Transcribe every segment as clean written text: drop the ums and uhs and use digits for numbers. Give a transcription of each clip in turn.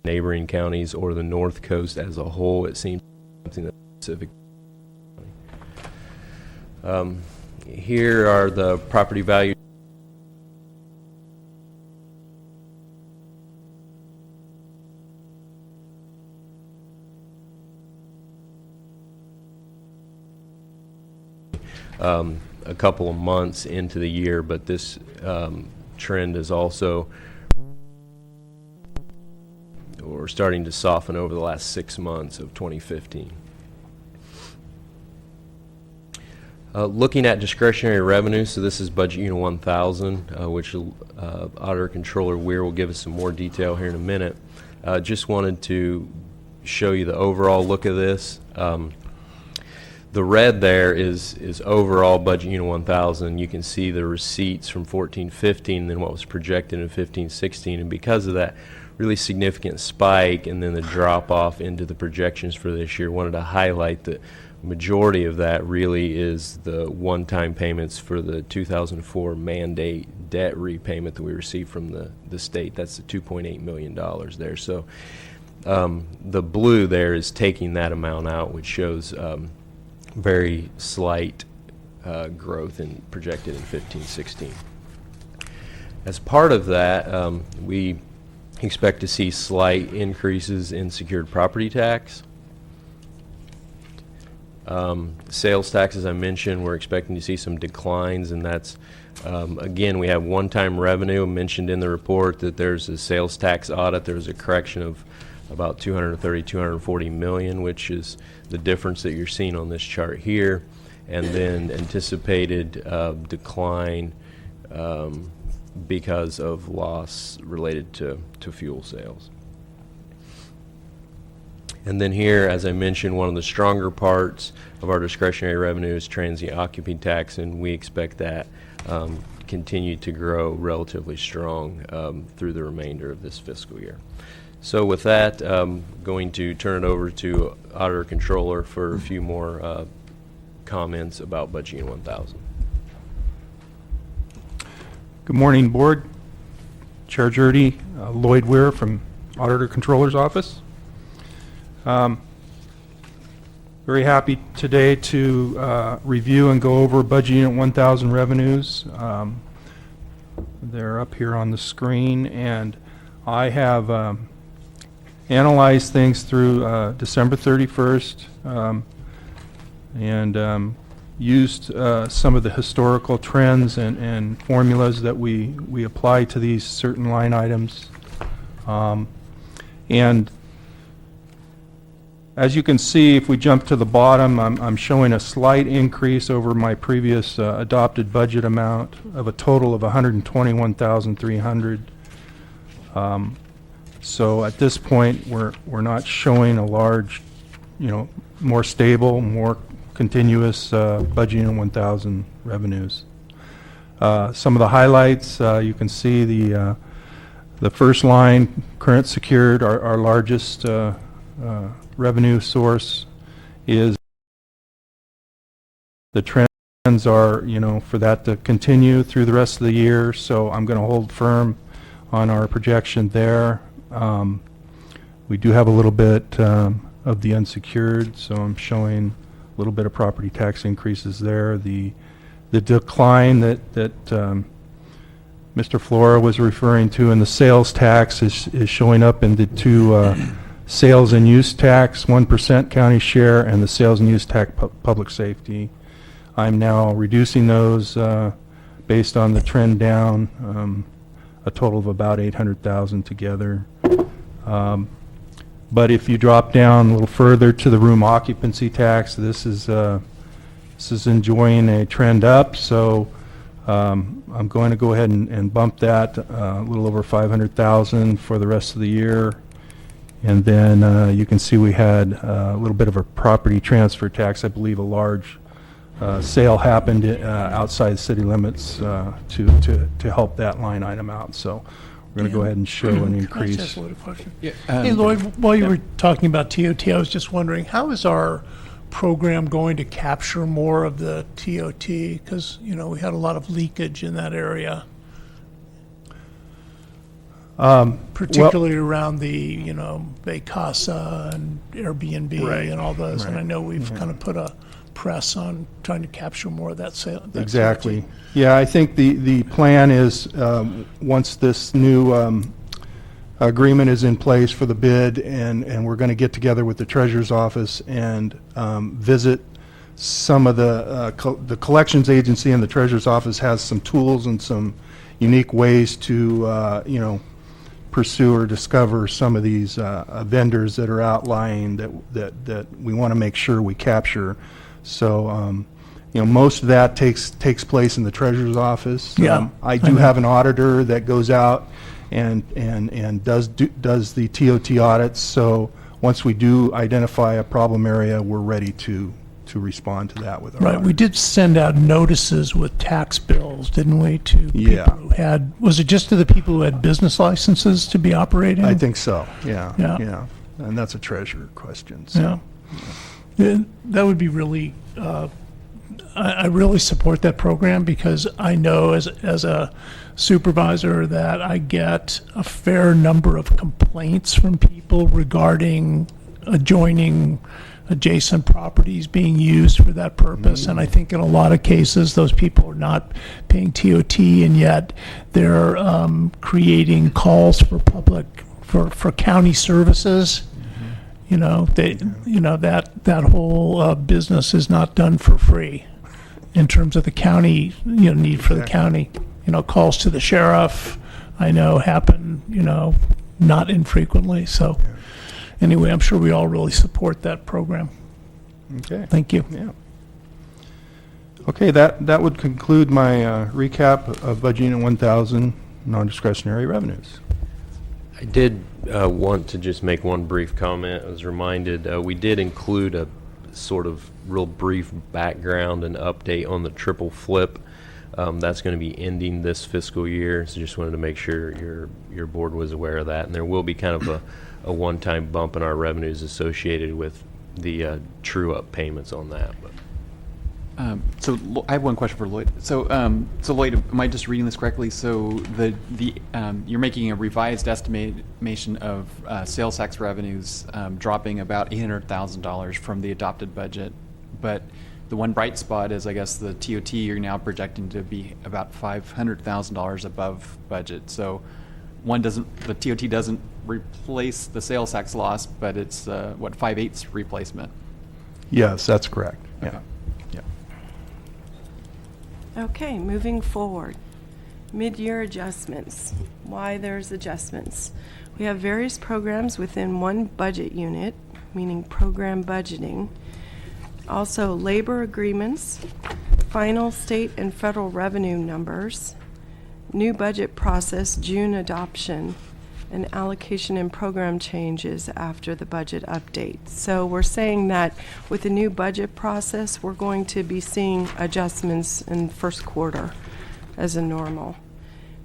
neighboring counties or the North Coast as a whole. It seems something that's specific. Here are the property value. A couple of months into the year, but this trend is also starting to soften over the last 6 months of 2015. Looking at discretionary revenue, so this is Budget Unit 1000, which Auditor Controller Weir will give us some more detail here in a minute. Just wanted to show you the overall look of this. The red there is overall Budget Unit 1000. You can see the receipts from 14-15 and then what was projected in 15-16, and because of that really significant spike and then the drop off into the projections for this year, wanted to highlight that majority of that really is the one-time payments for the 2004 mandate debt repayment that we received from the state. That's the $2.8 million there. So the blue there is taking that amount out, which shows very slight growth in projected in 15-16. As part of that, we expect to see slight increases in secured property tax. Sales tax, as I mentioned, we're expecting to see some declines, and that's again, we have one-time revenue mentioned in the report that there's a sales tax audit. There's a correction of about 240 million, which is the difference that you're seeing on this chart here, and then anticipated decline because of loss related to fuel sales. And then here, as I mentioned, one of the stronger parts of our discretionary revenue is transient occupancy tax, and we expect that continue to grow relatively strong through the remainder of this fiscal year. So with that, I'm going to turn it over to Auditor Controller for a few more comments about Budget Unit 1000. Good morning, Board. Chair Jurdy, Lloyd Weir from Auditor Controller's Office. Very happy today to review and go over Budget Unit 1000 revenues. They're up here on the screen, and I have analyzed things through December 31st and used some of the historical trends and formulas that we apply to these certain line items. And as you can see, if we jump to the bottom, I'm showing a slight increase over my previous adopted budget amount of a total of $121,300. So at this point, we're not showing a large, more stable, more continuous Budget Unit 1000 revenues. Some of the highlights, you can see the first line, current secured, our largest revenue source is. The trends are, for that to continue through the rest of the year, so I'm going to hold firm on our projection there. We do have a little bit of the unsecured, so I'm showing a little bit of property tax increases there. The decline that Mr. Flora was referring to in the sales tax is showing up in the two sales and use tax, 1% county share, and the sales and use tax public safety. I'm now reducing those based on the trend down, a total of about 800,000 together. But if you drop down a little further to the room occupancy tax, this is enjoying a trend up, so I'm going to go ahead and bump that a little over 500,000 for the rest of the year. And then you can see we had a little bit of a property transfer tax. I believe a large sale happened outside city limits to help that line item out. So we're going to go ahead and show an increase. Can I just ask Lloyd a question? Yeah. Hey, Lloyd, while you were talking about TOT, I was just wondering, how is our program going to capture more of the TOT? Because, we had a lot of leakage in that area. particularly around the, you know, Vacasa and Airbnb Right, and all those. And I right, know we've kind of put a press on trying to capture more of that sale. that Exactly. activity. Yeah, I think the plan is, once this new agreement is in place for the bid, and we're going to get together with the treasurer's office and visit some of the collections agency, and the treasurer's office has some tools and some unique ways to, you know, pursue or discover some of these vendors that are outlying that we want to make sure we capture. So, you know, most of that takes place in the treasurer's office. Yeah, I do have an auditor that goes out and does the TOT audits. So once we do identify a problem area, we're ready to respond to that with our Right, we auditor. did send out notices with tax bills, didn't we, to Yeah. people who had, was it just to the people who had business licenses to be operating? I think so, yeah, Yeah. yeah. And that's a treasurer question, so. Yeah, that would be really, I really support that program because I know as a supervisor that I get a fair number of complaints from people regarding adjacent properties being used for that purpose. And I think in a lot of cases, those people are not paying TOT, and yet they're creating calls for for county services. You know, that whole business is not done for free in terms of the county, you know, need for the county. You know, calls to the sheriff, I know happen, you know, not infrequently. So anyway, I'm sure we all really support that program. Okay. Thank you. Yeah. Okay, that would conclude my recap of Budget Unit 1000 non-discretionary revenues. I did want to just make one brief comment. I was reminded, we did include a sort of real brief background and update on the triple flip. That's going to be ending this fiscal year, so just wanted to make sure your board was aware of that. And there will be kind of a one-time bump in our revenues associated with the true-up payments on that. But I have one question for Lloyd. So Lloyd, am I just reading this correctly? So you're making a revised estimation of sales tax revenues dropping about $800,000 from the adopted budget, but the one bright spot is, I guess, the TOT you're now projecting to be about $500,000 above budget. So the TOT doesn't replace the sales tax loss, but it's what, 5/8 replacement. Yes, that's correct, yeah. Okay. Okay, moving forward. Mid-year adjustments. Why there's adjustments. We have various programs within one budget unit, meaning program budgeting. Also, labor agreements, final state and federal revenue numbers, new budget process, June adoption, and allocation and program changes after the budget update. So we're saying that with the new budget process, we're going to be seeing adjustments in first quarter as a normal.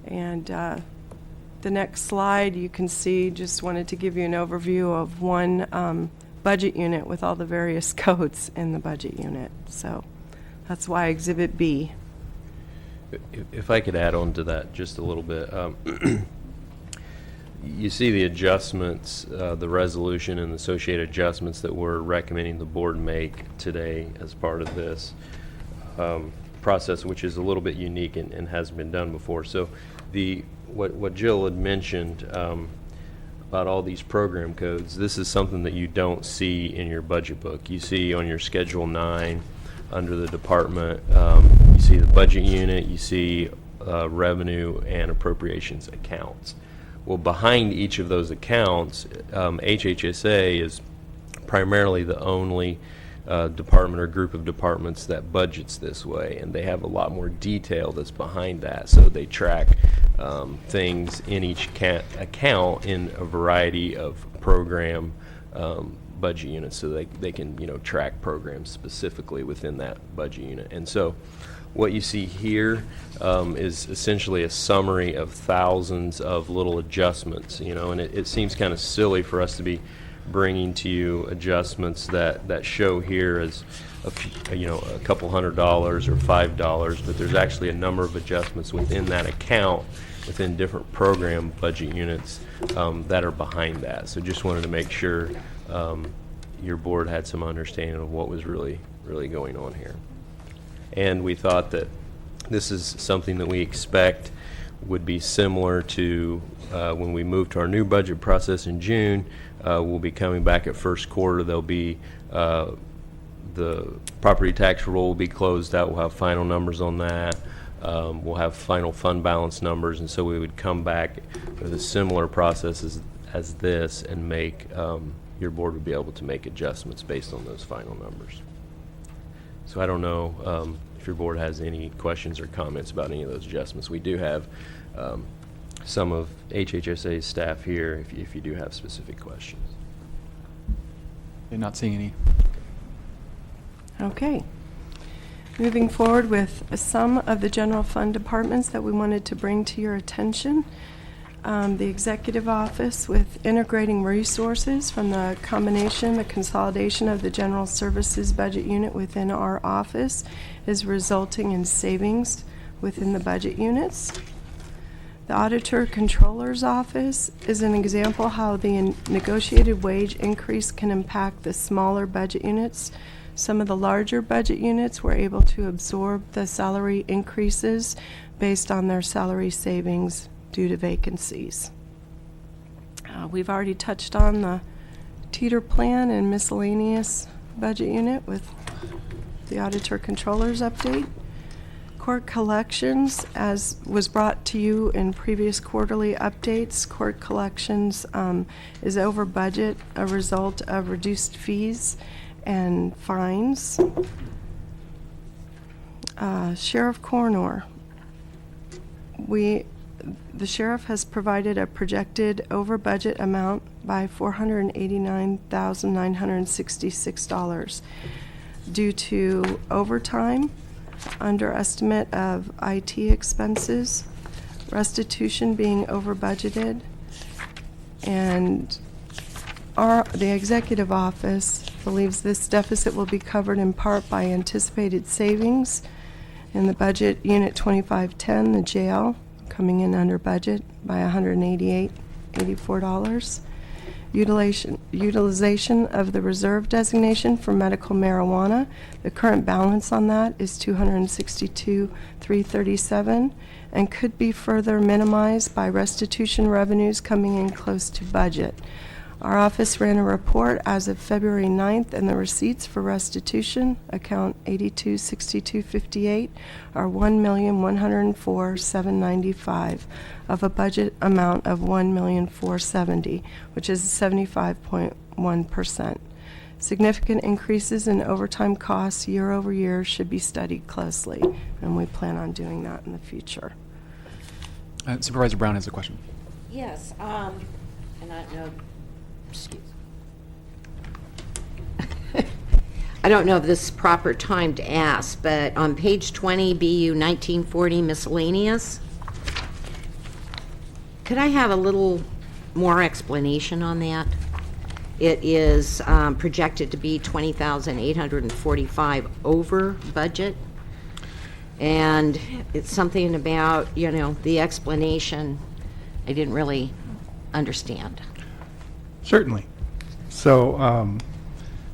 And the next slide, you can see, just wanted to give you an overview of one budget unit with all the various codes in the budget unit. So that's why Exhibit B. if I could add on to that just a little bit. You see the adjustments, the resolution and the associated adjustments that we're recommending the board make today as part of this process, which is a little bit unique and hasn't been done before. So what Jill had mentioned about all these program codes, this is something that you don't see in your budget book. You see on your Schedule 9 under the department, you see the budget unit, you see revenue and appropriations accounts. Well, behind each of those accounts, HHSA is primarily the only department or group of departments that budgets this way, and they have a lot more detail that's behind that. So they track things in each account in a variety of program budget units, so they can track programs specifically within that budget unit. And so what you see here is essentially a summary of thousands of little adjustments, and it seems kind of silly for us to be bringing to you adjustments that show here as a couple $100 or $5, but there's actually a number of adjustments within that account within different program budget units that are behind that. So just wanted to make sure your board had some understanding of what was really going on here. And we thought that this is something that we expect would be similar to when we move to our new budget process in June. We'll be coming back at first quarter. There'll be the property tax roll will be closed out. We'll have final numbers on that. We'll have final fund balance numbers, and so we would come back with a similar process as this and make your board would be able to make adjustments based on those final numbers. So I don't know if your board has any questions or comments about any of those adjustments. We do have some of HHSA's staff here if you do have specific questions. Okay, not seeing any. Okay. Moving forward with some of the general fund departments that we wanted to bring to your attention. The executive office with integrating resources from the consolidation of the general services budget unit within our office is resulting in savings within the budget units. The auditor controller's office is an example how the negotiated wage increase can impact the smaller budget units. Some of the larger budget units were able to absorb the salary increases based on their salary savings due to vacancies. We've already touched on the teeter plan and miscellaneous budget unit with the auditor controller's update. Court collections, as was brought to you in previous quarterly updates, court collections is over budget, a result of reduced fees and fines. Sheriff Coroner, the sheriff has provided a projected over budget amount by $489,966 due to overtime, underestimate of IT expenses, restitution being over budgeted, and the executive office believes this deficit will be covered in part by anticipated savings in the budget unit 2510, the jail, coming in under budget by $184. Utilization of the reserve designation for medical marijuana. The current balance on that is $262,337 and could be further minimized by restitution revenues coming in close to budget. Our office ran a report as of February 9th, and the receipts for restitution, account 826258, are $1,104,795 of a budget amount of $1,470,000, which is 75.1%. Significant increases in overtime costs year over year should be studied closely, and we plan on doing that in the future. Supervisor Brown has a question. Yes, and I don't know, excuse. I don't know if this is proper time to ask, but on page 20, BU 1940 miscellaneous, could I have a little more explanation on that? It is projected to be $20,845 over budget, and it's something about, the explanation I didn't really understand. Certainly. So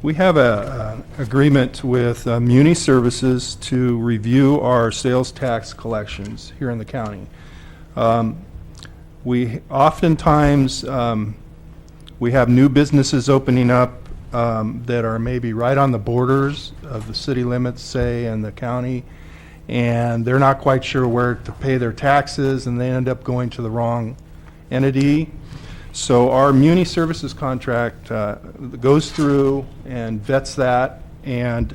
we have an agreement with Muni Services to review our sales tax collections here in the county. We oftentimes, we have new businesses opening up that are maybe right on the borders of the city limits, say, and the county, and they're not quite sure where to pay their taxes, and they end up going to the wrong entity. So our Muni Services contract goes through and vets that, and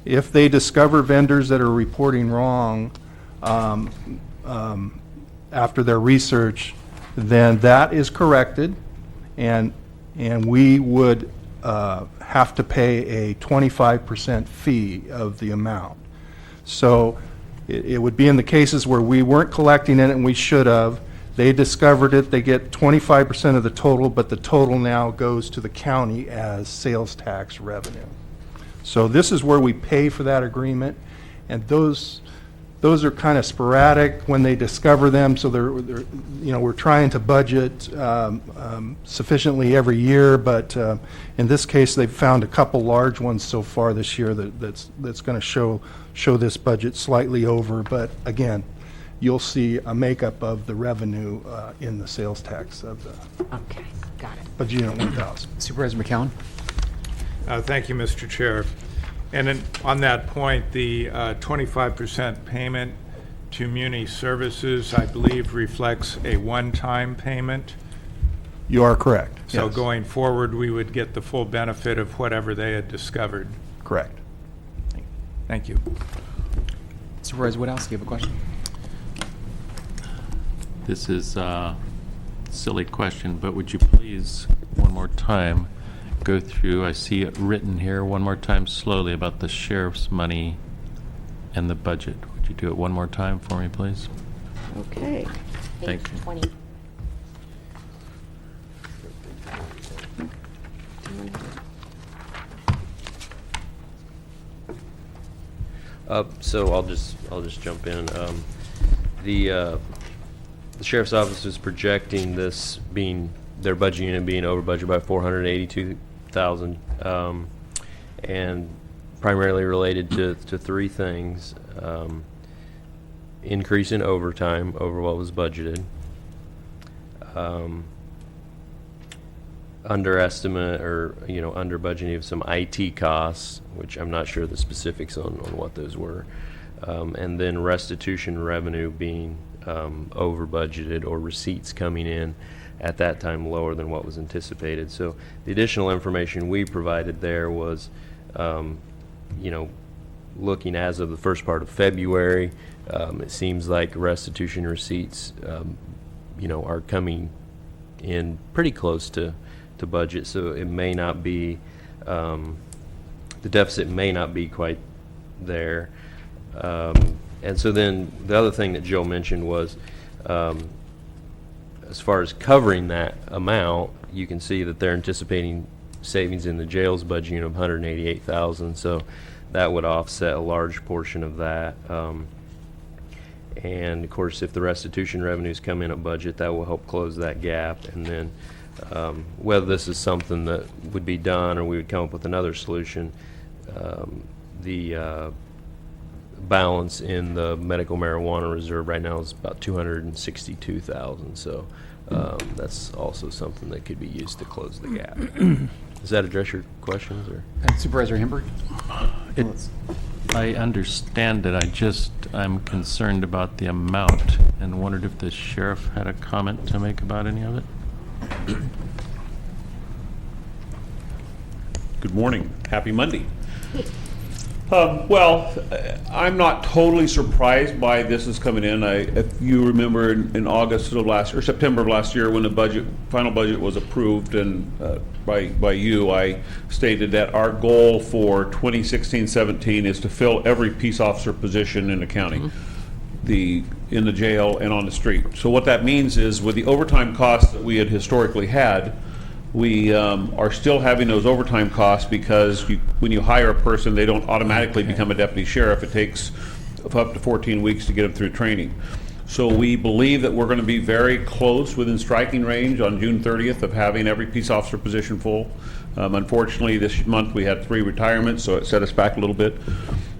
if they discover vendors that are reporting wrong after their research, then that is corrected, and we would have to pay a 25% fee of the amount. So it would be in the cases where we weren't collecting it and we should have. They discovered it, they get 25% of the total, but the total now goes to the county as sales tax revenue. So this is where we pay for that agreement, and those those are kind of sporadic when they discover them, so they're we're trying to budget sufficiently every year, but in this case, they've found a couple large ones so far this year that's going to show this budget slightly over, but again, you'll see a makeup of the revenue in the sales tax of the Okay, got it. budget unit 1,000. Supervisor McCowan? Thank you, Mr. Chair. And then on that point, the 25% payment to Muni Services, I believe, reflects a one-time payment. You are correct. So Yes. going forward, we would get the full benefit of whatever they had discovered. Correct. Thank you. Supervisor Woodhouse, do you have a question? This is a silly question, but would you please, one more time, go through, I see it written here one more time slowly about the sheriff's money and the budget. Would you do it one more time for me, please? Okay. Thank Page you. 20. So I'll just jump in. The sheriff's office is projecting this being, their budget unit being over budget by $482,000, and primarily related to three things. Increase in overtime over what was budgeted, underestimate or under budgeting of some IT costs, which I'm not sure the specifics on what those were, and then restitution revenue being over budgeted, or receipts coming in at that time lower than what was anticipated. So the additional information we provided there was looking as of the first part of February, it seems like restitution receipts are coming in pretty close to budget, so it may not be, the deficit may not be quite there. And so then the other thing that Joe mentioned was, as far as covering that amount, you can see that they're anticipating savings in the jail's budget unit of $188,000, so that would offset a large portion of that. And of course, if the restitution revenues come in at budget, that will help close that gap. And then whether this is something that would be done or we would come up with another solution, the balance in the medical marijuana reserve right now is about $262,000. So that's also something that could be used to close the gap. Does that address your questions? Or? Supervisor Himberg? I understand it. I'm concerned about the amount and wondered if the sheriff had a comment to make about any of it. Good morning. Happy Monday. Well, I'm not totally surprised by this is coming in. If you remember in August of last year, or September of last year, when the final budget was approved and by you, I stated that our goal for 2016-17 is to fill every peace officer position in the county, in the jail and on the street. So what that means is, with the overtime costs that we had historically had, we are still having those overtime costs because when you hire a person, they don't automatically become a deputy sheriff. It takes up to 14 weeks to get them through training. So we believe that we're going to be very close, within striking range, on June 30th of having every peace officer position full. Unfortunately, this month we had 3 retirements, so it set us back a little bit.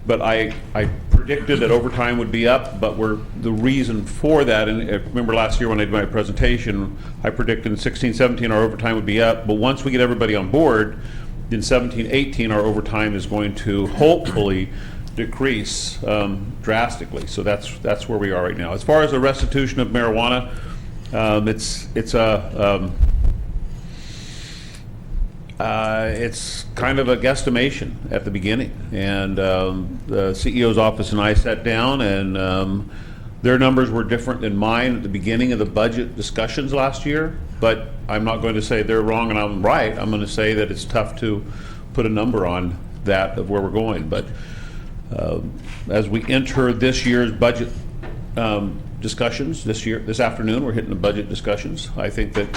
But I predicted that overtime would be up, but the reason for that, and remember last year when I did my presentation, I predicted in 16-17 our overtime would be up, but once we get everybody on board, in 17-18 our overtime is going to hopefully decrease drastically. So that's where we are right now. As far as the restitution of marijuana, it's kind of a guesstimation at the beginning, and the CEO's office and I sat down, and their numbers were different than mine at the beginning of the budget discussions last year, but I'm not going to say they're wrong and I'm right. I'm going to say that it's tough to put a number on that of where we're going. But as we enter this year's budget discussions this afternoon, we're hitting the budget discussions. I think that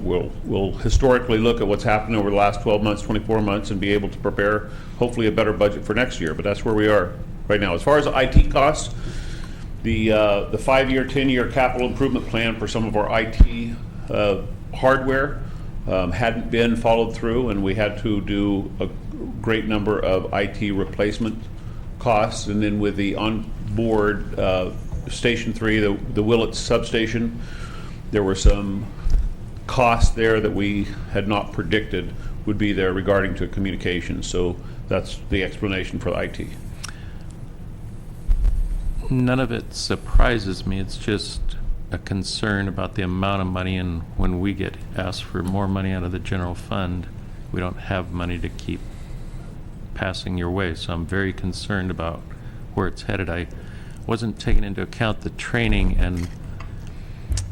we'll historically look at what's happened over the last 12 months, 24 months, and be able to prepare hopefully a better budget for next year. But that's where we are right now. As far as IT costs, The 5-year, 10-year capital improvement plan for some of our IT hardware hadn't been followed through, and we had to do a great number of IT replacement costs. And then with the onboard Station 3, the Willits substation, there were some costs there that we had not predicted would be there regarding to communications. So that's the explanation for IT. None of it surprises me. It's just a concern about the amount of money, and when we get asked for more money out of the general fund, we don't have money to keep passing your way. So I'm very concerned about where it's headed. I wasn't taking into account the training, and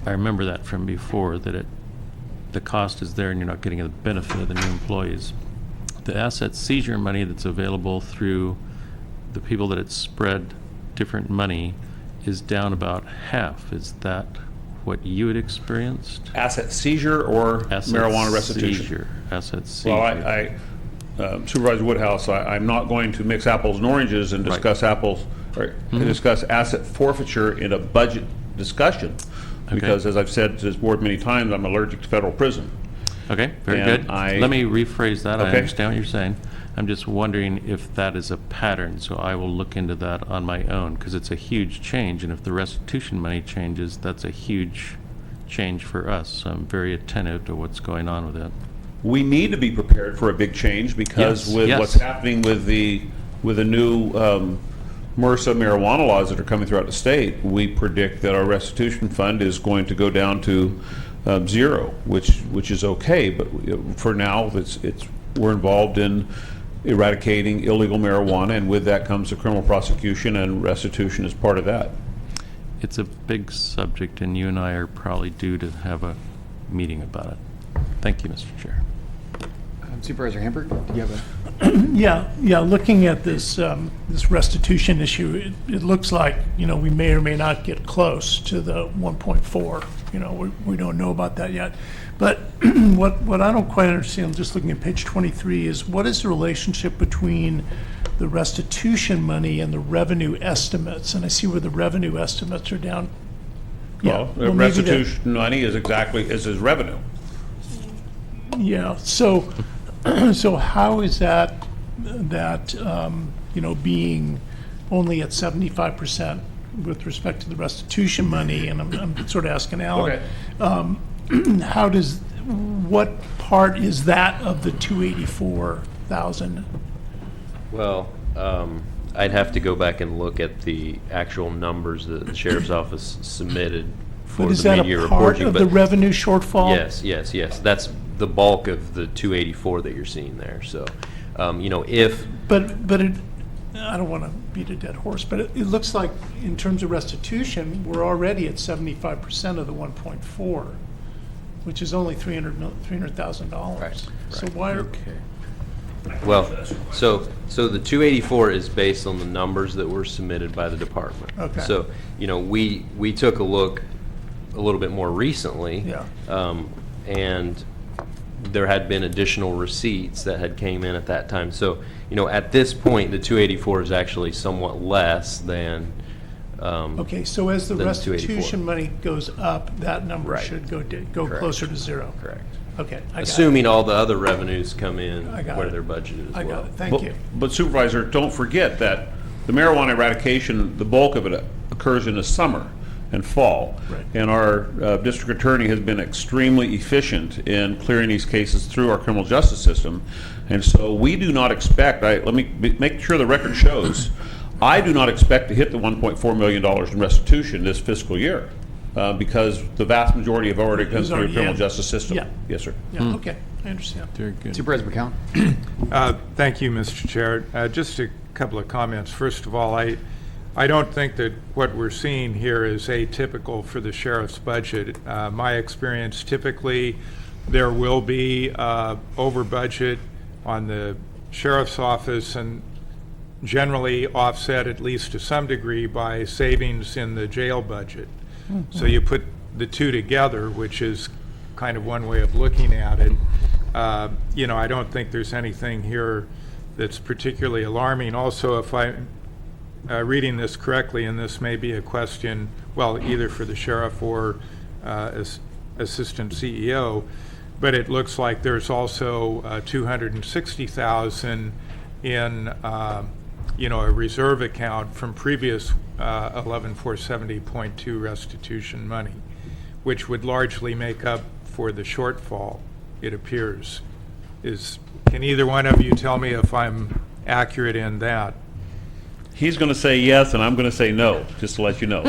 I remember that from before, that the cost is there and you're not getting the benefit of the new employees. The asset seizure money that's available through the people that it's spread different money is down about half. Is that what you had experienced? Asset seizure or Asset marijuana restitution? Seizure. Asset seizure. Well, Supervisor Woodhouse, I'm not going to mix apples and oranges and discuss discuss asset forfeiture in a budget discussion, because as I've said to this board many times, I'm allergic to federal prison. Okay, very And good. Let me rephrase that. I Okay. understand what you're saying. I'm just wondering if that is a pattern, so I will look into that on my own, because it's a huge change, and if the restitution money changes, that's a huge change for us. So I'm very attentive to what's going on with it. We need to be prepared for a big change, because Yes, with yes. what's happening with the new MRSA marijuana laws that are coming throughout the state, we predict that our restitution fund is going to go down to zero, which is okay. But for now, we're involved in eradicating illegal marijuana, and with that comes the criminal prosecution, and restitution is part of that. It's a big subject, and you and I are probably due to have a meeting about it. Thank you, Mr. Chair. Supervisor Hamburg, do you have Yeah, looking at this, this restitution issue, it looks like, we may or may not get close to the 1.4. We don't know about that yet. But what I don't quite understand, just looking at page 23, is what is the relationship between the restitution money and the revenue estimates? And I see where the revenue estimates are down. Well, maybe restitution money is his revenue. Yeah, so how is that being only at 75% with respect to the restitution money? And I'm sort of asking Alan, what part is that of the 284,000? Well, I'd have to go back and look at the actual numbers that the sheriff's office submitted for But is the that mid-year a part reporting. of the revenue shortfall? Yes. That's the bulk of the 284 that you're seeing there. So, if But it, I don't want to beat a dead horse, but it looks like in terms of restitution, we're already at 75% of the 1.4, which is only $300,000. Right. So why are, well, so the 284 is based on the numbers that were submitted by the department. Okay. So, we took a look a little bit more recently. Yeah. And there had been additional receipts that had came in at that time. So, at this point, the 284 is actually somewhat less than. okay, so as the Then restitution 284. money goes up, that number Right. should go Correct. closer to zero. Correct. Okay, I got it. Assuming all the other revenues come in I got where it. they're budgeted as I well. got it, thank you. But Supervisor, don't forget that the marijuana eradication, the bulk of it occurs in the summer and fall. Right. And our district attorney has been extremely efficient in clearing these cases through our criminal justice system. And so we do not expect, let me make sure the record shows, I do not expect to hit the $1.4 million in restitution this fiscal year, because the vast majority have already come It's through the already criminal in. justice system. Yeah. Yes, sir. Yeah, okay, I understand. Very good. Supervisor McCown? Thank you, Mr. Chair. Just a couple of comments. First of all, I don't think that what we're seeing here is atypical for the sheriff's budget. My experience, typically, there will be over budget on the sheriff's office, and generally offset, at least to some degree, by savings in the jail budget. So you put the two together, which is kind of one way of looking at it. I don't think there's anything here that's particularly alarming. Also, if I reading this correctly, and this may be a question, well, either for the sheriff or assistant CEO, but it looks like there's also $260,000 in a reserve account from previous 11470.2 restitution money, which would largely make up for the shortfall, it appears. Can either one of you tell me if I'm accurate in that? He's going to say yes, and I'm going to say no, just to let you know.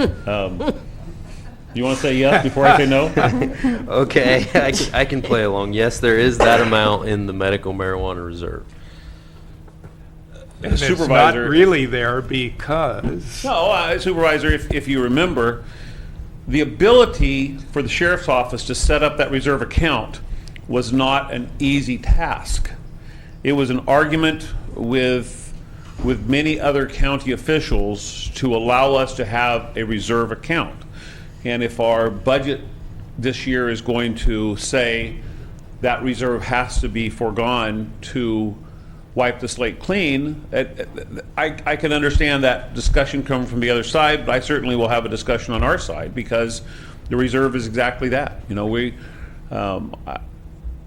You want to say yes before I say no? Okay, I can play along. Yes, there is that amount in the medical marijuana reserve. And it's not Supervisor- really there because... No, Supervisor, if you remember, the ability for the sheriff's office to set up that reserve account was not an easy task. It was an argument with many other county officials to allow us to have a reserve account. And if our budget this year is going to say that reserve has to be foregone to wipe the slate clean, I can understand that discussion coming from the other side, but I certainly will have a discussion on our side because the reserve is exactly that.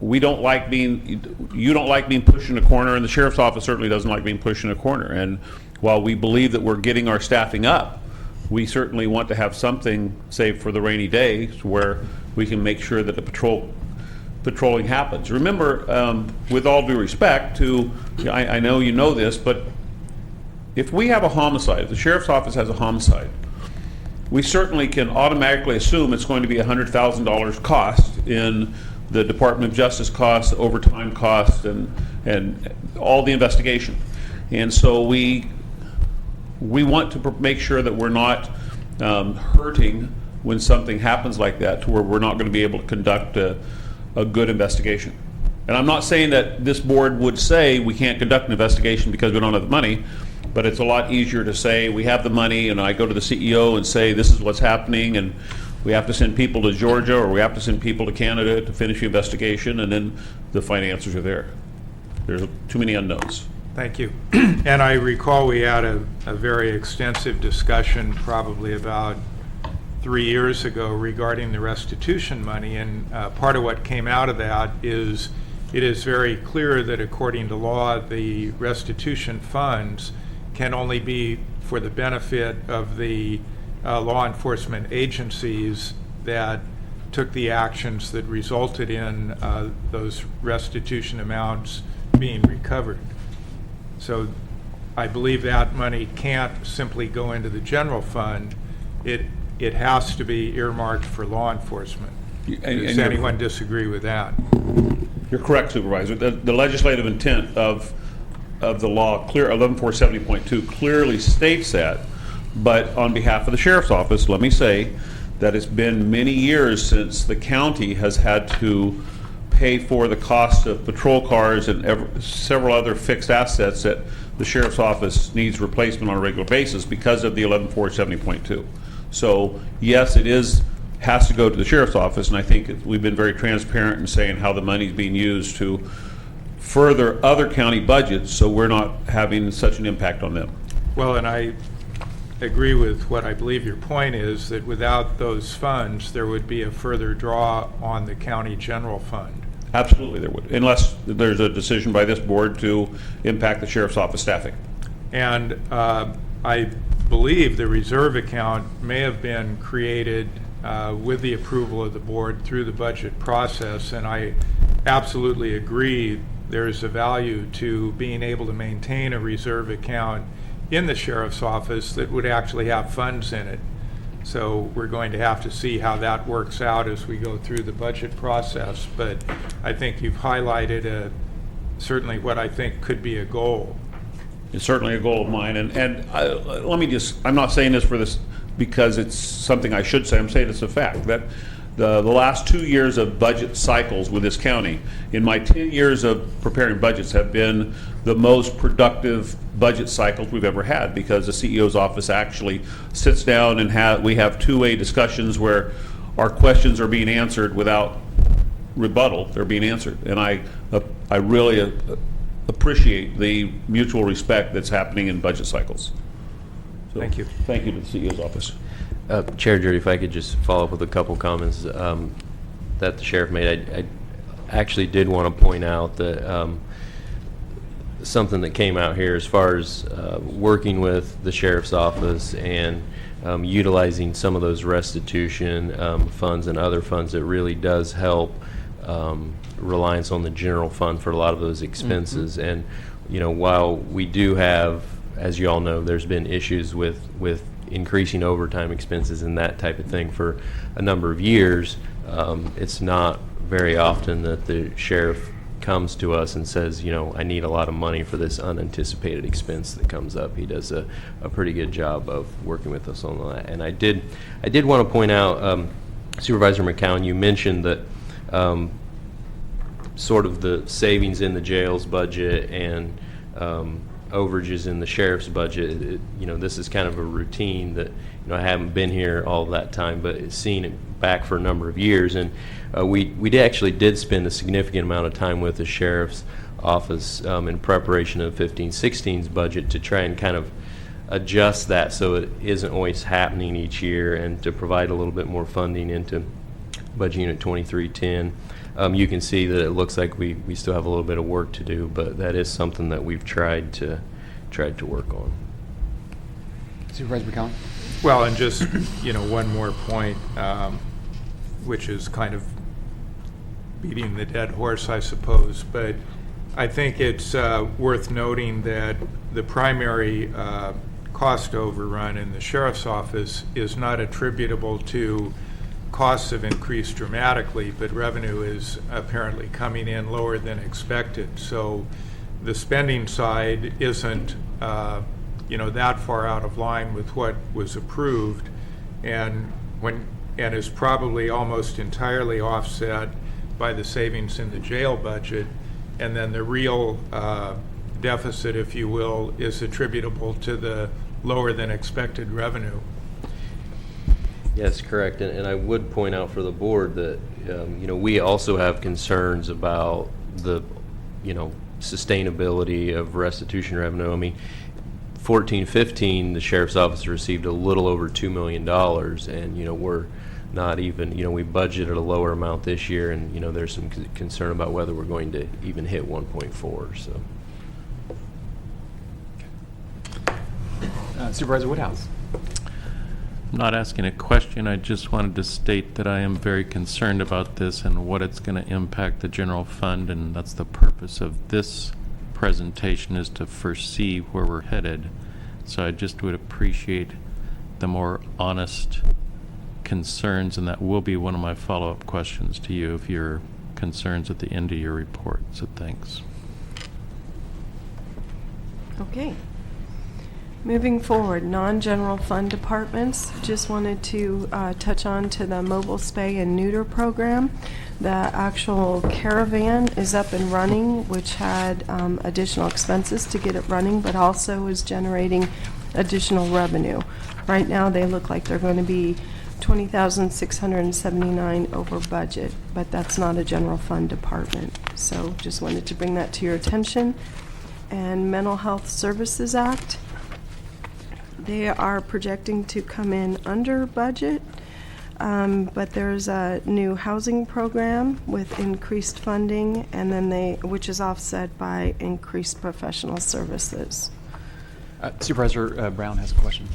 We don't like you don't like being pushed in a corner, and the sheriff's office certainly doesn't like being pushed in a corner. And while we believe that we're getting our staffing up, we certainly want to have something saved for the rainy days where we can make sure that the patrolling happens. Remember, with all due respect I know you know this, but if we have a homicide, if the sheriff's office has a homicide, we certainly can automatically assume it's going to be $100,000 cost in the Department of Justice costs, overtime costs, and all the investigation. And so we want to make sure that we're not hurting when something happens like that, to where we're not going to be able to conduct a good investigation. And I'm not saying that this board would say we can't conduct an investigation because we don't have the money, but it's a lot easier to say we have the money, and I go to the CEO and say this is what's happening, and we have to send people to Georgia or we have to send people to Canada to finish the investigation, and then the finances are there. There's too many unknowns. Thank you. And I recall we had a very extensive discussion probably about 3 years ago regarding the restitution money, and part of what came out of that is it is very clear that according to law, the restitution funds can only be for the benefit of the law enforcement agencies that took the actions that resulted in those restitution amounts being recovered. So I believe that money can't simply go into the general fund. It has to be earmarked for law enforcement. Does anyone disagree with that? You're correct, Supervisor. The legislative intent of the law, 11470.2, clearly states that. But on behalf of the sheriff's office, let me say that it's been many years since the county has had to pay for the cost of patrol cars and several other fixed assets that the sheriff's office needs replacement on a regular basis because of the 11470.2. So yes, it has to go to the sheriff's office, and I think we've been very transparent in saying how the money is being used to further other county budgets, so we're not having such an impact on them. Well, and I agree with what I believe your point is, that without those funds, there would be a further draw on the county general fund. Absolutely there would, unless there's a decision by this board to impact the sheriff's office staffing. And I believe the reserve account may have been created with the approval of the board through the budget process, and I absolutely agree there's a value to being able to maintain a reserve account in the sheriff's office that would actually have funds in it. So we're going to have to see how that works out as we go through the budget process. But I think you've highlighted certainly what I think could be a goal. It's certainly a goal of mine, and let me just, I'm not saying this for this because it's something I should say, I'm saying it's a fact, that the last 2 years of budget cycles with this county, in my 10 years of preparing budgets, have been the most productive budget cycles we've ever had, because the CEO's office actually sits down and we have two-way discussions where our questions are being answered without rebuttal. They're being answered, and I really appreciate the mutual respect that's happening in budget cycles. So, Thank you. Thank you to the CEO's office. Chair Judy, if I could just follow up with a couple comments that the sheriff made. I actually did want to point out that something that came out here as far as working with the sheriff's office and utilizing some of those restitution funds and other funds, that really does help reliance on the general fund for a lot of those expenses. And, you know, while we do have, as you all know, there's been issues with increasing overtime expenses and that type of thing for a number of years, it's not very often that the sheriff comes to us and says, you know, I need a lot of money for this unanticipated expense that comes up. He does a pretty good job of working with us on that. And I did want to point out, Supervisor McCown, you mentioned that sort of the savings in the jail's budget and overages in the sheriff's budget. You know, this is kind of a routine that, you know, I haven't been here all that time, but it's seen it back for a number of years. And we actually did spend a significant amount of time with the sheriff's office in preparation of 15-16's budget to try and kind of adjust that so it isn't always happening each year, and to provide a little bit more funding into Budget Unit 2310. You can see that it looks like we still have a little bit of work to do, but that is something that we've tried to work on. Supervisor McCollum? Well, and just, you know, one more point, which is kind of beating the dead horse, I suppose, but I think it's worth noting that the primary cost overrun in the sheriff's office is not attributable to costs have increased dramatically, but revenue is apparently coming in lower than expected. So the spending side isn't, you know, that far out of line with what was approved, and is probably almost entirely offset by the savings in the jail budget. And then the real deficit, if you will, is attributable to the lower than expected revenue. Yes, correct. And I would point out for the board that, you know, we also have concerns about the, you know, sustainability of restitution revenue. I mean, 14-15, the sheriff's office received a little over $2 million, and, you know, we're not even, you know, we budgeted a lower amount this year, and, you know, there's some concern about whether we're going to even hit 1.4, so. Supervisor Woodhouse? I'm not asking a question. I just wanted to state that I am very concerned about this and what it's going to impact the general fund, and that's the purpose of this presentation, is to foresee where we're headed. So I just would appreciate the more honest concerns, and that will be one of my follow-up questions to you if your concerns at the end of your report. So thanks. Okay. Moving forward, non-general fund departments, just wanted to touch on to the mobile spay and neuter program. The actual caravan is up and running, which had additional expenses to get it running, but also is generating additional revenue. Right now, they look like they're going to be $20,679 over budget, but that's not a general fund department. So just wanted to bring that to your attention. And Mental Health Services Act, they are projecting to come in under budget, but there's a new housing program with increased funding, and then which is offset by increased professional services. Supervisor Brown has a question.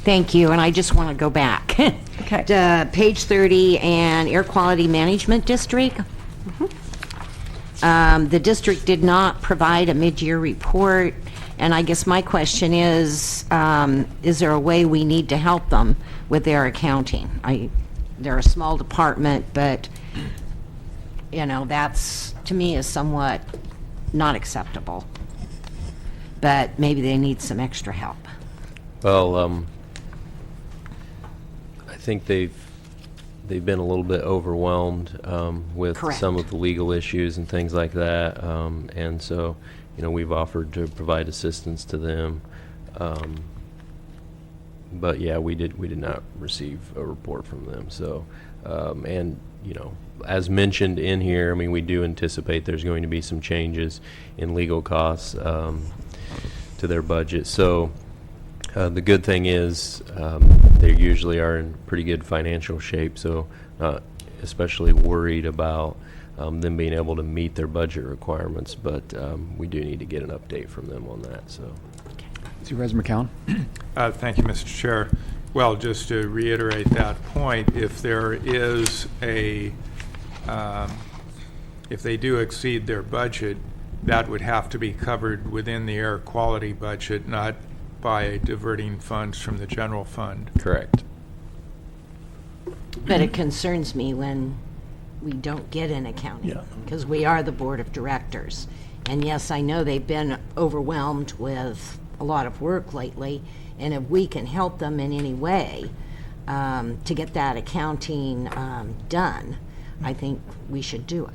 Thank you, and I just want to go back Okay. to page 30 and Air Quality Management District. The district did not provide a mid-year report, and I guess my question is there a way we need to help them with their accounting? They're a small department, but, you know, that's, to me, is somewhat not acceptable. But maybe they need some extra help. Well, I think they've been a little bit overwhelmed with Correct. some of the legal issues and things like that, and so, you know, we've offered to provide assistance to them. But yeah, we did not receive a report from them. So, and, you know, as mentioned in here, I mean, we do anticipate there's going to be some changes in legal costs to their budget. So, The good thing is, they usually are in pretty good financial shape, so not especially worried about them being able to meet their budget requirements, but we do need to get an update from them on that, so. Supervisor McCowan? Thank you, Mr. Chair. Well, just to reiterate that point, if there is if they do exceed their budget, that would have to be covered within the air quality budget, not by diverting funds from the general fund. Correct. But it concerns me when we don't get an accounting, Yeah. because we are the board of directors. And yes, I know they've been overwhelmed with a lot of work lately, and if we can help them in any way to get that accounting done, I think we should do it.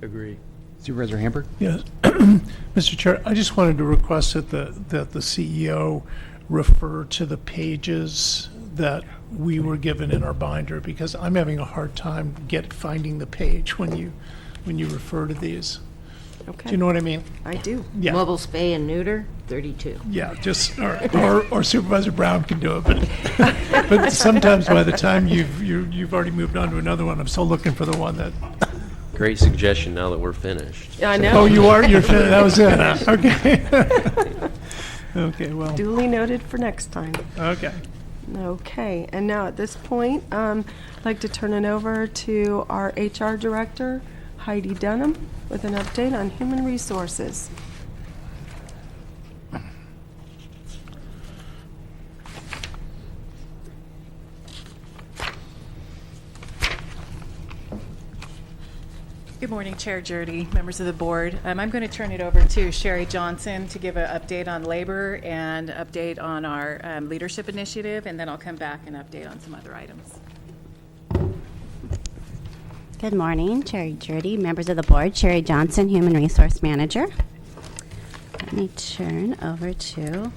Agree. Supervisor Hamburg? Yes. Mr. Chair, I just wanted to request that the CEO refer to the pages that we were given in our binder, because I'm having a hard time finding the page when you refer to these. Okay. Do you know what I mean? I do. Yeah. Mobile spay and neuter, 32. Yeah, just, or Supervisor Brown can do it, but sometimes by the time you've already moved on to another one, I'm still looking for the one that, Great suggestion now that we're finished. Yeah, I know. oh, you're finished, that was it, huh? Okay. Okay, well, Duly noted for next time. okay. Okay, and now at this point, I'd like to turn it over to our HR Director, Heidi Dunham, with an update on human resources. Good morning, Chair Jurdy, members of the board. I'm going to turn it over to Sherry Johnson to give an update on labor and update on our leadership initiative, and then I'll come back and update on some other items. Good morning, Chair Jurdy, members of the board. Sherry Johnson, Human Resource Manager. Let me turn over to.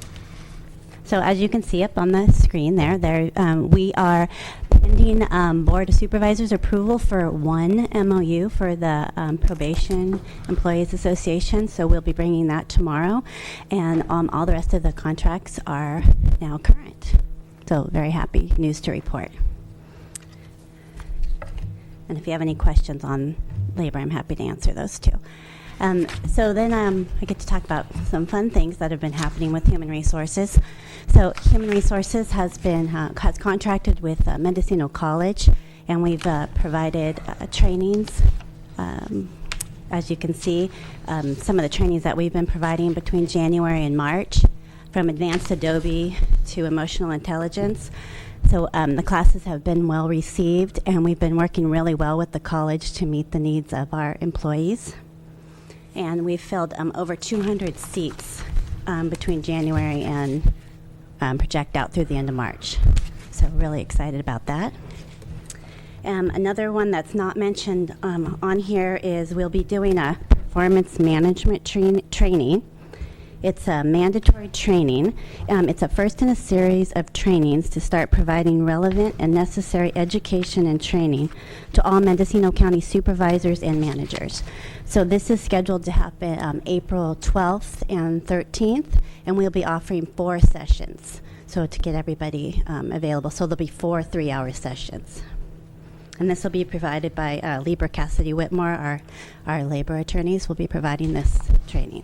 So as you can see up on the screen there, we are pending Board of Supervisors approval for one MOU for the Probation Employees Association. So we'll be bringing that tomorrow, and all the rest of the contracts are now current. So very happy news to report. And if you have any questions on labor, I'm happy to answer those too. So then I get to talk about some fun things that have been happening with Human Resources. So Human Resources has contracted with Mendocino College, and we've provided trainings. As you can see, some of the trainings that we've been providing between January and March, from advanced Adobe to emotional intelligence. So the classes have been well received, and we've been working really well with the college to meet the needs of our employees. And we've filled over 200 seats between January and project out through the end of March. So really excited about that. Another one that's not mentioned on here is we'll be doing a performance management training. It's a mandatory training. It's a first in a series of trainings to start providing relevant and necessary education and training to all Mendocino County supervisors and managers. So this is scheduled to happen April 12th and 13th, and we'll be offering 4 sessions, so to get everybody available. So there'll be 4 3-hour sessions. And this will be provided by Lieber Cassidy Whitmore, our labor attorneys will be providing this training.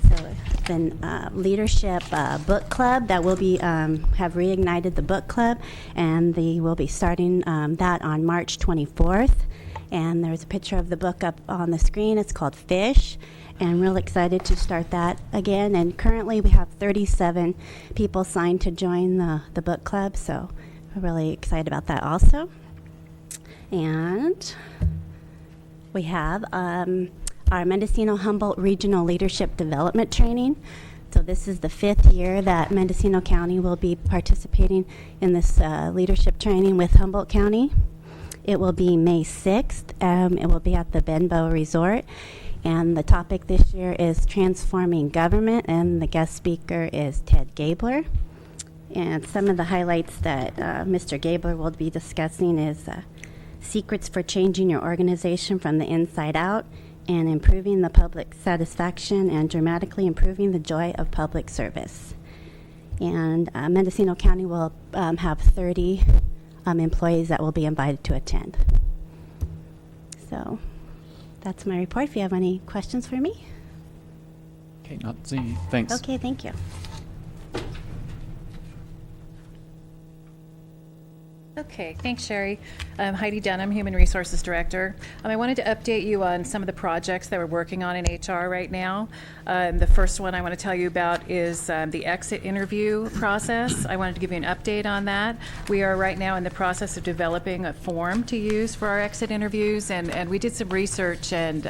So then leadership book club that will be have reignited the book club, and they will be starting that on March 24th. And there's a picture of the book up on the screen. It's called Fish, and real excited to start that again. And currently we have 37 people signed to join the book club, so we're really excited about that also. And we have our Mendocino Humboldt Regional Leadership Development Training. So this is the 5th year that Mendocino County will be participating in this leadership training with Humboldt County. It will be May 6th. It will be at the Benbow Resort. And the topic this year is transforming government, and the guest speaker is Ted Gabler. And some of the highlights that Mr. Gabler will be discussing is secrets for changing your organization from the inside out, and improving the public satisfaction and dramatically improving the joy of public service. And Mendocino County will have 30 employees that will be invited to attend. So that's my report. If you have any questions for me. Okay, not seeing, thanks. Okay, thank you. Okay, thanks, Sherry. Heidi Dunham, Human Resources Director. I wanted to update you on some of the projects that we're working on in HR right now. The first one I want to tell you about is the exit interview process. I wanted to give you an update on that. We are right now in the process of developing a form to use for our exit interviews, and we did some research and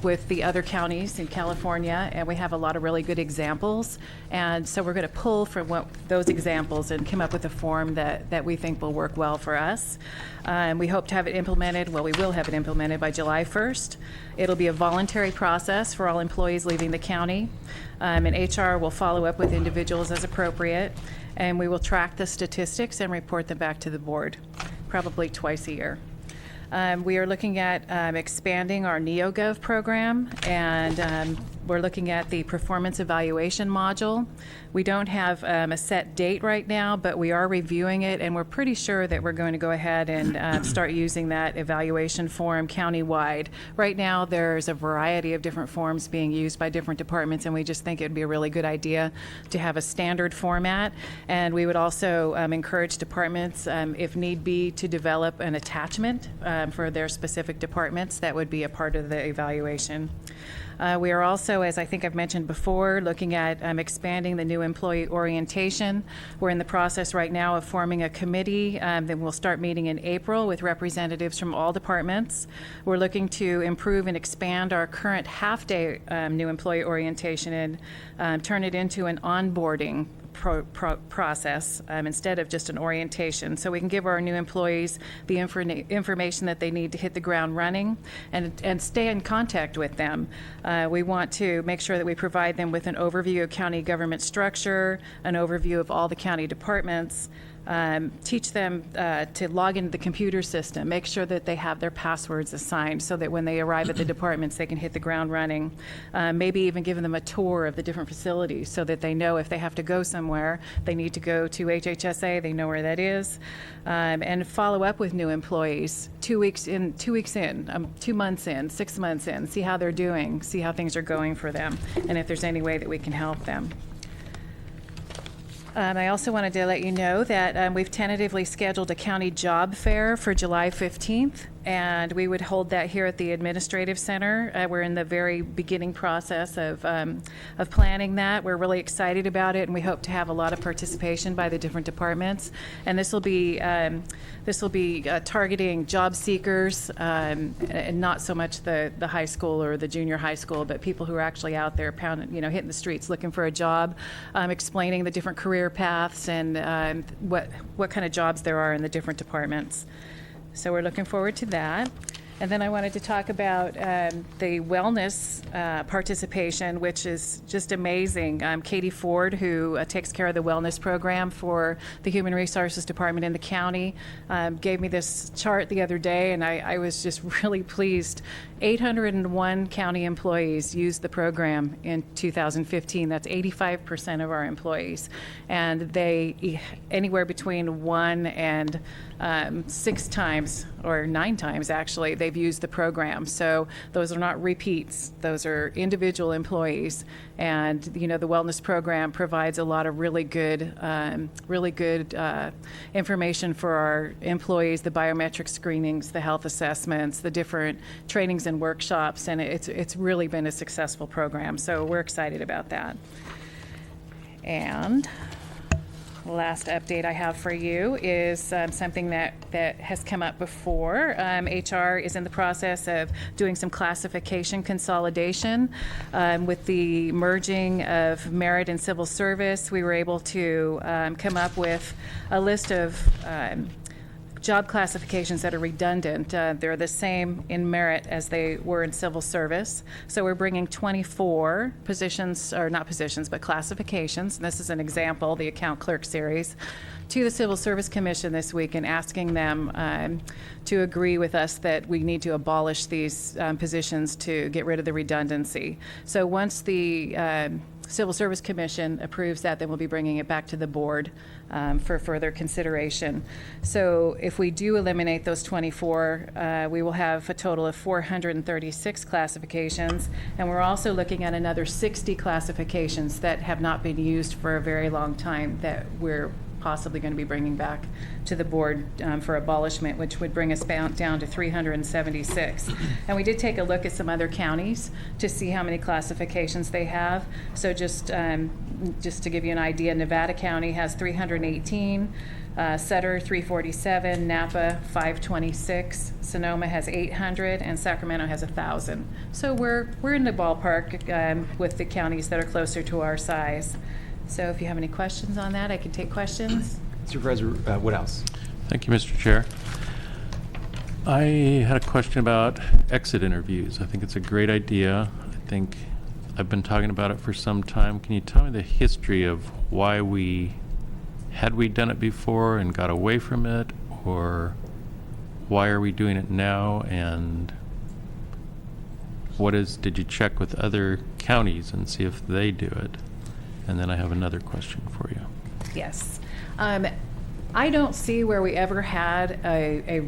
with the other counties in California, and we have a lot of really good examples. And so we're going to pull from those examples and come up with a form that we think will work well for us. We hope to have it implemented, well, we will have it implemented by July 1st. It'll be a voluntary process for all employees leaving the county. And HR will follow up with individuals as appropriate, and we will track the statistics and report them back to the board, probably twice a year. We are looking at expanding our NeoGov program, and we're looking at the performance evaluation module. We don't have a set date right now, but we are reviewing it, and we're pretty sure that we're going to go ahead and start using that evaluation form countywide. Right now, there's a variety of different forms being used by different departments, and we just think it'd be a really good idea to have a standard format. And we would also encourage departments, if need be, to develop an attachment for their specific departments that would be a part of the evaluation. We are also, as I think I've mentioned before, looking at expanding the new employee orientation. We're in the process right now of forming a committee that will start meeting in April with representatives from all departments. We're looking to improve and expand our current half-day new employee orientation and turn it into an onboarding process instead of just an orientation, so we can give our new employees the information that they need to hit the ground running and stay in contact with them. We want to make sure that we provide them with an overview of county government structure, an overview of all the county departments, teach them to log into the computer system, make sure that they have their passwords assigned so that when they arrive at the departments they can hit the ground running. Maybe even giving them a tour of the different facilities so that they know if they have to go somewhere, they need to go to HHSA, they know where that is. And follow up with new employees 2 weeks in, 2 months in, 6 months in, see how they're doing, see how things are going for them, and if there's any way that we can help them. I also wanted to let you know that we've tentatively scheduled a county job fair for July 15th, and we would hold that here at the Administrative Center. We're in the very beginning process of planning that. We're really excited about it, and we hope to have a lot of participation by the different departments. And this will be targeting job seekers, and not so much the high school or the junior high school, but people who are actually out there pounding, hitting the streets looking for a job, explaining the different career paths and what kind of jobs there are in the different departments. So we're looking forward to that. And then I wanted to talk about the wellness participation, which is just amazing. Katie Ford, who takes care of the wellness program for the Human Resources Department in the county, gave me this chart the other day, and I was just really pleased. 801 county employees used the program in 2015. That's 85% of our employees. And they, anywhere between 1 and 6 times, or 9 times actually, they've used the program. So those are not repeats. Those are individual employees. And, the wellness program provides a lot of really good information for our employees, the biometric screenings, the health assessments, the different trainings and workshops, and it's really been a successful program. So we're excited about that. And last update I have for you is something that has come up before. HR is in the process of doing some classification consolidation. With the merging of merit and civil service, we were able to come up with a list of job classifications that are redundant. They're the same in merit as they were in civil service. So we're bringing 24 positions, or not positions, but classifications. And this is an example, the account clerk series, to the Civil Service Commission this week and asking them to agree with us that we need to abolish these positions to get rid of the redundancy. So once the Civil Service Commission approves that, then we'll be bringing it back to the board for further consideration. So if we do eliminate those 24, we will have a total of 436 classifications, and we're also looking at another 60 classifications that have not been used for a very long time that we're possibly going to be bringing back to the board for abolishment, which would bring us down to 376. And we did take a look at some other counties to see how many classifications they have. So just to give you an idea, Nevada County has 318, Sutter 347, Napa 526, Sonoma has 800, and Sacramento has 1,000. So we're in the ballpark with the counties that are closer to our size. So if you have any questions on that, I can take questions. Supervisor Woodhouse. Thank you, Mr. Chair. I had a question about exit interviews. I think it's a great idea. I think I've been talking about it for some time. Can you tell me the history of why had we done it before and got away from it, or why are we doing it now, and did you check with other counties and see if they do it? And then I have another question for you. Yes. I don't see where we ever had a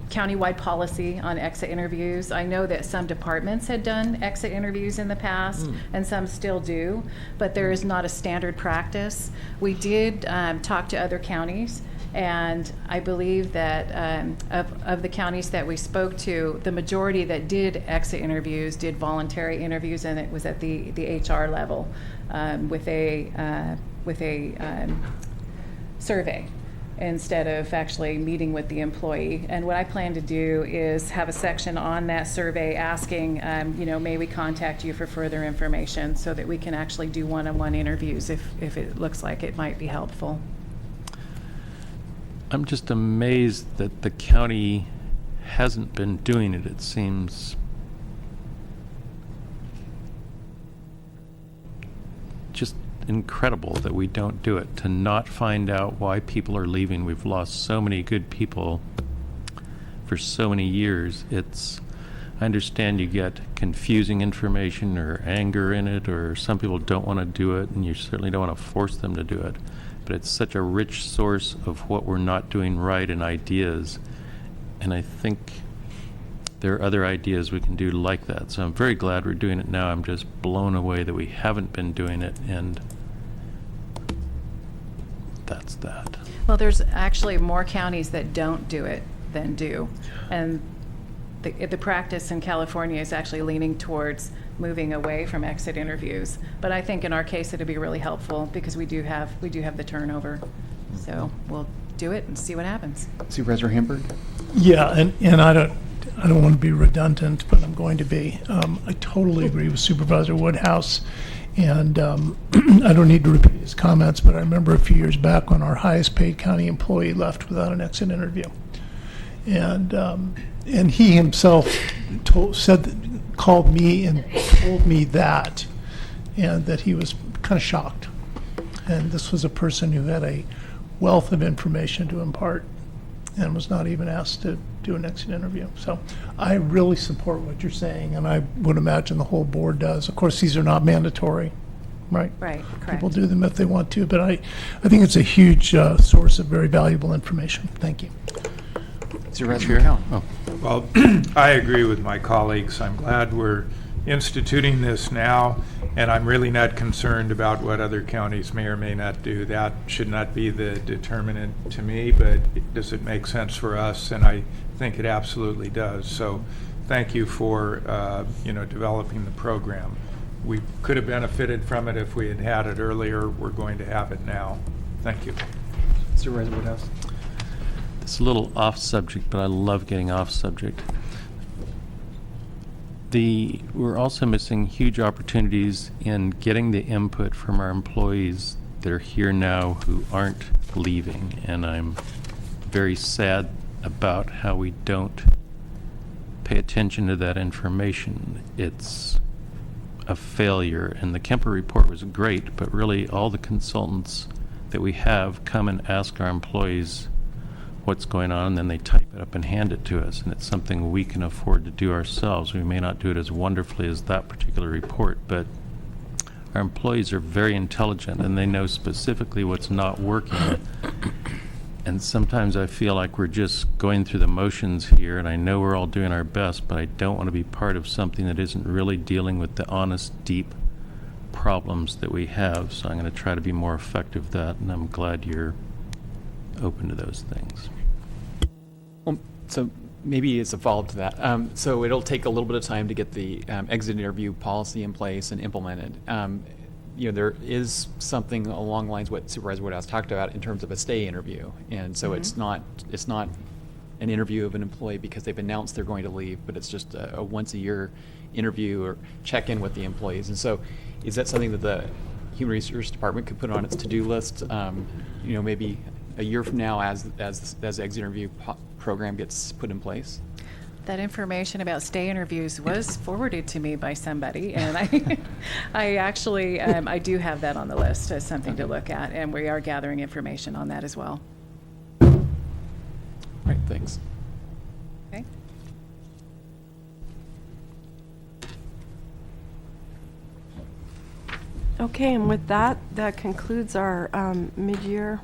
countywide policy on exit interviews. I know that some departments had done exit interviews in the past, and some still do, but there is not a standard practice. We did talk to other counties, and I believe that of the counties that we spoke to, the majority that did exit interviews did voluntary interviews, and it was at the HR level with a survey instead of actually meeting with the employee. And what I plan to do is have a section on that survey asking, may we contact you for further information so that we can actually do one-on-one interviews if it looks like it might be helpful. I'm just amazed that the county hasn't been doing it. It seems just incredible that we don't do it, to not find out why people are leaving. We've lost so many good people for so many years. I understand you get confusing information or anger in it, or some people don't want to do it, and you certainly don't want to force them to do it. But it's such a rich source of what we're not doing right and ideas. And I think there are other ideas we can do like that. So I'm very glad we're doing it now. I'm just blown away that we haven't been doing it, and that's that. Well, there's actually more counties that don't do it than do. And the practice in California is actually leaning towards moving away from exit interviews. But I think in our case it'd be really helpful because we do have the turnover. So we'll do it and see what happens. Supervisor Hamburg. Yeah, and I don't want to be redundant, but I'm going to be. I totally agree with Supervisor Woodhouse, and I don't need to repeat his comments, but I remember a few years back when our highest paid county employee left without an exit interview. And he himself called me and told me that, and that he was kind of shocked. And this was a person who had a wealth of information to impart and was not even asked to do an exit interview. So I really support what you're saying, and I would imagine the whole board does. Of course, these are not mandatory, right? Right, correct. People do them if they want to, but I think it's a huge source of very valuable information. Thank you. Supervisor McCown. Oh. Well, I agree with my colleagues. I'm glad we're instituting this now, and I'm really not concerned about what other counties may or may not do. That should not be the determinant to me, but does it make sense for us? And I think it absolutely does. So thank you for developing the program. We could have benefited from it if we had had it earlier. We're going to have it now. Thank you. Supervisor Woodhouse. It's a little off subject, but I love getting off subject. We're also missing huge opportunities in getting the input from our employees that are here now who aren't leaving, and I'm very sad about how we don't pay attention to that information. It's a failure, and the Kemper report was great, but really all the consultants that we have come and ask our employees what's going on, and then they type it up and hand it to us, and it's something we can afford to do ourselves. We may not do it as wonderfully as that particular report, but our employees are very intelligent, and they know specifically what's not working. And sometimes I feel like we're just going through the motions here, and I know we're all doing our best, but I don't want to be part of something that isn't really dealing with the honest, deep problems that we have. So I'm going to try to be more effective at that, and I'm glad you're open to those things. Well, so maybe it's a follow-up to that. So it'll take a little bit of time to get the exit interview policy in place and implemented. You know, there is something along the lines of what Supervisor Woodhouse talked about in terms of a stay interview. And so it's not an interview of an employee because they've announced they're going to leave, but it's just a once-a-year interview or check-in with the employees. And so is that something that the Human Resources Department could put on its to-do list, you know, maybe a year from now as the exit interview program gets put in place? That information about stay interviews was forwarded to me by somebody, and I actually, I do have that on the list as something to look at, and we are gathering information on that as well. Right, thanks. Okay. Okay, and with that, that concludes our mid-year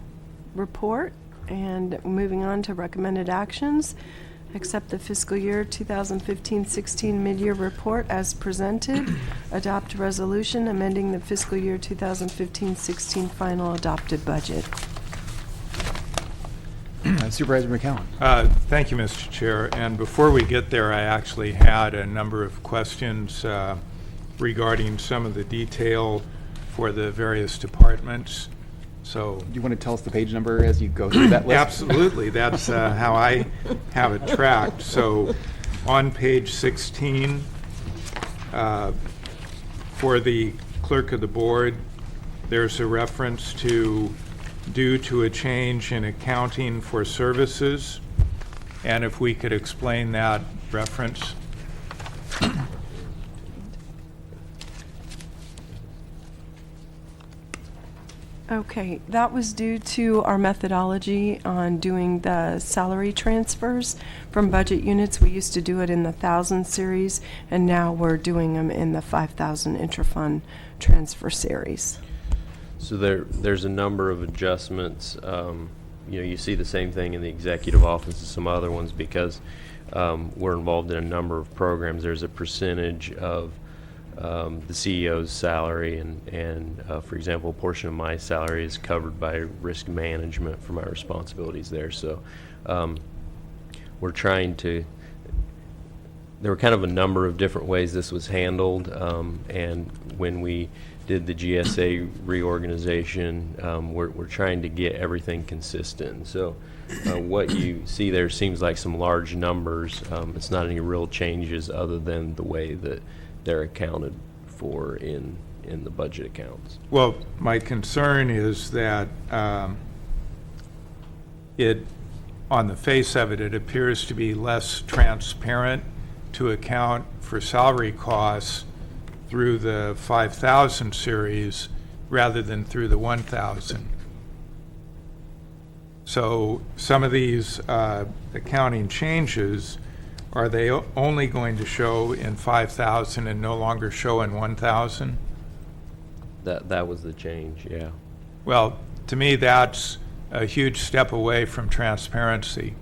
report. And moving on to recommended actions, accept the fiscal year 2015-16 mid-year report as presented, adopt a resolution amending the fiscal year 2015-16 final adopted budget. Supervisor McCowan. Thank you, Mr. Chair. And before we get there, I actually had a number of questions regarding some of the detail for the various departments. So, Do you want to tell us the page number as you go through that list? absolutely, that's how I have it tracked. So on page 16, for the clerk of the board, there's a reference to due to a change in accounting for services. And if we could explain that reference. Okay, that was due to our methodology on doing the salary transfers from budget units. We used to do it in the 1,000 series, and now we're doing them in the 5,000 intrafund transfer series. So there's a number of adjustments. You know, you see the same thing in the executive office and some other ones because we're involved in a number of programs. There's a percentage of the CEO's salary, and for example, a portion of my salary is covered by risk management for my responsibilities there. So we're trying to, there were kind of a number of different ways this was handled, and when we did the GSA reorganization, we're trying to get everything consistent. So what you see there seems like some large numbers. It's not any real changes other than the way that they're accounted for in the budget accounts. Well, my concern is that on the face of it, it appears to be less transparent to account for salary costs through the 5,000 series rather than through the 1,000. So some of these accounting changes, are they only going to show in 5,000 and no longer show in 1,000? That was the change, yeah. Well, to me, that's a huge step away from transparency.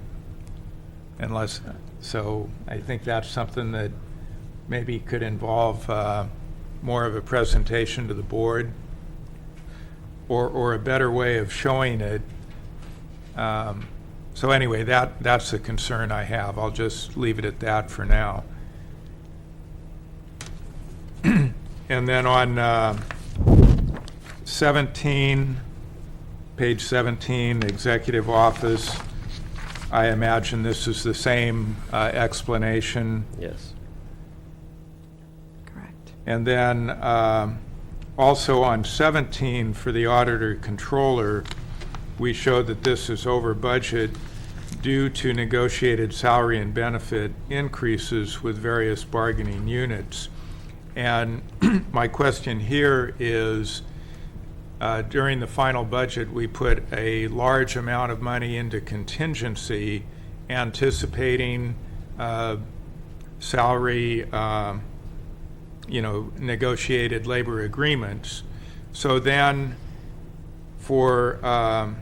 So I think that's something that maybe could involve more of a presentation to the board, or a better way of showing it. So anyway, that's the concern I have. I'll just leave it at that for now. And then on 17, page 17, Executive Office, I imagine this is the same explanation. Yes. Correct. And then also on 17, for the Auditor Controller, we showed that this is over budget due to negotiated salary and benefit increases with various bargaining units. And my question here is, during the final budget, we put a large amount of money into contingency, anticipating salary, negotiated labor agreements. So then, why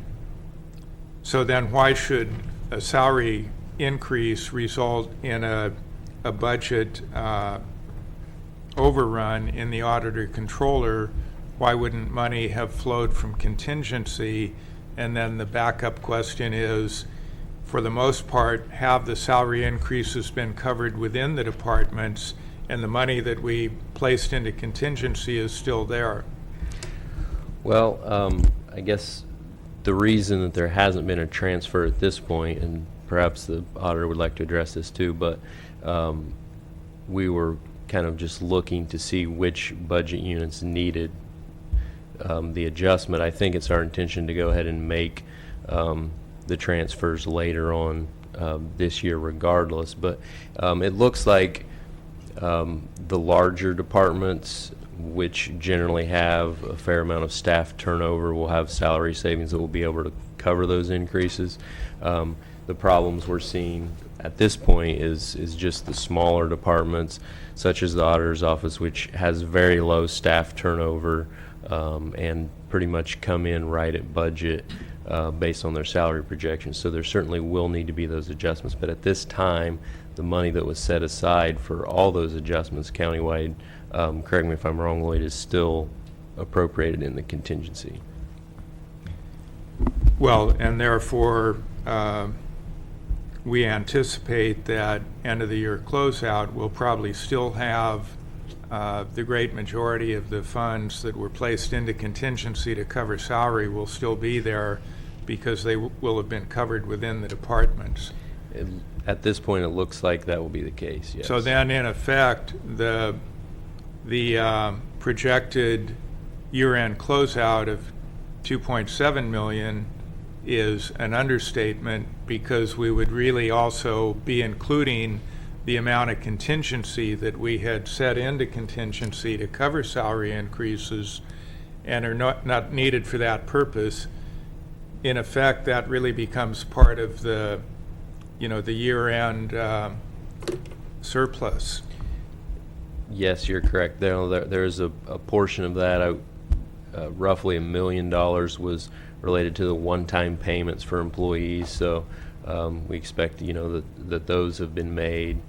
should a salary increase result in a budget overrun in the auditor controller? Why wouldn't money have flowed from contingency? And then the backup question is, for the most part, have the salary increases been covered within the departments, and the money that we placed into contingency is still there? Well, I guess the reason that there hasn't been a transfer at this point, and perhaps the auditor would like to address this too, but we were kind of just looking to see which budget units needed the adjustment. I think it's our intention to go ahead and make the transfers later on this year regardless, but it looks like the larger departments, which generally have a fair amount of staff turnover, will have salary savings that will be able to cover those increases. The problems we're seeing at this point is just the smaller departments, such as the auditor's office, which has very low staff turnover and pretty much come in right at budget based on their salary projections. So there certainly will need to be those adjustments, but at this time, the money that was set aside for all those adjustments countywide, correct me if I'm wrong, Lloyd, is still appropriated in the contingency. Well, and therefore, we anticipate that end of the year closeout will probably still have the great majority of the funds that were placed into contingency to cover salary will still be there because they will have been covered within the departments. At this point, it looks like that will be the case, yes. So then, in effect, the projected year-end closeout of 2.7 million is an understatement, because we would really also be including the amount of contingency that we had set into contingency to cover salary increases and are not needed for that purpose. In effect, that really becomes part of the year-end surplus. Yes, you're correct. There's a portion of that, roughly $1 million was related to the one-time payments for employees. So we expect, that those have been made,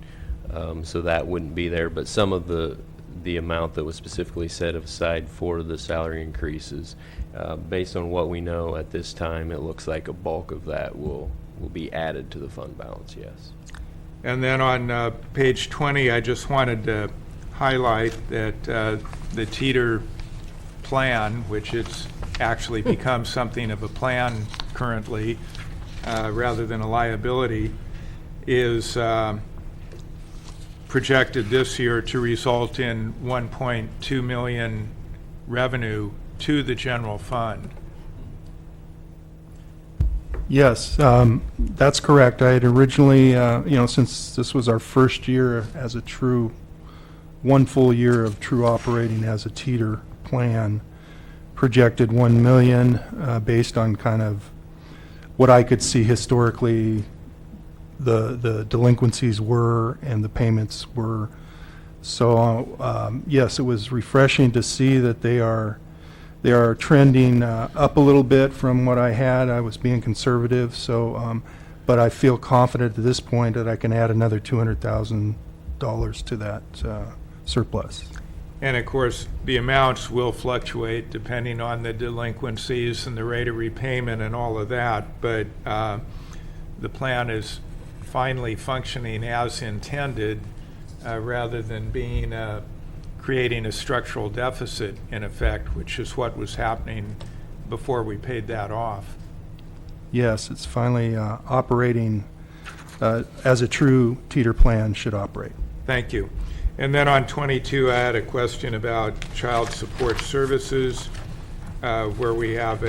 so that wouldn't be there. But some of the amount that was specifically set aside for the salary increases, based on what we know at this time, it looks like a bulk of that will be added to the fund balance, yes. And then on page 20, I just wanted to highlight that the teeter plan, which it's actually become something of a plan currently, rather than a liability, is projected this year to result in 1.2 million revenue to the general fund. Yes, that's correct. I had originally, since this was our first year as a one full year of true operating as a teeter plan, projected 1 million based on kind of what I could see historically the delinquencies were and the payments were. So yes, it was refreshing to see that they are trending up a little bit from what I had. I was being conservative, so but I feel confident at this point that I can add another $200,000 to that surplus. And of course, the amounts will fluctuate depending on the delinquencies and the rate of repayment and all of that, but the plan is finally functioning as intended, rather than being creating a structural deficit, in effect, which is what was happening before we paid that off. Yes, it's finally operating as a true teeter plan should operate. Thank you. And then on 22, I had a question about child support services, where we have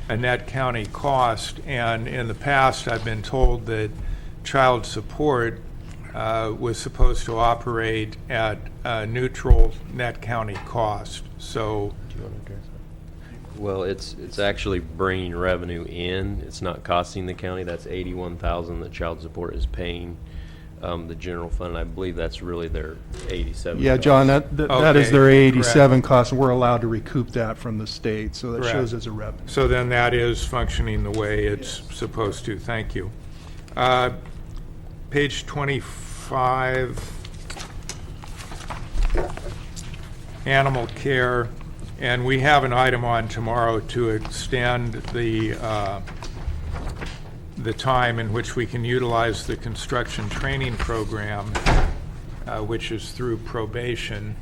a net county cost, and in the past, I've been told that child support was supposed to operate at a neutral net county cost. So, Well, it's actually bringing revenue in. It's not costing the county. That's 81,000 that child support is paying the general fund. I believe that's really their 87. Yeah, John, that is Okay, their 87 correct. cost, and we're allowed to recoup that from the state, so that Correct. shows as a revenue. so then that is functioning the way it's supposed to. Thank you. Page 25, animal care, and we have an item on tomorrow to extend the time in which we can utilize the construction training program, which is through probation.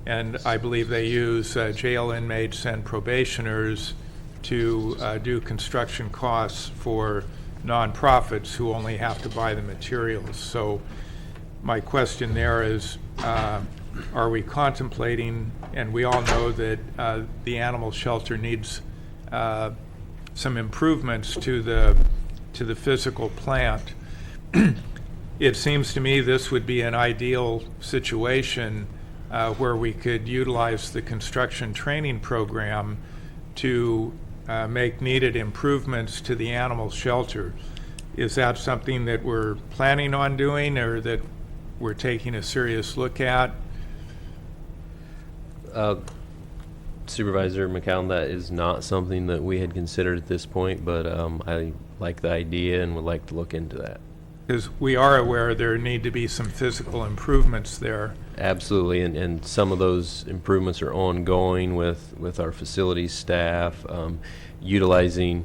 And I believe they use jail inmates and probationers to do construction costs for nonprofits who only have to buy the materials. So my question there is, are we contemplating, and we all know that the animal shelter needs some improvements to the physical plant. It seems to me this would be an ideal situation where we could utilize the construction training program to make needed improvements to the animal shelter. Is that something that we're planning on doing, or that we're taking a serious look at? Supervisor McCown, that is not something that we had considered at this point, but I like the idea and would like to look into that. Because we are aware there need to be some physical improvements there. Absolutely, and some of those improvements are ongoing with our facilities staff, utilizing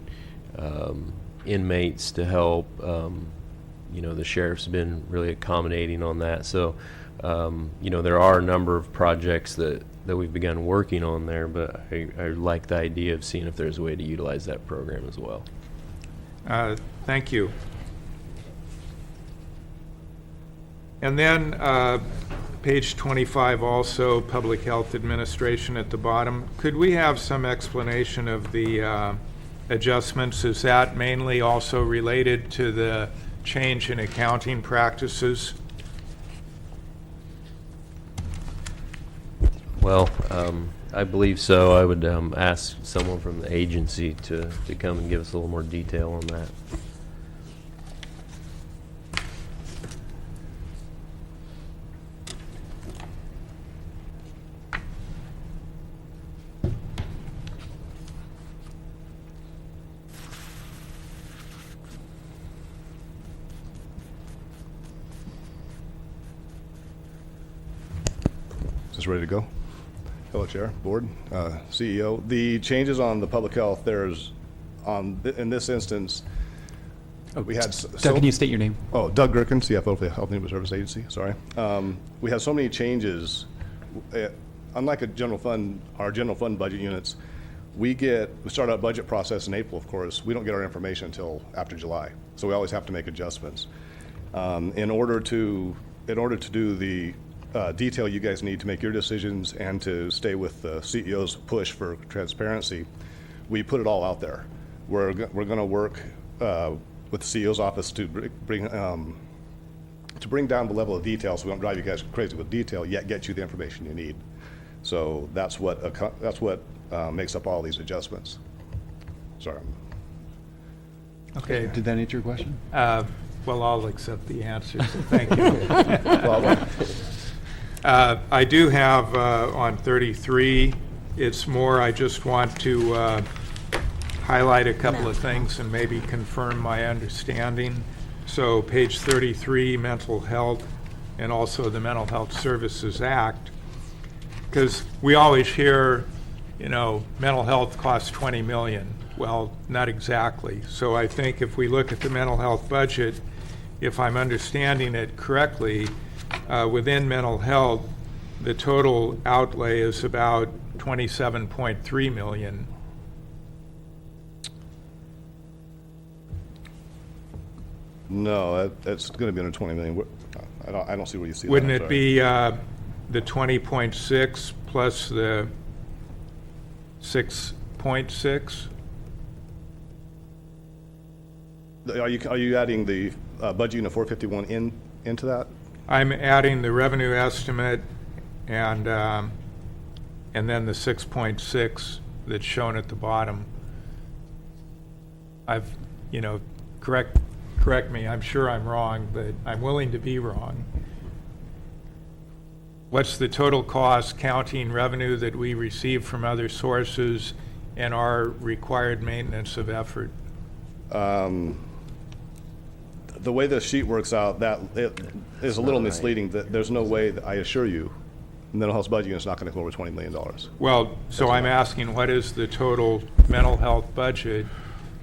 inmates to help. The sheriff's been really accommodating on that. So, there are a number of projects that we've begun working on there, but I like the idea of seeing if there's a way to utilize that program as well. Thank you. And then page 25 also, Public Health Administration at the bottom. Could we have some explanation of the adjustments? Is that mainly also related to the change in accounting practices? Well, I believe so. I would ask someone from the agency to come and give us a little more detail on that. Is this ready to go? Hello, Chair, Board, CEO. The changes on the public health, there's, in this instance, we had... Doug, can you state your name? Oh, Doug Gherkin, CFO for the Health and Human Service Agency, sorry. We had so many changes. Unlike our general fund budget units, we start our budget process in April, of course. We don't get our information until after July, so we always have to make adjustments. In order to do the detail you guys need to make your decisions and to stay with the CEO's push for transparency, we put it all out there. We're going to work with the CEO's office to bring down the level of detail so we don't drive you guys crazy with detail, yet get you the information you need. So that's what makes up all these adjustments. Sorry. Okay. Did that answer your question? Well, I'll accept the answer, so thank you. I do have on 33, it's more, I just want to highlight a couple of things and maybe confirm my understanding. So page 33, mental health, and also the Mental Health Services Act, because we always hear, mental health costs 20 million. Well, not exactly. So I think if we look at the mental health budget, if I'm understanding it correctly, within mental health, the total outlay is about 27.3 million. No, that's going to be under 20 million. I don't see where you see that. Wouldn't I'm it sorry. be the 20.6 plus the 6.6? Are you adding the budget unit 451 into that? I'm adding the revenue estimate and then the 6.6 that's shown at the bottom. I've, correct me, I'm sure I'm wrong, but I'm willing to be wrong. What's the total cost counting revenue that we receive from other sources and our required maintenance of effort? The way the sheet works out, that it is a little misleading. That there's no way that I assure you, mental health budget unit's not going to go over $20 million. Well, so I'm asking, what is the total mental health budget,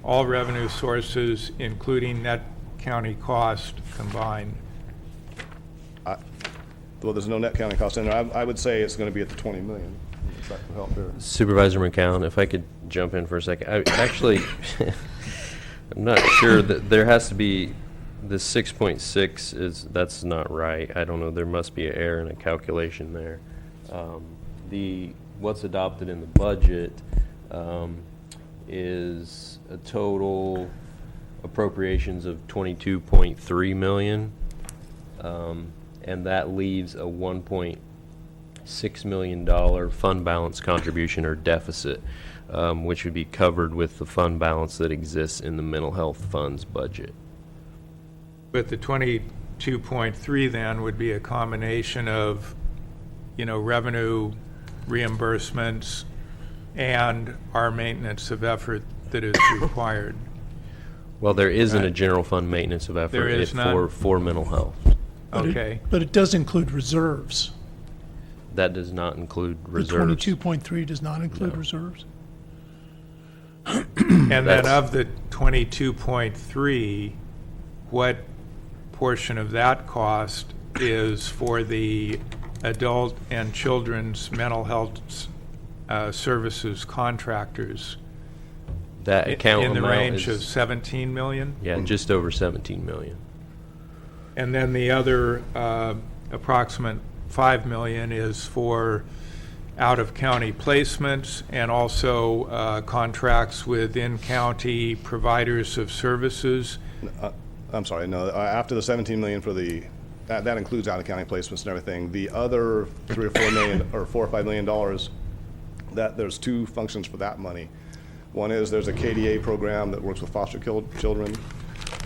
all revenue sources, including net county cost combined? Well, there's no net county cost in there. I would say it's going to be at the 20 million. If that will help there. Supervisor McCown, if I could jump in for a second. Actually, I'm not sure that there has to be, the 6.6 that's not right. I don't know, there must be an error in a calculation there. What's adopted in the budget is a total appropriations of 22.3 million. And that leaves a $1.6 million fund balance contribution or deficit, which would be covered with the fund balance that exists in the mental health fund's budget. But the 22.3 then would be a combination of, revenue reimbursements and our maintenance of effort that is required. Well, there isn't a general fund maintenance of effort There is none? for mental health. Okay. But it does include reserves. That does not include The reserves. 22.3 does not include No. reserves? And then That's- of the 22.3, what portion of that cost is for the adult and children's mental health services contractors? That account In the amount range of is, 17 million? yeah, just over 17 million. And then the other approximate 5 million is for out-of-county placements and also contracts with in-county providers of services. I'm sorry, no, after the 17 million for that includes out-of-county placements and everything. The other 3 or 4 million, or $4 or $5 million, that there's two functions for that money. One is there's a KDA program that works with foster children,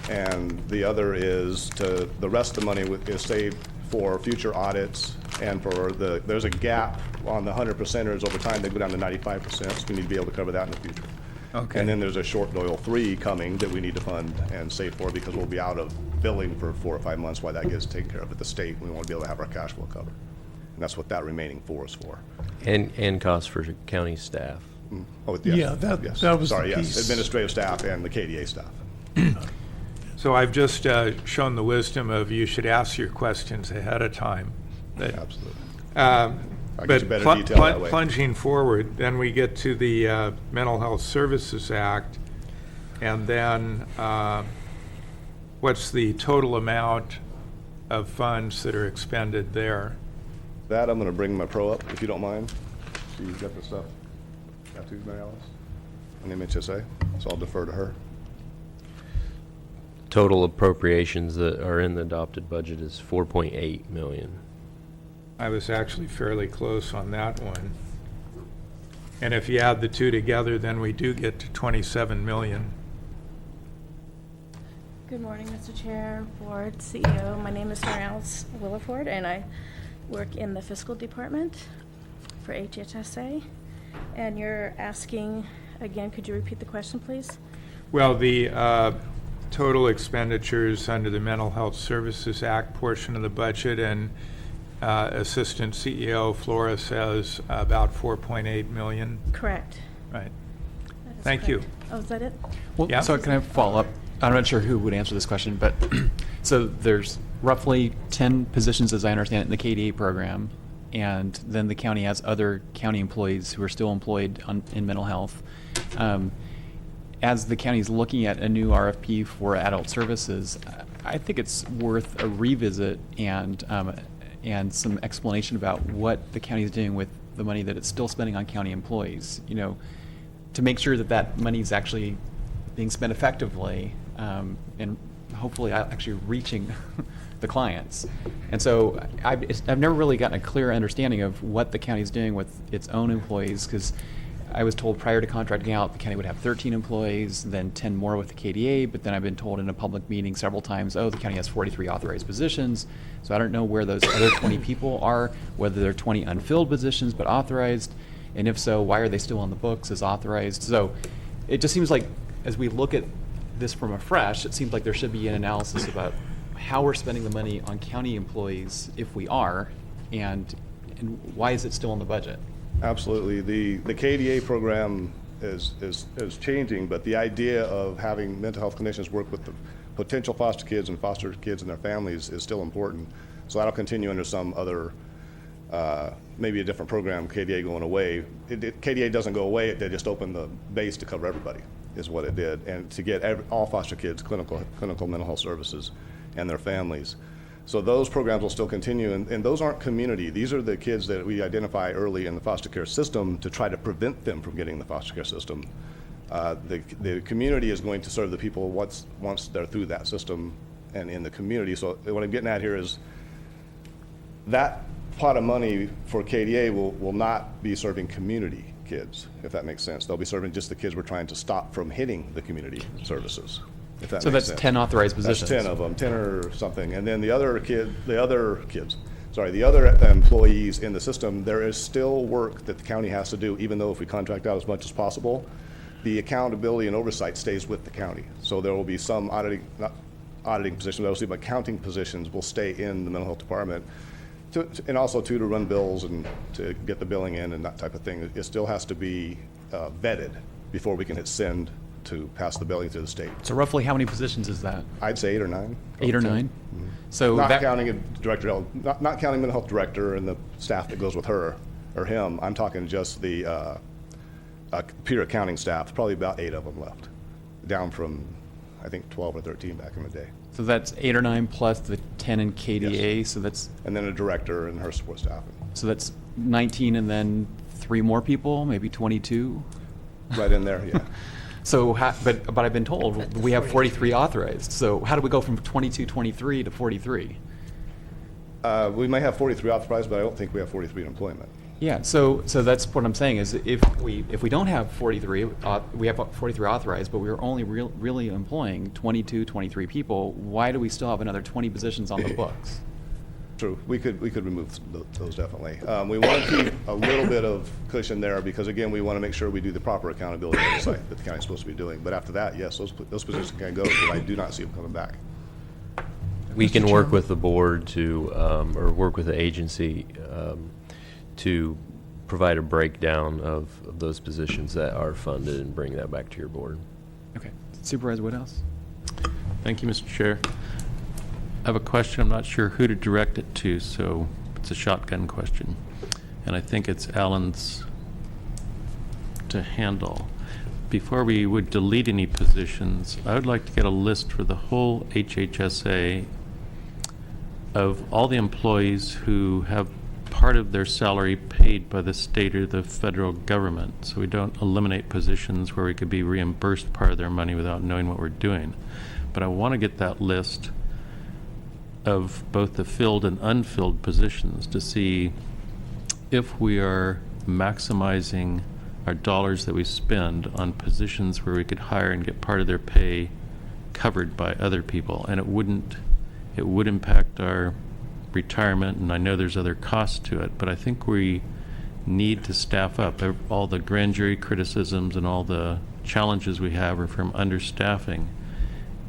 and the other is the rest of the money is saved for future audits and for there's a gap on the 100%ers over time. They go down to 95%, so we need to be able to cover that in the future. Okay. And then there's a short Doyle 3 coming that we need to fund and save for because we'll be out of billing for 4 or 5 months while that gets taken care of at the state. We want to be able to have our cash flow covered. And that's what that remaining 4 is for. And costs for county staff. Oh, yes. Yeah, that yes. was the Sorry, yes. piece. Administrative staff and the KDA staff. So I've just shown the wisdom of you should ask your questions ahead of time. Absolutely. But get you better detail that way. plunging forward, then we get to the Mental Health Services Act, and then what's the total amount of funds that are expended there? That I'm going to bring my pro up, if you don't mind. She's got the stuff. Got to, Mary Alice? And MHSA, so I'll defer to her. Total appropriations that are in the adopted budget is 4.8 million. I was actually fairly close on that one. And if you add the two together, then we do get to 27 million. Good morning, Mr. Chair, Board, CEO. My name is Mary Alice Williford, and I work in the fiscal department for HHSA. And you're asking, again, could you repeat the question, please? Well, the total expenditures under the Mental Health Services Act portion of the budget, and Assistant CEO Flora says about 4.8 million. Correct. Right. That is Thank you. correct. Oh, is that it? Well, Yeah. so can I follow up? I'm not sure who would answer this question, but so there's roughly 10 positions, as I understand it, in the KDA program, and then the county has other county employees who are still employed in mental health. As the county is looking at a new RFP for adult services, I think it's worth a revisit and some explanation about what the county is doing with the money that it's still spending on county employees. You know, to make sure that that money is actually being spent effectively, and hopefully actually reaching the clients. And so I've never really gotten a clear understanding of what the county is doing with its own employees, because I was told prior to contracting out, the county would have 13 employees, then 10 more with the KDA, but then I've been told in a public meeting several times, oh, the county has 43 authorized positions, so I don't know where those other 20 people are, whether they're 20 unfilled positions but authorized, and if so, why are they still on the books as authorized? So it just seems like, as we look at this from afresh, it seems like there should be an analysis about how we're spending the money on county employees, if we are, and why is it still in the budget? Absolutely. The KDA program is changing, but the idea of having mental health clinicians work with the potential foster kids and foster kids and their families is still important. So that'll continue under some other, maybe a different program, KDA going away. KDA doesn't go away, they just opened the base to cover everybody, is what it did, and to get all foster kids clinical mental health services and their families. So those programs will still continue, and those aren't community. These are the kids that we identify early in the foster care system to try to prevent them from getting the foster care system. The community is going to serve the people once they're through that system and in the community. So what I'm getting at here is that pot of money for KDA will not be serving community kids, if that makes sense. They'll be serving just the kids we're trying to stop from hitting the community services. So that's 10 authorized positions. That's 10 of them, 10 or something. And then the other employees in the system, there is still work that the county has to do, even though if we contract out as much as possible, the accountability and oversight stays with the county. So there will be some not auditing positions, obviously, but accounting positions will stay in the mental health department. And also to run bills and to get the billing in and that type of thing. It still has to be vetted before we can hit send to pass the billing through the state. So roughly how many positions is that? I'd say 8 or 9. 8 or 9? Mm-hmm. So not counting a director, not counting mental health director and the staff that goes with her or him. I'm talking just the computer accounting staff, probably about 8 of them left, down from, I think, 12 or 13 back in the day. So that's 8 or 9 plus the 10 in KDA, Yes. so that's... And then a director and her support staff. So that's 19 and then 3 more people, maybe 22? Right in there, yeah. So, but I've been told we have 43 authorized. So how do we go from 22, 23 to 43? We may have 43 authorized, but I don't think we have 43 in employment. Yeah, so that's what I'm saying is if we don't have 43, we have 43 authorized, but we're only really employing 22, 23 people, why do we still have another 20 positions on the books? True, we could remove those definitely. We want to keep a little bit of cushion there because again, we want to make sure we do the proper accountability oversight that the county is supposed to be doing. But after that, yes, those positions can go because I do not see them coming back. We can work with the board to, or work with the agency to provide a breakdown of those positions that are funded and bring that back to your board. Okay. Supervisor Woodhouse? Thank you, Mr. Chair. I have a question. I'm not sure who to direct it to, so it's a shotgun question. And I think it's Alan's to handle. Before we would delete any positions, I would like to get a list for the whole HHSA of all the employees who have part of their salary paid by the state or the federal government, so we don't eliminate positions where we could be reimbursed part of their money without knowing what we're doing. But I want to get that list of both the filled and unfilled positions to see if we are maximizing our dollars that we spend on positions where we could hire and get part of their pay covered by other people. And it would impact our retirement, and I know there's other costs to it, but I think we need to staff up. All the grand jury criticisms and all the challenges we have are from understaffing,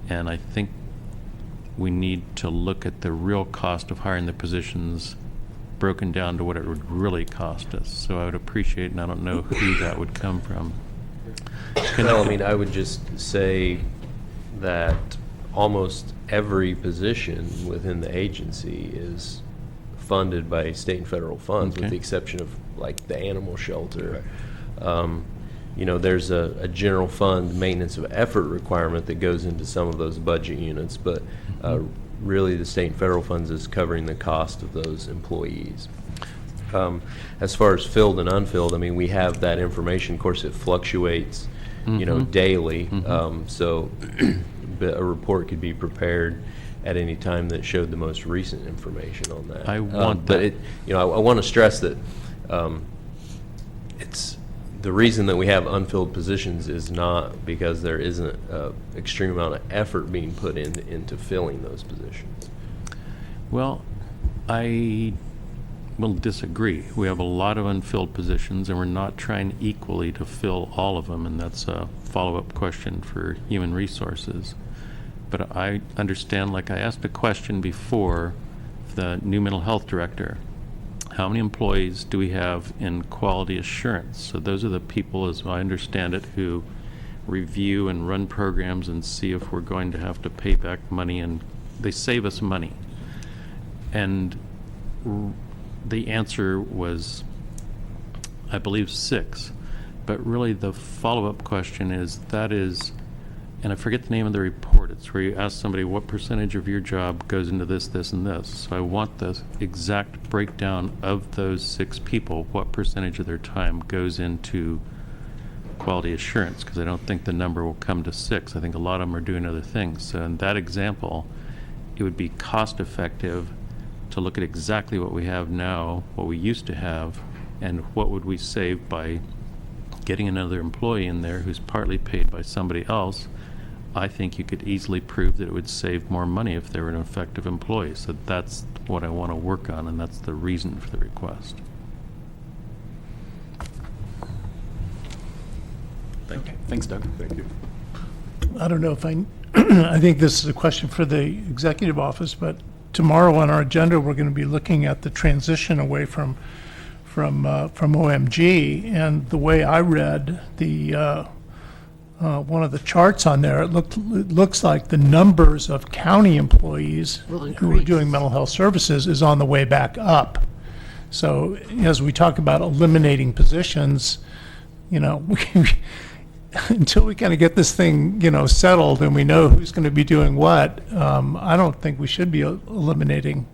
and I think we need to look at the real cost of hiring the positions broken down to what it would really cost us. So I would appreciate, and I don't know who that would come from. Well, I mean, I would just say that almost every position within the agency is funded by state and federal funds, with the exception of like the animal shelter. You know, there's a general fund maintenance of effort requirement that goes into some of those budget units, but really the state and federal funds is covering the cost of those employees. As far as filled and unfilled, I mean, we have that information. Of course, it fluctuates, you know, daily. So a report could be prepared at any time that showed the most recent information on that. I want but that. it, I want to stress that it's the reason that we have unfilled positions is not because there isn't an extreme amount of effort being put into filling those positions. Well, I will disagree. We have a lot of unfilled positions, and we're not trying equally to fill all of them, and that's a follow-up question for Human Resources. But I understand, like I asked a question before, the new mental health director. How many employees do we have in quality assurance? So those are the people, as I understand it, who review and run programs and see if we're going to have to pay back money, and they save us money. And the answer was, I believe, 6. But really the follow-up question is, and I forget the name of the report, it's where you ask somebody what percentage of your job goes into this, this, and this. So I want the exact breakdown of those 6 people, what percentage of their time goes into quality assurance, because I don't think the number will come to 6. I think a lot of them are doing other things. So in that example, it would be cost effective to look at exactly what we have now, what we used to have, and what would we save by getting another employee in there who's partly paid by somebody else. I think you could easily prove that it would save more money if they were an effective employee. So that's what I want to work on, and that's the reason for the request. Thank you. Thanks, Doug. Thank you. I don't know if I think this is a question for the executive office, but tomorrow on our agenda, we're going to be looking at the transition away from OMG. And the way I read the one of the charts on there, it looks like the numbers of county employees who are doing mental health services is on the way back up. So as we talk about eliminating positions, until we kind of get this thing, settled and we know who's going to be doing what, I don't think we should be eliminating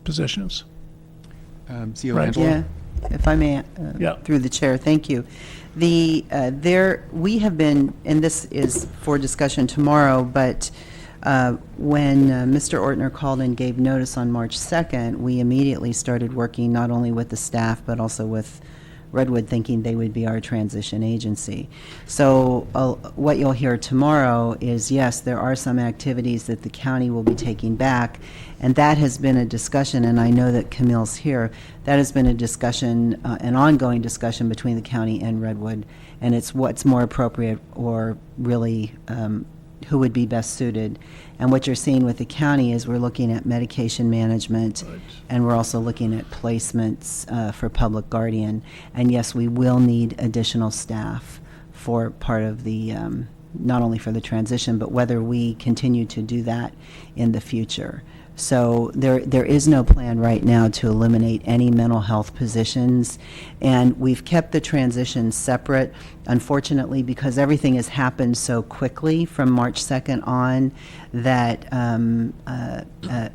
positions. CEO Right. Angela? Yeah, if I may, Yeah. through the chair, thank you. We have been, and this is for discussion tomorrow, but when Mr. Ortner called and gave notice on March 2nd, we immediately started working not only with the staff, but also with Redwood, thinking they would be our transition agency. So what you'll hear tomorrow is, yes, there are some activities that the county will be taking back, and that has been a discussion, and I know that Camille's here, that has been a discussion, an ongoing discussion between the county and Redwood, and it's what's more appropriate or really who would be best suited. And what you're seeing with the county is we're looking at medication management, and we're also looking at placements for public guardian. And yes, we will need additional staff for part of the, not only for the transition, but whether we continue to do that in the future. So there is no plan right now to eliminate any mental health positions, and we've kept the transition separate, unfortunately, because everything has happened so quickly from March 2nd on that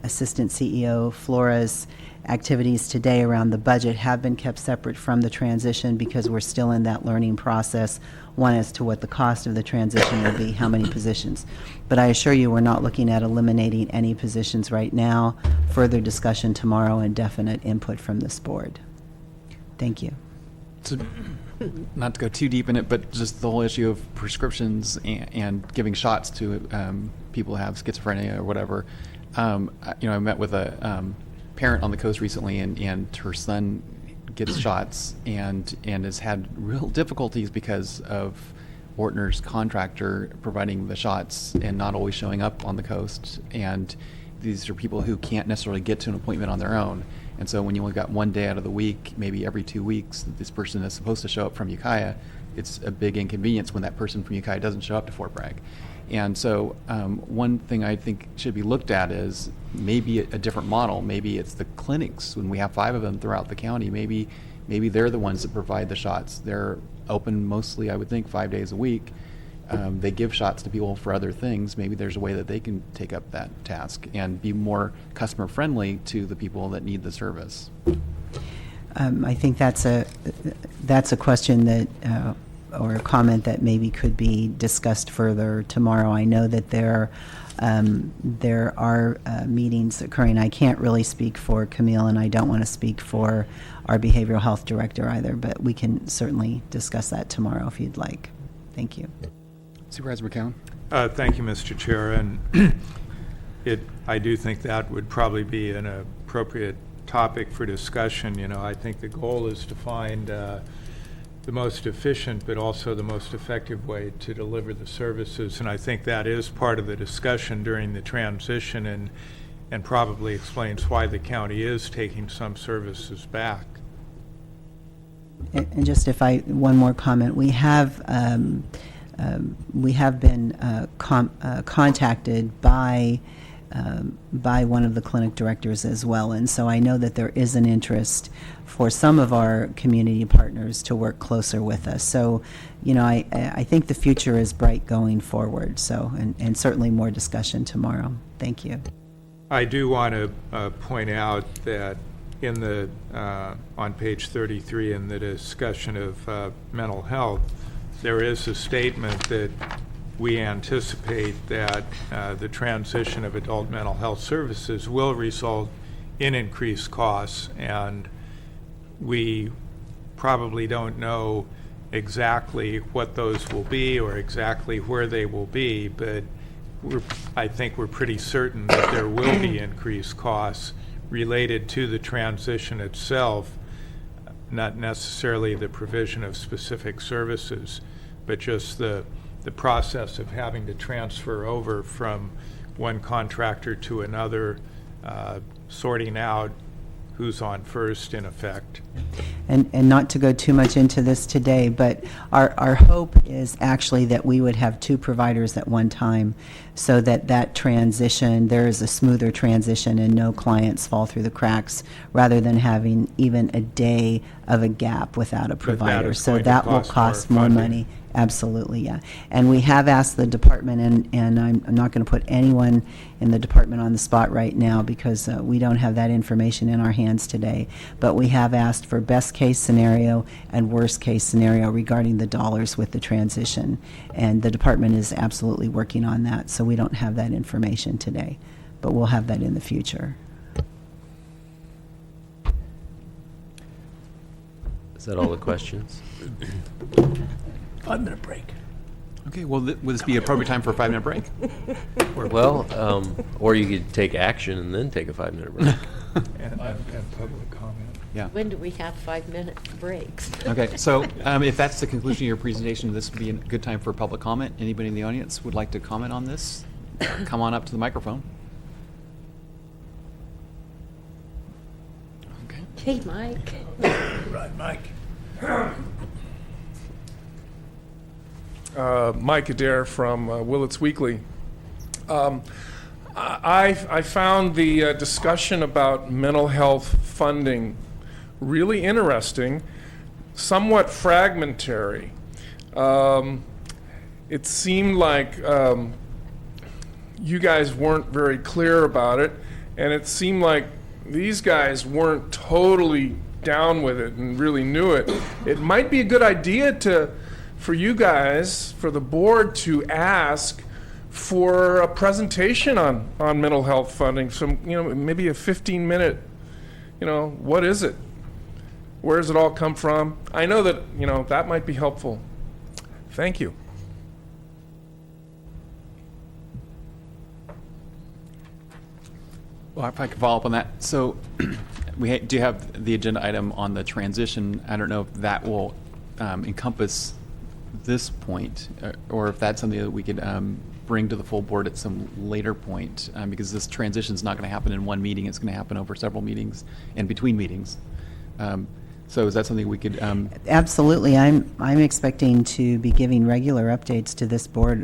Assistant CEO Flora's activities today around the budget have been kept separate from the transition because we're still in that learning process, one as to what the cost of the transition will be, how many positions. But I assure you, we're not looking at eliminating any positions right now. Further discussion tomorrow and definite input from this board. Thank you. So, not to go too deep in it, but just the whole issue of prescriptions and giving shots to people who have schizophrenia or whatever. I met with a parent on the coast recently, and her son gets shots and has had real difficulties because of Ortner's contractor providing the shots and not always showing up on the coast. And these are people who can't necessarily get to an appointment on their own. And so when you only got one day out of the week, maybe every 2 weeks, this person is supposed to show up from Ukiah, it's a big inconvenience when that person from Ukiah doesn't show up to Fort Bragg. And so one thing I think should be looked at is maybe a different model. Maybe it's the clinics, when we have 5 of them throughout the county. Maybe they're the ones that provide the shots. They're open mostly, I would think, 5 days a week. They give shots to people for other things. Maybe there's a way that they can take up that task and be more customer friendly to the people that need the service. I think that's a question that or a comment that maybe could be discussed further tomorrow. I know that there are meetings occurring. I can't really speak for Camille, and I don't want to speak for our behavioral health director either, but we can certainly discuss that tomorrow if you'd like. Thank you. Supervisor McCown? Thank you, Mr. Chair, and I do think that would probably be an appropriate topic for discussion. You know, I think the goal is to find the most efficient but also the most effective way to deliver the services, and I think that is part of the discussion during the transition and probably explains why the county is taking some services back. And just one more comment, we have been contacted by one of the clinic directors as well, and so I know that there is an interest for some of our community partners to work closer with us. So, you know, I think the future is bright going forward. So, and certainly more discussion tomorrow. Thank you. I do want to point out that in the on page 33 in the discussion of mental health, there is a statement that we anticipate that the transition of adult mental health services will result in increased costs, and we probably don't know exactly what those will be or exactly where they will be, but I think we're pretty certain that there will be increased costs related to the transition itself, not necessarily the provision of specific services, but just the process of having to transfer over from one contractor to another, sorting out who's on first in effect. And not to go too much into this today, but our hope is actually that we would have two providers at one time, so that transition, there is a smoother transition and no clients fall through the cracks, rather than having even a day of a gap without a provider. So that will cost more money. Absolutely, yeah. And we have asked the department, and I'm not going to put anyone in the department on the spot right now because we don't have that information in our hands today, but we have asked for best case scenario and worst case scenario regarding the dollars with the transition. And the department is absolutely working on that, so we don't have that information today, but we'll have that in the future. Is that all the questions? 5-minute break. Okay, well, would this be appropriate time for a 5-minute break? Well, or you could take action and then take a 5-minute break. And public comment. Yeah. When do we have 5-minute breaks? Okay, so if that's the conclusion of your presentation, this would be a good time for public comment. Anybody in the audience would like to comment on this? Come on up to the microphone. Okay. Hey, Mike. Right, Mike. Mike Adair from Willits Weekly. I found the discussion about mental health funding really interesting, somewhat fragmentary. It seemed like you guys weren't very clear about it, and it seemed like these guys weren't totally down with it and really knew it. It might be a good idea for you guys, for the board, to ask for a presentation on mental health funding. Some, maybe a 15-minute, what is it? Where does it all come from? I know that, that might be helpful. Thank you. Well, if I could follow up on that. So we do have the agenda item on the transition. I don't know if that will encompass this point, or if that's something that we could bring to the full board at some later point, because this transition is not going to happen in one meeting. It's going to happen over several meetings and between meetings. So is that something we could? Absolutely. I'm expecting to be giving regular updates to this board.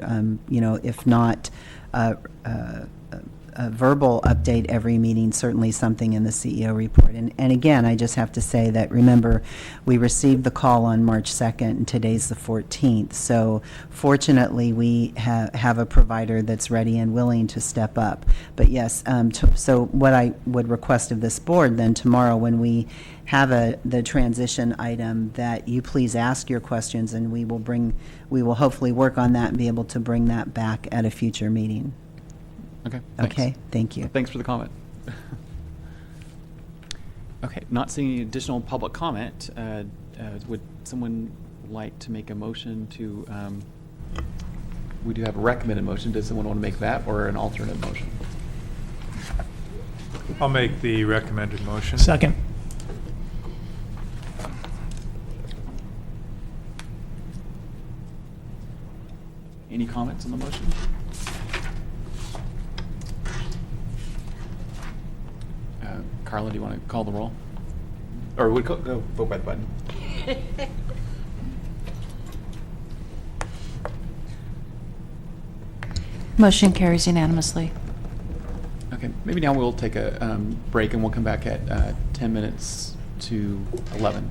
If not a verbal update every meeting, certainly something in the CEO report. And again, I just have to say that, remember, we received the call on March 2nd, and today's the 14th. So fortunately, we have a provider that's ready and willing to step up. But yes, so what I would request of this board then tomorrow, when we have the transition item, that you please ask your questions, and we will hopefully work on that and be able to bring that back at a future meeting. Okay, thanks. Okay, thank you. Thanks for the comment. Okay, not seeing any additional public comment, would someone like to make a motion to, we do have a recommended motion. Does someone want to make that or an alternate motion? I'll make the recommended motion. Second. Any comments on the motion? Carla, do you want to call the roll? Or would go vote by the button? Motion carries unanimously. Okay, maybe now we'll take a break and we'll come back at 10 minutes to 11.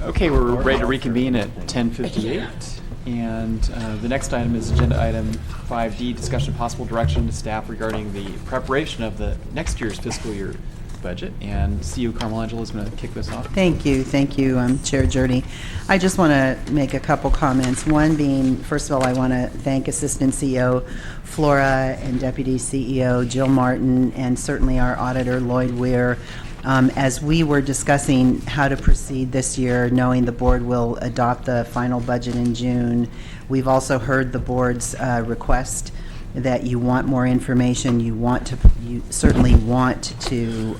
Okay, we're ready to reconvene at 10:58. And the next item is agenda item 5D, discussion of possible direction to staff regarding the preparation of the next year's fiscal year budget. And CEO Carmelangelo is going to kick this off. Thank you, Chair Jurdy. I just want to make a couple comments. One being, first of all, I want to thank Assistant CEO Flora and Deputy CEO Jill Martin, and certainly our auditor Lloyd Weir. As we were discussing how to proceed this year, knowing the board will adopt the final budget in June, we've also heard the board's request that you want more information. You certainly want to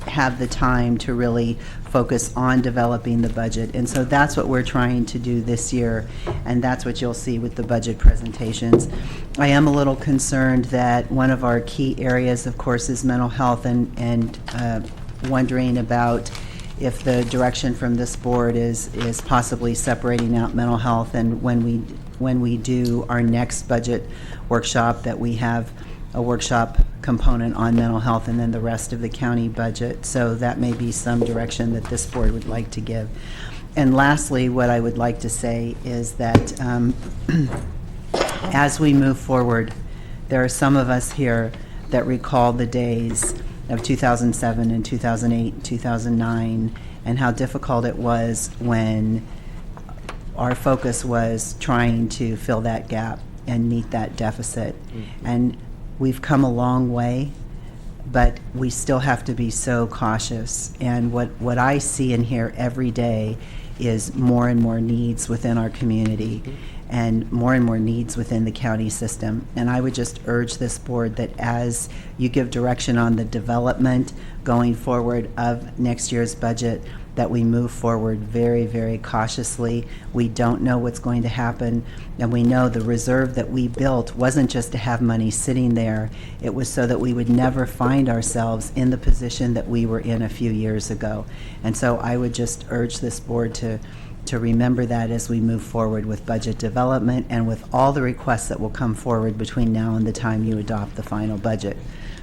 have the time to really focus on developing the budget. And so that's what we're trying to do this year, and that's what you'll see with the budget presentations. I am a little concerned that one of our key areas, of course, is mental health, and wondering about if the direction from this board is possibly separating out mental health, and when we do our next budget workshop, that we have a workshop component on mental health and then the rest of the county budget. So that may be some direction that this board would like to give. And lastly, what I would like to say is that as we move forward, there are some of us here that recall the days of 2007 and 2008 and 2009, and how difficult it was when our focus was trying to fill that gap and meet that deficit. And we've come a long way, but we still have to be so cautious. And what I see and hear every day is more and more needs within our community, and more needs within the county system. And I would just urge this board that as you give direction on the development going forward of next year's budget, that we move forward very, very cautiously. We don't know what's going to happen, and we know the reserve that we built wasn't just to have money sitting there. It was so that we would never find ourselves in the position that we were in a few years ago. And so I would just urge this board to remember that as we move forward with budget development and with all the requests that will come forward between now and the time you adopt the final budget.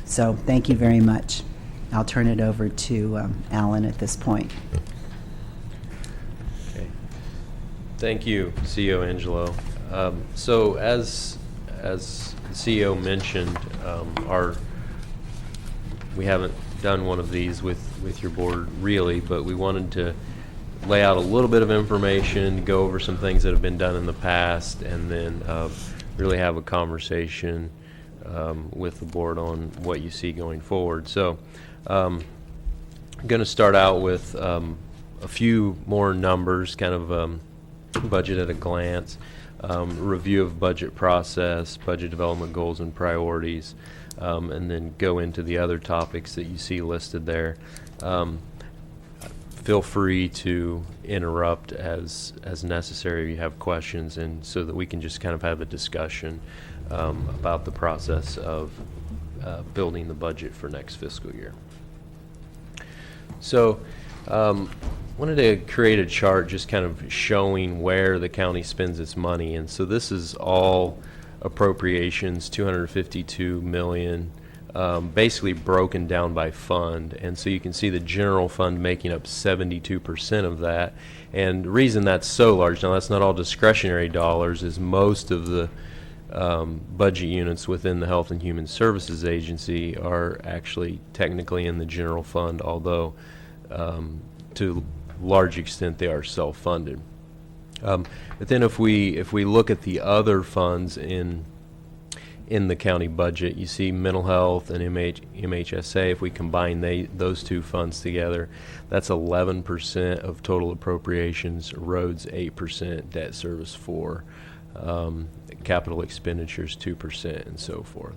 So thank you very much. I'll turn it over to Alan at this point. Okay. Thank you, CEO Angelo. So as the CEO mentioned, we haven't done one of these with your board really, but we wanted to lay out a little bit of information, go over some things that have been done in the past, and then really have a conversation with the board on what you see going forward. So I'm going to start out with a few more numbers, kind of budget at a glance, review of budget process, budget development goals and priorities, and then go into the other topics that you see listed there. Feel free to interrupt as necessary if you have questions, and so that we can just kind of have a discussion about the process of building the budget for next fiscal year. So wanted to create a chart just kind of showing where the county spends its money, and so this is all appropriations, $252 million. Basically broken down by fund, and so you can see the general fund making up 72% of that. And the reason that's so large, now that's not all discretionary dollars, is most of the budget units within the Health and Human Services Agency are actually technically in the general fund, although to a large extent they are self-funded. But then if we look at the other funds in the county budget, you see mental health and MHSA. If we combine those two funds together, that's 11% of total appropriations, roads 8%, debt service 4%, capital expenditures 2%, and so forth.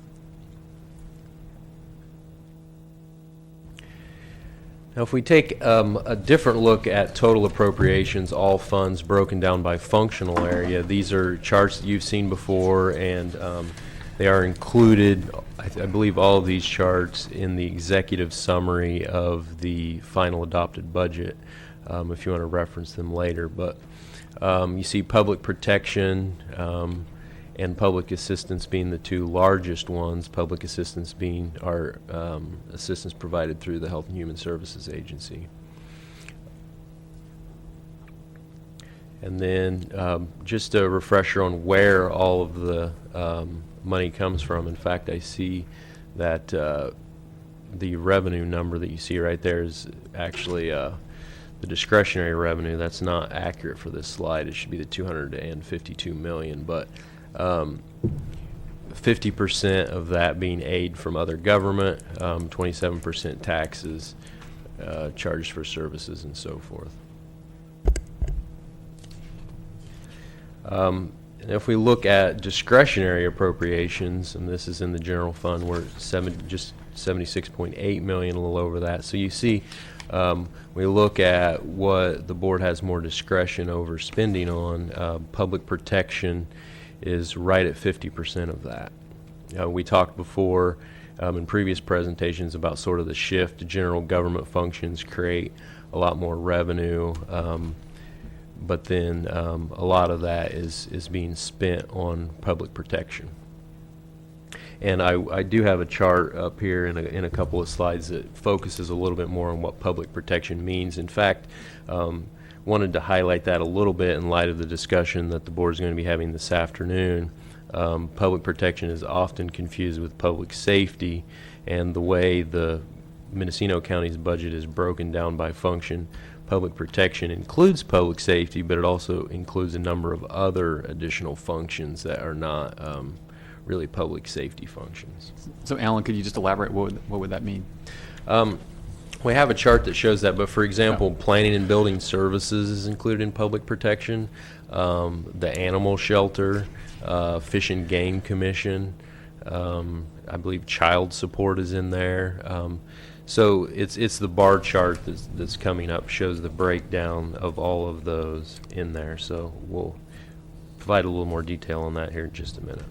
Now if we take a different look at total appropriations, all funds broken down by functional area, these are charts that you've seen before, and they are included, I believe, all of these charts in the executive summary of the final adopted budget, if you want to reference them later. But you see public protection, and public assistance being the two largest ones, public assistance being our assistance provided through the Health and Human Services Agency. And then just a refresher on where all of the money comes from. In fact, I see that the revenue number that you see right there is actually the discretionary revenue. That's not accurate for this slide. It should be the 252 million, but 50% of that being aid from other government, 27% taxes charged for services, and so forth. And if we look at discretionary appropriations, and this is in the general fund, we're just 76.8 million, a little over that. So you see, we look at what the board has more discretion over spending on. Public protection is right at 50% of that. We talked before in previous presentations about sort of the shift. General government functions create a lot more revenue, but then a lot of that is being spent on public protection. And I do have a chart up here in a couple of slides that focuses a little bit more on what public protection means. In fact, wanted to highlight that a little bit in light of the discussion that the board is going to be having this afternoon. Public protection is often confused with public safety, and the way the Mendocino County's budget is broken down by function, public protection includes public safety, but it also includes a number of other additional functions that are not really public safety functions. So Alan, could you just elaborate what would that mean? We have a chart that shows that, but for example, planning and building services is included in public protection. The animal shelter, Fish and Game Commission, I believe child support is in there. So it's the bar chart that's coming up, shows the breakdown of all of those in there. So we'll provide a little more detail on that here in just a minute.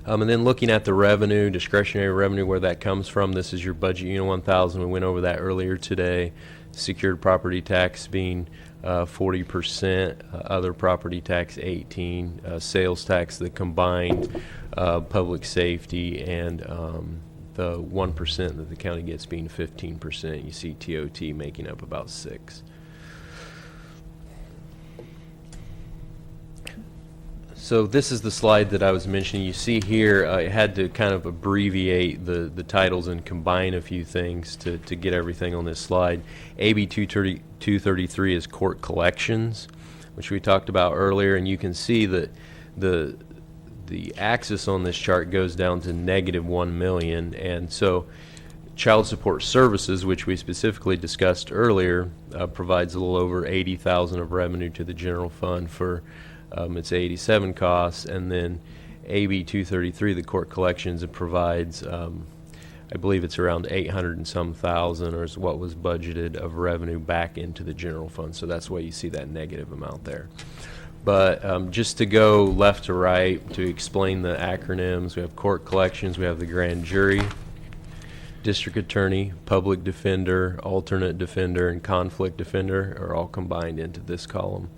And then looking at the revenue, discretionary revenue, where that comes from, this is your budget unit 1000. We went over that earlier today. Secured property tax being 40%, other property tax 18%, sales tax, the combined public safety, and the 1% that the county gets being 15%. You see TOT making up about 6%. So this is the slide that I was mentioning. You see here, I had to kind of abbreviate the titles and combine a few things to get everything on this slide. AB 233 is court collections, which we talked about earlier, and you can see that the axis on this chart goes down to -1 million, and so child support services, which we specifically discussed earlier, provides a little over 80,000 of revenue to the general fund for its 87 costs, and then AB 233, the court collections, it provides, I believe it's around 800 and some thousand, or is what was budgeted of revenue back into the general fund. So that's why you see that negative amount there. But just to go left to right to explain the acronyms, we have court collections, we have the grand jury, district attorney, public defender, alternate defender, and conflict defender are all combined into this column.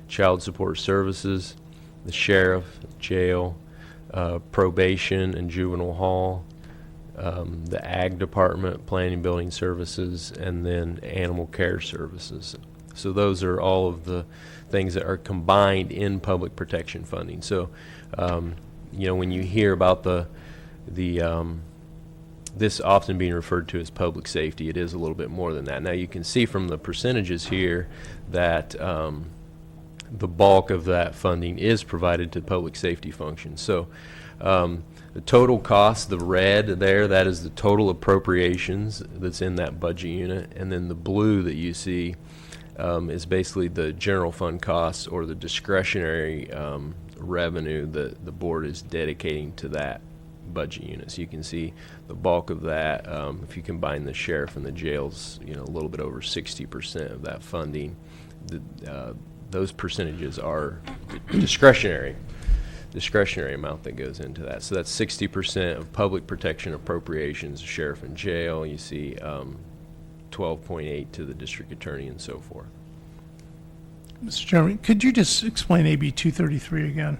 Child support services, the sheriff, jail, probation and juvenile hall, the ag department, planning building services, and then animal care services. So those are all of the things that are combined in public protection funding. So, when you hear about this often being referred to as public safety, it is a little bit more than that. Now you can see from the percentages here that the bulk of that funding is provided to public safety functions. So the total cost, the red there, that is the total appropriations that's in that budget unit, and then the blue that you see is basically the general fund costs or the discretionary revenue that the board is dedicating to that budget unit. So you can see the bulk of that, if you combine the sheriff and the jails, a little bit over 60% of that funding. Those percentages are discretionary amount that goes into that. So that's 60% of public protection appropriations, sheriff and jail. You see 12.8 to the district attorney and so forth. Mr. Chairman, could you just explain AB 233 again?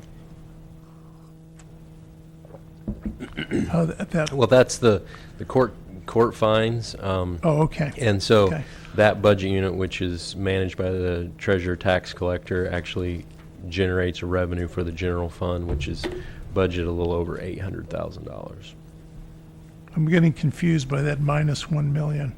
Oh, that, Well, that's the court fines. oh, okay. And so Okay. that budget unit, which is managed by the treasurer tax collector, actually generates a revenue for the general fund, which is budgeted a little over $800,000. I'm getting confused by that minus $1 million.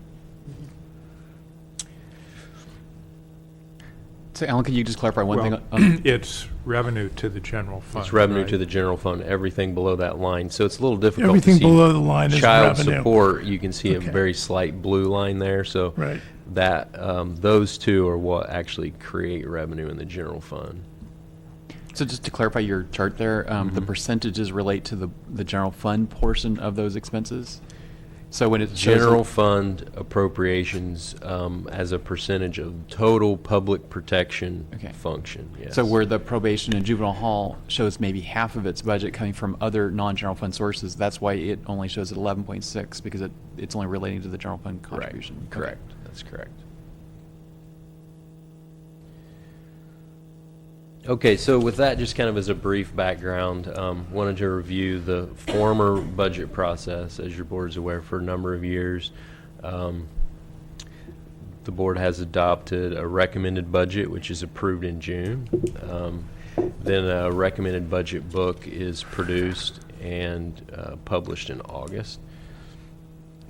So Alan, can you just clarify one Well, thing? it's revenue to the general fund. It's revenue right? to the general fund, everything below that line. So it's a little difficult Everything to see. below the line is Child revenue. support, you can see Okay. a very slight blue line there. So Right. that those two are what actually create revenue in the general fund. So just to clarify your chart there, the percentages relate to the general fund portion of those expenses? So when it shows General fund appropriations as a percentage of total public protection Okay. function, yes. So where the probation and juvenile hall shows maybe half of its budget coming from other non-general fund sources, that's why it only shows at 11.6, because it's only relating to the general fund contribution. Right. Correct. That's correct. Okay, so with that, just kind of as a brief background, wanted to review the former budget process. As your board is aware, for a number of years, the board has adopted a recommended budget, which is approved in June. Then a recommended budget book is produced and published in August.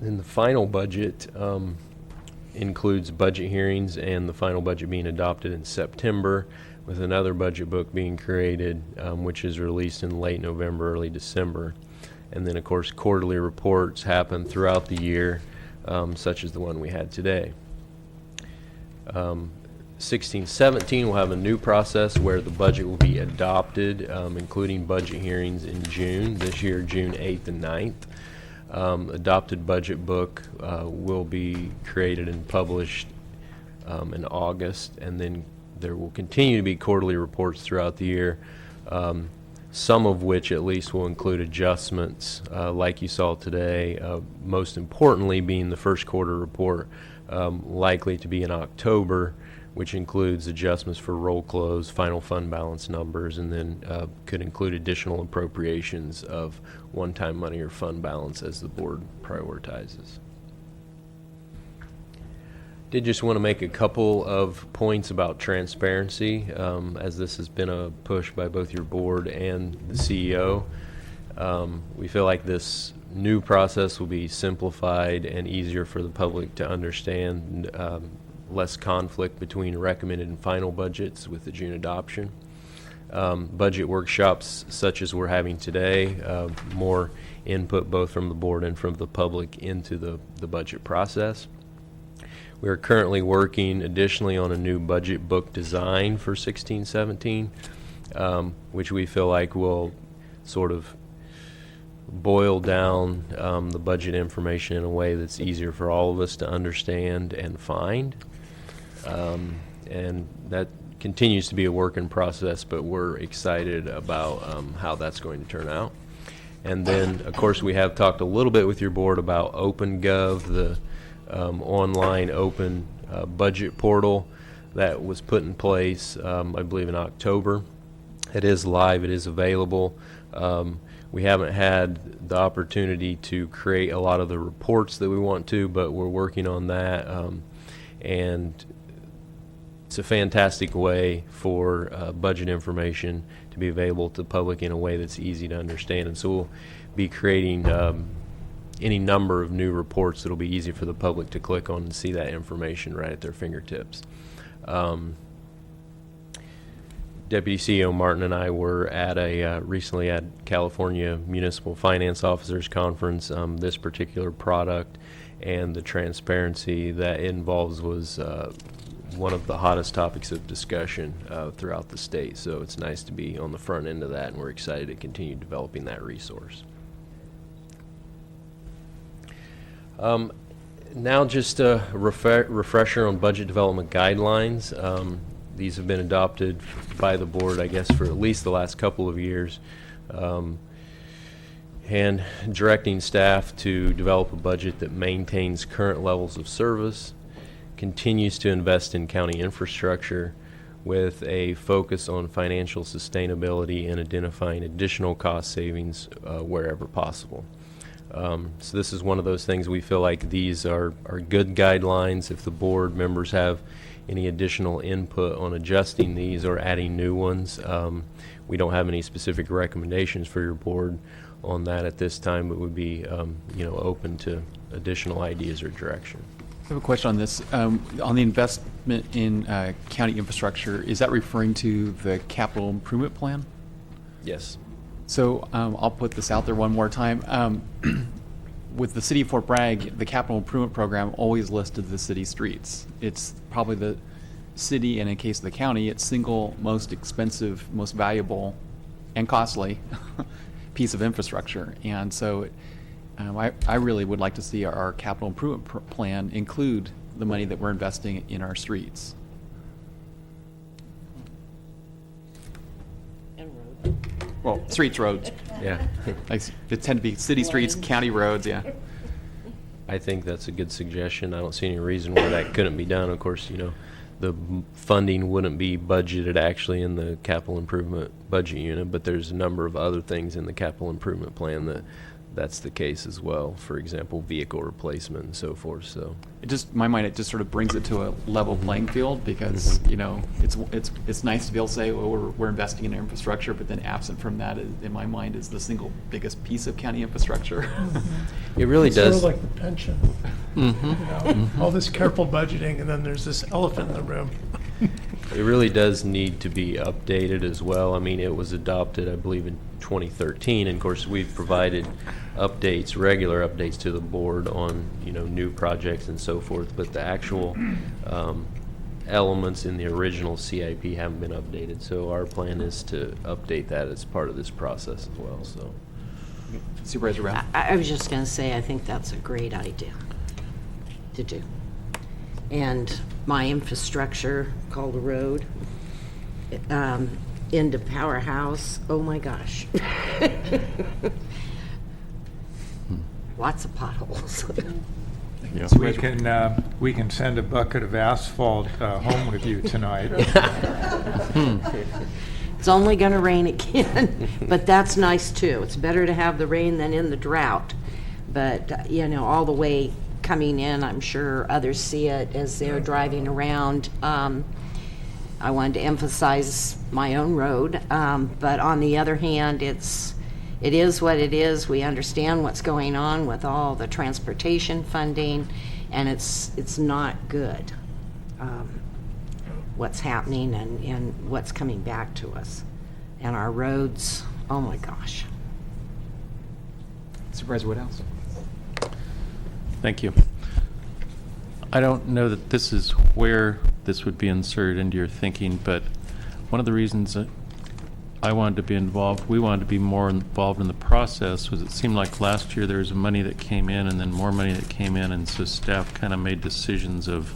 Then the final budget includes budget hearings and the final budget being adopted in September, with another budget book being created, which is released in late November, early December. And then, of course, quarterly reports happen throughout the year, such as the one we had today. 16-17 will have a new process where the budget will be adopted, including budget hearings in June, this year, June 8th and 9th. Adopted budget book will be created and published in August, and then there will continue to be quarterly reports throughout the year, some of which at least will include adjustments like you saw today, most importantly being the first quarter report, likely to be in October, which includes adjustments for roll close, final fund balance numbers, and then could include additional appropriations of one-time money or fund balance as the board prioritizes. Did just want to make a couple of points about transparency, as this has been a push by both your board and the CEO. We feel like this new process will be simplified and easier for the public to understand, less conflict between recommended and final budgets with the June adoption. Budget workshops such as we're having today, more input both from the board and from the public into the budget process. We are currently working additionally on a new budget book design for 16-17, which we feel like will sort of boil down the budget information in a way that's easier for all of us to understand and find. And that continues to be a work in process, but we're excited about how that's going to turn out. And then, of course, we have talked a little bit with your board about OpenGov, the online open budget portal that was put in place, I believe, in October. It is live. It is available. We haven't had the opportunity to create a lot of the reports that we want to, but we're working on that. And it's a fantastic way for budget information to be available to the public in a way that's easy to understand. And so we'll be creating any number of new reports that'll be easy for the public to click on and see that information right at their fingertips. Deputy CEO Martin and I were at recently at California Municipal Finance Officers Conference. This particular product and the transparency that it involves was one of the hottest topics of discussion throughout the state. So it's nice to be on the front end of that, and we're excited to continue developing that resource. Now just a refresher on budget development guidelines. These have been adopted by the board, I guess, for at least the last couple of years, and directing staff to develop a budget that maintains current levels of service, continues to invest in county infrastructure with a focus on financial sustainability and identifying additional cost savings wherever possible. So this is one of those things we feel like these are good guidelines. If the board members have any additional input on adjusting these or adding new ones, we don't have any specific recommendations for your board on that at this time, but would be open to additional ideas or direction. I have a question on this. On the investment in county infrastructure, is that referring to the capital improvement plan? Yes. So I'll put this out there one more time. With the city of Fort Bragg, the capital improvement program always listed the city streets. It's probably the city, and in case of the county, it's single most expensive, most valuable, and costly piece of infrastructure. And so I really would like to see our capital improvement plan include the money that we're investing in our streets. Well, streets, roads. Yeah. They tend to be city streets, county roads, yeah. I think that's a good suggestion. I don't see any reason why that couldn't be done. Of course, the funding wouldn't be budgeted actually in the capital improvement budget unit, but there's a number of other things in the capital improvement plan that's the case as well. For example, vehicle replacement and so forth. So It just, in my mind, it just sort of brings it to a level playing field because, it's nice to be able to say, well, we're investing in infrastructure, but then absent from that, in my mind, is the single biggest piece of county infrastructure. it really It's does. sort of like the pension. All this careful budgeting, and then there's this elephant in the room. It really does need to be updated as well. I mean, it was adopted, I believe, in 2013, and of course, we've provided regular updates to the board on, new projects and so forth, but the actual elements in the original CIP haven't been updated, so our plan is to update that as part of this process as well, so. Supervisor Brown? I was just going to say, I think that's a great idea to do. And my infrastructure called a road into Powerhouse, oh my gosh. Lots of potholes. We can send a bucket of asphalt home with you tonight. It's only going to rain again, but that's nice too. It's better to have the rain than in the drought. But, all the way coming in, I'm sure others see it as they're driving around. I wanted to emphasize my own road, but on the other hand, it is what it is. We understand what's going on with all the transportation funding, and it's not good what's happening and what's coming back to us. And our roads, oh my gosh. Supervisor Woodhouse? Thank you. I don't know that this is where this would be inserted into your thinking, but one of the reasons that I wanted to be involved, we wanted to be more involved in the process, was it seemed like last year there was money that came in and then more money that came in, and so staff kind of made decisions of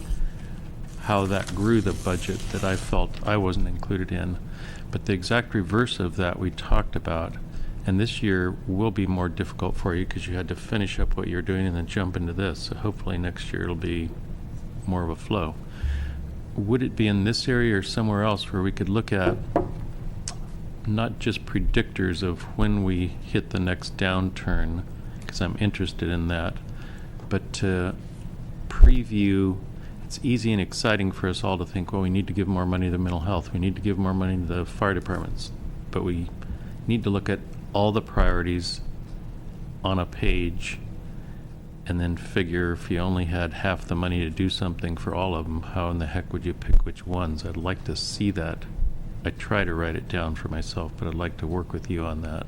how that grew the budget that I felt I wasn't included in. But the exact reverse of that we talked about. And this year will be more difficult for you because you had to finish up what you're doing and then jump into this. So hopefully next year it'll be more of a flow. Would it be in this area or somewhere else where we could look at not just predictors of when we hit the next downturn, because I'm interested in that, but to preview? It's easy and exciting for us all to think, well, we need to give more money to mental health. We need to give more money to the fire departments. But we need to look at all the priorities on a page and then figure if you only had half the money to do something for all of them, how in the heck would you pick which ones? I'd like to see that. I try to write it down for myself, but I'd like to work with you on that.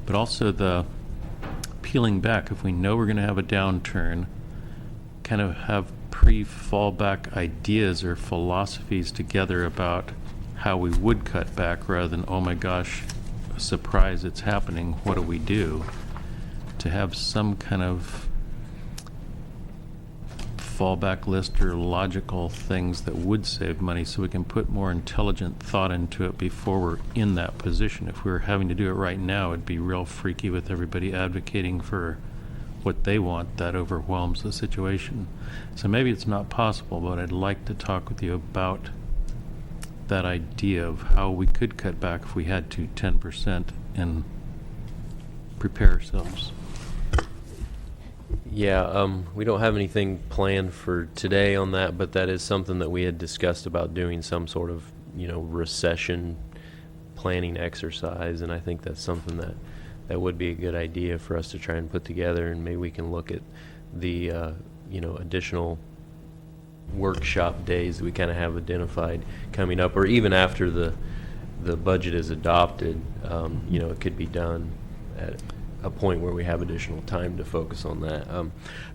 But also the peeling back, if we know we're going to have a downturn, kind of have pre-fallback ideas or philosophies together about how we would cut back rather than, oh my gosh, surprise, it's happening, what do we do? To have some kind of fallback list or logical things that would save money so we can put more intelligent thought into it before we're in that position. If we were having to do it right now, it'd be real freaky with everybody advocating for what they want. That overwhelms the situation. So maybe it's not possible, but I'd like to talk with you about that idea of how we could cut back if we had to 10% and prepare ourselves. Yeah, we don't have anything planned for today on that, but that is something that we had discussed about doing some sort of, recession planning exercise, and I think that's something that would be a good idea for us to try and put together, and maybe we can look at the, additional workshop days that we kind of have identified coming up, or even after the budget is adopted, it could be done at a point where we have additional time to focus on that.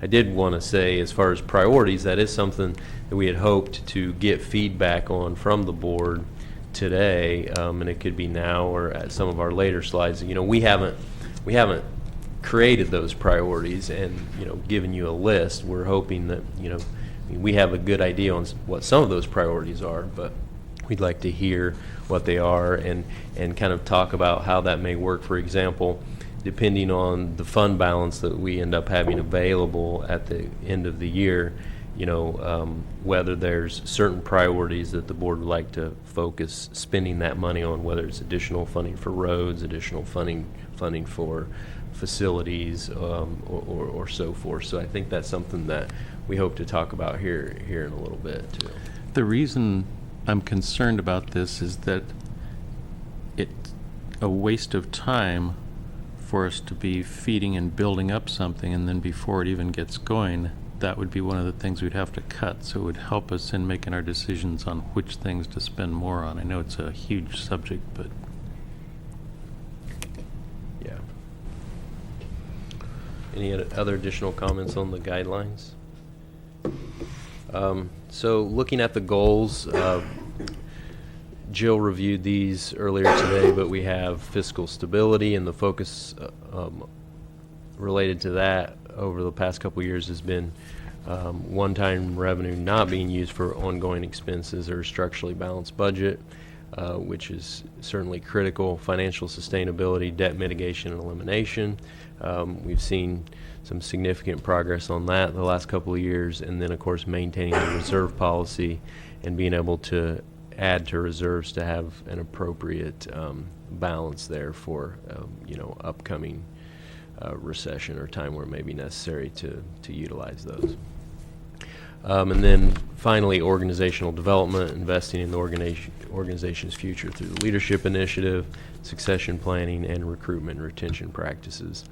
I did want to say, as far as priorities, that is something that we had hoped to get feedback on from the board today, and it could be now or at some of our later slides. We haven't created those priorities and given you a list. We're hoping that we have a good idea on what some of those priorities are, but we'd like to hear what they are and kind of talk about how that may work. For example, depending on the fund balance that we end up having available at the end of the year, whether there's certain priorities that the board would like to focus spending that money on, whether it's additional funding for roads, additional funding for facilities, or so forth. So I think that's something that we hope to talk about here in a little bit too. The reason I'm concerned about this is that it's a waste of time for us to be feeding and building up something, and then before it even gets going, that would be one of the things we'd have to cut. So it would help us in making our decisions on which things to spend more on. I know it's a huge subject, but yeah. Any other additional comments on the guidelines? So looking at the goals, Jill reviewed these earlier today, but we have fiscal stability, and the focus related to that over the past couple years has been one-time revenue not being used for ongoing expenses or structurally balanced budget, which is certainly critical. Financial sustainability, debt mitigation and elimination. We've seen some significant progress on that the last couple of years, and then of course maintaining the reserve policy and being able to add to reserves to have an appropriate balance there for upcoming recession or time where it may be necessary to utilize those. And then finally, organizational development, investing in the organization's future through the leadership initiative, succession planning, and recruitment and retention practices.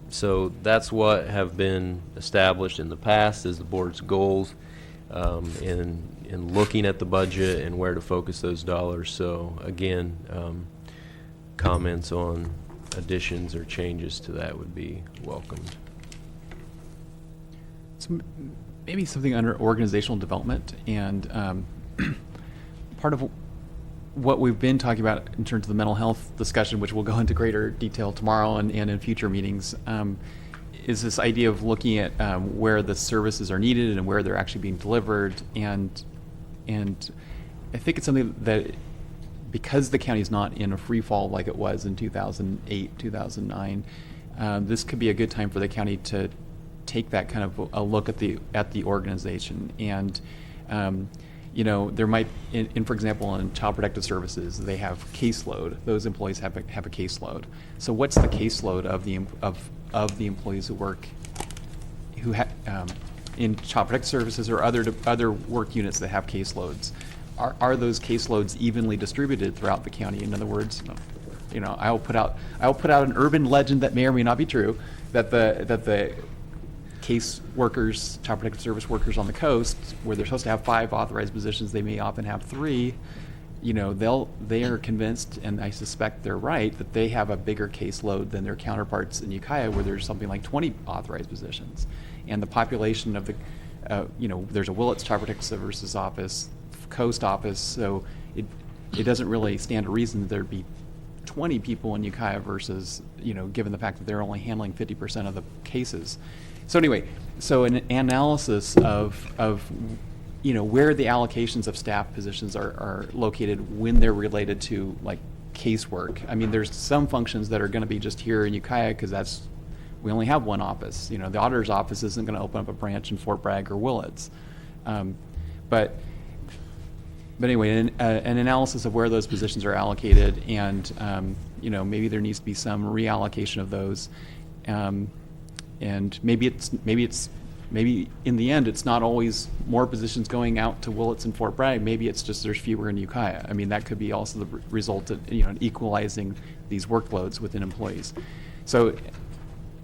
So that's what have been established in the past as the board's goals in looking at the budget and where to focus those dollars. So again, comments on additions or changes to that would be welcomed. So maybe something under organizational development, and part of what we've been talking about in terms of the mental health discussion, which we'll go into greater detail tomorrow and in future meetings, is this idea of looking at where the services are needed and where they're actually being delivered. And I think it's something that, because the county is not in a free fall like it was in 2008, 2009, this could be a good time for the county to take that kind of a look at the organization. And there might, for example, in Child Protective Services, they have caseload. Those employees have a caseload. So what's the caseload of the employees who work in Child Protective Services or other work units that have caseloads? Are those caseloads evenly distributed throughout the county? In other words, I'll put out an urban legend that may or may not be true, that the case workers, Child Protective Service workers on the coast, where they're supposed to have 5 authorized positions, they may often have 3. They are convinced, and I suspect they're right, that they have a bigger caseload than their counterparts in Ukiah, where there's something like 20 authorized positions. And the population of the, there's a Willits Child Protective Services office, Coast office, so it doesn't really stand to reason that there'd be 20 people in Ukiah versus, given the fact that they're only handling 50% of the cases. So anyway, so an analysis of where the allocations of staff positions are located when they're related to like casework. I mean, there's some functions that are going to be just here in Ukiah because we only have one office. The auditor's office isn't going to open up a branch in Fort Bragg or Willits. But anyway, an analysis of where those positions are allocated, and maybe there needs to be some reallocation of those. And maybe in the end, it's not always more positions going out to Willits and Fort Bragg. Maybe it's just there's fewer in Ukiah. I mean, that could be also the result of, equalizing these workloads within employees. So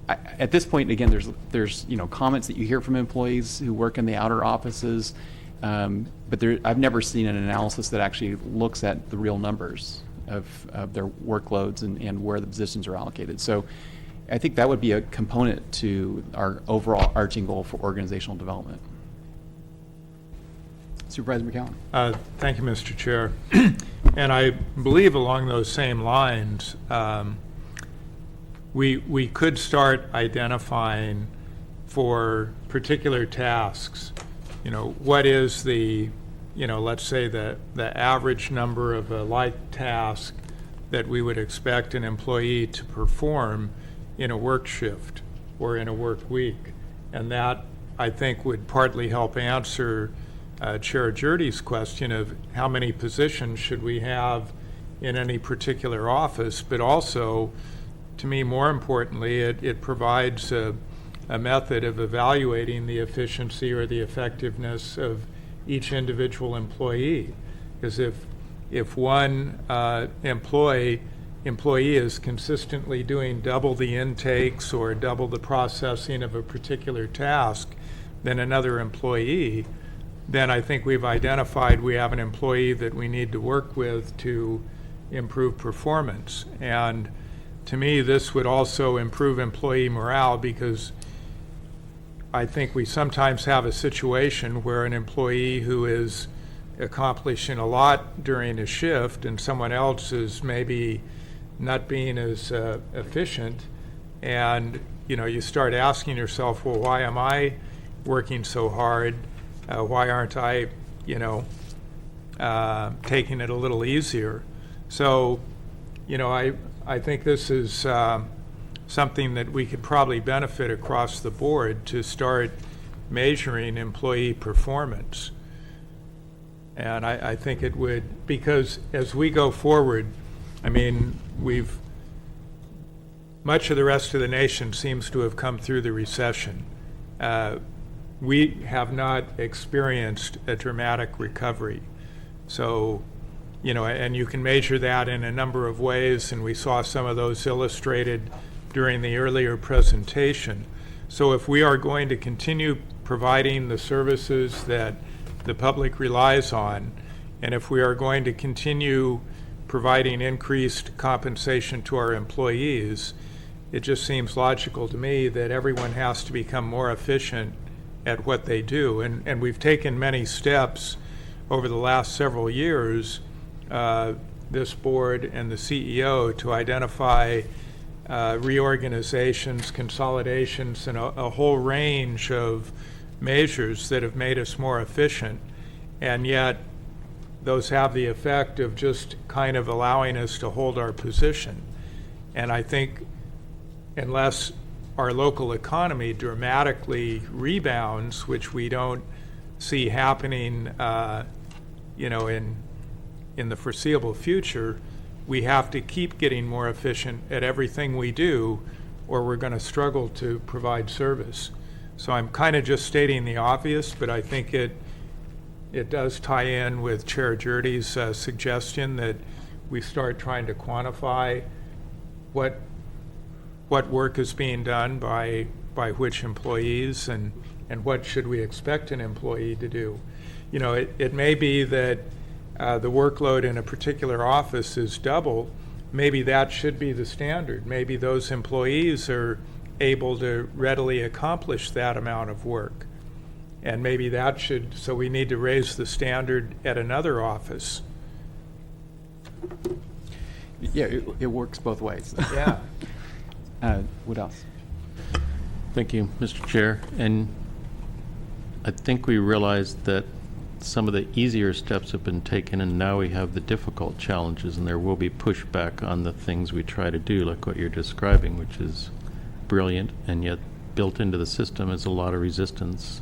at this point, again, there's comments that you hear from employees who work in the outer offices, but I've never seen an analysis that actually looks at the real numbers of their workloads and where the positions are allocated. So I think that would be a component to our overall arching goal for organizational development. Supervisor McCowan. Thank you, Mr. Chair. And I believe along those same lines, we could start identifying for particular tasks, what is the, let's say the average number of a like task that we would expect an employee to perform in a work shift or in a work week. And that, I think, would partly help answer Chair Jurdy's question of how many positions should we have in any particular office, but also, to me, more importantly, it provides a method of evaluating the efficiency or the effectiveness of each individual employee. Because if one employee is consistently doing double the intakes or double the processing of a particular task than another employee, then I think we've identified we have an employee that we need to work with to improve performance. And to me, this would also improve employee morale, because I think we sometimes have a situation where an employee who is accomplishing a lot during a shift and someone else is maybe not being as efficient, and you start asking yourself, well, why am I working so hard? Why aren't I taking it a little easier? So I think this is something that we could probably benefit across the board to start measuring employee performance. And I think it would, because as we go forward, much of the rest of the nation seems to have come through the recession. We have not experienced a dramatic recovery. So, and you can measure that in a number of ways, and we saw some of those illustrated during the earlier presentation. So if we are going to continue providing the services that the public relies on, and if we are going to continue providing increased compensation to our employees, it just seems logical to me that everyone has to become more efficient at what they do. And we've taken many steps over the last several years, this board and the CEO, to identify reorganizations, consolidations, and a whole range of measures that have made us more efficient. And yet those have the effect of just kind of allowing us to hold our position. And I think unless our local economy dramatically rebounds, which we don't see happening, in the foreseeable future, we have to keep getting more efficient at everything we do, or we're going to struggle to provide service. So I'm kind of just stating the obvious, but I think it does tie in with Chair Jurdy's suggestion that we start trying to quantify what work is being done by which employees, and what should we expect an employee to do. It may be that the workload in a particular office is double. Maybe that should be the standard. Maybe those employees are able to readily accomplish that amount of work. And maybe so we need to raise the standard at another office. Yeah, it works both ways. Yeah. What else? Thank you, Mr. Chair. And I think we realized that some of the easier steps have been taken, and now we have the difficult challenges, and there will be pushback on the things we try to do, like what you're describing, which is brilliant, and yet built into the system is a lot of resistance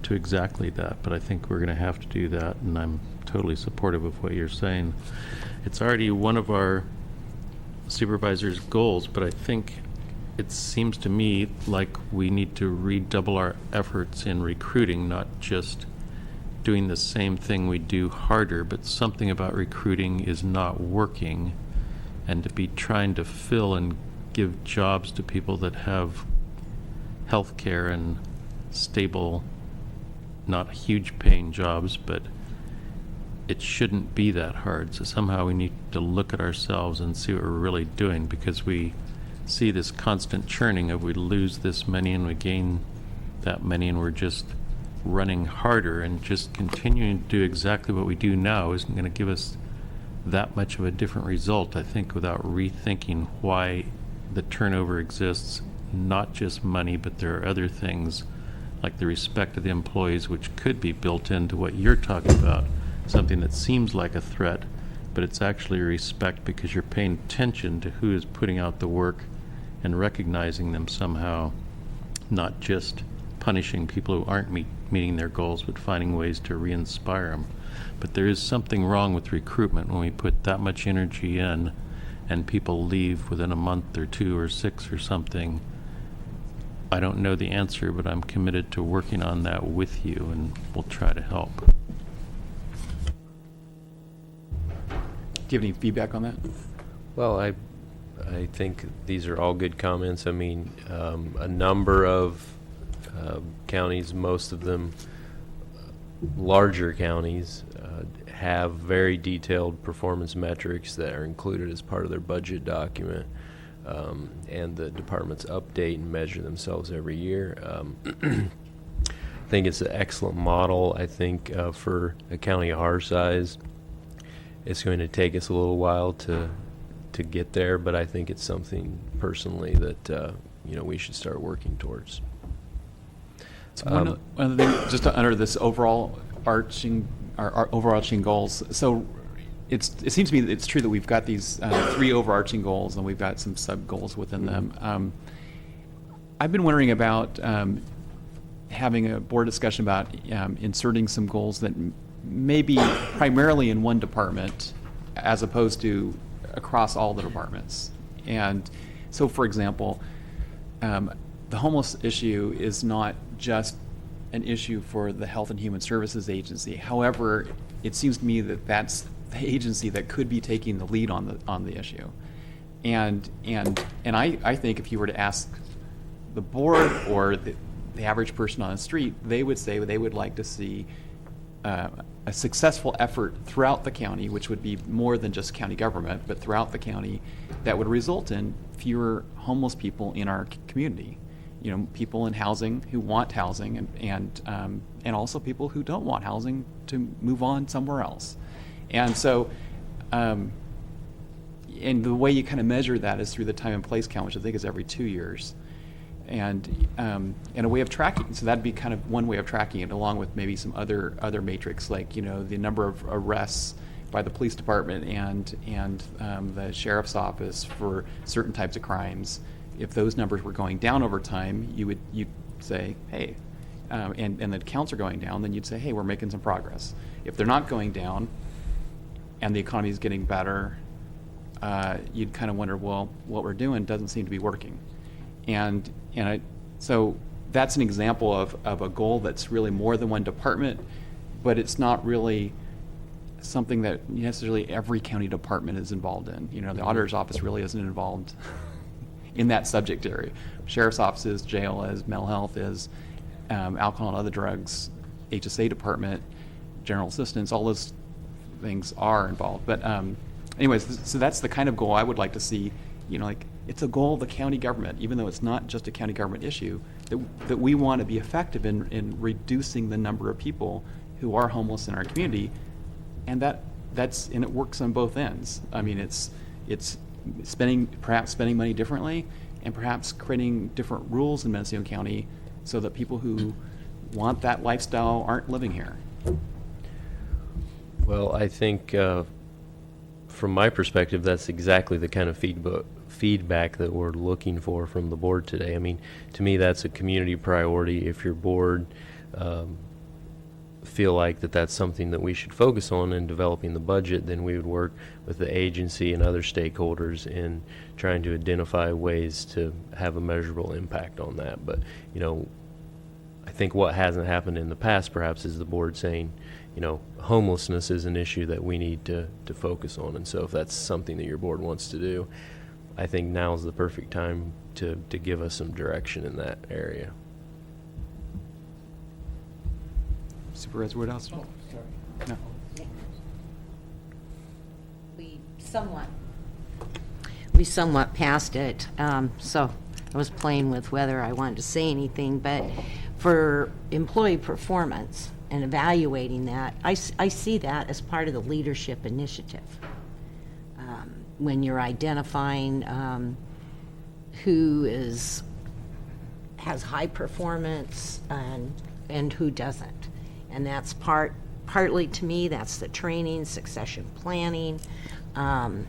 to exactly that. But I think we're going to have to do that, and I'm totally supportive of what you're saying. It's already one of our supervisor's goals, but I think it seems to me like we need to redouble our efforts in recruiting, not just doing the same thing we do harder, but something about recruiting is not working, and to be trying to fill and give jobs to people that have health care and stable, not huge paying jobs, but it shouldn't be that hard. So somehow we need to look at ourselves and see what we're really doing, because we see this constant churning of we lose this many and we gain that many, and we're just running harder, and just continuing to do exactly what we do now isn't going to give us that much of a different result, I think, without rethinking why the turnover exists. Not just money, but there are other things like the respect of the employees, which could be built into what you're talking about, something that seems like a threat, but it's actually respect because you're paying attention to who is putting out the work and recognizing them somehow, not just punishing people who aren't meeting their goals, but finding ways to re-inspire them. But there is something wrong with recruitment when we put that much energy in and people leave within a month or 2 or 6 or something. I don't know the answer, but I'm committed to working on that with you, and we'll try to help. Do you have any feedback on that? Well, I think these are all good comments. I mean, a number of counties, most of them larger counties, have very detailed performance metrics that are included as part of their budget document, and the departments update and measure themselves every year. I think it's an excellent model. I think for a county our size, it's going to take us a little while to get there, but I think it's something personally that we should start working towards. So one other thing, just under this overarching goals. So it seems to me that it's true that we've got these 3 overarching goals, and we've got some sub goals within them. I've been wondering about having a board discussion about inserting some goals that may be primarily in one department, as opposed to across all the departments. And so, for example, the homeless issue is not just an issue for the Health and Human Services Agency. However, it seems to me that that's the agency that could be taking the lead on the issue. And I think if you were to ask the board or the average person on the street, they would say they would like to see a successful effort throughout the county, which would be more than just county government, but throughout the county, that would result in fewer homeless people in our community. People in housing who want housing, and also people who don't want housing to move on somewhere else. And so, and the way you kind of measure that is through the time and place count, which I think is every 2 years. And a way of tracking, so that'd be kind of one way of tracking it, along with maybe some other matrix, like the number of arrests by the police department and the sheriff's office for certain types of crimes. If those numbers were going down over time, you'd say, hey, and the counts are going down, then you'd say, hey, we're making some progress. If they're not going down and the economy is getting better, you'd kind of wonder, well, what we're doing doesn't seem to be working. So that's an example of a goal that's really more than one department, but it's not really something that necessarily every county department is involved in. The auditor's office really isn't involved in that subject area. Sheriff's office is, jail is, mental health is, alcohol and other drugs, HSA department, general assistance, all those things are involved. But anyways, so that's the kind of goal I would like to see, it's a goal of the county government, even though it's not just a county government issue, that we want to be effective in reducing the number of people who are homeless in our community, and it works on both ends. I mean, it's perhaps spending money differently, and perhaps creating different rules in Mendocino County so that people who want that lifestyle aren't living here. Well, I think from my perspective, that's exactly the kind of feedback that we're looking for from the board today. I mean, to me, that's a community priority. If your board feel like that's something that we should focus on in developing the budget, then we would work with the agency and other stakeholders in trying to identify ways to have a measurable impact on that. But, I think what hasn't happened in the past perhaps is the board saying, homelessness is an issue that we need to focus on. And so if that's something that your board wants to do, I think now is the perfect time to give us some direction in that area. Supervisor Woodhouse? No. We somewhat passed it, so I was playing with whether I wanted to say anything, but for employee performance and evaluating that, I see that as part of the leadership initiative. When you're identifying who has high performance and who doesn't. And that's partly to me, that's the training, succession planning, and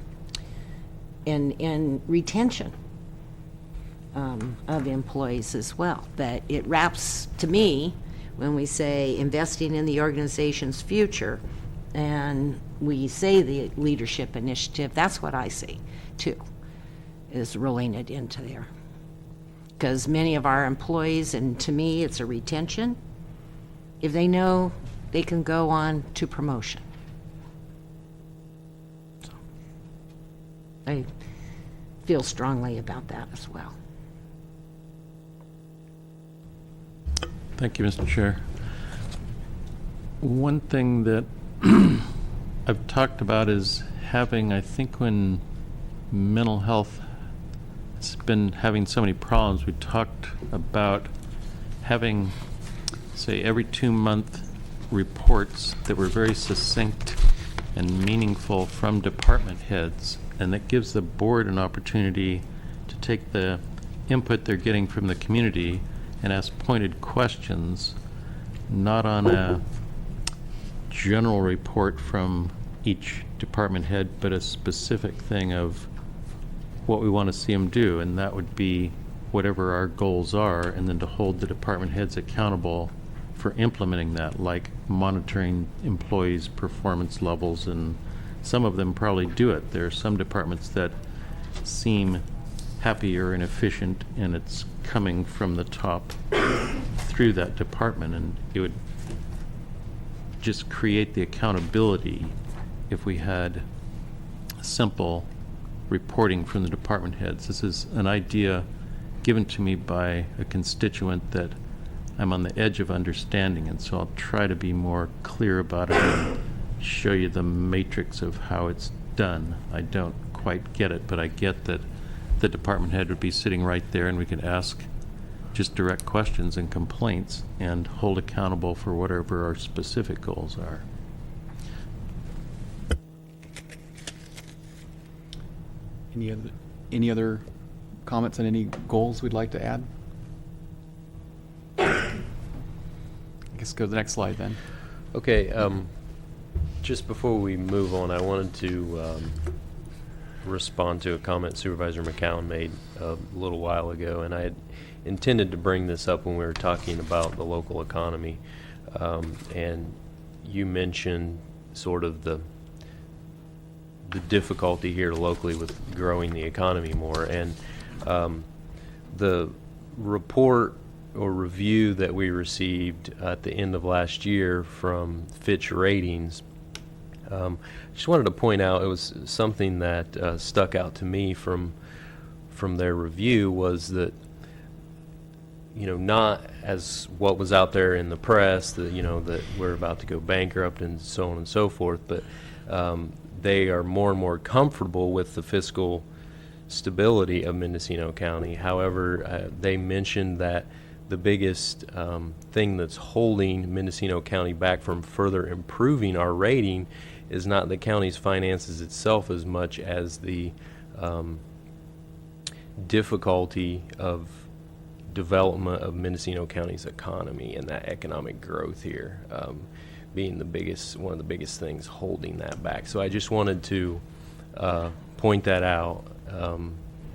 retention of employees as well. But it wraps, to me, when we say investing in the organization's future, and we say the leadership initiative, that's what I see, too, is rolling it into there. Because many of our employees, and to me, it's a retention, if they know they can go on to promotion. So, I feel strongly about that as well. Thank you, Mr. Chair. One thing that I've talked about is having, I think when mental health has been having so many problems, we talked about having, say, every 2-month reports that were very succinct and meaningful from department heads, and that gives the board an opportunity to take the input they're getting from the community and ask pointed questions, not on a general report from each department head, but a specific thing of what we want to see them do, and that would be whatever our goals are, and then to hold the department heads accountable for implementing that, like monitoring employees' performance levels, and some of them probably do it. There are some departments that seem happier and efficient, and it's coming from the top through that department, and it would just create the accountability if we had simple reporting from the department heads. This is an idea given to me by a constituent that I'm on the edge of understanding, and so I'll try to be more clear about it and show you the matrix of how it's done. I don't quite get it, but I get that the department head would be sitting right there, and we could ask just direct questions and complaints and hold accountable for whatever our specific goals are. Any other comments on any goals we'd like to add? I guess go to the next slide then. Okay, just before we move on, I wanted to respond to a comment Supervisor McCowan made a little while ago, and I had intended to bring this up when we were talking about the local economy, and you mentioned sort of the difficulty here locally with growing the economy more, and the report or review that we received at the end of last year from Fitch Ratings, just wanted to point out, it was something that stuck out to me from their review, was that, not as what was out there in the press, that, that we're about to go bankrupt and so on and so forth, but they are more and more comfortable with the fiscal stability of Mendocino County. However, they mentioned that the biggest thing that's holding Mendocino County back from further improving our rating is not the county's finances itself as much as the difficulty of development of Mendocino County's economy and that economic growth here being one of the biggest things holding that back. So I just wanted to point that out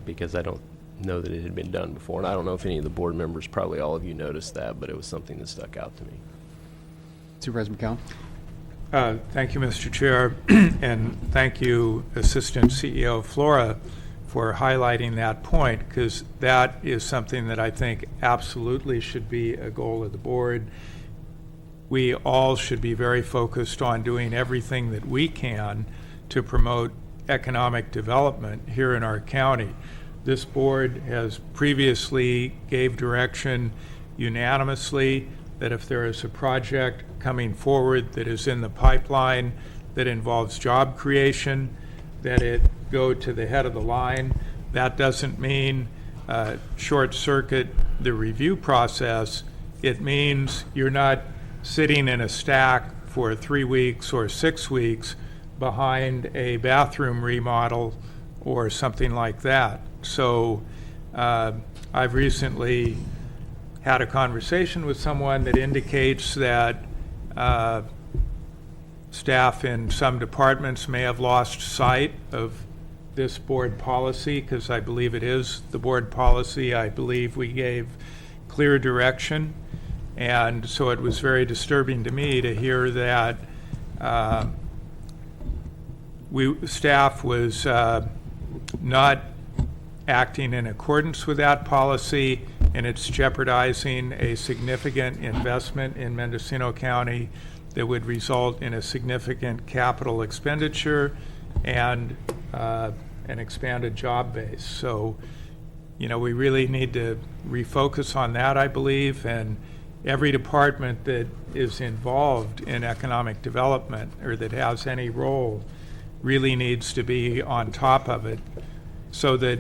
because I don't know that it had been done before, and I don't know if any of the board members, probably all of you, noticed that, but it was something that stuck out to me. Supervisor McCown? Thank you, Mr. Chair, and thank you, Assistant CEO Flora, for highlighting that point, because that is something that I think absolutely should be a goal of the board. We all should be very focused on doing everything that we can to promote economic development here in our county. This board has previously gave direction unanimously that if there is a project coming forward that is in the pipeline that involves job creation, that it go to the head of the line. That doesn't mean short circuit the review process. It means you're not sitting in a stack for 3 weeks or 6 weeks behind a bathroom remodel or something like that. So I've recently had a conversation with someone that indicates that staff in some departments may have lost sight of this board policy, because I believe it is the board policy. I believe we gave clear direction, and so it was very disturbing to me to hear that staff was not acting in accordance with that policy, and it's jeopardizing a significant investment in Mendocino County that would result in a significant capital expenditure and an expanded job base. So, you know, we really need to refocus on that, I believe, and every department that is involved in economic development or that has any role really needs to be on top of it, so that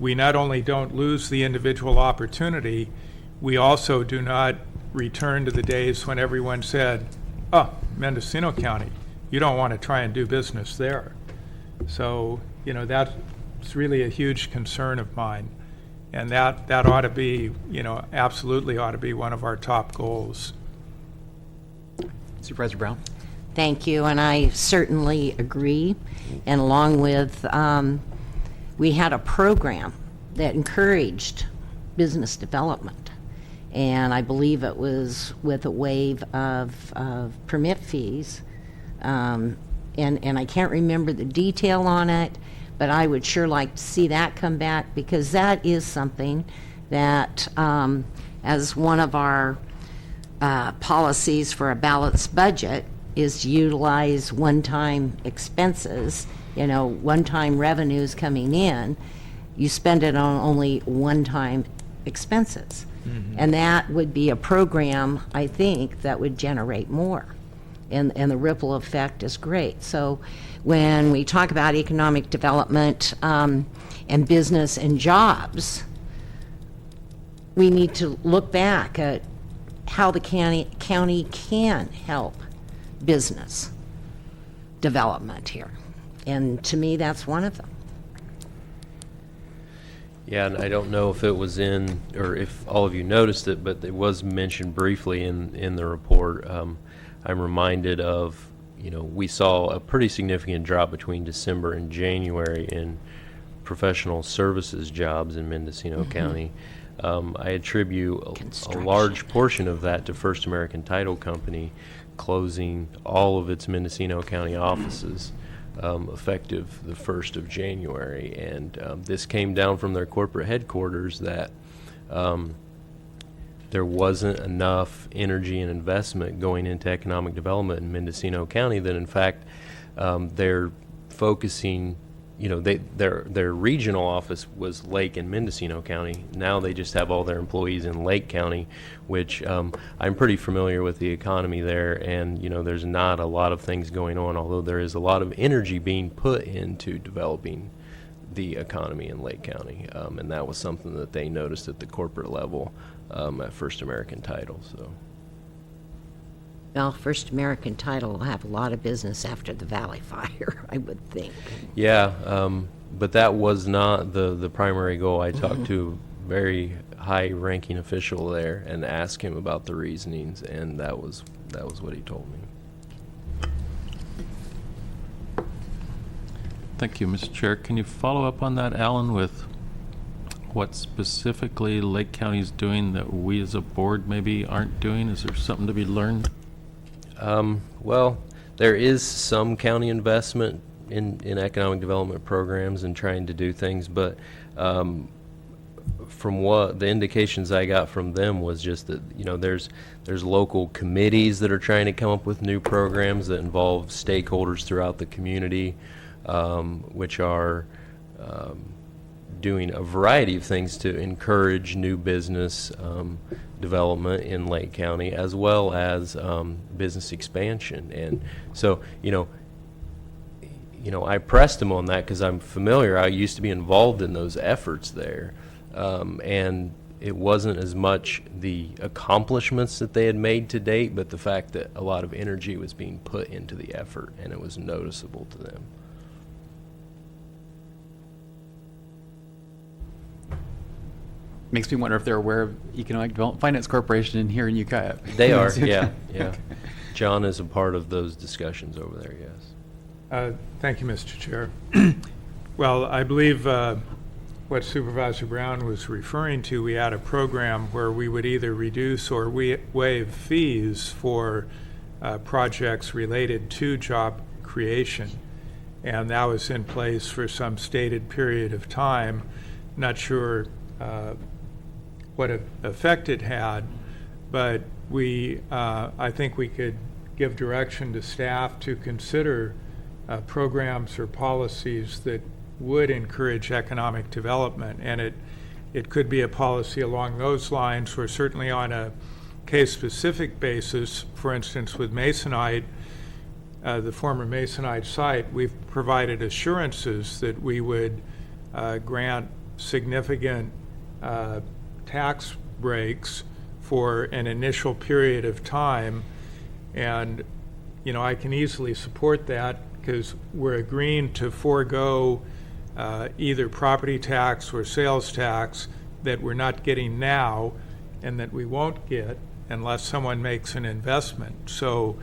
we not only don't lose the individual opportunity, we also do not return to the days when everyone said, oh, Mendocino County, you don't want to try and do business there. So, you know, that's really a huge concern of mine. And that ought to be, you know, absolutely ought to be one of our top goals. Supervisor Brown? Thank you, and I certainly agree. And along with, we had a program that encouraged business development. And I believe it was with a waive of permit fees. And I can't remember the detail on it, but I would sure like to see that come back, because that is something that, as one of our policies for a balanced budget, is to utilize one-time expenses, you know, one-time revenues coming in. You spend it on only one-time expenses. Mm-hmm. And that would be a program, I think, that would generate more. And the ripple effect is great. So when we talk about economic development and business and jobs, we need to look back at how the county can help business development here. And to me, that's one of them. Yeah, and I don't know if it was in, or if all of you noticed it, but it was mentioned briefly in the report. I'm reminded of, you know, we saw a pretty significant drop between December and January in professional services jobs in Mendocino County. I attribute a large portion of that to First American Title Company closing all of its Mendocino County offices effective the 1st of January. And this came down from their corporate headquarters that there wasn't enough energy and investment going into economic development in Mendocino County, that in fact they're focusing, you know, their regional office was Lake and Mendocino County. Now they just have all their employees in Lake County, which I'm pretty familiar with the economy there, and you know, there's not a lot of things going on, although there is a lot of energy being put into developing the economy in Lake County, and that was something that they noticed at the corporate level at First American Title. So, Well, First American Title will have a lot of business after the Valley Fire, I would think. yeah, but that was not the primary goal. I talked to a very high-ranking official there and asked him about the reasonings, and that was what he told me. Thank you, Mr. Chair. Can you follow up on that, Alan, with what specifically Lake County is doing that we as a board maybe aren't doing? Is there something to be learned? Well, there is some county investment in economic development programs and trying to do things, but from what the indications I got from them was just that, you know, there's local committees that are trying to come up with new programs that involve stakeholders throughout the community, which are doing a variety of things to encourage new business development in Lake County, as well as business expansion. And so, you know, I pressed him on that because I'm familiar. I used to be involved in those efforts there, and it wasn't as much the accomplishments that they had made to date, but the fact that a lot of energy was being put into the effort, and it was noticeable to them. Makes me wonder if they're aware of Economic Development Finance Corporation in here in Ukiah. They are, yeah. John is a part of those discussions over there, yes. Thank you, Mr. Chair. Well, I believe what Supervisor Brown was referring to, we had a program where we would either reduce or waive fees for projects related to job creation. And that was in place for some stated period of time. Not sure what effect it had, but I think we could give direction to staff to consider programs or policies that would encourage economic development. And it could be a policy along those lines, or certainly on a case-specific basis. For instance, with Masonite, the former Masonite site, we've provided assurances that we would grant significant tax breaks for an initial period of time. And, you know, I can easily support that because we're agreeing to forego either property tax or sales tax that we're not getting now and that we won't get unless someone makes an investment. So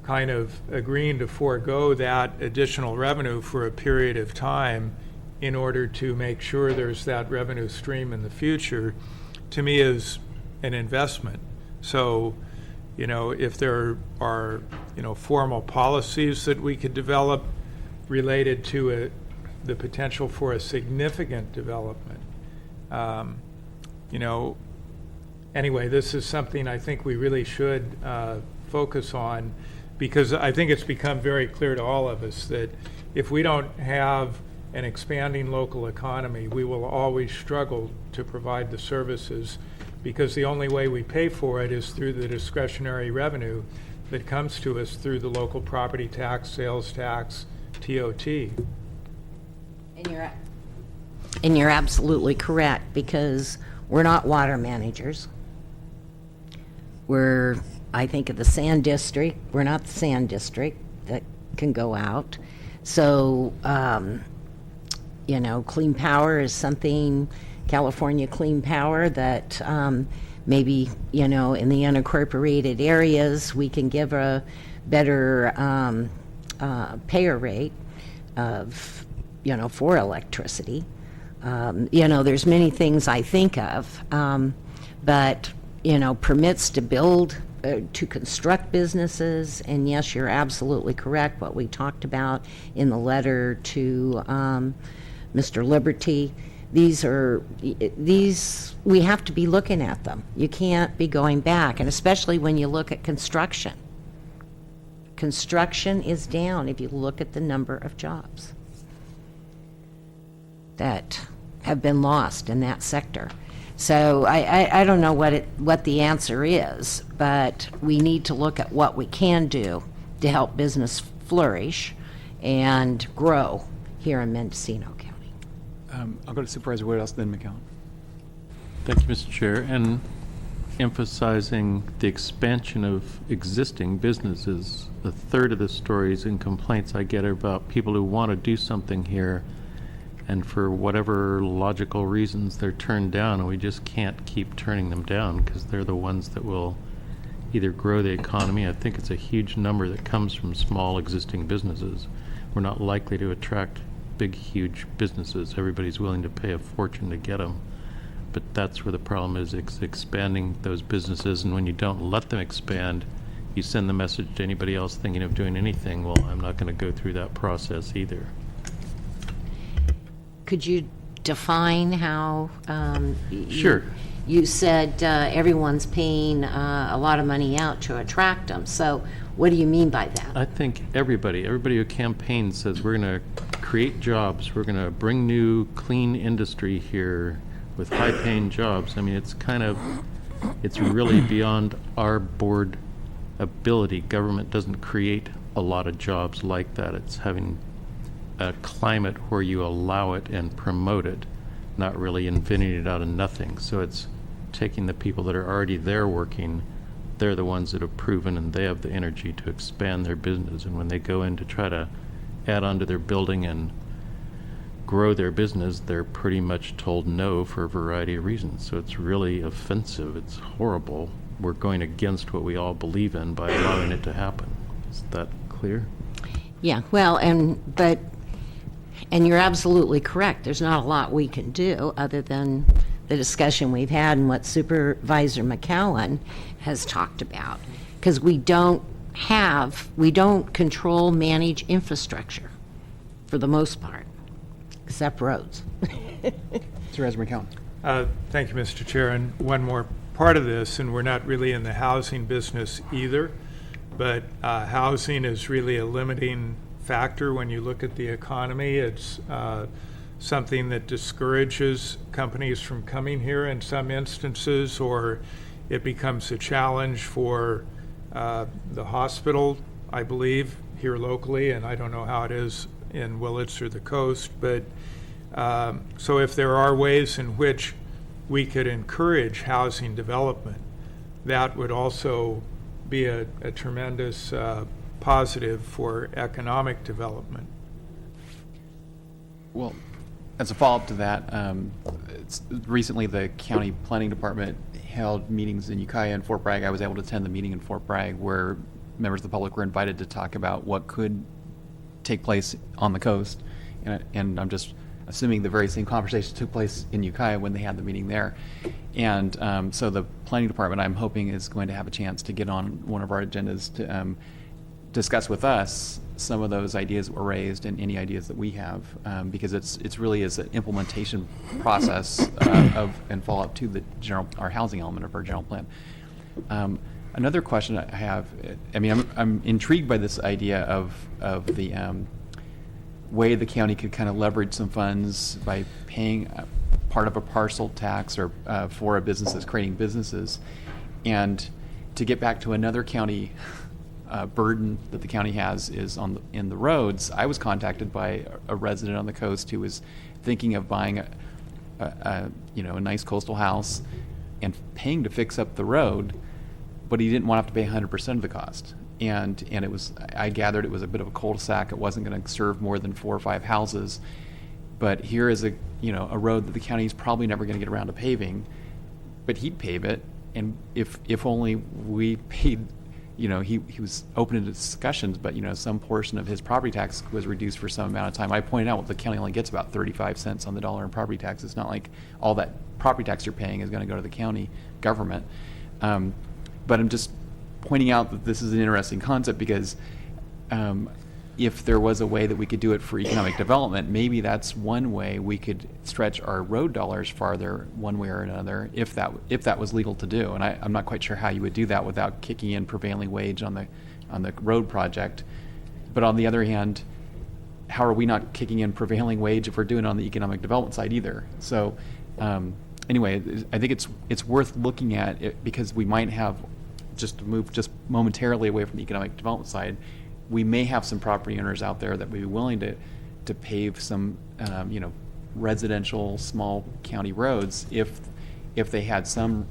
kind of agreeing to forego that additional revenue for a period of time in order to make sure there's that revenue stream in the future, to me is an investment. So, you know, if there are, you know, formal policies that we could develop related to the potential for a significant development, you know, anyway, this is something I think we really should focus on, because I think it's become very clear to all of us that if we don't have an expanding local economy, we will always struggle to provide the services, because the only way we pay for it is through the discretionary revenue that comes to us through the local property tax, sales tax, TOT. And you're absolutely correct, because we're not water managers. We're, I think, of the sand district. We're not the sand district that can go out. So, you know, clean power is something, California Clean Power, that maybe, you know, in the unincorporated areas, we can give a better payer rate of, you know, for electricity. You know, there's many things I think of, but, you know, permits to build, to construct businesses, and yes, you're absolutely correct, what we talked about in the letter to Mr. Liberty. These, we have to be looking at them. You can't be going back, and especially when you look at construction. Construction is down if you look at the number of jobs that have been lost in that sector. So I don't know what the answer is, but we need to look at what we can do to help business flourish and grow here in Mendocino County. I'll go to Supervisor Woodhouse, then McCown. Thank you, Mr. Chair. And emphasizing the expansion of existing businesses, a third of the stories and complaints I get are about people who want to do something here, and for whatever logical reasons they're turned down, and we just can't keep turning them down because they're the ones that will either grow the economy. I think it's a huge number that comes from small existing businesses. We're not likely to attract big, huge businesses. Everybody's willing to pay a fortune to get them. But that's where the problem is, expanding those businesses, and when you don't let them expand, you send the message to anybody else thinking of doing anything, well, I'm not going to go through that process either. Could you define how? Sure. You said everyone's paying a lot of money out to attract them. So what do you mean by that? I think everybody who campaigns says we're going to create jobs, we're going to bring new clean industry here with high-paying jobs. I mean, it's really beyond our board ability. Government doesn't create a lot of jobs like that. It's having a climate where you allow it and promote it, not really inventing it out of nothing. So it's taking the people that are already there working. They're the ones that have proven and they have the energy to expand their business. And when they go in to try to add on to their building and grow their business, they're pretty much told no for a variety of reasons. So it's really offensive. It's horrible. We're going against what we all believe in by allowing it to happen. Is that clear? Yeah, well, and you're absolutely correct. There's not a lot we can do other than the discussion we've had and what Supervisor McCowan has talked about. Because we don't control, manage infrastructure for the most part, except roads. Supervisor McCown. Thank you, Mr. Chair. And one more part of this, and we're not really in the housing business either, but housing is really a limiting factor when you look at the economy. It's something that discourages companies from coming here in some instances, or it becomes a challenge for the hospital, I believe, here locally, and I don't know how it is in Willits or the coast, but so if there are ways in which we could encourage housing development, that would also be a tremendous positive for economic development. Well, as a follow-up to that, recently the county planning department held meetings in Ukiah and Fort Bragg. I was able to attend the meeting in Fort Bragg where members of the public were invited to talk about what could take place on the coast. And I'm just assuming the very same conversation took place in Ukiah when they had the meeting there. And so the planning department, I'm hoping, is going to have a chance to get on one of our agendas to discuss with us some of those ideas that were raised and any ideas that we have, because it's really is an implementation process of and follow-up to our housing element of our general plan. Another question I have, I mean, I'm intrigued by this idea of the way the county could kind of leverage some funds by paying part of a parcel tax or for a business that's creating businesses. And to get back to another county burden that the county has is in the roads. I was contacted by a resident on the coast who was thinking of buying a nice coastal house and paying to fix up the road, but he didn't want to have to pay 100% of the cost. And it was, I gathered it was a bit of a cul-de-sac. It wasn't going to serve more than 4 or 5 houses. But here is a road that the county is probably never going to get around to paving, but he'd pave it. And if only we paid, he was open to discussions, but some portion of his property tax was reduced for some amount of time. I pointed out the county only gets about 35 cents on the dollar in property tax. It's not like all that property tax you're paying is going to go to the county government. But I'm just pointing out that this is an interesting concept because if there was a way that we could do it for economic development, maybe that's one way we could stretch our road dollars farther one way or another if that was legal to do. And I'm not quite sure how you would do that without kicking in prevailing wage on the road project. But on the other hand, how are we not kicking in prevailing wage if we're doing it on the economic development side either? So anyway, I think it's worth looking at it because we might have, just to move just momentarily away from the economic development side, we may have some property owners out there that would be willing to pave some residential small county roads if they had some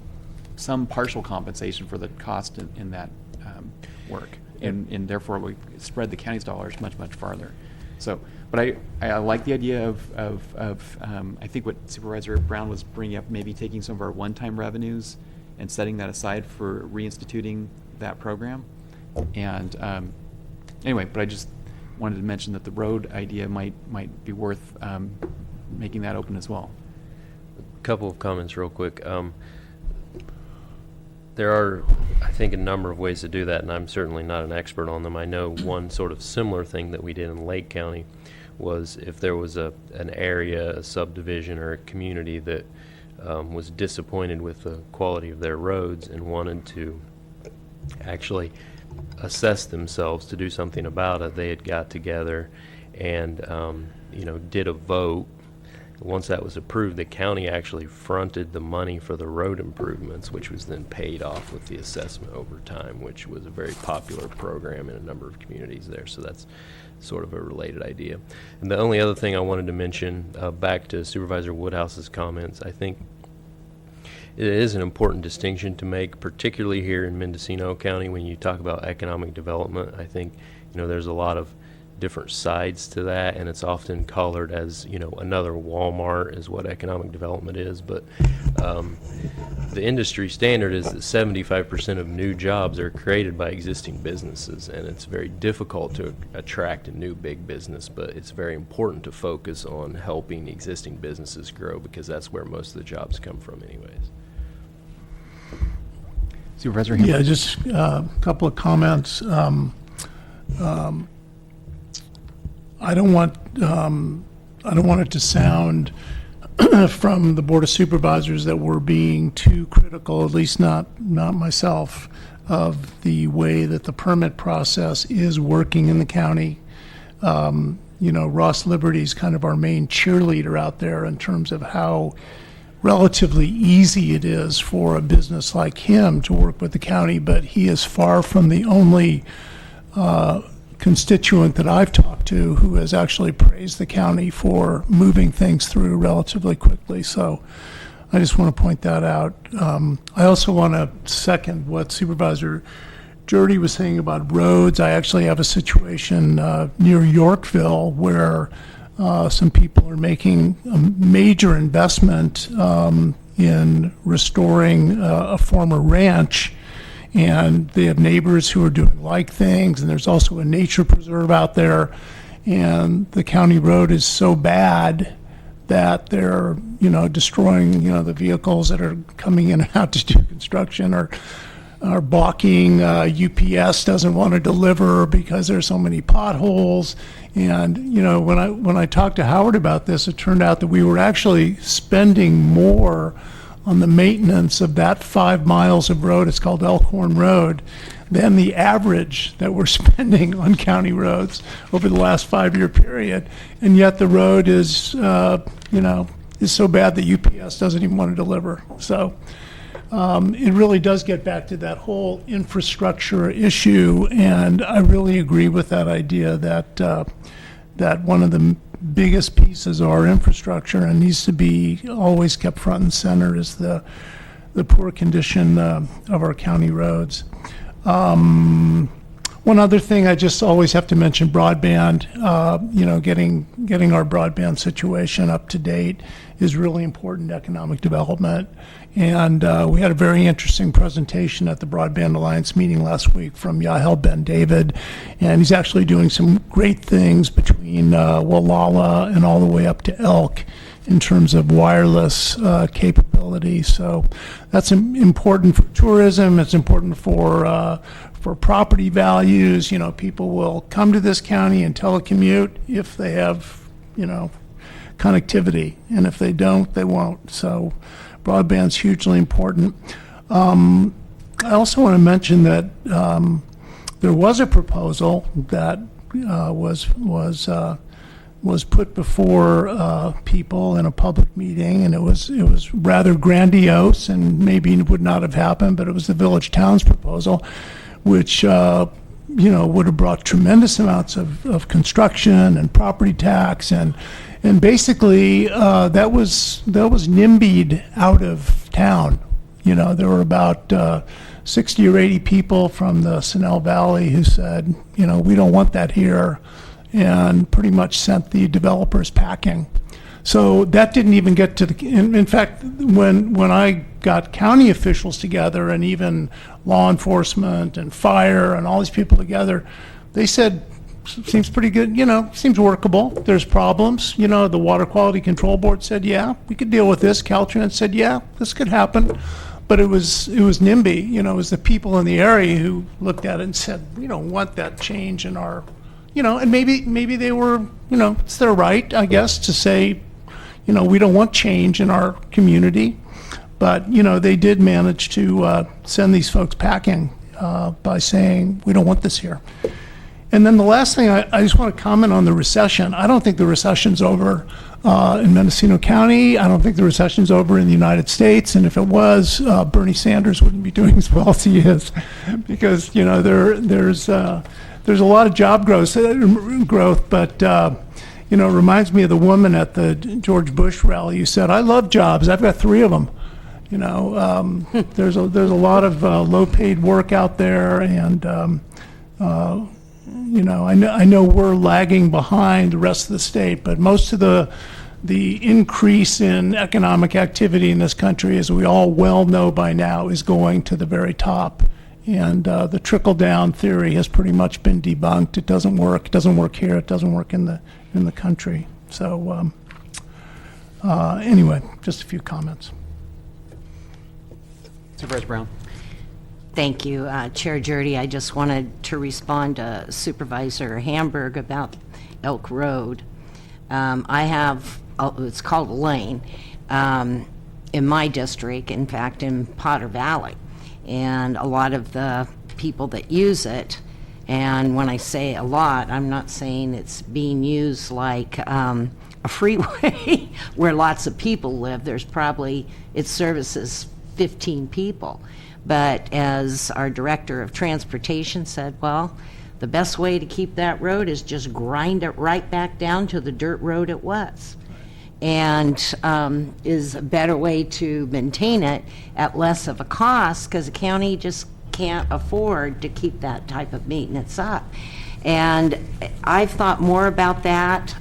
partial compensation for the cost in that work, and therefore we spread the county's dollars much farther. So, but I like the idea of I think what Supervisor Brown was bringing up, maybe taking some of our one-time revenues and setting that aside for reinstituting that program. And anyway, but I just wanted to mention that the road idea might be worth making that open as well. Couple of comments real quick. There are, I think, a number of ways to do that, and I'm certainly not an expert on them. I know one sort of similar thing that we did in Lake County was if there was an area, a subdivision, or a community that was disappointed with the quality of their roads and wanted to actually assess themselves to do something about it, they had got together and did a vote. Once that was approved, the county actually fronted the money for the road improvements, which was then paid off with the assessment over time, which was a very popular program in a number of communities there. So that's sort of a related idea. And the only other thing I wanted to mention, back to Supervisor Woodhouse's comments, I think it is an important distinction to make, particularly here in Mendocino County when you talk about economic development. I think there's a lot of different sides to that, and it's often colored as another Walmart is what economic development is, but the industry standard is that 75% of new jobs are created by existing businesses, and it's very difficult to attract a new big business, but it's very important to focus on helping existing businesses grow because that's where most of the jobs come from anyways. Supervisor Hamel. Yeah, just a couple of comments. I don't want it to sound from the Board of Supervisors that we're being too critical, at least not myself, of the way that the permit process is working in the county. Ross Liberty is kind of our main cheerleader out there in terms of how relatively easy it is for a business like him to work with the county, but he is far from the only constituent that I've talked to who has actually praised the county for moving things through relatively quickly. So I just want to point that out. I also want to second what Supervisor Jurdy was saying about roads. I actually have a situation near Yorkville where some people are making a major investment in restoring a former ranch, and they have neighbors who are doing like things, and there's also a nature preserve out there, and the county road is so bad that they're destroying the vehicles that are coming in and out to do construction, or are balking. UPS doesn't want to deliver because there's so many potholes. And when I talked to Howard about this, it turned out that we were actually spending more on the maintenance of that 5 miles of road, it's called Elkhorn Road, than the average that we're spending on county roads over the last 5-year period. And yet the road is so bad that UPS doesn't even want to deliver. So it really does get back to that whole infrastructure issue, and I really agree with that idea that one of the biggest pieces of our infrastructure and needs to be always kept front and center is the poor condition of our county roads. One other thing, I just always have to mention broadband. Getting our broadband situation up to date is really important to economic development. And we had a very interesting presentation at the Broadband Alliance meeting last week from Yahel Ben David, and he's actually doing some great things between Wallala and all the way up to Elk in terms of wireless capability. So that's important for tourism. It's important for property values. People will come to this county and telecommute if they have, connectivity, and if they don't, they won't. So broadband's hugely important. I also want to mention that there was a proposal that was put before people in a public meeting, and it was rather grandiose and maybe would not have happened, but it was the Village Towns proposal, which would have brought tremendous amounts of construction and property tax, and basically that was NIMBY'd out of town. There were about 60 or 80 people from the Sunel Valley who said, we don't want that here, and pretty much sent the developers packing. So that didn't even get to the, in fact, when I got county officials together and even law enforcement and fire and all these people together, they said, seems pretty good, seems workable. There's problems. The Water Quality Control Board said, yeah, we could deal with this. Caltrans said, yeah, this could happen. but it was NIMBY, you know, it was the people in the area who looked at it and said, we don't want that change in our, you know, and maybe they were, you know, it's their right, I guess, to say, you know, we don't want change in our community. But, you know, they did manage to send these folks packing by saying, we don't want this here. And then the last thing, I just want to comment on the recession. I don't think the recession's over in Mendocino County. I don't think the recession's over in the United States. And if it was, Bernie Sanders wouldn't be doing as well as he is. Because, you know, there's a lot of job growth, but you know, it reminds me of the woman at the George Bush rally who said, I love jobs, I've got 3 of them. You know, there's a lot of low-paid work out there, and you know, I know we're lagging behind the rest of the state, but most of the increase in economic activity in this country, as we all well know by now, is going to the very top. And the trickle-down theory has pretty much been debunked. It doesn't work. It doesn't work here. It doesn't work in the country. So anyway, just a few comments. Supervisor Brown. Thank you, Chair Jurdy. I just wanted to respond to Supervisor Hamburg about Elk Road. I have, it's called a lane, in my district, in fact, in Potter Valley. And a lot of the people that use it, and when I say a lot, I'm not saying it's being used like a freeway where lots of people live. There's probably, it services 15 people. But as our director of transportation said, well, the best way to keep that road is just grind it right back down to the dirt road it was. And is a better way to maintain it at less of a cost, because the county just can't afford to keep that type of maintenance up. And I've thought more about that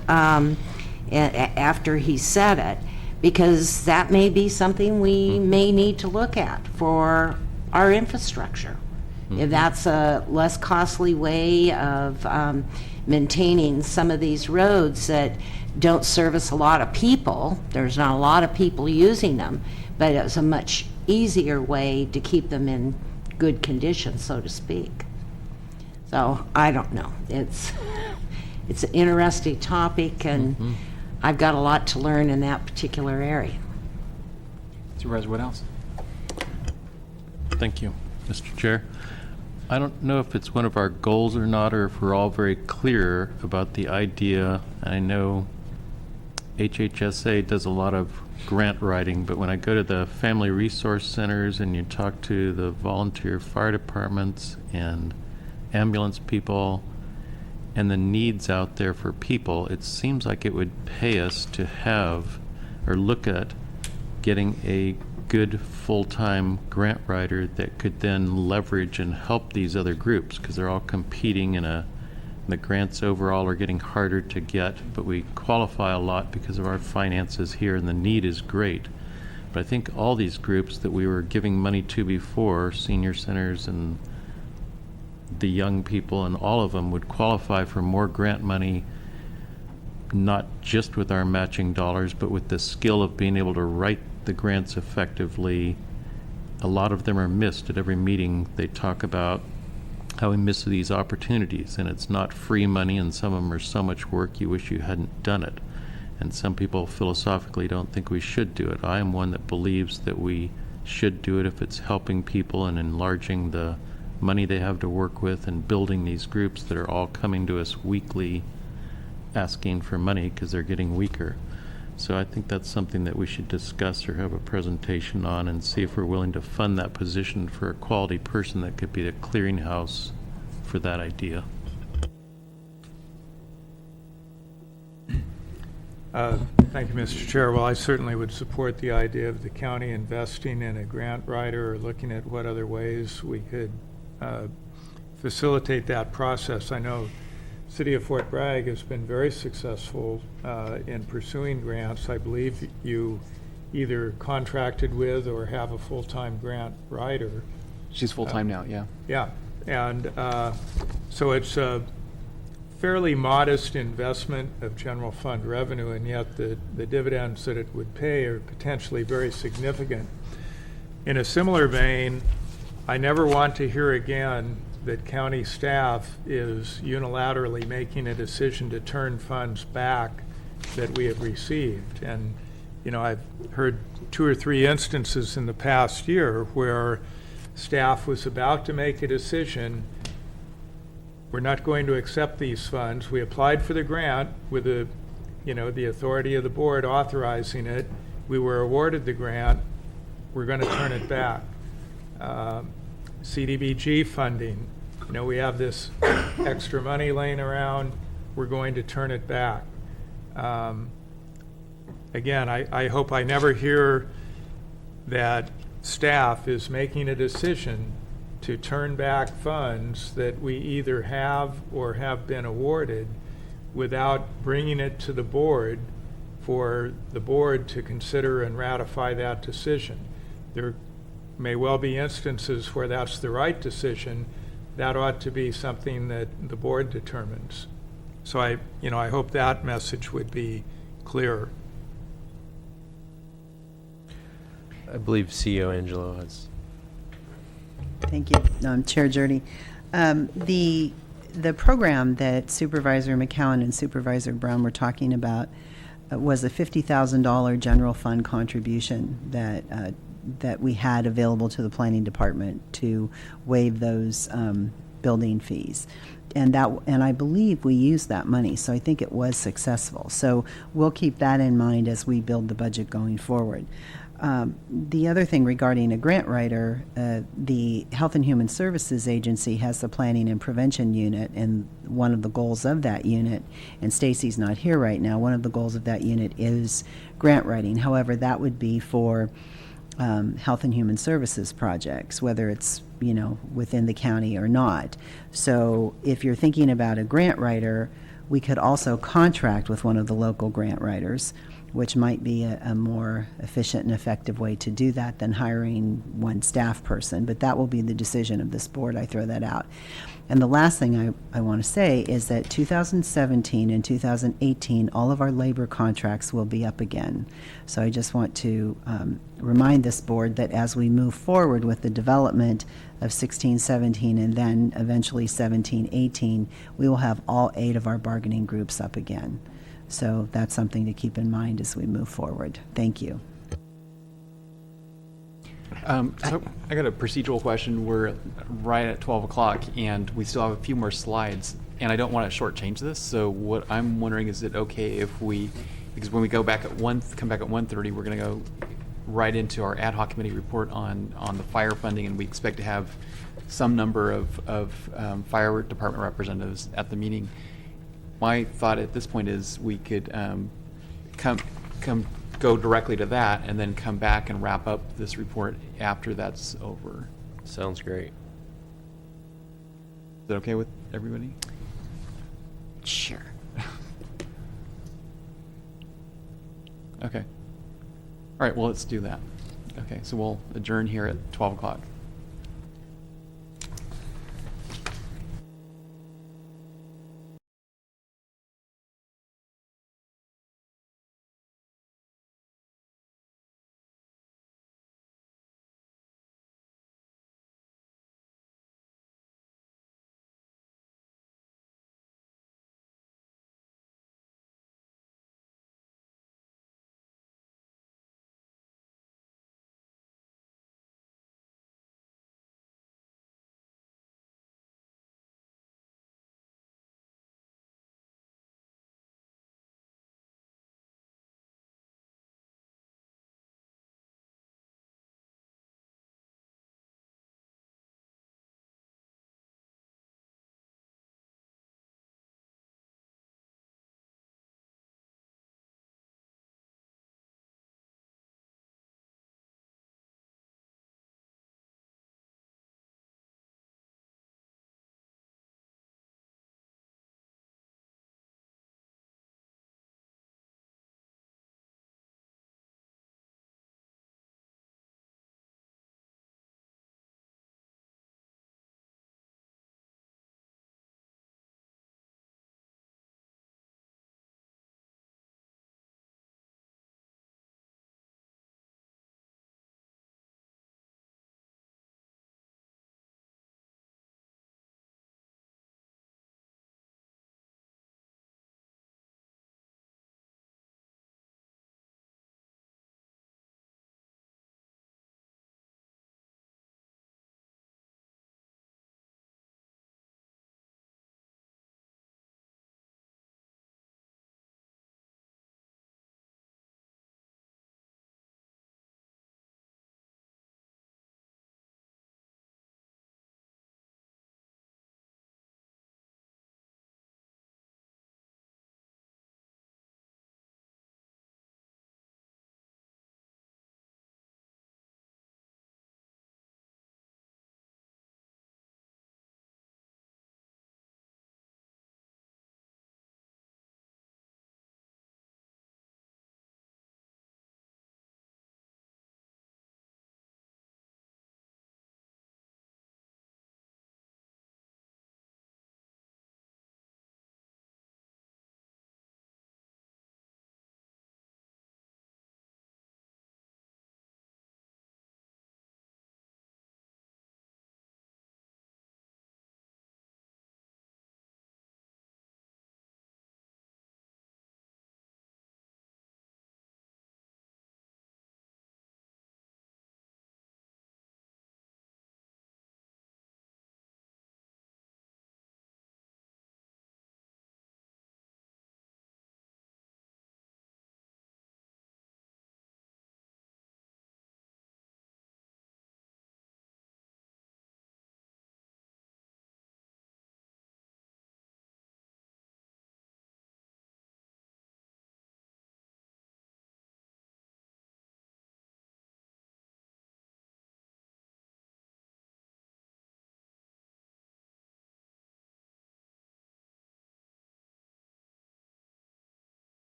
after he said it, because that may be something we may need to look at for our infrastructure. If that's a less costly way of maintaining some of these roads that don't service a lot of people, there's not a lot of people using them, but it's a much easier way to keep them in good condition, so to speak. So I don't know. It's an interesting topic, and I've got a lot to learn in that particular area. Supervisor, what else? Thank you, Mr. Chair. I don't know if it's one of our goals or not, or if we're all very clear about the idea. I know HHSA does a lot of grant writing, but when I go to the family resource centers and you talk to the volunteer fire departments and ambulance people and the needs out there for people, it seems like it would pay us to have or look at getting a good full-time grant writer that could then leverage and help these other groups, because they're all competing the grants overall are getting harder to get, but we qualify a lot because of our finances here, and the need is great. But I think all these groups that we were giving money to before, senior centers and the young people, and all of them would qualify for more grant money, not just with our matching dollars, but with the skill of being able to write the grants effectively. A lot of them are missed at every meeting. They talk about how we miss these opportunities, and it's not free money, and some of them are so much work you wish you hadn't done it. And some people philosophically don't think we should do it. I am one that believes that we should do it if it's helping people and enlarging the money they have to work with and building these groups that are all coming to us weekly asking for money because they're getting weaker. So I think that's something that we should discuss or have a presentation on, and see if we're willing to fund that position for a quality person that could be the clearinghouse for that idea. Thank you, Mr. Chair. Well, I certainly would support the idea of the county investing in a grant writer or looking at what other ways we could facilitate that process. I know City of Fort Bragg has been very successful in pursuing grants. I believe you either contracted with or have a full-time grant writer. She's full-time now, yeah. Yeah, and so it's a fairly modest investment of general fund revenue, and yet the dividends that it would pay are potentially very significant. In a similar vein, I never want to hear again that county staff is unilaterally making a decision to turn funds back that we have received. And, you know, I've heard 2 or 3 instances in the past year where staff was about to make a decision, we're not going to accept these funds. We applied for the grant with the, you know, the authority of the board authorizing it. We were awarded the grant. We're going to turn it back. CDBG funding, you know, we have this extra money laying around. We're going to turn it back. Again, I hope I never hear that staff is making a decision to turn back funds that we either have or have been awarded without bringing it to the board for the board to consider and ratify that decision. There may well be instances where that's the right decision. That ought to be something that the board determines. So I hope that message would be clear. I believe CEO Angelo has. Thank you, Chair Jurdy. The program that Supervisor McCowan and Supervisor Brown were talking about was a $50,000 general fund contribution that we had available to the planning department to waive those building fees. And I believe we used that money, so I think it was successful. So we'll keep that in mind as we build the budget going forward. The other thing regarding a grant writer, the Health and Human Services Agency has the Planning and Prevention Unit, and one of the goals of that unit, and Stacy's not here right now, one of the goals of that unit is grant writing. However, that would be for Health and Human Services projects, whether it's, you know, within the county or not. So if you're thinking about a grant writer, we could also contract with one of the local grant writers, which might be a more efficient and effective way to do that than hiring one staff person. But that will be the decision of this board. I throw that out. And the last thing I want to say is that 2017 and 2018, all of our labor contracts will be up again. So I just want to remind this board that as we move forward with the development of 16, 17, and then eventually 17, 18, we will have all 8 of our bargaining groups up again. So that's something to keep in mind as we move forward. Thank you. So I got a procedural question. We're right at 12 o'clock, and we still have a few more slides, and I don't want to shortchange this. So what I'm wondering, is it okay if we, because when we go back at come back at 1:30, we're going to go right into our ad hoc committee report on the fire funding, and we expect to have some number of fire department representatives at the meeting. My thought at this point is we could go directly to that and then come back and wrap up this report after that's over. Sounds great. Is that okay with everybody? Sure. Okay. All right, well, let's do that. Okay, so we'll adjourn here at 12 o'clock.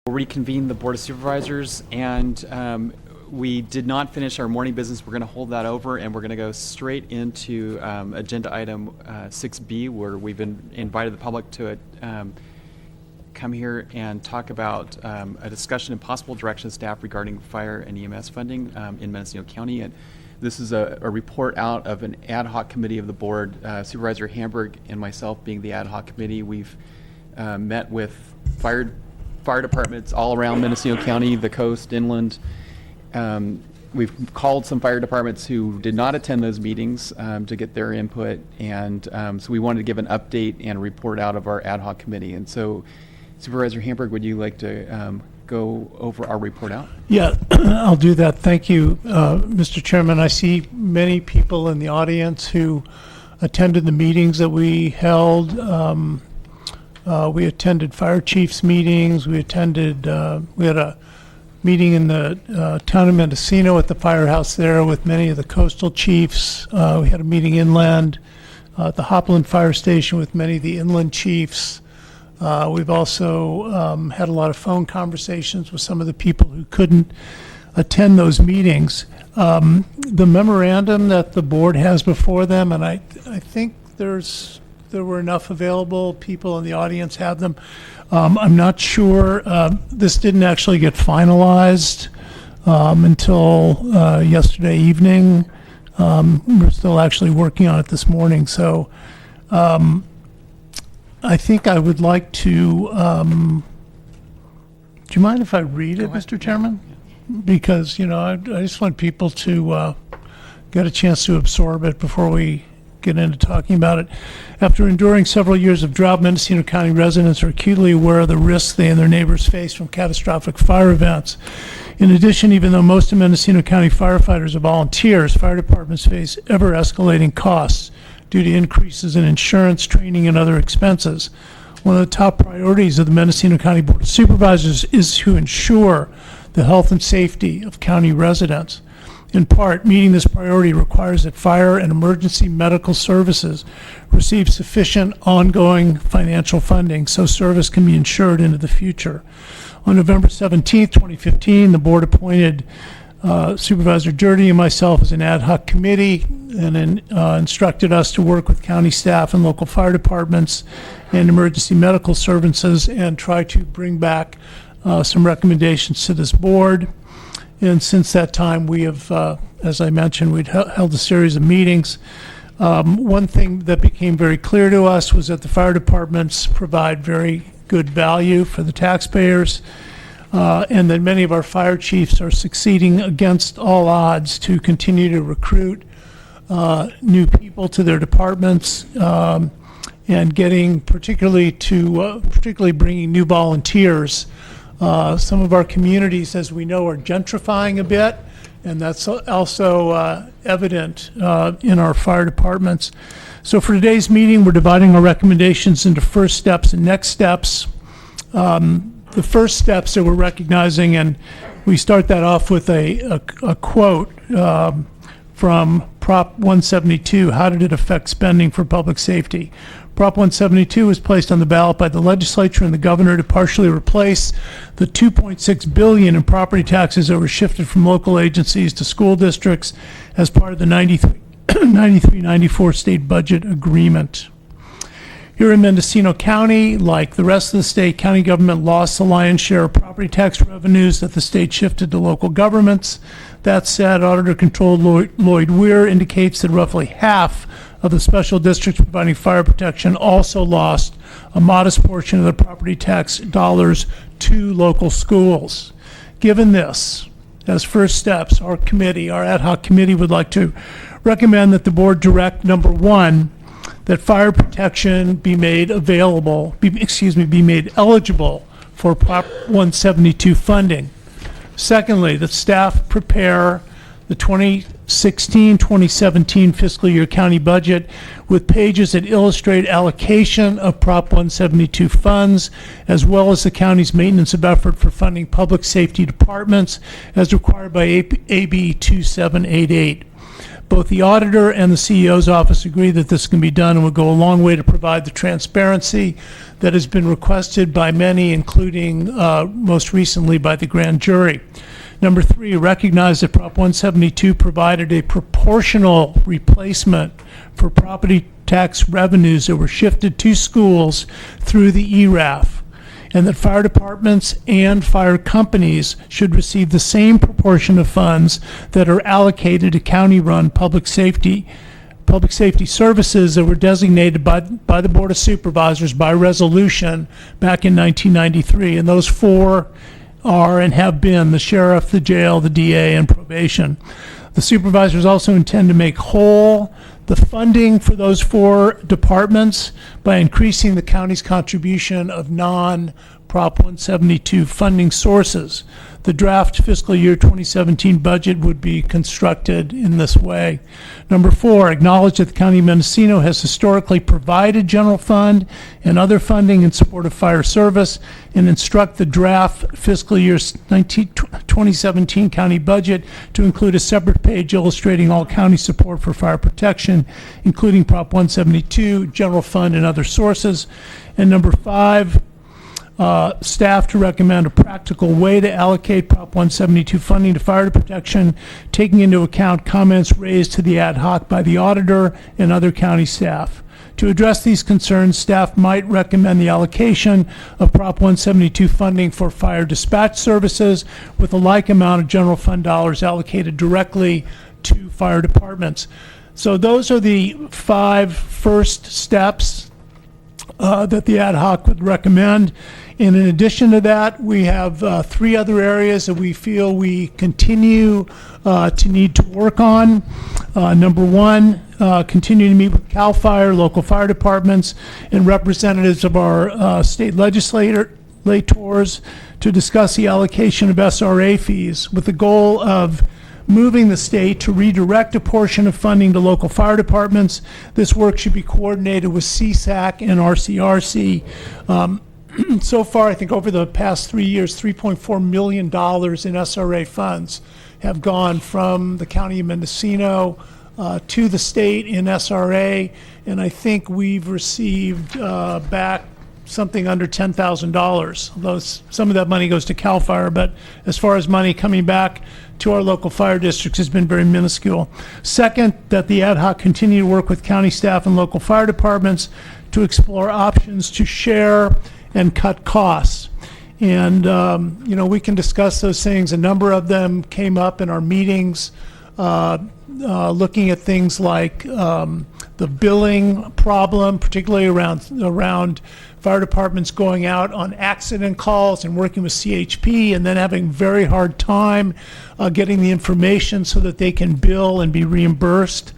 reconvene the Board of Supervisors, and we did not finish our morning business. We're going to hold that over, and we're going to go straight into agenda item 6B, where we've invited the public to come here and talk about a discussion and possible direction of staff regarding fire and EMS funding in Mendocino County. And this is a report out of an ad hoc committee of the board, Supervisor Hamburg and myself being the ad hoc committee. We've met with fire departments all around Mendocino County, the coast, inland. We've called some fire departments who did not attend those meetings to get their input, and so we wanted to give an update and a report out of our ad hoc committee. And so, Supervisor Hamburg, would you like to go over our report out? Yeah, I'll do that. Thank you, Mr. Chairman. I see many people in the audience who attended the meetings that we held. We attended fire chiefs meetings. We had a meeting in the town of Mendocino at the firehouse there with many of the coastal chiefs. We had a meeting inland at the Hopland Fire Station with many of the inland chiefs. We've also had a lot of phone conversations with some of the people who couldn't attend those meetings. The memorandum that the board has before them, and I think there were enough available, people in the audience have them. I'm not sure, this didn't actually get finalized until yesterday evening. We're still actually working on it this morning, so I think I would like to, do you mind if I read it, Mr. Chairman? Because, I just want people to get a chance to absorb it before we get into talking about it. After enduring several years of drought, Mendocino County residents are acutely aware of the risks they and their neighbors face from catastrophic fire events. In addition, even though most of Mendocino County firefighters are volunteers, fire departments face ever-escalating costs due to increases in insurance, training, and other expenses. One of the top priorities of the Mendocino County Board of Supervisors is to ensure the health and safety of county residents. In part, meeting this priority requires that fire and emergency medical services receive sufficient ongoing financial funding so service can be insured into the future. On November 17, 2015, the board appointed Supervisor Jurdy and myself as an ad hoc committee and instructed us to work with county staff and local fire departments and emergency medical services and try to bring back some recommendations to this board. And since that time, we have, as I mentioned, we'd held a series of meetings. One thing that became very clear to us was that the fire departments provide very good value for the taxpayers, and that many of our fire chiefs are succeeding against all odds to continue to recruit new people to their departments, and getting particularly bringing new volunteers. Some of our communities, as we know, are gentrifying a bit, and that's also evident in our fire departments. So for today's meeting, we're dividing our recommendations into first steps and next steps. The first steps that we're recognizing, and we start that off with a quote from Prop 172, how did it affect spending for public safety? Prop 172 was placed on the ballot by the legislature and the governor to partially replace the $2.6 billion in property taxes that were shifted from local agencies to school districts as part of the 93-94 state budget agreement. Here in Mendocino County, like the rest of the state, county government lost the lion's share of property tax revenues that the state shifted to local governments. That said, auditor-controlled Lloyd Weir indicates that roughly half of the special districts providing fire protection also lost a modest portion of the property tax dollars to local schools. Given this, as first steps, our ad hoc committee would like to recommend that the board direct, number one, that fire protection be made eligible for Prop 172 funding. Secondly, that staff prepare the 2016-2017 fiscal year county budget with pages that illustrate allocation of Prop 172 funds, as well as the county's maintenance of effort for funding public safety departments as required by AB 2788. Both the auditor and the CEO's office agree that this can be done and would go a long way to provide the transparency that has been requested by many, including most recently by the grand jury. Number 3, recognize that Prop 172 provided a proportional replacement for property tax revenues that were shifted to schools through the ERAF, and that fire departments and fire companies should receive the same proportion of funds that are allocated to county-run public safety services that were designated by the Board of Supervisors by resolution back in 1993. And those 4 are and have been the sheriff, the jail, the DA, and probation. The supervisors also intend to make whole the funding for those 4 departments by increasing the county's contribution of non-Prop 172 funding sources. The draft fiscal year 2017 budget would be constructed in this way. Number 4, acknowledge that the County of Mendocino has historically provided general fund and other funding in support of fire service, and instruct the draft fiscal year 2017 county budget to include a separate page illustrating all county support for fire protection, including Prop 172, general fund, and other sources. And number 5, staff to recommend a practical way to allocate Prop 172 funding to fire protection, taking into account comments raised to the ad hoc by the auditor and other county staff. To address these concerns, staff might recommend the allocation of Prop 172 funding for fire dispatch services with a like amount of general fund dollars allocated directly to fire departments. So those are the 5 first steps that the ad hoc would recommend. And in addition to that, we have 3 other areas that we feel we continue to need to work on. Number 1, continue to meet with CAL FIRE, local fire departments, and representatives of our state legislators to discuss the allocation of SRA fees with the goal of moving the state to redirect a portion of funding to local fire departments. This work should be coordinated with CSAC and RCRC. So far, I think over the past 3 years, $3.4 million in SRA funds have gone from the County of Mendocino to the state in SRA, and I think we've received back something under $10,000. Although some of that money goes to CAL FIRE, but as far as money coming back to our local fire districts has been very minuscule. Second, that the ad hoc continue to work with county staff and local fire departments to explore options to share and cut costs. And, we can discuss those things. A number of them came up in our meetings, looking at things like the billing problem, particularly around fire departments going out on accident calls and working with CHP and then having very hard time getting the information so that they can bill and be reimbursed.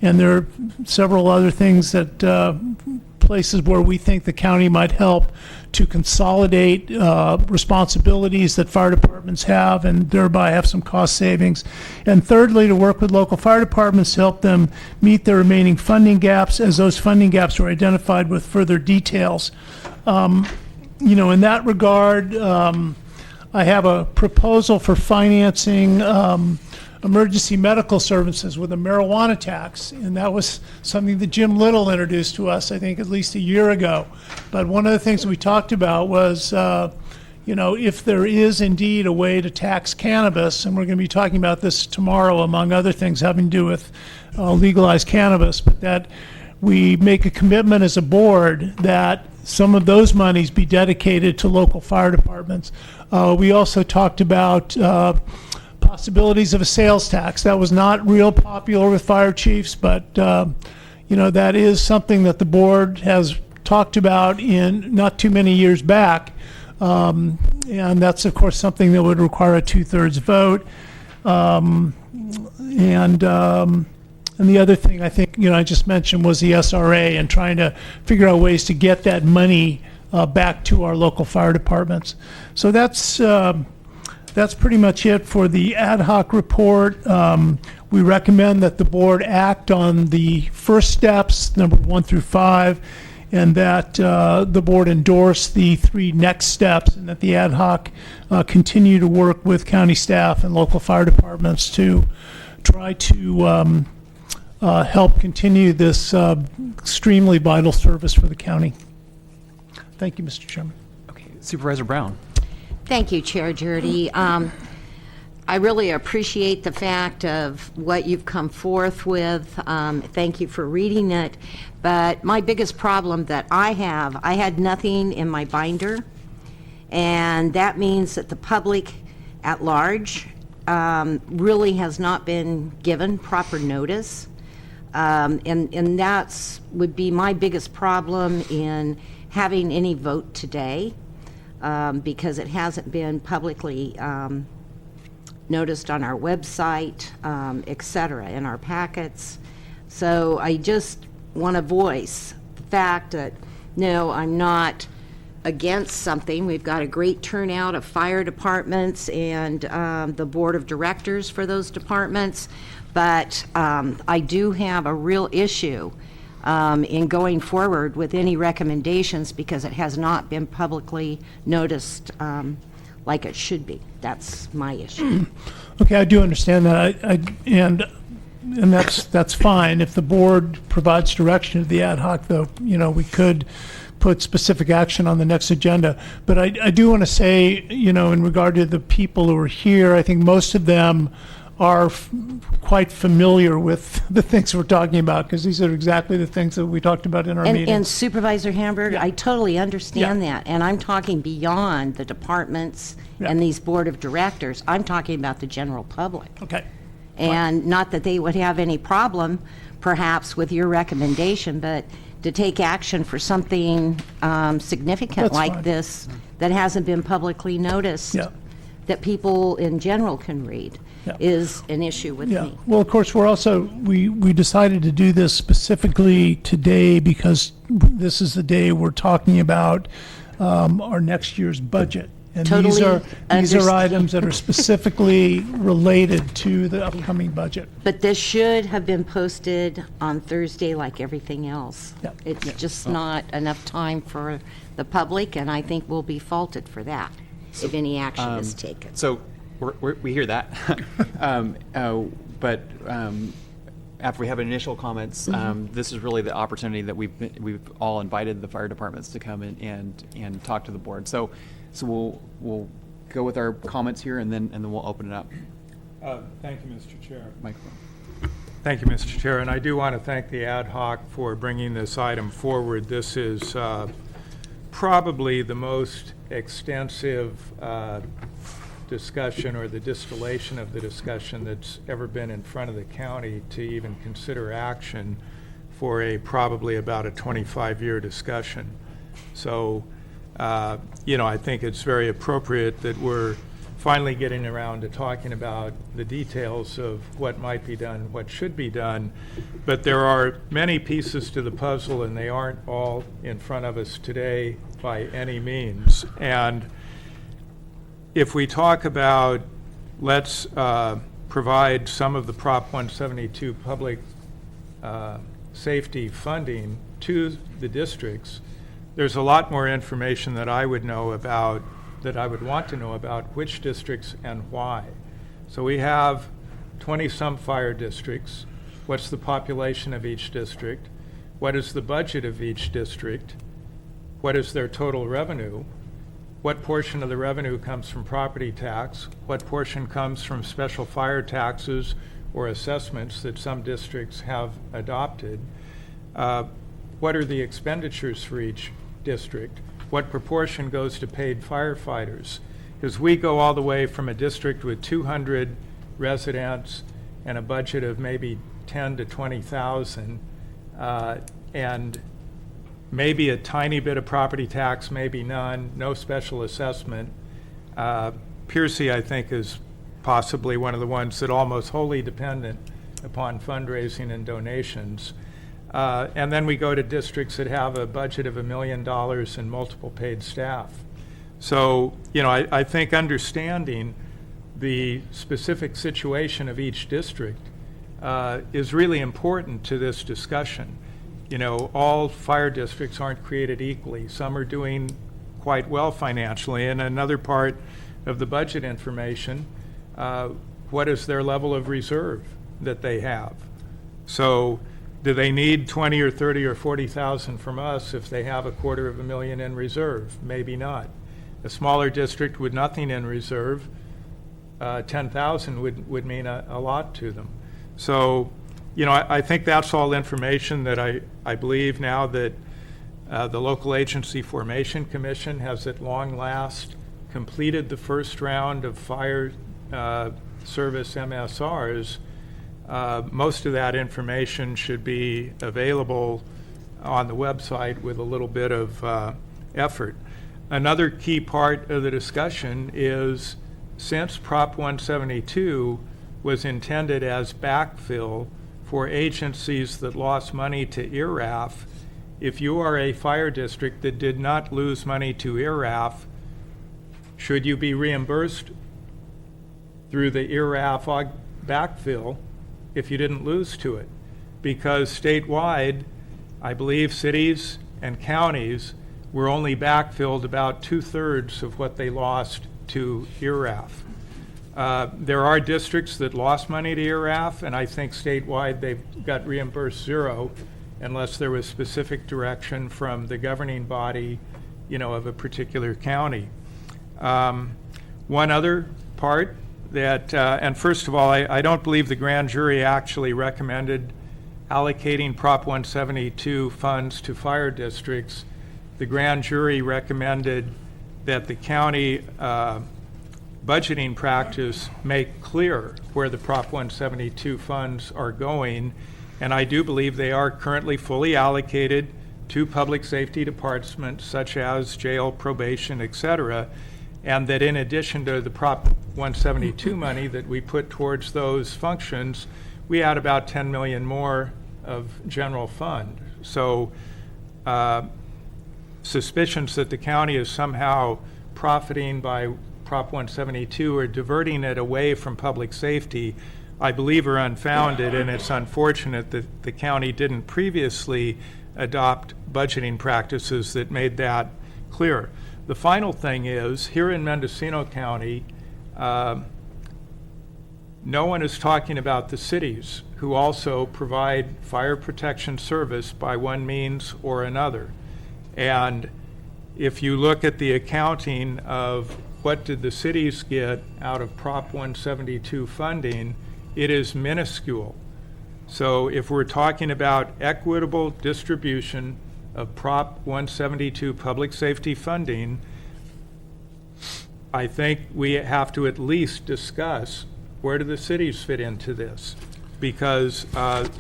And there are several other things that places where we think the county might help to consolidate responsibilities that fire departments have and thereby have some cost savings. And thirdly, to work with local fire departments to help them meet their remaining funding gaps as those funding gaps are identified with further details. In that regard, I have a proposal for financing emergency medical services with a marijuana tax, and that was something that Jim Little introduced to us, I think, at least a year ago. But one of the things we talked about was, if there is indeed a way to tax cannabis, and we're going to be talking about this tomorrow, among other things having to do with legalized cannabis, but that we make a commitment as a board that some of those monies be dedicated to local fire departments. We also talked about possibilities of a sales tax. That was not real popular with fire chiefs, but that is something that the board has talked about in not too many years back, and that's of course something that would require a 2/3 vote. And the other thing I think I just mentioned was the SRA and trying to figure out ways to get that money back to our local fire departments. So that's pretty much it for the ad hoc report. We recommend that the board act on the first steps, number 1 through 5, and that the board endorse the 3 next steps, and that the ad hoc continue to work with county staff and local fire departments to try to help continue this extremely vital service for the county. Thank you, Mr. Chairman. Okay, Supervisor Brown. Thank you, Chair Jurdy. I really appreciate the fact of what you've come forth with. Thank you for reading it. But my biggest problem that I had nothing in my binder, and that means that the public at large really has not been given proper notice. And that's would be my biggest problem in having any vote today, because it hasn't been publicly noticed on our website, et cetera, in our packets. So I just want to voice the fact that, no, I'm not against something. We've got a great turnout of fire departments and the board of directors for those departments, but I do have a real issue in going forward with any recommendations because it has not been publicly noticed like it should be. That's my issue. Okay, I do understand that. And that's fine. If the board provides direction to the ad hoc, though, we could put specific action on the next agenda. But I do want to say, in regard to the people who are here, I think most of them are quite familiar with the things we're talking about, because these are exactly the things that we talked about in our meetings. And Supervisor Hamburg, I totally understand that, and I'm talking beyond the departments and these board of directors. I'm talking about the general public. Okay. And not that they would have any problem, perhaps, with your recommendation, but to take action for something significant That's like fine. this that hasn't been publicly noticed, that people in general can read, is an issue with me. Well, of course, we decided to do this specifically today because this is the day we're talking about our next year's budget. And these are items that are specifically related to the upcoming budget. But this should have been posted on Thursday like everything else. It's just not enough time for the public, and I think we'll be faulted for that if any action is taken. So we hear that. But after we have initial comments, this is really the opportunity that we've all invited the fire departments to come in and talk to the board. So we'll go with our comments here, and then we'll open it up. Thank you, Mr. Chair. Microphone. Thank you, Mr. Chair, and I do want to thank the ad hoc for bringing this item forward. This is probably the most extensive discussion, or the distillation of the discussion, that's ever been in front of the county to even consider action for probably about a 25-year discussion. So, I think it's very appropriate that we're finally getting around to talking about the details of what might be done, what should be done. But there are many pieces to the puzzle, and they aren't all in front of us today by any means. And if we talk about, let's provide some of the Prop 172 public safety funding to the districts, there's a lot more information that I would know about, that I would want to know about which districts and why. So we have 20-some fire districts. What's the population of each district? What is the budget of each district? What is their total revenue? What portion of the revenue comes from property tax? What portion comes from special fire taxes or assessments that some districts have adopted? What are the expenditures for each district? What proportion goes to paid firefighters? Because we go all the way from a district with 200 residents and a budget of maybe 10 to 20,000, and maybe a tiny bit of property tax, maybe none, no special assessment. Piercy, I think, is possibly one of the ones that almost wholly dependent upon fundraising and donations. And then we go to districts that have a budget of $1 million and multiple paid staff. So, I think understanding the specific situation of each district is really important to this discussion. All fire districts aren't created equally. Some are doing quite well financially, and another part of the budget information, what is their level of reserve that they have? So do they need 20 or 30 or 40,000 from us if they have $250,000 in reserve? Maybe not. A smaller district with nothing in reserve, 10,000 would mean a lot to them. So, you know, I think that's all information that I believe now that the Local Agency Formation Commission has at long last completed the first round of fire service MSRs. Most of that information should be available on the website with a little bit of effort. Another key part of the discussion is, since Prop 172 was intended as backfill for agencies that lost money to IRAF, if you are a fire district that did not lose money to IRAF, should you be reimbursed through the IRAF backfill if you didn't lose to it? Because statewide, I believe cities and counties were only backfilled about 2/3 of what they lost to IRAF. There are districts that lost money to IRAF, and I think statewide they've got reimbursed zero unless there was specific direction from the governing body, you know, of a particular county. One other part that, and first of all, I don't believe the grand jury actually recommended allocating Prop 172 funds to fire districts. The grand jury recommended that the county budgeting practice make clear where the Prop 172 funds are going, and I do believe they are currently fully allocated to public safety departments such as jail, probation, etc., and that in addition to the Prop 172 money that we put towards those functions, we add about 10 million more of general fund. So suspicions that the county is somehow profiting by Prop 172 or diverting it away from public safety, I believe are unfounded, and it's unfortunate that the county didn't previously adopt budgeting practices that made that clear. The final thing is, here in Mendocino County, no one is talking about the cities who also provide fire protection service by one means or another. And if you look at the accounting of what did the cities get out of Prop 172 funding, it is minuscule. So if we're talking about equitable distribution of Prop 172 public safety funding, I think we have to at least discuss where do the cities fit into this, because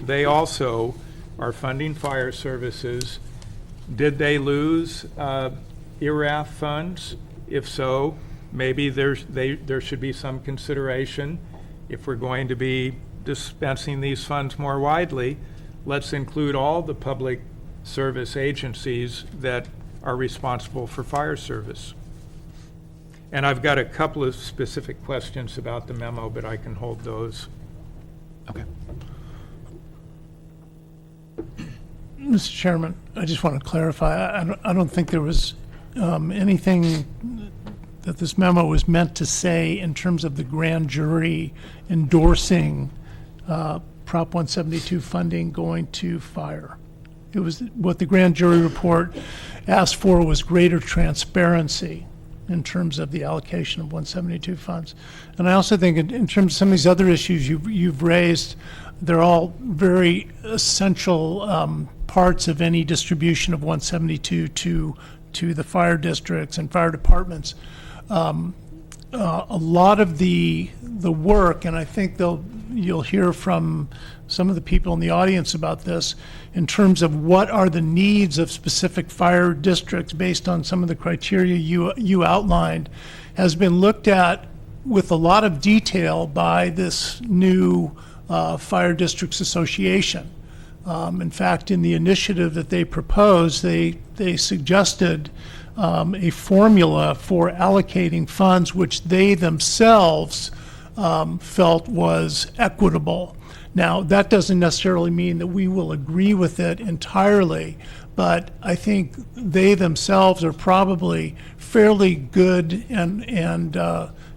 they also are funding fire services. Did they lose IRAF funds? If so, maybe there should be some consideration. If we're going to be dispensing these funds more widely, let's include all the public service agencies that are responsible for fire service. And I've got a couple of specific questions about the memo, but I can hold those. Okay. Mr. Chairman, I just want to clarify, I don't think there was anything that this memo was meant to say in terms of the grand jury endorsing Prop 172 funding going to fire. It was, what the grand jury report asked for was greater transparency in terms of the allocation of 172 funds. And I also think in terms of some of these other issues you've raised, they're all very essential parts of any distribution of 172 to the fire districts and fire departments. A lot of the work, and I think you'll hear from some of the people in the audience about this, in terms of what are the needs of specific fire districts based on some of the criteria you outlined, has been looked at with a lot of detail by this new Fire Districts Association. In fact, in the initiative that they proposed, they suggested a formula for allocating funds which they themselves felt was equitable. Now, that doesn't necessarily mean that we will agree with it entirely, but I think they themselves are probably fairly good and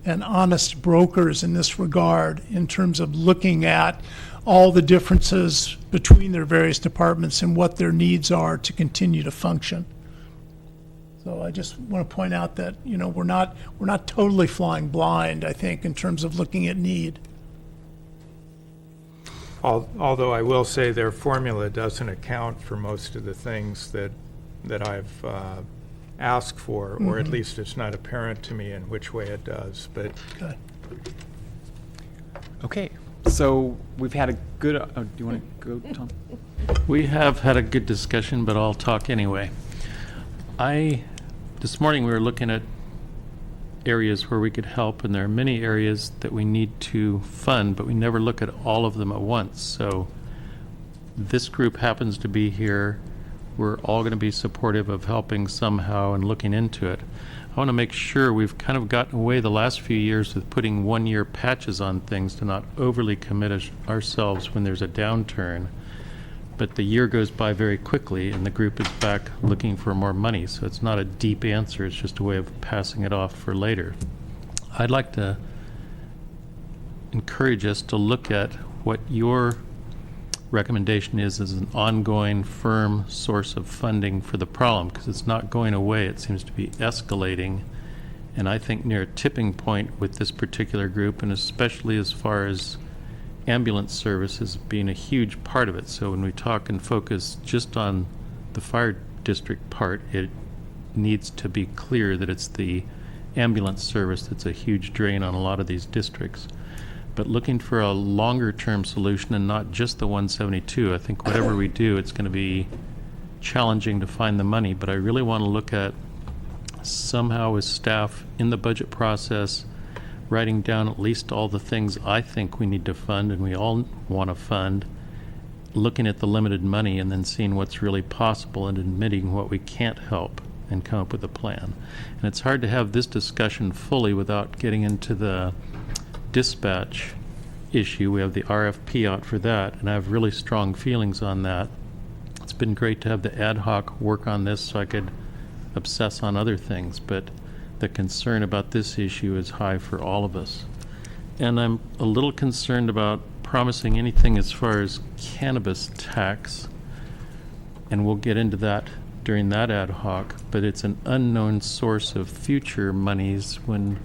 honest brokers in this regard in terms of looking at all the differences between their various departments and what their needs are to continue to function. So I just want to point out that, we're not totally flying blind, I think, in terms of looking at need. Although I will say their formula doesn't account for most of the things that I've asked for, or at least it's not apparent to me in which way it does, but. Okay. Okay, so we've had a good, do you want to go, Tom? We have had a good discussion, but I'll talk anyway. This morning we were looking at areas where we could help, and there are many areas that we need to fund, but we never look at all of them at once. So this group happens to be here. We're all going to be supportive of helping somehow and looking into it. I want to make sure we've kind of gotten away the last few years with putting one-year patches on things to not overly commit ourselves when there's a downturn. But the year goes by very quickly, and the group is back looking for more money. So it's not a deep answer. It's just a way of passing it off for later. I'd like to encourage us to look at what your recommendation is as an ongoing, firm source of funding for the problem, because it's not going away. It seems to be escalating. And I think near a tipping point with this particular group, and especially as far as ambulance services being a huge part of it. So when we talk and focus just on the fire district part, it needs to be clear that it's the ambulance service that's a huge drain on a lot of these districts. But looking for a longer term solution and not just the 172, I think whatever we do, it's going to be challenging to find the money. But I really want to look at somehow with staff in the budget process, writing down at least all the things I think we need to fund and we all want to fund, looking at the limited money and then seeing what's really possible and admitting what we can't help and come up with a plan. And it's hard to have this discussion fully without getting into the dispatch issue. We have the RFP out for that, and I have really strong feelings on that. It's been great to have the ad hoc work on this so I could obsess on other things, but the concern about this issue is high for all of us. And I'm a little concerned about promising anything as far as cannabis tax, and we'll get into that during that ad hoc, but it's an unknown source of future monies when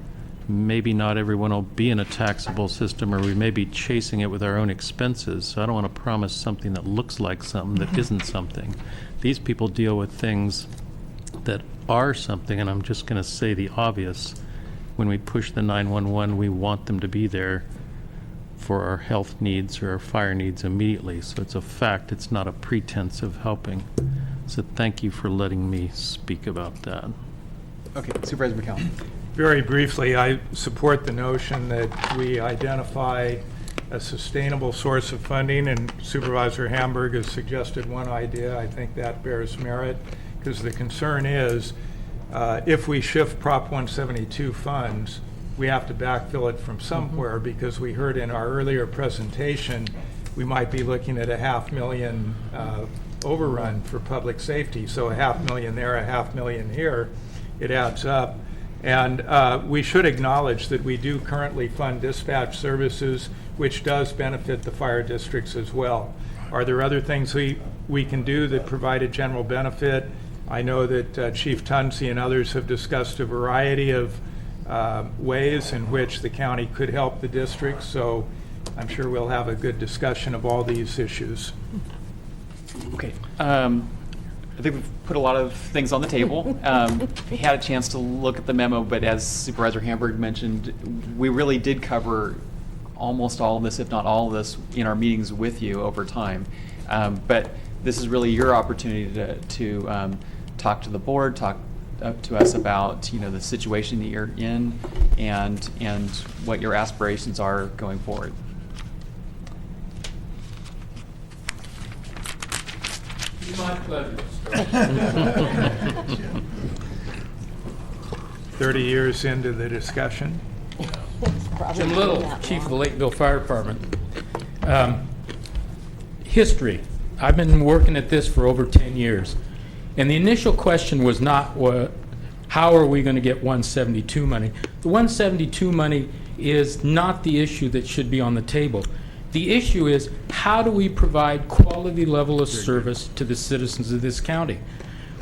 maybe not everyone will be in a taxable system, or we may be chasing it with our own expenses. So I don't want to promise something that looks like something that isn't something. These people deal with things that are something, and I'm just going to say the obvious. When we push the 911, we want them to be there for our health needs or our fire needs immediately. So it's a fact. It's not a pretense of helping. So thank you for letting me speak about that. Okay, Supervisor McCown. Very briefly, I support the notion that we identify a sustainable source of funding, and Supervisor Hamburg has suggested one idea. I think that bears merit, because the concern is if we shift Prop 172 funds, we have to backfill it from somewhere, because we heard in our earlier presentation we might be looking at a $500,000 overrun for public safety. So a $500,000 there, a $500,000 here, it adds up. And we should acknowledge that we do currently fund dispatch services, which does benefit the fire districts as well. Are there other things we can do that provide a general benefit? I know that Chief Tunsey and others have discussed a variety of ways in which the county could help the districts, so I'm sure we'll have a good discussion of all these issues. Okay. I think we've put a lot of things on the table. We had a chance to look at the memo, but as Supervisor Hamburg mentioned, we really did cover almost all of this, if not all of this, in our meetings with you over time. But this is really your opportunity to talk to the board, talk to us about the situation that you're in, and what your aspirations are going forward. My pleasure. 30 years into the discussion. Jim Little, Chief of the Lakeville Fire Department. History. I've been working at this for over 10 years. And the initial question was not how are we going to get 172 money. The 172 money is not the issue that should be on the table. The issue is, how do we provide quality level of service to the citizens of this county?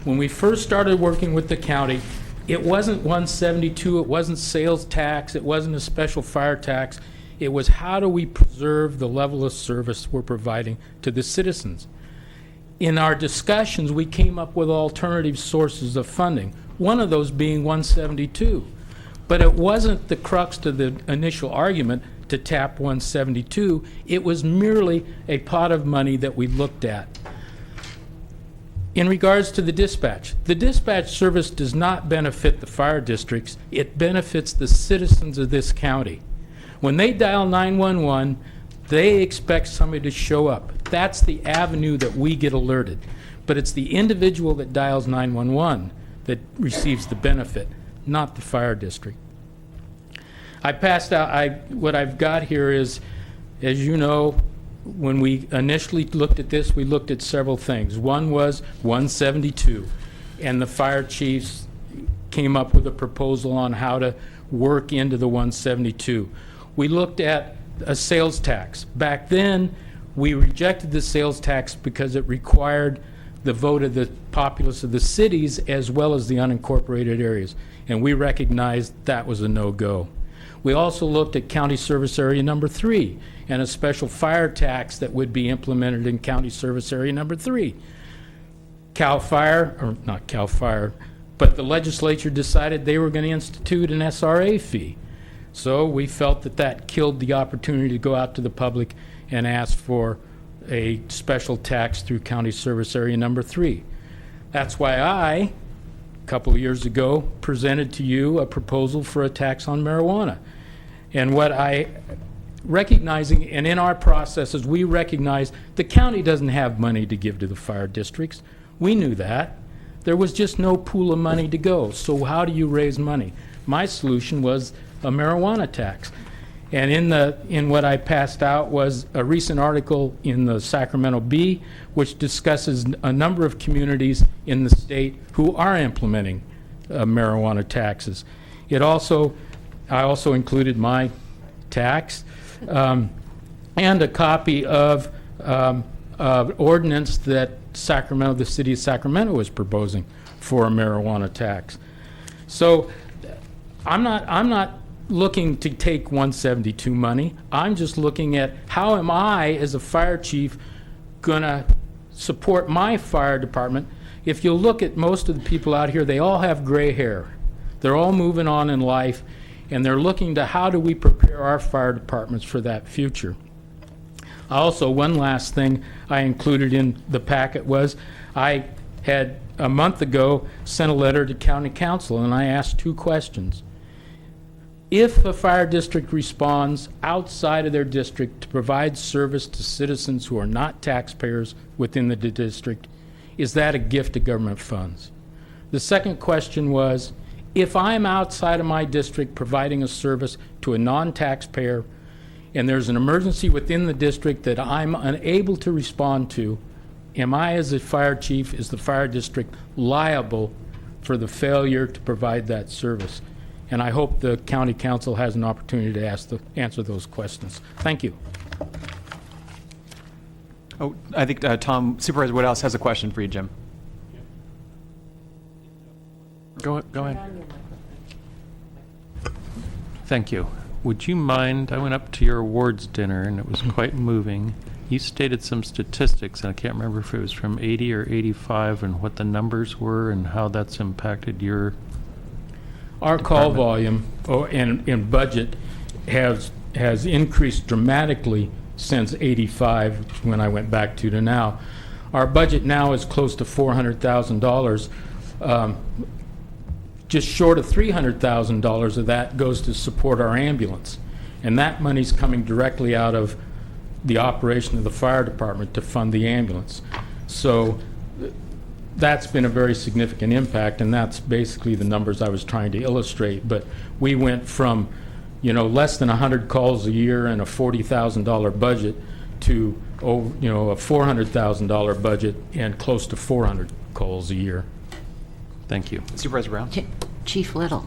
When we first started working with the county, it wasn't 172, it wasn't sales tax, it wasn't a special fire tax. It was, how do we preserve the level of service we're providing to the citizens? In our discussions, we came up with alternative sources of funding, one of those being 172. But it wasn't the crux to the initial argument to tap 172. It was merely a pot of money that we looked at. In regards to the dispatch service does not benefit the fire districts. It benefits the citizens of this county. When they dial 911, they expect somebody to show up. That's the avenue that we get alerted. But it's the individual that dials 911 that receives the benefit, not the fire district. I passed out, what I've got here is, as you know, when we initially looked at this, we looked at several things. One was 172, and the fire chiefs came up with a proposal on how to work into the 172. We looked at a sales tax. Back then, we rejected the sales tax because it required the vote of the populace of the cities as well as the unincorporated areas, and we recognized that was a no-go. We also looked at county service area number 3 and a special fire tax that would be implemented in county service area number 3. CAL FIRE, or not CAL FIRE, but the legislature decided they were going to institute an SRA fee. So we felt that that killed the opportunity to go out to the public and ask for a special tax through county service area number 3. That's why I, a couple of years ago, presented to you a proposal for a tax on marijuana. And what I, recognizing, and in our processes, we recognize the county doesn't have money to give to the fire districts. We knew that. There was just no pool of money to go. So how do you raise money? My solution was a marijuana tax. And in what I passed out was a recent article in the Sacramento Bee, which discusses a number of communities in the state who are implementing marijuana taxes. I also included my tax and a copy of ordinance that the city of Sacramento is proposing for a marijuana tax. So I'm not looking to take 172 money. I'm just looking at how am I, as a fire chief, going to support my fire department. If you look at most of the people out here, they all have gray hair. They're all moving on in life, and they're looking to how do we prepare our fire departments for that future. Also, one last thing I included in the packet was I had a month ago sent a letter to county council, and I asked 2 questions. If a fire district responds outside of their district to provide service to citizens who are not taxpayers within the district, is that a gift to government funds? The second question was, if I'm outside of my district providing a service to a non-taxpayer and there's an emergency within the district that I'm unable to respond to, am I, as a fire chief, is the fire district liable for the failure to provide that service? And I hope the county council has an opportunity to answer those questions. Thank you. Oh, I think Supervisor Woodhouse has a question for you, Jim. Go ahead. Thank you. Would you mind, I went up to your awards dinner and it was quite moving. You stated some statistics, and I can't remember if it was from 80 or 85 and what the numbers were and how that's impacted your Our call volume and budget has increased dramatically since 85, when I went back to now. Our budget now is close to $400,000. Just short of $300,000 of that goes to support our ambulance. And that money's coming directly out of the operation of the fire department to fund the ambulance. So that's been a very significant impact, and that's basically the numbers I was trying to illustrate. But we went from, less than 100 calls a year and a $40,000 budget to, a $400,000 budget and close to 400 calls a year. Thank you. Supervisor Brown? Chief Little,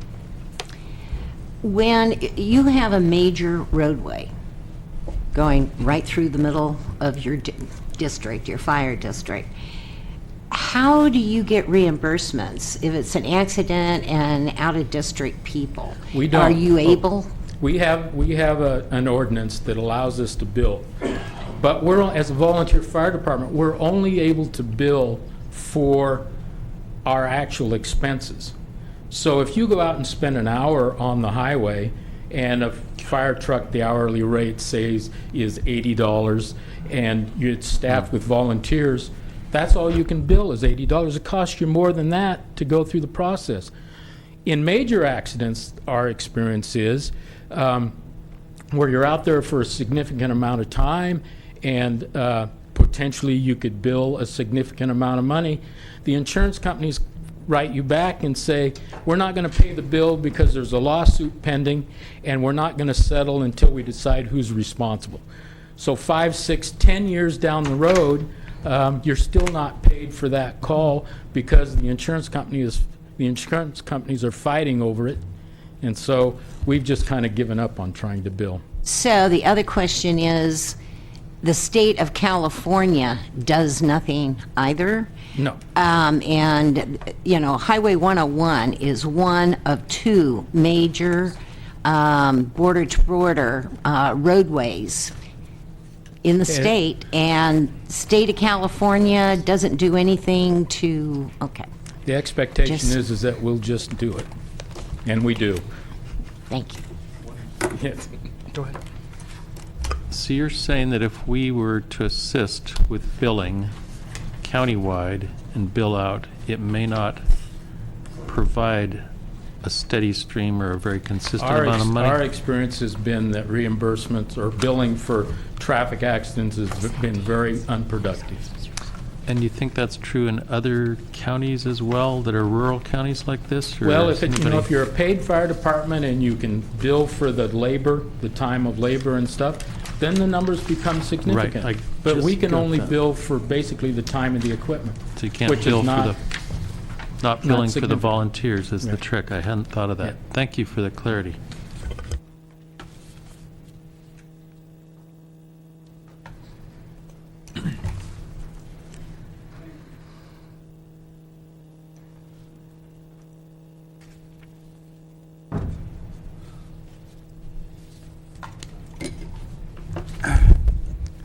when you have a major roadway going right through the middle of your district, your fire district. How do you get reimbursements if it's an accident and out-of-district people? We don't. Are you able? We have an ordinance that allows us to bill, but as a volunteer fire department, we're only able to bill for our actual expenses. So if you go out and spend an hour on the highway and a fire truck, the hourly rate says is $80, and it's staffed with volunteers, that's all you can bill is $80. It costs you more than that to go through the process. In major accidents, our experience is where you're out there for a significant amount of time and potentially you could bill a significant amount of money, the insurance companies write you back and say, we're not going to pay the bill because there's a lawsuit pending, and we're not going to settle until we decide who's responsible. So 5, 6, 10 years down the road, you're still not paid for that call because the insurance companies are fighting over it, and so we've just kind of given up on trying to bill. So the other question is, the state of California does nothing either? No. And, you know, Highway 101 is one of 2 major border-to-border roadways in the state, and state of California doesn't do anything to, okay. The expectation is that we'll just do it, and we do. Thank you. Yes. Go ahead. So you're saying that if we were to assist with billing countywide and bill out, it may not provide a steady stream or a very consistent amount of money? Our experience has been that reimbursements or billing for traffic accidents has been very unproductive. And you think that's true in other counties as well, that are rural counties like this? Or Well, is if you're a paid fire department and you can bill for the labor, the time of labor and stuff, then the numbers become significant. Right, But we just can got only that. bill for basically the time of the equipment. So you can't which is bill for not- not billing for the significant. volunteers is Yeah. the trick. I hadn't thought of that. Yeah. Thank you for the clarity.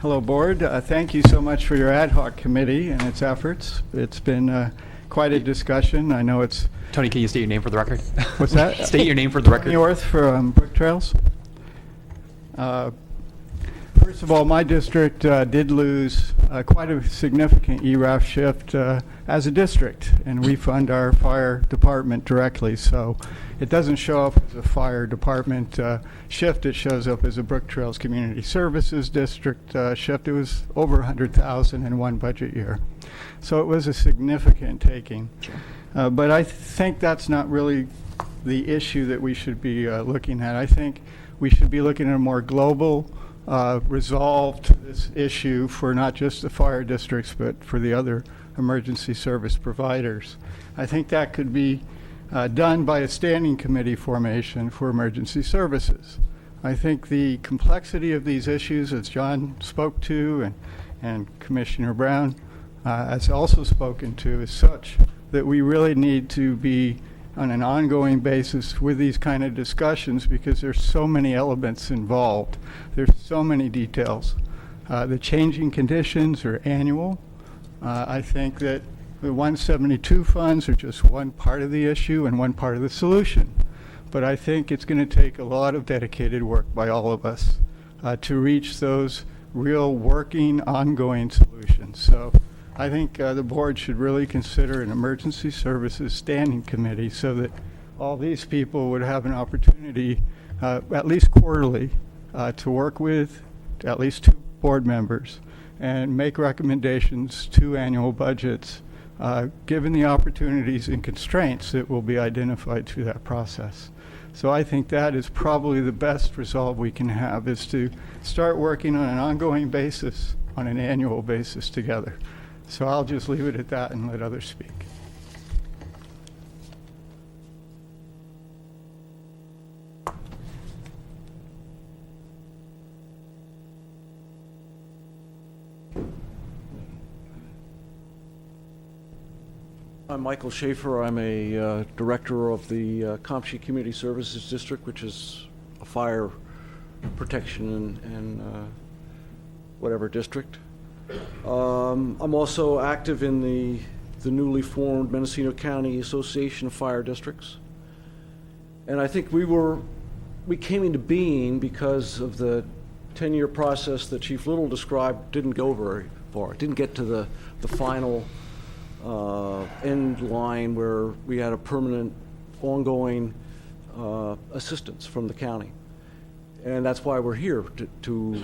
Hello, Board. Thank you so much for your ad hoc committee and its efforts. It's been quite a discussion. I know it's... Tony, can you state your name for the record? What's that? State your name for the record. Tony Orth for Brook Trails. First of all, my district did lose quite a significant ERAF shift as a district, and we fund our fire department directly, so it doesn't show up as a fire department shift. It shows up as a Brook Trails Community Services District shift. It was over $100,000 in one budget year, so it was a significant taking. But I think that's not really the issue that we should be looking at. I think we should be looking at a more global resolve to this issue for not just the fire districts, but for the other emergency service providers. I think that could be done by a standing committee formation for emergency services. I think the complexity of these issues, as John spoke to, and Commissioner Brown has also spoken to, is such that we really need to be on an ongoing basis with these kind of discussions, because there's so many elements involved. There's so many details. The changing conditions are annual. I think that the 172 funds are just one part of the issue and one part of the solution. But I think it's going to take a lot of dedicated work by all of us to reach those real working, ongoing solutions. So I think the board should really consider an emergency services standing committee so that all these people would have an opportunity, at least quarterly, to work with at least 2 board members and make recommendations to annual budgets, given the opportunities and constraints that will be identified through that process. So I think that is probably the best resolve we can have, is to start working on an ongoing basis, on an annual basis together. So I'll just leave it at that and let others speak. I'm Michael Schaefer. I'm a director of the Compsey Community Services District, which is a fire protection and whatever district. I'm also active in the newly formed Mendocino County Association of Fire Districts. And I think we came into being because of the 10-year process that Chief Little described didn't go very far. It didn't get to the final end line where we had a permanent, ongoing assistance from the county. And that's why we're here, to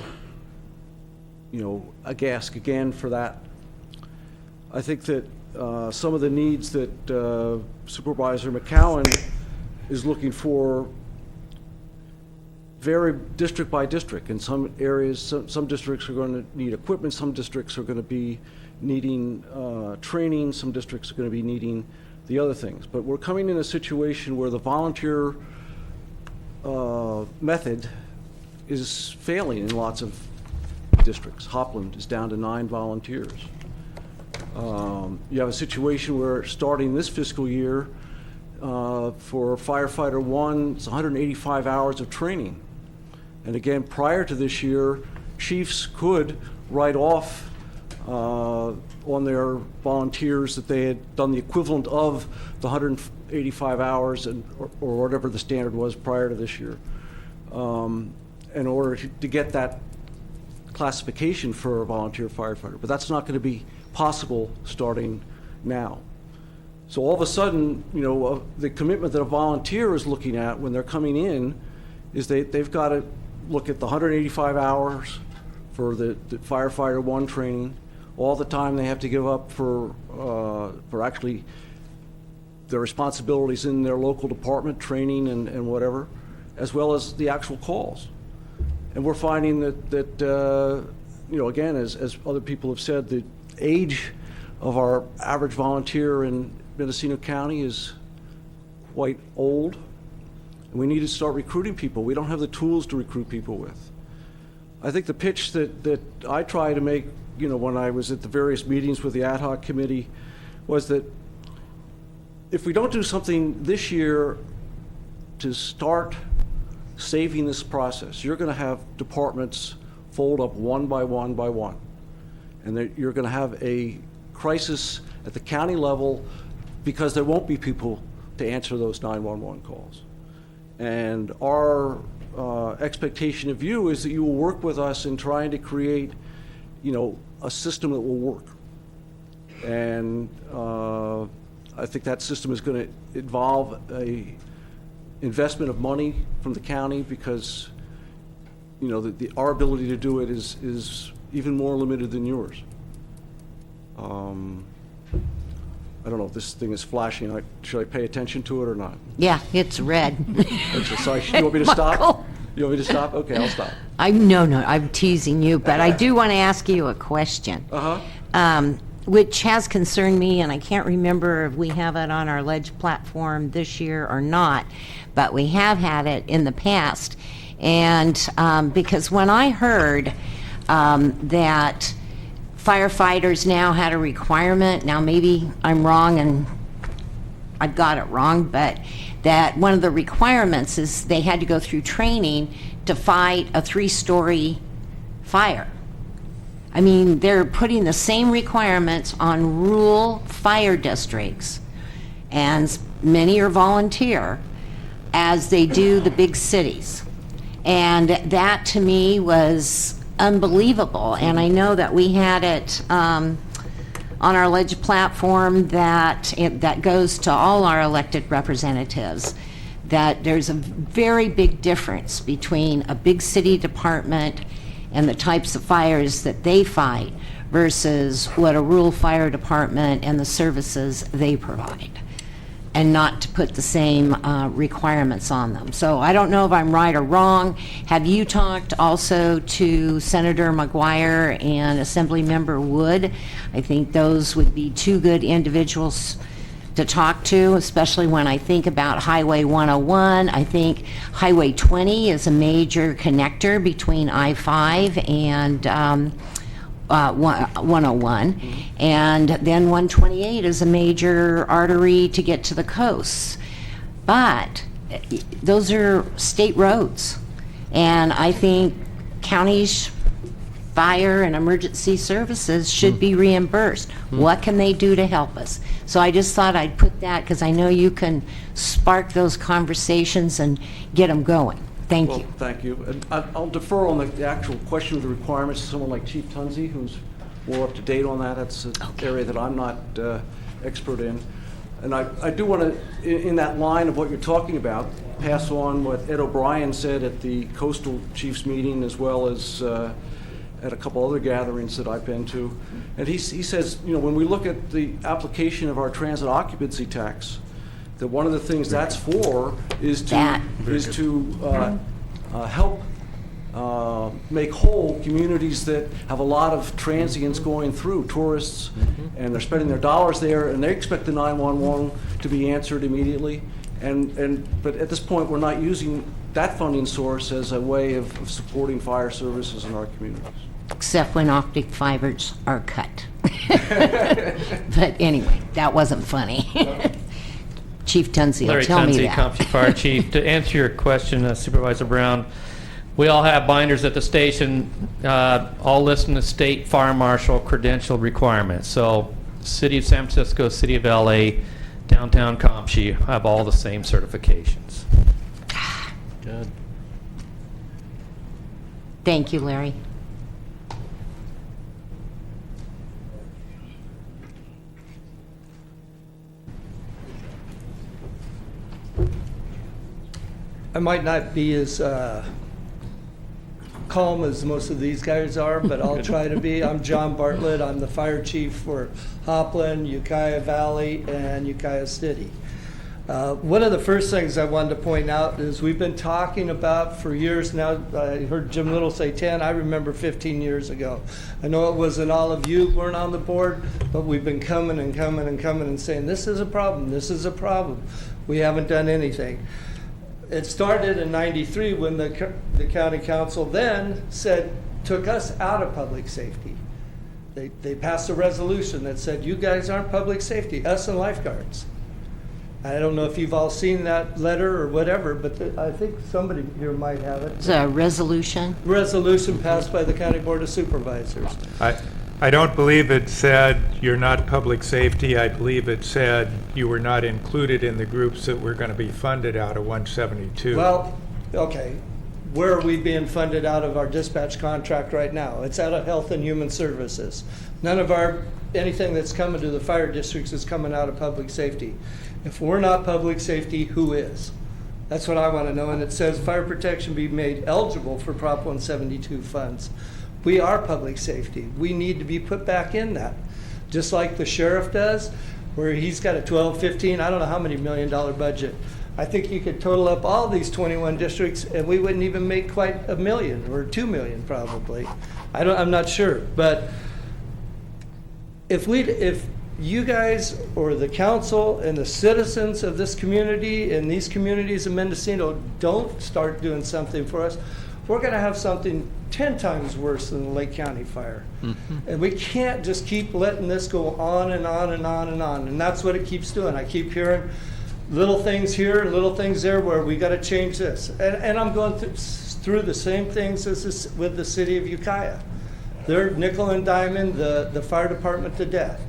ask again for that. I think that some of the needs that Supervisor McCowan is looking for vary district by district. In some areas, some districts are going to need equipment, some districts are going to be needing training, some districts are going to be needing the other things. But we're coming in a situation where the volunteer method is failing in lots of districts. Hopland is down to 9 volunteers. You have a situation where starting this fiscal year, for firefighter 1, it's 185 hours of training. And again, prior to this year, chiefs could write off on their volunteers that they had done the equivalent of the 185 hours or whatever the standard was prior to this year, in order to get that classification for a volunteer firefighter. But that's not going to be possible starting now. So all of a sudden, the commitment that a volunteer is looking at when they're coming in is they've got to look at the 185 hours for the firefighter 1 training, all the time they have to give up for actually their responsibilities in their local department, training and whatever, as well as the actual calls. And we're finding that again, as other people have said, the age of our average volunteer in Mendocino County is quite old. And we need to start recruiting people. We don't have the tools to recruit people with. I think the pitch that I try to make, when I was at the various meetings with the ad hoc committee, was that if we don't do something this year to start saving this process, you're going to have departments fold up one by one by one. And you're going to have a crisis at the county level because there won't be people to answer those 911 calls. And our expectation of you is that you will work with us in trying to create, a system that will work. And I think that system is going to involve a investment of money from the county because, our ability to do it is even more limited than yours. I don't know if this thing is flashing. Should I pay attention to it or not? Yeah, it's red. Okay, sorry, you want me to stop? You want me to stop? Okay, I'll stop. No, I'm teasing you, but I do want to ask you a question. Which has concerned me, and I can't remember if we have it on our ledge platform this year or not, but we have had it in the past. And because when I heard that firefighters now had a requirement, now maybe I'm wrong and I got it wrong, but that one of the requirements is they had to go through training to fight a 3-story fire. I mean, they're putting the same requirements on rural fire districts, and many are volunteer, as they do the big cities. And that to me was unbelievable. And I know that we had it on our ledge platform that goes to all our elected representatives, that there's a very big difference between a big city department and the types of fires that they fight versus what a rural fire department and the services they provide, and not to put the same requirements on them. So I don't know if I'm right or wrong. Have you talked also to Senator McGuire and Assemblymember Wood? I think those would be 2 good individuals to talk to, especially when I think about Highway 101. I think Highway 20 is a major connector between I-5 and 101, and then 128 is a major artery to get to the coasts. But those are state roads, and I think counties, fire and emergency services should be reimbursed. What can they do to help us? So I just thought I'd put that, because I know you can spark those conversations and get them going. Thank you. Well, thank you. And I'll defer on the actual question of the requirements to someone like Chief Tunzi, who's more up to date on that. That's an area that I'm not expert in. And I do want to, in that line of what you're talking about, pass on what Ed O'Brien said at the Coastal Chiefs meeting, as well as at a couple other gatherings that I've been to. And he says, you know, when we look at the application of our transit occupancy tax, that one of the things that's for is to help make whole communities that have a lot of transients going through, tourists, and they're spending their dollars there, and they expect the 911 to be answered immediately. But at this point, we're not using that funding source as a way of supporting fire services in our communities. Except when optic fibers are cut. But anyway, that wasn't funny. Chief Tunzi, Larry tell me Tunzi, that. Compton Fire Chief. To answer your question, Supervisor Brown, we all have binders at the station, all listing the state fire marshal credential requirements. So, City of San Francisco, City of LA, Downtown Compton have all the same certifications. Good. Thank you, Larry. I might not be as calm as most of these guys are, but I'll try to be. I'm John Bartlett. I'm the fire chief for Hopland, Ukiah Valley, and Ukiah City. One of the first things I wanted to point out is we've been talking about for years now. I heard Jim Little say 10. I remember 15 years ago. I know it wasn't all of you weren't on the board, but we've been coming and saying, this is a problem, this is a problem. We haven't done anything. It started in '93 when the county council then took us out of public safety. They passed a resolution that said, you guys aren't public safety, us and lifeguards. I don't know if you've all seen that letter or whatever, but I think somebody here might have it. It's a resolution? Resolution passed by the County Board of Supervisors. I don't believe it said you're not public safety. I believe it said you were not included in the groups that were going to be funded out of 172. Well, okay. Where are we being funded out of our dispatch contract right now? It's out of Health and Human Services. None of anything that's coming to the fire districts is coming out of public safety. If we're not public safety, who is? That's what I want to know. And it says fire protection be made eligible for Prop 172 funds. We are public safety. We need to be put back in that. Just like the sheriff does, where he's got a 12, 15, I don't know how many $1 million budget. I think you could total up all these 21 districts and we wouldn't even make quite $1 million or $2 million probably. I'm not sure. But if you guys or the council and the citizens of this community and these communities in Mendocino don't start doing something for us, we're going to have something 10 times worse than the Lake County fire. And we can't just keep letting this go on and on and on and on. And that's what it keeps doing. I keep hearing little things here, little things there where we got to change this. And I'm going through the same things as this, with the city of Ukiah. They're nickel and diamond the fire department to death.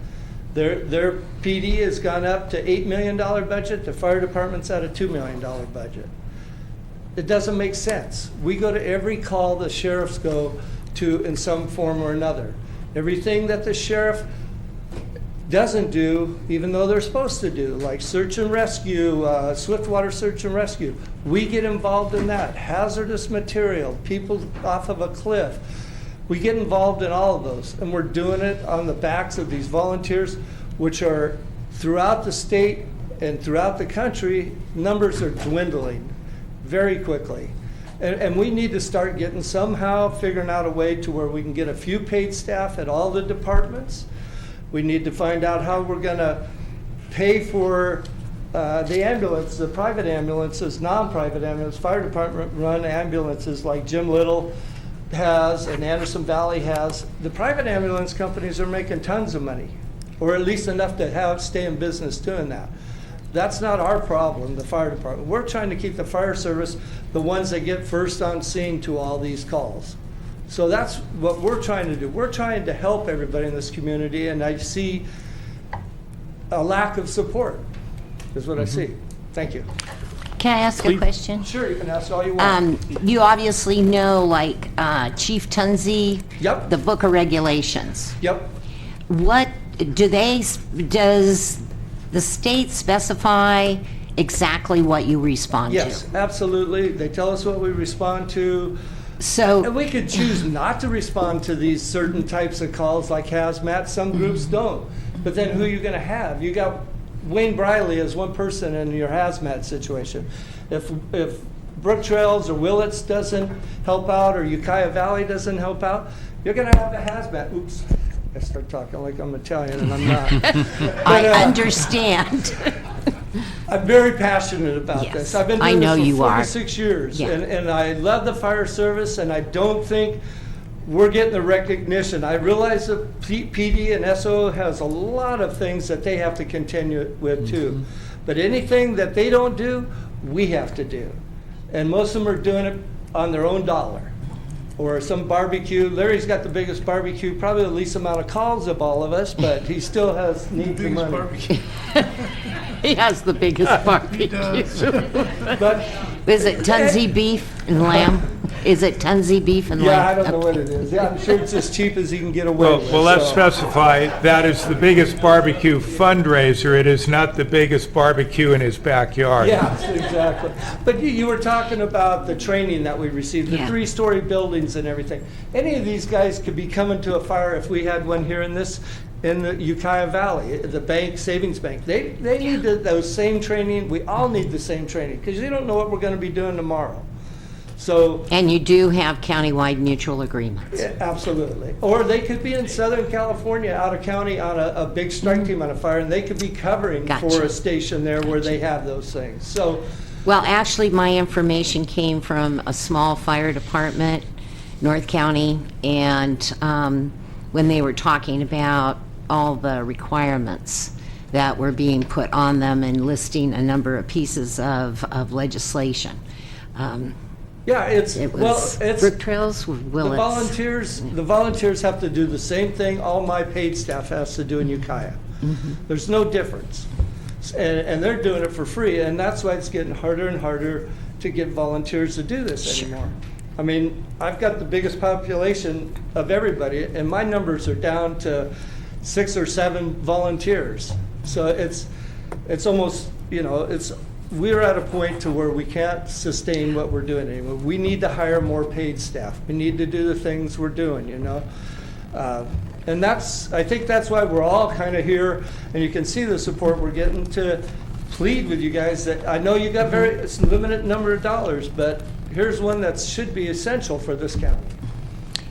Their PD has gone up to $8 million budget. The fire department's at a $2 million budget. It doesn't make sense. We go to every call the sheriffs go to in some form or another. Everything that the sheriff doesn't do, even though they're supposed to do, like search and rescue, swiftwater search and rescue, we get involved in that. Hazardous material, people off of a cliff. We get involved in all of those, and we're doing it on the backs of these volunteers, which are throughout the state and throughout the country. Numbers are dwindling very quickly. And we need to start figuring out a way to where we can get a few paid staff at all the departments. We need to find out how we're going to pay for the ambulance, the private ambulances, non-private ambulance, fire department run ambulances like Jim Little, has and Anderson Valley has, the private ambulance companies are making tons of money, or at least enough to stay in business doing that. That's not our problem, the fire department. We're trying to keep the fire service the ones that get first on scene to all these calls. So that's what we're trying to do. We're trying to help everybody in this community, and I see a lack of support, is what I see. Thank you. Can I ask a question? Sure, you can ask all you want. You obviously know, like, Chief Tunzi, Yep. the Book of Regulations. Yep. What does the state specify exactly what you respond Yes, to? absolutely. They tell us what we respond to. So, and we could choose not to respond to these certain types of calls like hazmat. Some groups don't. But then who are you going to have? You got Wayne Briley as one person in your hazmat situation. If Brook Trails or Willits doesn't help out, or Ukiah Valley doesn't help out, you're going to have a hazmat. Oops. I start talking like I'm Italian, and I'm not. I understand. I'm very passionate about Yes, this. I've been I doing know this for you are. 46 years, Yeah. and I love the fire service, and I don't think we're getting the recognition. I realize that PD and SO has a lot of things that they have to continue with too. But anything that they don't do, we have to do. And most of them are doing it on their own dollar. Or some barbecue. Larry's got the biggest barbecue, probably the least amount of calls of all of us, but he still needs the money. he has the biggest barbecue. But Is it Tunzi beef and lamb? Is it Tunzi beef and lamb? yeah, I don't know what it is. Yeah, I'm sure it's as cheap as he can get away with. Well, let's so. specify, that is the biggest barbecue fundraiser. It is not the biggest barbecue in his backyard. Yes, exactly. But you were talking about the training that we received, the Yeah. 3-story buildings and everything. Any of these guys could be coming to a fire if we had one here in the Ukiah Valley, the bank, savings bank. They need those same training. We all need the same training, because you don't know what we're going to be doing tomorrow. So, And you do have countywide mutual agreements. yeah, absolutely. Or they could be in Southern California, out of county, on a big strike team on a fire, and they could be covering Gotcha. for a station there where they have those things. So, Well, actually, my information came from a small fire department, North County, and when they were talking about all the requirements that were being put on them and listing a number of pieces of legislation. yeah, It was Brook Trails, the Willits. volunteers have to do the same thing all my paid staff has to do in Ukiah. There's no difference. And they're doing it for free, and that's why it's getting harder and harder to get volunteers to do this anymore. I mean, I've got the biggest population of everybody, and my numbers are down to 6 or 7 volunteers. So it's almost, we're at a point to where we can't sustain what we're doing anymore. We need to hire more paid staff. We need to do the things we're doing, And I think that's why we're all kind of here, and you can see the support we're getting to plead with you guys that I know you got it's a limited number of dollars, but here's one that should be essential for this county.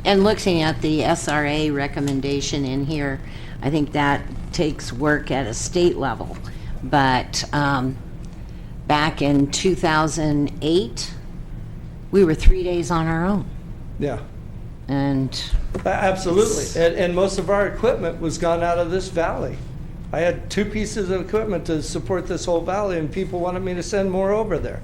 And looking at the SRA recommendation in here, I think that takes work at a state level. But back in 2008, we were 3 days on our own. Yeah. And Absolutely. And most of our equipment was gone out of this valley. I had 2 pieces of equipment to support this whole valley, and people wanted me to send more over there.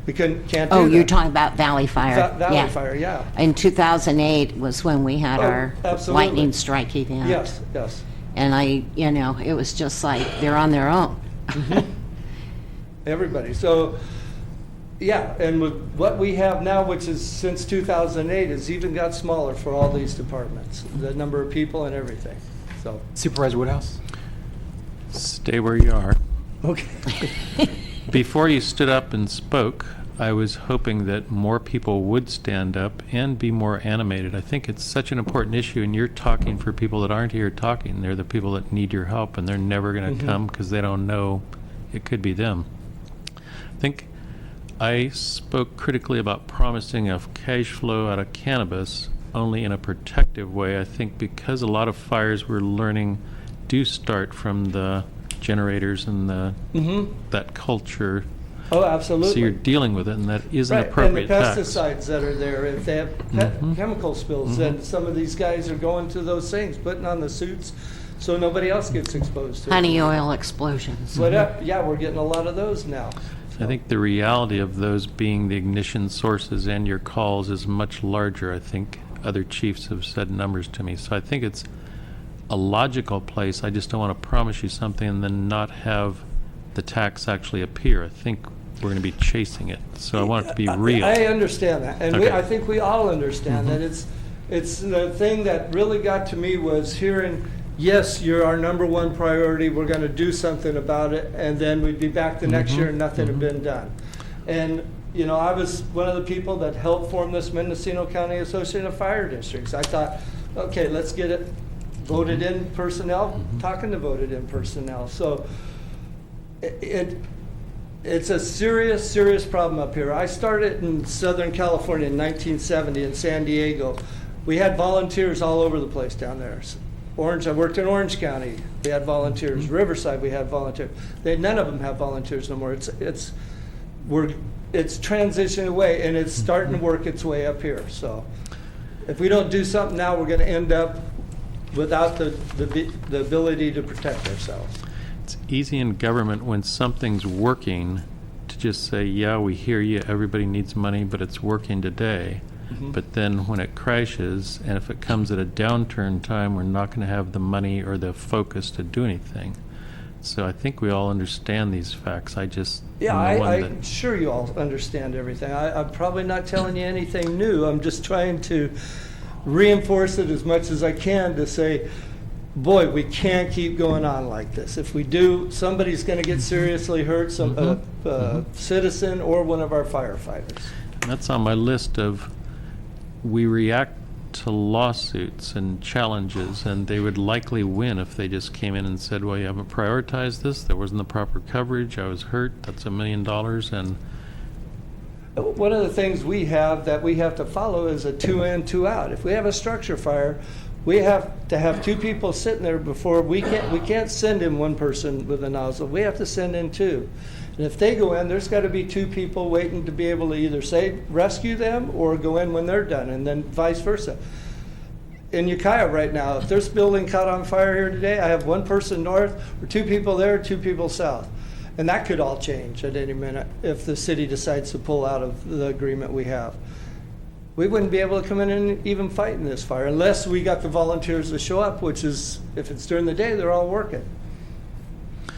We can't do that. oh, you're talking about Valley Fire. Valley Fire, yeah. In 2008 was when we had Oh, our absolutely. lightning strike event. Yes, yes. And it was just like they're on their own. Everybody. So, yeah, and with what we have now, which is since 2008, has even got smaller for all these departments, the number of people and everything. So, Supervisor Woodhouse? Stay where you are. okay. Before you stood up and spoke, I was hoping that more people would stand up and be more animated. I think it's such an important issue, and you're talking for people that aren't here talking. They're the people that need your help, and they're never going to come because they don't know it could be them. I think I spoke critically about promising of cash flow out of cannabis only in a protective way. I think because a lot of fires we're learning do start from the generators and that culture. Oh, absolutely. So you're dealing with it, and that is an Right, appropriate and the tax. pesticides that are there, if they have chemical spills, then some of these guys are going to those things, putting on the suits so nobody else gets exposed to it. Honey oil explosions. But, yeah, we're getting a lot of those now. I think the reality of those being the ignition sources and your calls is much larger. I think other chiefs have said numbers to me. So I think it's a logical place. I just don't want to promise you something and then not have the tax actually appear. I think we're going to be chasing it. So I want it to be real. I understand that, and Okay. I think we all understand that. It's the thing that really got to me was hearing, yes, you're our number one priority, we're going to do something about it, and then we'd be back the next year and nothing had been done. And, you know, I was one of the people that helped form this Mendocino County Association of Fire Districts. I thought, okay, let's get it voted in personnel, talking to voted in personnel. So it's a serious, serious problem up here. I started in Southern California in 1970 in San Diego. We had volunteers all over the place down there. Orange, I worked in Orange County. We had volunteers. Riverside, we had volunteers. None of them have volunteers no more. It's transitioning away, and it's starting to work its way up here. So if we don't do something now, we're going to end up without the ability to protect ourselves. It's easy in government when something's working to just say, yeah, we hear you, everybody needs money, but it's working today. But then when it crashes, and if it comes at a downturn time, we're not going to have the money or the focus to do anything. So I think we all understand these facts. I just Yeah, am the one I'm sure you all understand everything. I'm probably not telling you anything new. I'm just trying to reinforce it as much as I can to say, boy, we can't keep going on like this. If we do, somebody's going to get seriously hurt, citizen or one of our firefighters. That's on my list of, we react to lawsuits and challenges, and they would likely win if they just came in and said, well, you haven't prioritized this, there wasn't the proper coverage, I was hurt, that's $1 million, and one of the things we have that we have to follow is a 2 in, 2 out. If we have a structure fire, we have to have 2 people sitting there before we can't send in 1 person with a nozzle. We have to send in 2. And if they go in, there's got to be 2 people waiting to be able to either rescue them or go in when they're done, and then vice versa. In Ukiah right now, if there's a building caught on fire here today, I have 1 person north or 2 people there, 2 people south. And that could all change at any minute if the city decides to pull out of the agreement we have. We wouldn't be able to come in and even fight in this fire unless we got the volunteers to show up, which is, if it's during the day, they're all working.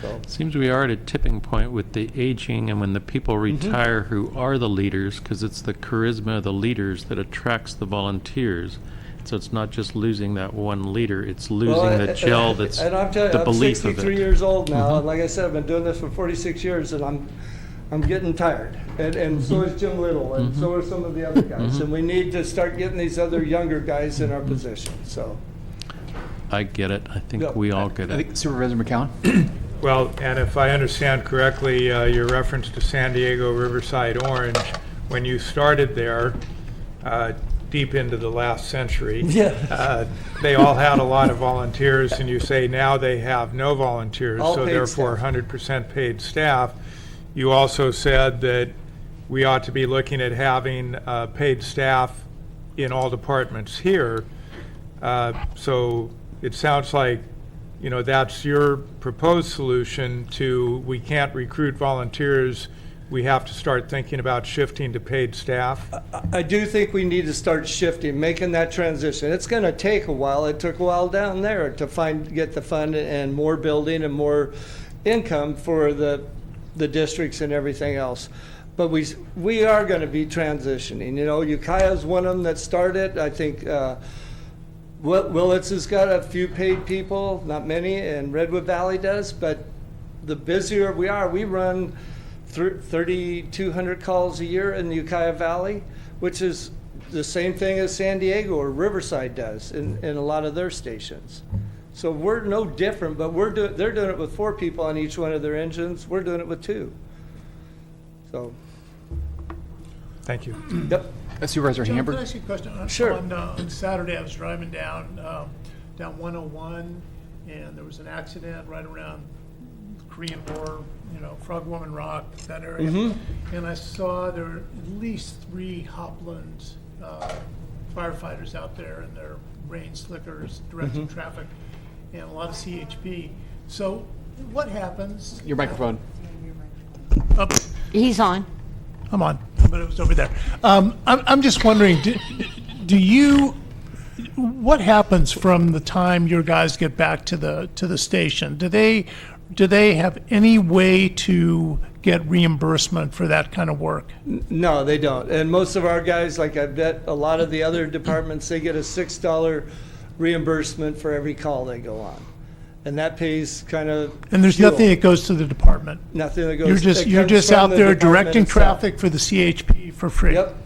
So. Seems we are at a tipping point with the aging and when the people retire who are the leaders, because it's the charisma of the leaders that attracts the volunteers. So it's not just losing that one leader, it's losing the gel that's and I'm telling you, the belief of it. I'm 63 years old now, and like I said, I've been doing this for 46 years, and I'm getting tired. And so is Jim Little, and so are some of the other guys. And we need to start getting these other younger guys in our position, so. I get it. I think we all get I it. think Supervisor McCowan? Well, and if I understand correctly, your reference to San Diego, Riverside, Orange, when you started there, deep into the last century, they all had a lot of volunteers, and you say now they have no volunteers, All so paid therefore staff. 100% paid staff. You also said that we ought to be looking at having paid staff in all departments here. So it sounds like, you know, that's your proposed solution to, we can't recruit volunteers, we have to start thinking about shifting to paid staff. I do think we need to start shifting, making that transition. It's going to take a while. It took a while down there to get the fund and more building and more income for the districts and everything else. But we are going to be transitioning. You know, Ukiah's one of them that started. I think Willits has got a few paid people, not many, and Redwood Valley does. But the busier we are, we run 3,200 calls a year in the Ukiah Valley, which is the same thing as San Diego or Riverside does in a lot of their stations. So we're no different, but they're doing it with 4 people on each one of their engines. We're doing it with 2. So. Thank you. Yep. Supervisor John, Hamburg? could I ask you a question? Sure. On Saturday, I was driving down 101, and there was an accident right around Korean War, Frog Woman Rock, that area. Mm-hmm. And I saw there were at least 3 Hopland firefighters out there in their rain slickers directing traffic, and a lot of CHP. So what happens? Your microphone. He's on. I'm on, but it was over there. I'm just wondering, do you, what happens from the time your guys get back to the station? Do they have any way to get reimbursement for that kind of work? No, they don't. And most of our guys, like I bet a lot of the other departments, they get a $6 reimbursement for every call they go on. And that pays kind of. And there's fuel. nothing that goes to the department? Nothing that goes. You're just from out the there department directing itself. traffic for the CHP for free? Yep.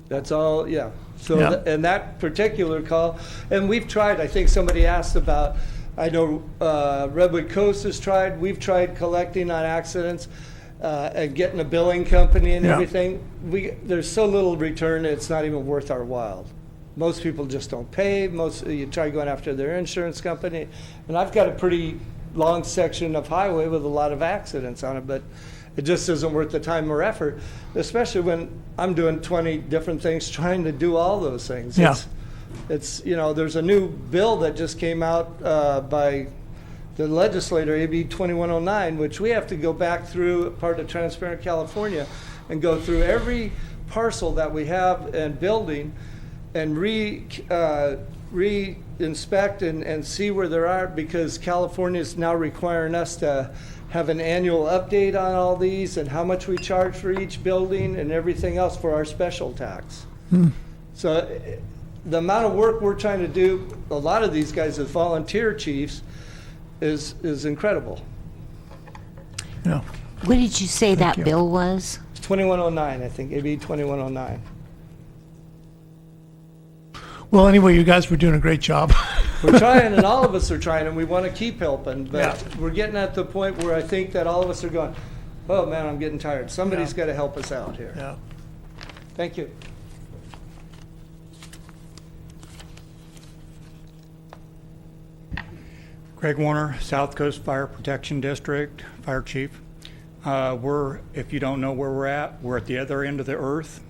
That's all, yeah. So, Yeah. and that particular call, and we've tried, I think somebody asked about, I know Redwood Coast has tried, we've tried collecting on accidents and getting a billing company and Yeah. everything. There's so little return, it's not even worth our while. Most people just don't pay. You try going after their insurance company. And I've got a pretty long section of highway with a lot of accidents on it, but it just isn't worth the time or effort, especially when I'm doing 20 different things trying to do all those things. Yeah. It's there's a new bill that just came out by the legislator, AB 2109, which we have to go back through, part of Transparent California, and go through every parcel that we have and building and re-inspect and see where there are, because California is now requiring us to have an annual update on all these and how much we charge for each building and everything else for our special tax. So the amount of work we're trying to do, a lot of these guys as volunteer chiefs, is incredible. Yeah. What did you say that you. bill was? 2109, I think, AB 2109. Well, anyway, you guys were doing a great job. We're trying, and all of us are trying, and we want to keep helping, but Yeah. we're getting at the point where I think that all of us are going, oh man, I'm getting tired. Somebody's got to help us out here. Yeah. Thank you. Greg Warner, South Coast Fire Protection District, Fire Chief. If you don't know where we're at the other end of the earth,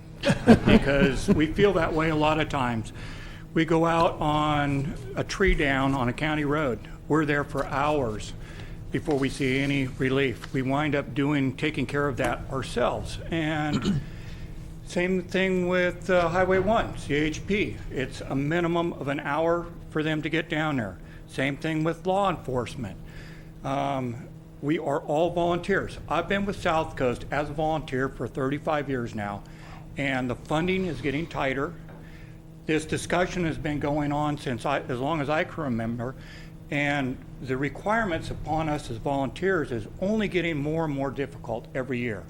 because we feel that way a lot of times. We go out on a tree down on a county road. We're there for hours before we see any relief. We wind up taking care of that ourselves. And same thing with Highway 1, CHP. It's a minimum of an hour for them to get down there. Same thing with law enforcement. We are all volunteers. I've been with South Coast as a volunteer for 35 years now, and the funding is getting tighter. This discussion has been going on since as long as I can remember, and the requirements upon us as volunteers is only getting more and more difficult every year.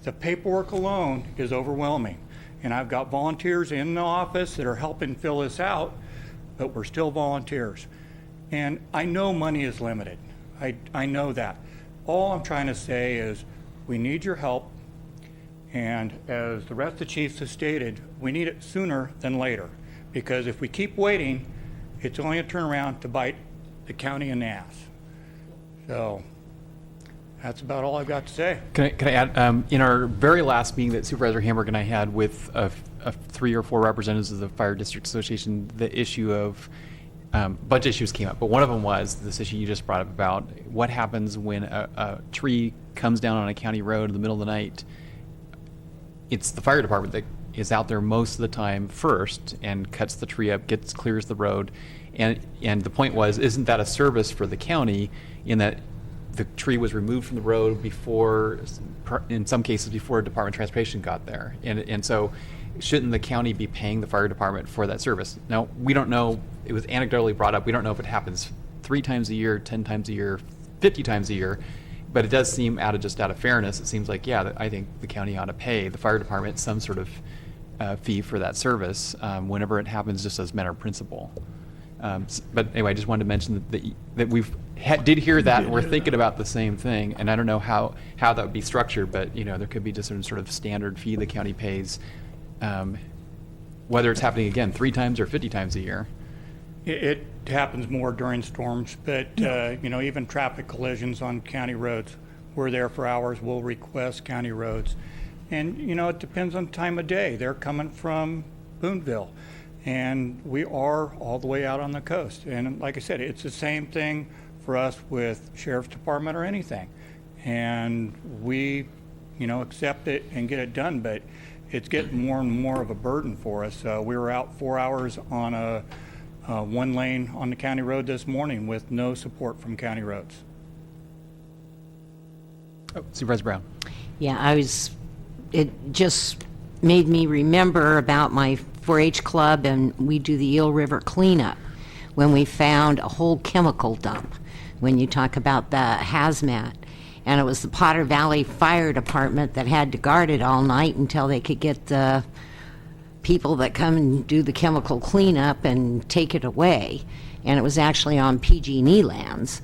The paperwork alone is overwhelming, and I've got volunteers in the office that are helping fill this out, but we're still volunteers. And I know money is limited. I know that. All I'm trying to say is we need your help, and as the rest of the chiefs have stated, we need it sooner than later, because if we keep waiting, it's only a turnaround to bite the county in the ass. So that's about all I've got to say. Can I add, in our very last meeting that Supervisor Hamburg and I had with 3 or 4 representatives of the Fire District Association, the issue of budget issues came up, but one of them was this issue you just brought up about what happens when a tree comes down on a county road in the middle of the night. It's the fire department that is out there most of the time first and cuts the tree up, clears the road, and the point was, isn't that a service for the county in that the tree was removed from the road before, in some cases, before Department of Transportation got there, and so shouldn't the county be paying the fire department for that service? Now, we don't know, it was anecdotally brought up, we don't know if it happens 3 times a year, 10 times a year, 50 times a year, but it does seem out of fairness, it seems like, yeah, I think the county ought to pay the fire department some sort of fee for that service whenever it happens, just as a matter of principle. But anyway, I just wanted to mention that we've did hear that, and we're thinking about the same thing, and I don't know how that would be structured, but there could be just some sort of standard fee the county pays, whether it's happening again 3 times or 50 times a year. It happens more during storms, but, you know, even traffic collisions on county roads, we're there for hours, we'll request county roads. And, you know, it depends on time of day. They're coming from Boonville, and we are all the way out on the coast. And like I said, it's the same thing for us with Sheriff's Department or anything. And we, you know, accept it and get it done, but it's getting more and more of a burden for us. We were out 4 hours on a one lane on the county road this morning with no support from county roads. Oh, Supervisor Brown. Yeah, it just made me remember about my 4-H club, and we do the Eel River cleanup when we found a whole chemical dump, when you talk about the hazmat. And it was the Potter Valley Fire Department that had to guard it all night until they could get the people that come and do the chemical cleanup and take it away. And it was actually on PG&E lands.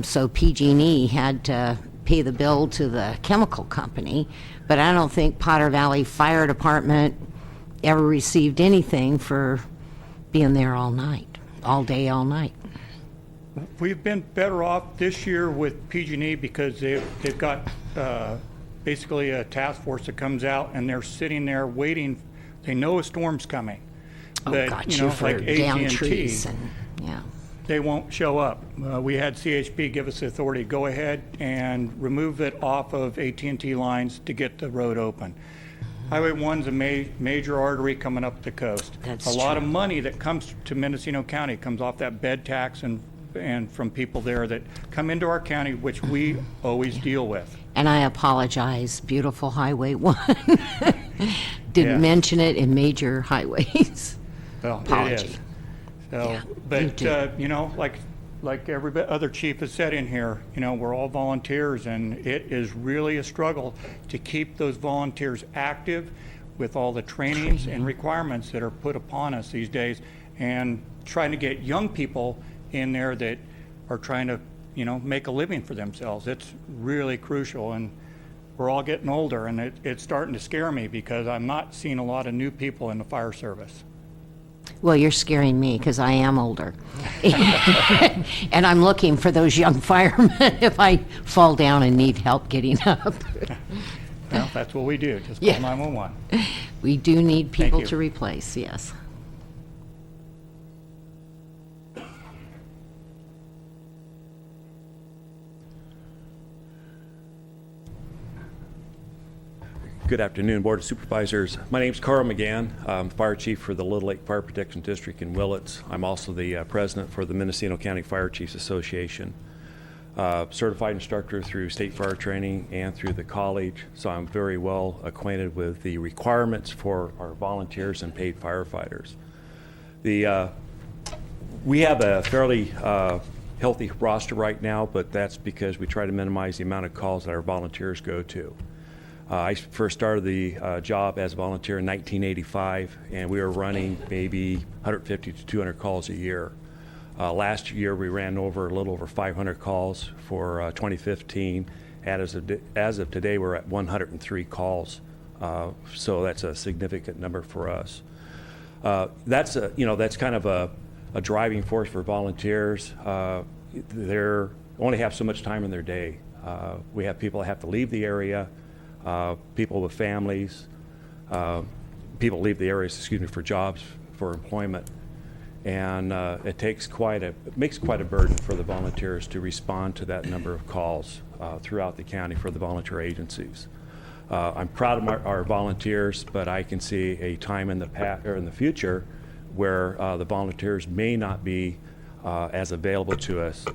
So PG&E had to pay the bill to the chemical company. But I don't think Potter Valley Fire Department ever received anything for being there all night, all day, all night. We've been better off this year with PG&E because they've got basically a task force that comes out and they're sitting there waiting. They know a storm's coming. But, got you know, for like down AT&T, trees and, yeah. they won't show up. We had CHP give us the authority to go ahead and remove it off of AT&T lines to get the road open. Highway 1's a major artery coming up the coast. That's a lot true. of money that comes to Mendocino County comes off that bed tax and from people there that come into our county, which we always deal with. And I apologize, beautiful Highway 1. Didn't Yeah. mention it in major highways. Well, Apology. it is. So, Yeah, but, you you know, like every other chief has said in here, you know, we're all volunteers, and it is really a struggle to keep those volunteers active with all the trainings and requirements that are put upon us these days, and trying to get young people in there that are trying to, you know, make a living for themselves. It's really crucial, and we're all getting older, and it's starting to scare me because I'm not seeing a lot of new people in the fire service. Well, you're scaring me because I am older. And I'm looking for those young firemen if I fall down and need help getting up. Well, that's what we do, just call Yeah. 911. We do need people you. to replace, yes. Good afternoon, Board of Supervisors. My name's Carl McGann. I'm Fire Chief for the Little Lake Fire Protection District in Willits. I'm also the President for the Mendocino County Fire Chiefs Association. Certified instructor through state fire training and through the college, so I'm very well acquainted with the requirements for our volunteers and paid firefighters. We have a fairly healthy roster right now, but that's because we try to minimize the amount of calls that our volunteers go to. I first started the job as a volunteer in 1985, and we were running maybe 150 to 200 calls a year. Last year, we ran over a little over 500 calls for 2015. As of today, we're at 103 calls, so that's a significant number for us. That's kind of a driving force for volunteers. They only have so much time in their day. We have people that have to leave the area. People with families, people leave the areas, for jobs, for employment, and it makes quite a burden for the volunteers to respond to that number of calls throughout the county for the volunteer agencies. I'm proud of our volunteers, but I can see a time in the future where the volunteers may not be as available to us.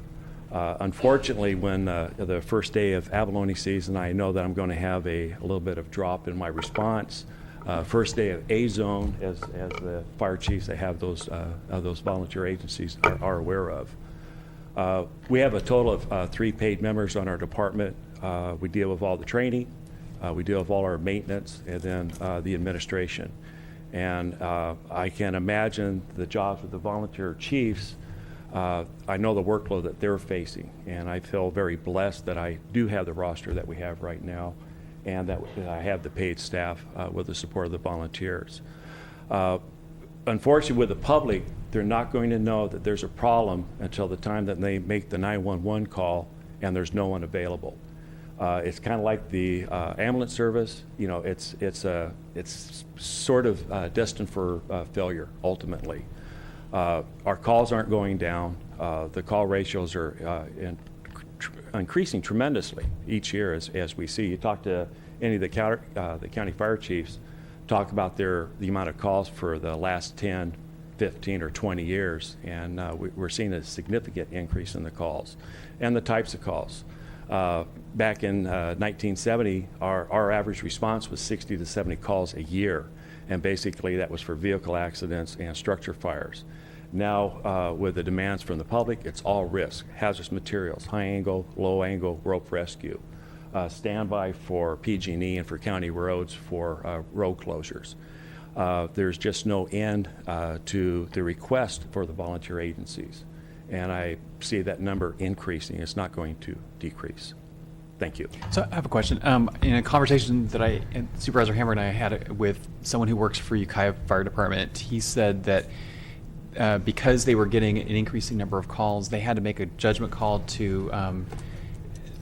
Unfortunately, when the first day of abalone season, I know that I'm going to have a little bit of drop in my response. First day of A-zone, as the fire chiefs that have those volunteer agencies are aware of. We have a total of 3 paid members on our department. We deal with all the training, we deal with all our maintenance, and then the administration. And I can imagine the jobs of the volunteer chiefs. I know the workload that they're facing, and I feel very blessed that I do have the roster that we have right now, and that I have the paid staff with the support of the volunteers. unfortunately, with the public, they're not going to know that there's a problem until the time that they make the 911 call and there's no one available. It's kind of like the ambulance service. You know, it's sort of destined for failure ultimately. Our calls aren't going down. The call ratios are increasing tremendously each year, as we see. You talk to any of the county fire chiefs, talk about the amount of calls for the last 10, 15, or 20 years, and we're seeing a significant increase in the calls and the types of calls. Back in 1970, our average response was 60 to 70 calls a year, and basically that was for vehicle accidents and structure fires. Now, with the demands from the public, it's all risk, hazardous materials, high angle, low angle, rope rescue, standby for PG&E and for county roads for road closures. There's just no end to the request for the volunteer agencies. And I see that number increasing. It's not going to decrease. Thank you. So I have a question. In a conversation that Supervisor Hammer and I had with someone who works for Ukiah Fire Department, he said that because they were getting an increasing number of calls, they had to make a judgment call to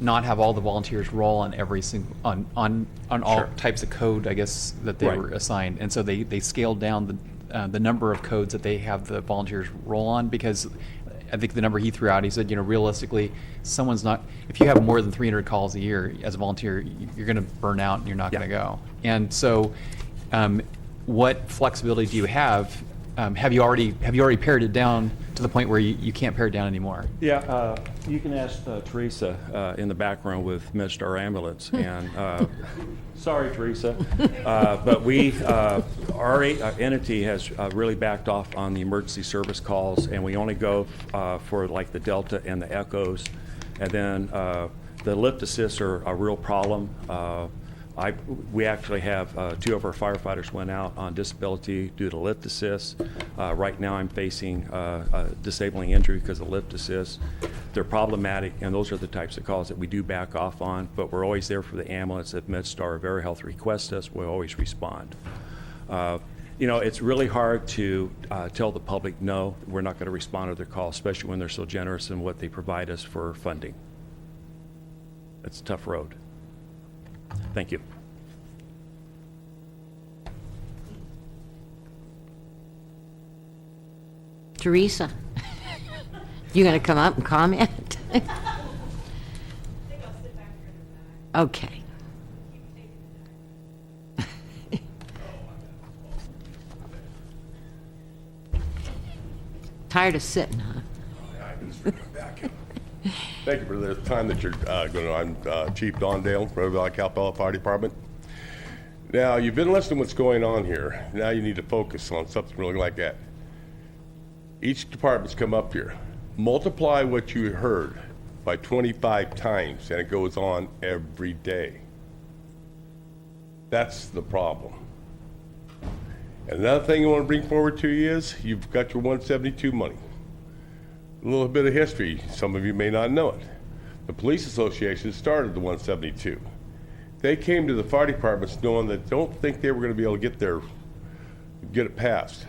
not have all the volunteers roll on every single on all Sure. types of code, I guess, that they Right. were assigned, and so they scaled down the number of codes that they have the volunteers roll on, because I think the number he threw out, he said, you know, realistically, someone's not, if you have more than 300 calls a year as a volunteer, you're going to burn out and you're not going to go. And so, what flexibility do you have? Have you already pared it down to the point where you can't pare it down anymore? Yeah, you can ask Teresa in the background with Mr. Ambulance, and sorry, Teresa, but our entity has really backed off on the emergency service calls, and we only go for like the Delta and the Echoes, and then the lift assists are a real problem. We actually have 2 of our firefighters went out on disability due to lift assist. Right now I'm facing a disabling injury because of lift assist. They're problematic, and those are the types of calls that we do back off on, but we're always there for the ambulance. If MedStar or VeriHealth requests us, we'll always respond. You know, it's really hard to tell the public, no, we're not going to respond to their call, especially when they're so generous in what they provide us for funding. It's a tough road. Thank you. Teresa, you going to come up and comment? Okay. Tired of sitting, huh? Thank you for the time that you're going to. I'm Chief Don Dale, River Valley Calpella Fire Department. Now, you've been listening to what's going on here. Now you need to focus on something really like that. Each department's come up here. Multiply what you heard by 25 times, and it goes on every day. That's the problem. And another thing I want to bring forward to you is you've got your 172 money. A little bit of history, some of you may not know it. The Police Association started the 172. They came to the fire departments knowing that don't think they were going to be able to get it passed.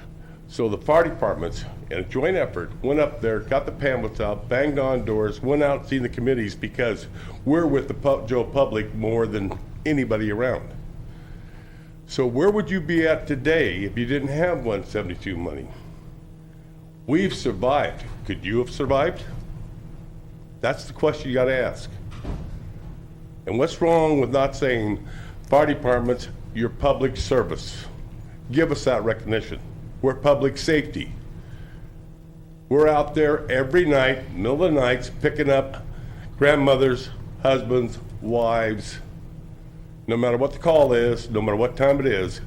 So the fire departments, in a joint effort, went up there, got the pamphlets out, banged on doors, went out and seen the committees, because we're with the Joe public more than anybody around. So where would you be at today if you didn't have 172 money? We've survived. Could you have survived? That's the question you got to ask. And what's wrong with not saying, fire departments, you're public service? Give us that recognition. We're public safety. We're out there every night, middle of the nights, picking up grandmothers, husbands, wives. No matter what the call is, no matter what time it is,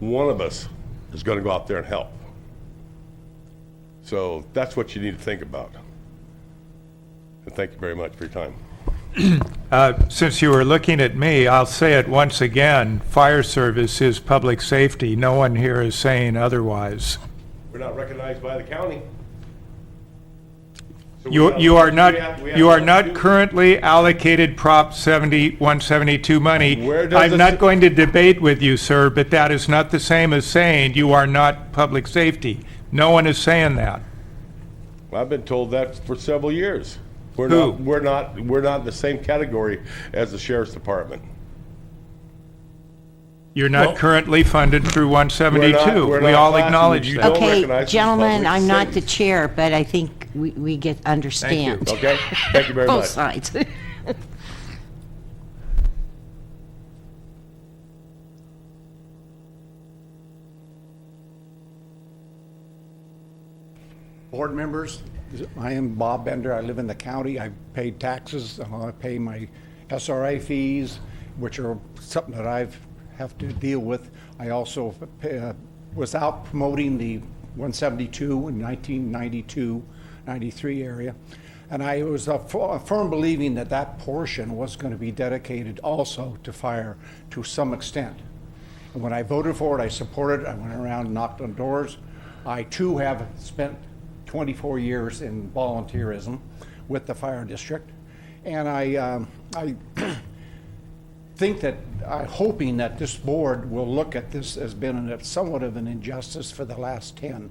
one of us is going to go out there and help. So that's what you need to think about. And thank you very much for your time. Since you were looking at me, I'll say it once again, fire service is public safety. No one here is saying otherwise. We're not recognized by the county. You are not currently allocated Prop 172 money. Where does I'm it not s- going to debate with you, sir, but that is not the same as saying you are not public safety. No one is saying that. I've been told that for several years. Who? We're not in the same category as the sheriff's department. You're not currently funded through 172. We're We not all classing acknowledge you. you. Don't Okay, recognize the gentlemen, public I'm not the safety. chair, but I think we understand. Okay, thank you very Both much. sides. Board members, I am Bob Bender. I live in the county. I pay taxes. I pay my SRA fees, which are something that I've have to deal with. I also was out promoting the 172 in 1992, 93 area. And I was firm believing that that portion was going to be dedicated also to fire to some extent. And when I voted for it, I supported it. I went around and knocked on doors. I too have spent 24 years in volunteerism with the fire district. And I think that, hoping that this board will look at this as being somewhat of an injustice for the last 10,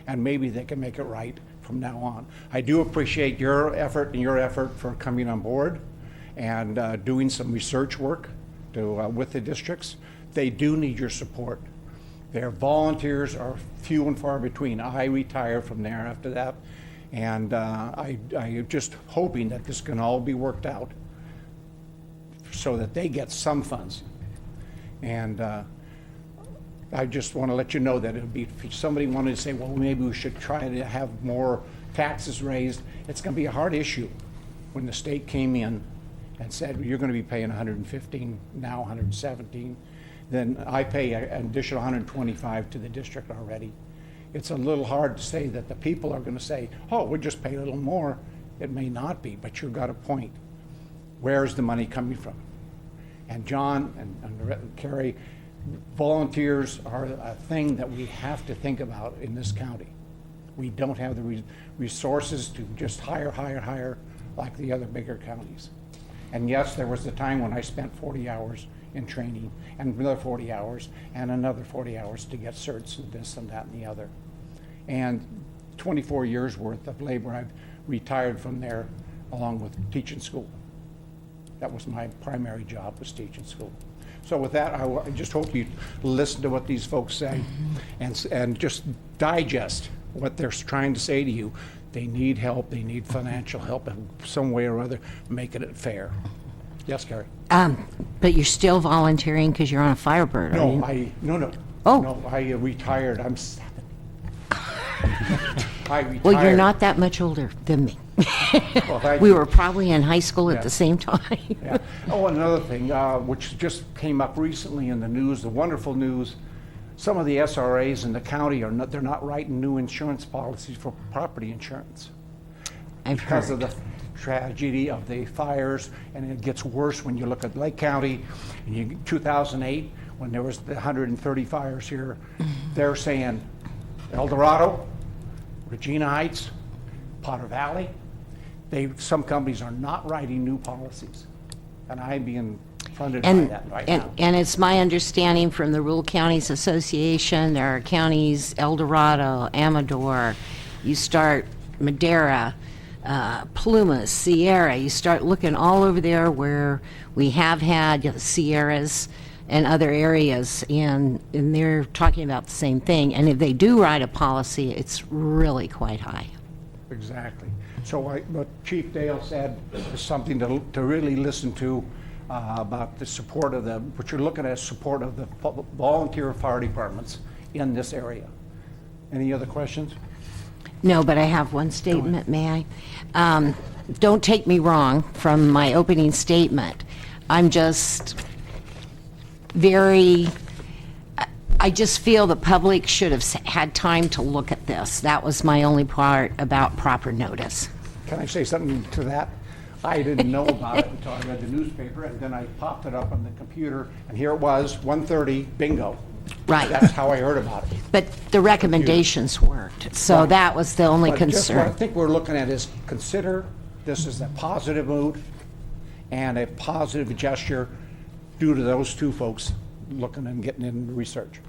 and maybe they can make it right from now on. I do appreciate your effort and your effort for coming on board and doing some research work with the districts. They do need your support. Their volunteers are few and far between. I retire from there after that, and I am just hoping that this can all be worked out so that they get some funds. And I just want to let you know that it would be, if somebody wanted to say, well, maybe we should try to have more taxes raised, it's going to be a hard issue. When the state came in and said, you're going to be paying 115, now 117, then I pay an additional 125 to the district already. It's a little hard to say that the people are going to say, oh, we'll just pay a little more. It may not be, but you've got a point. Where's the money coming from? And John and Carrie, volunteers are a thing that we have to think about in this county. We don't have the resources to just hire like the other bigger counties. And yes, there was a time when I spent 40 hours in training, and another 40 hours, and another 40 hours to get certs and this and that and the other. And 24 years worth of labor. I've retired from there along with teaching school. That was my primary job, was teaching school. So with that, I just hope you listen to what these folks say and just digest what they're trying to say to you. They need help, they need financial help in some way or other, making it fair. Yes, Carrie? But you're still volunteering because you're on a Firebird, are you? No. Oh. No, I retired. I'm 7. I retired. Well, you're not that much older than me. Well, thank We you. were probably in high school Yeah. at the same time. Yeah. Oh, another thing, which just came up recently in the news, the wonderful news, some of the SRAs in the county they're not writing new insurance policies for property insurance. Because of the tragedy of the fires, and it gets worse when you look at Lake County. In 2008, when there was the 130 fires here, they're saying El Dorado, Regina Heights, Potter Valley, some companies are not writing new policies, and I'm being funded by that right now. And it's my understanding from the Rural Counties Association, there are counties, El Dorado, Amador, you start Madera, Plumas, Sierra, you start looking all over there where we have had Sierras and other areas, and they're talking about the same thing. And if they do write a policy, it's really quite high. Exactly. So what Chief Dale said is something to really listen to about the support of what you're looking at, support of the volunteer fire departments in this area. Any other questions? No, but I have one statement, may I? Don't take me wrong from my opening statement. I'm just I just feel the public should have had time to look at this. That was my only part about proper notice. Can I say something to that? I didn't know about it until I read the newspaper, and then I popped it up on the computer, and here it was, 1:30, bingo. Right. That's how I heard about it. But the recommendations worked, so Right. that was the only But just what I concern. think we're looking at is consider this is a positive mood and a positive gesture due to those two folks looking and getting in research.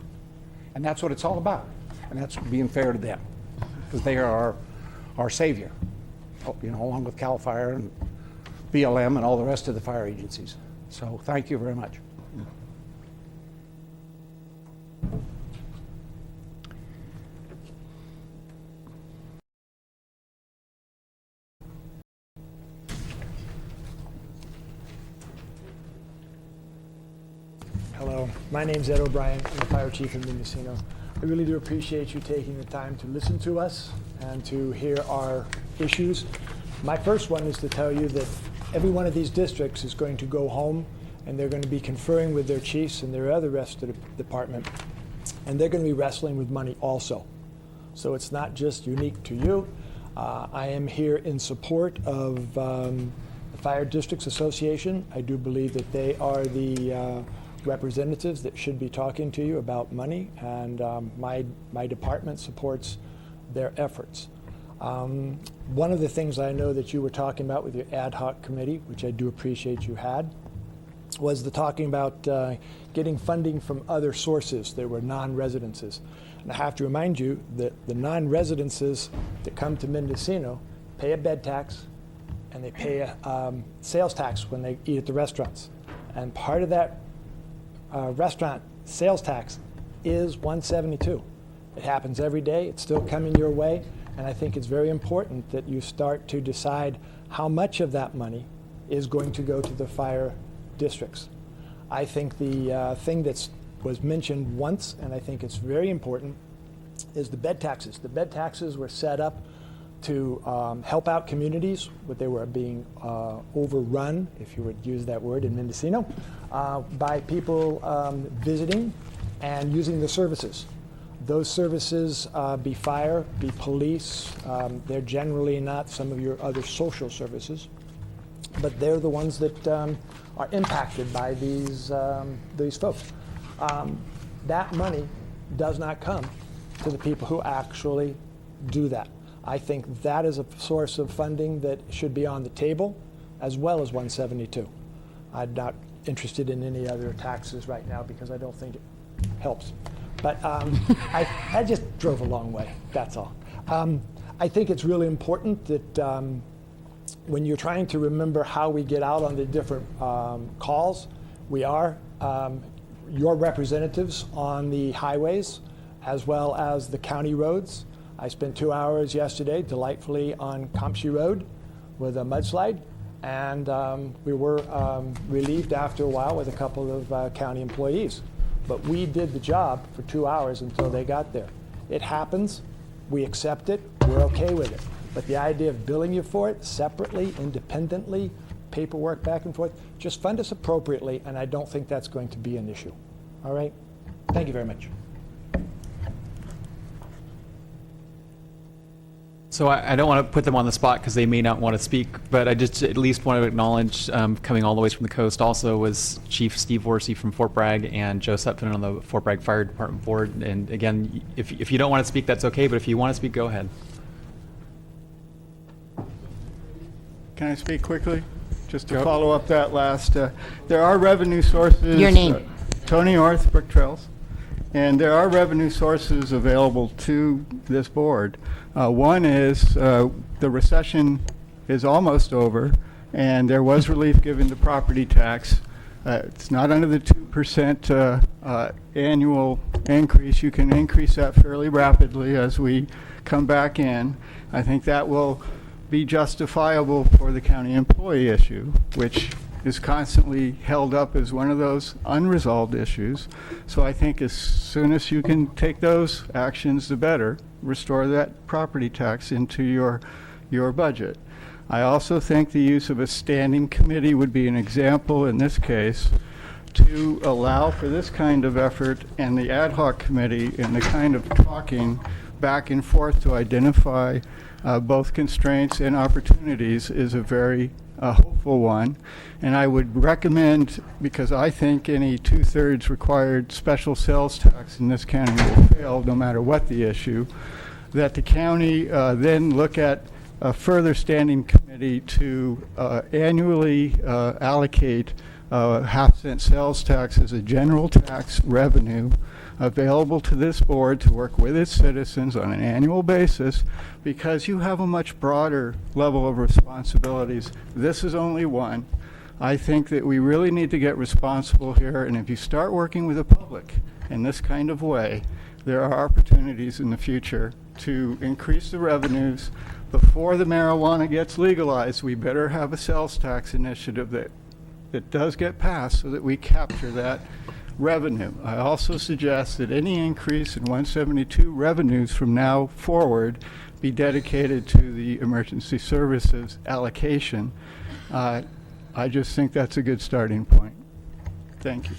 And that's what it's all about. And that's being fair to them, because they are our savior, you know, along with CAL FIRE and BLM and all the rest of the fire agencies. So thank you very much. Hello, my name's Ed O'Brien. I'm the fire chief in Mendocino. I really do appreciate you taking the time to listen to us and to hear our issues. My first one is to tell you that every one of these districts is going to go home and they're going to be conferring with their chiefs and their other rest of the department, and they're going to be wrestling with money also. So it's not just unique to you. I am here in support of the Fire Districts Association. I do believe that they are the representatives that should be talking to you about money, and my department supports their efforts. One of the things I know that you were talking about with your ad hoc committee, which I do appreciate you had, was the talking about getting funding from other sources. There were non-residences. And I have to remind you that the non-residences that come to Mendocino pay a bed tax and they pay a sales tax when they eat at the restaurants. And part of that restaurant sales tax is 172. It happens every day. It's still coming your way. And I think it's very important that you start to decide how much of that money is going to go to the fire districts. I think the thing that was mentioned once, and I think it's very important, is the bed taxes. The bed taxes were set up to help out communities where they were being overrun, if you would use that word in Mendocino, by people visiting and using the services. Those services, be fire, be police, they're generally not some of your other social services, but they're the ones that are impacted by these folks. That money does not come to the people who actually do that. I think that is a source of funding that should be on the table, as well as 172. I'm not interested in any other taxes right now because I don't think it helps. But I just drove a long way, that's all. I think it's really important that when you're trying to remember how we get out on the different calls, we are your representatives on the highways as well as the county roads. I spent 2 hours yesterday delightfully on Compsey Road with a mudslide, and we were relieved after a while with a couple of county employees. But we did the job for 2 hours until they got there. It happens, we accept it, we're okay with it. But the idea of billing you for it separately, independently, paperwork back and forth, just fund us appropriately, and I don't think that's going to be an issue. All right? Thank you very much. So I don't want to put them on the spot because they may not want to speak, but I just at least want to acknowledge coming all the way from the coast also was Chief Steve Worsey from Fort Bragg and Joe Sutphin on the Fort Bragg Fire Department Board. And again, if you don't want to speak, that's okay, but if you want to speak, go ahead. Can I speak quickly? Just to follow up that last, there are revenue sources. Your name? Tony Orth, Brook Trails. And there are revenue sources available to this board. One is the recession is almost over, and there was relief given to property tax. It's not under the 2% annual increase. You can increase that fairly rapidly as we come back in. I think that will be justifiable for the county employee issue, which is constantly held up as one of those unresolved issues. So I think as soon as you can take those actions, the better. Restore that property tax into your budget. I also think the use of a standing committee would be an example in this case to allow for this kind of effort, and the ad hoc committee and the kind of talking back and forth to identify both constraints and opportunities is a very a hopeful one. And I would recommend, because I think any 2/3 required special sales tax in this county will fail no matter what the issue, that the county then look at a further standing committee to annually allocate half-cent sales tax as a general tax revenue available to this board to work with its citizens on an annual basis, because you have a much broader level of responsibilities. This is only one. I think that we really need to get responsible here, and if you start working with the public in this kind of way, there are opportunities in the future to increase the revenues. Before the marijuana gets legalized, we better have a sales tax initiative that does get passed so that we capture that revenue. I also suggest that any increase in 172 revenues from now forward be dedicated to the emergency services allocation. I just think that's a good starting point. Thank you.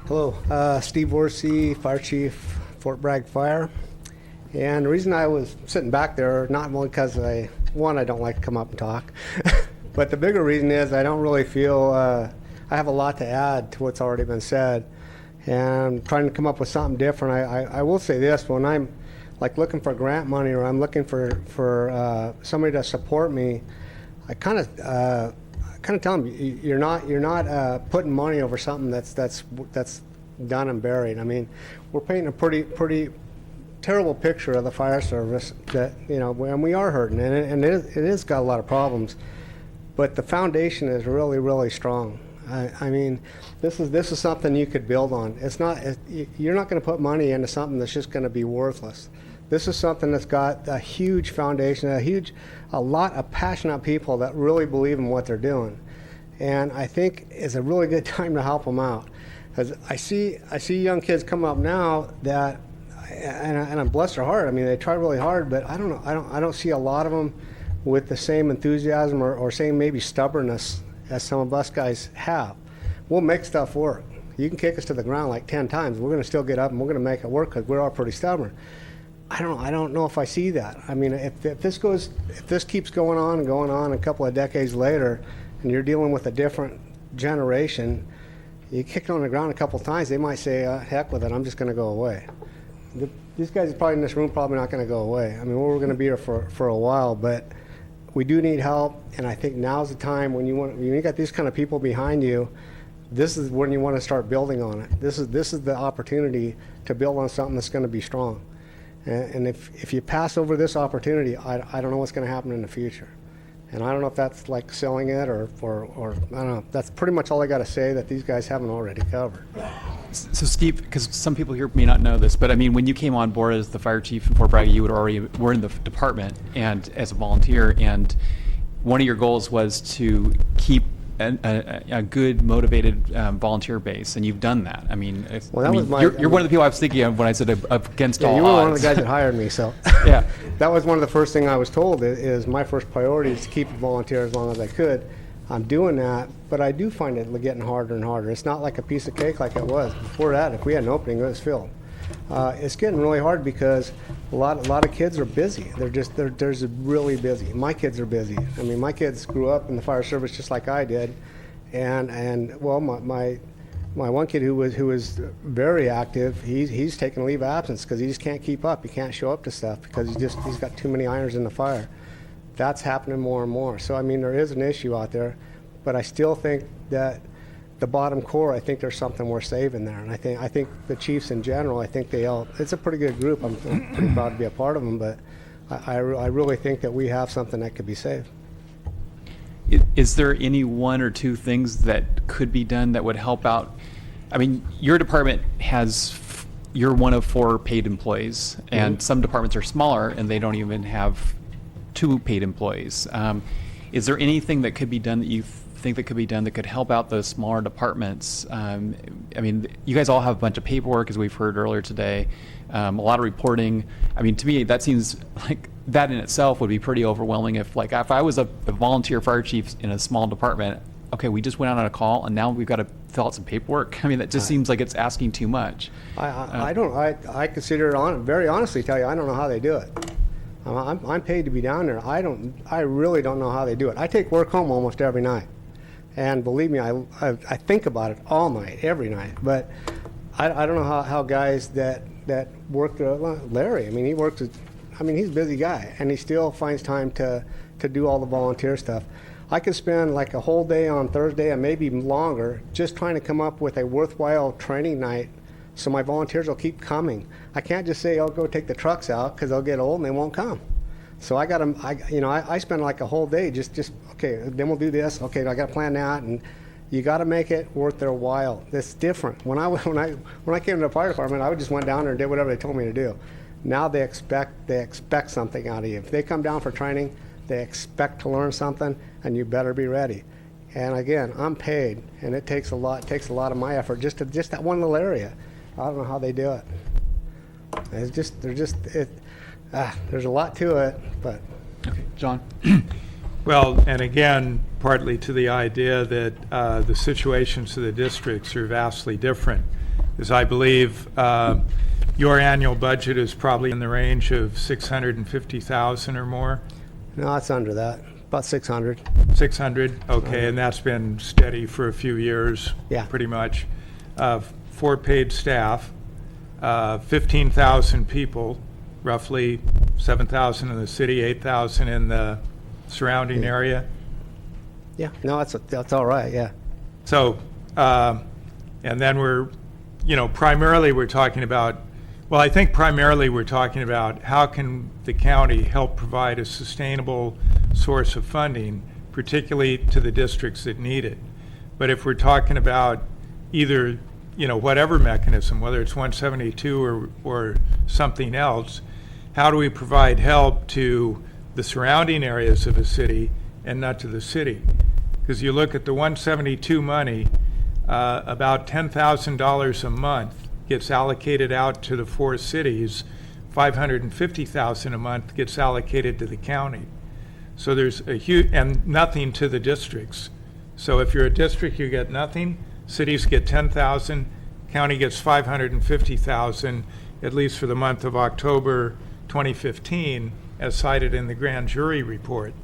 Hello, Steve Worsey, Fire Chief, Fort Bragg Fire. And the reason I was sitting back there, not only because I don't like to come up and talk, but the bigger reason is I don't really feel I have a lot to add to what's already been said. And trying to come up with something different, I will say this, when I'm like looking for grant money or I'm looking for somebody to support me, I kind of tell them you're not putting money over something that's done and buried. I mean, we're painting a pretty terrible picture of the fire service that, and we are hurting, and it is got a lot of problems, but the foundation is really, really strong. I mean, this is something you could build on. You're not going to put money into something that's just going to be worthless. This is something that's got a huge foundation, a lot of passionate people that really believe in what they're doing, and I think it's a really good time to help them out. Because I see young kids come up now that, and I'm bless their heart. I mean, they try really hard, but I don't know. I don't see a lot of them with the same enthusiasm or same maybe stubbornness as some of us guys have. We'll make stuff work. You can kick us to the ground like 10 times. We're going to still get up and we're going to make it work because we're all pretty stubborn. I don't know if I see that. I mean, if this keeps going on a couple of decades later, and you're dealing with a different generation, you kick it on the ground a couple of times, they might say, heck with it, I'm just going to go away. These guys probably in this room probably not going to go away. I mean, we're going to be here for a while, but we do need help, and I think now's the time when you got these kind of people behind you. This is when you want to start building on it. This is the opportunity to build on something that's going to be strong. And if you pass over this opportunity, I don't know what's going to happen in the future. And I don't know if that's like selling it or I don't know. That's pretty much all I got to say that these guys haven't already covered. So Steve, because some people here may not know this, but I mean, when you came on board as the fire chief in Fort Bragg, you were in the department and as a volunteer, and one of your goals was to keep a good, motivated volunteer base, and you've done that. I mean, you're one of the people I was thinking of when I said against all odds. You were one of the guys that hired me, so yeah, that was one of the first things I was told. Is my first priority is to keep a volunteer as long as I could. I'm doing that, but I do find it getting harder and harder. It's not like a piece of cake like it was before that. If we had an opening, it was filled. It's getting really hard because a lot of kids are busy. They're just really busy. My kids are busy. I mean, my kids grew up in the fire service just like I did, and well, my one kid who was very active, he's taking leave of absence because he just can't keep up. He can't show up to stuff because he's got too many irons in the fire. That's happening more and more. So I mean, there is an issue out there, but I still think that the bottom core, I think there's something we're saving there, and I think the chiefs in general, I think it's a pretty good group. I'm pretty proud to be a part of them, but I really think that we have something that could be saved. Is there any one or two things that could be done that would help out? I mean, your department you're one of 4 paid employees, and some departments are smaller and they don't even have 2 paid employees. Is there anything that could be done that you think that could be done that could help out those smaller departments? I mean, you guys all have a bunch of paperwork, as we've heard earlier today, a lot of reporting. I mean, to me, that seems like that in itself would be pretty overwhelming. If I was a volunteer fire chief in a small department, okay, we just went out on a call and now we've got to fill out some paperwork? I mean, that just seems like it's asking too much. I consider it very honestly tell you, I don't know how they do it. I'm paid to be down there. I really don't know how they do it. I take work home almost every night. And believe me, I think about it all night, every night. But I don't know how guys that work, Larry, I mean, he's a busy guy, and he still finds time to do all the volunteer stuff. I could spend like a whole day on Thursday and maybe even longer just trying to come up with a worthwhile training night so my volunteers will keep coming. I can't just say, "Oh, go take the trucks out," because they'll get old and they won't come. So I got to, I spend like a whole day just okay, then we'll do this. Okay, I got to plan that, and you got to make it worth their while. It's different. When I came to the fire department, I just went down there and did whatever they told me to do. Now they expect something out of you. If they come down for training, they expect to learn something, and you better be ready. And again, I'm paid, and it takes a lot. It takes a lot of my effort just that one little area. I don't know how they do it. There's a lot to it, but. Okay, John. Well, and again, partly to the idea that the situations of the districts are vastly different, because I believe your annual budget is probably in the range of $650,000 or more. No, it's under that, about 600. 600, okay, and that's been steady for a few years, yeah, pretty much. 4 paid staff, 15,000 people, roughly 7,000 in the city, 8,000 in the surrounding area. Yeah, no, that's all right, yeah. So, and then primarily we're talking about, I think primarily we're talking about how can the county help provide a sustainable source of funding, particularly to the districts that need it. But if we're talking about either, whatever mechanism, whether it's 172 or something else, how do we provide help to the surrounding areas of a city and not to the city? Because you look at the 172 money, about $10,000 a month gets allocated out to the 4 cities, $550,000 a month gets allocated to the county. So there's a huge, and nothing to the districts. So if you're a district, you get nothing. Cities get $10,000, county gets $550,000, at least for the month of October 2015, as cited in the grand jury report.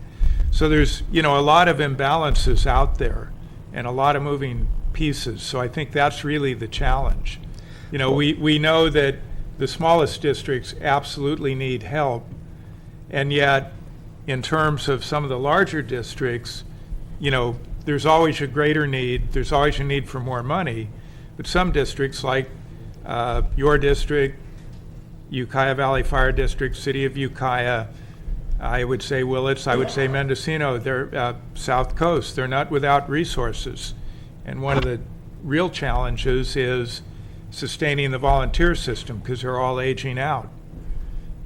So there's, a lot of imbalances out there and a lot of moving pieces. So I think that's really the challenge. We know that the smallest districts absolutely need help, and yet in terms of some of the larger districts, there's always a greater need, there's always a need for more money, but some districts like your district, Ukiah Valley Fire District, City of Ukiah, I would say Willits, I would say Mendocino, they're South Coast, they're not without resources. And one of the real challenges is sustaining the volunteer system, because they're all aging out.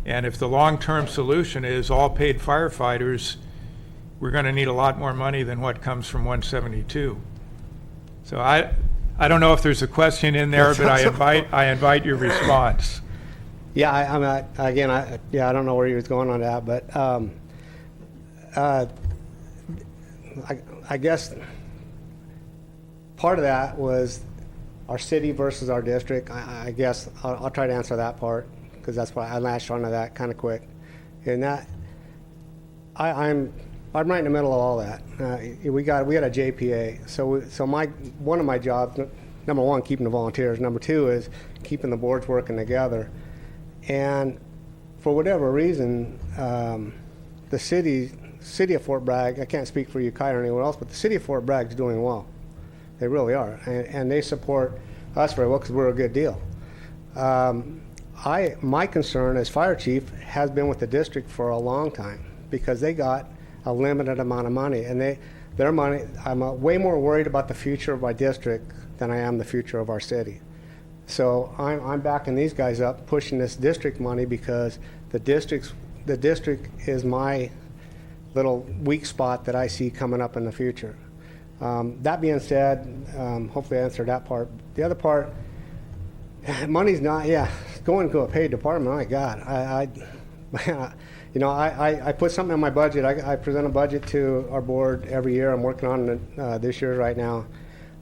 And if the long-term solution is all paid firefighters, we're going to need a lot more money than what comes from 172. So I don't know if there's a question in there, but I invite your response. Yeah, I don't know where he was going on that, but I guess part of that was our city versus our district. I guess I'll try to answer that part, because that's why I latched onto that kind of quick. And that I'm right in the middle of all that. We had a JPA, so one of my jobs, number one, keeping the volunteers. Number two is keeping the boards working together. And for whatever reason, the city of Fort Bragg, I can't speak for Ukiah or anywhere else, but the city of Fort Bragg is doing well. They really are, and they support us very well because we're a good deal. My concern as fire chief has been with the district for a long time, because they got a limited amount of money, and their money. I'm way more worried about the future of my district than I am the future of our city. So I'm backing these guys up, pushing this district money, because the district is my little weak spot that I see coming up in the future. That being said, hopefully I answered that part. The other part, money's not, going to a paid department, my God. I put something in my budget. I present a budget to our board every year. I'm working on it this year right now.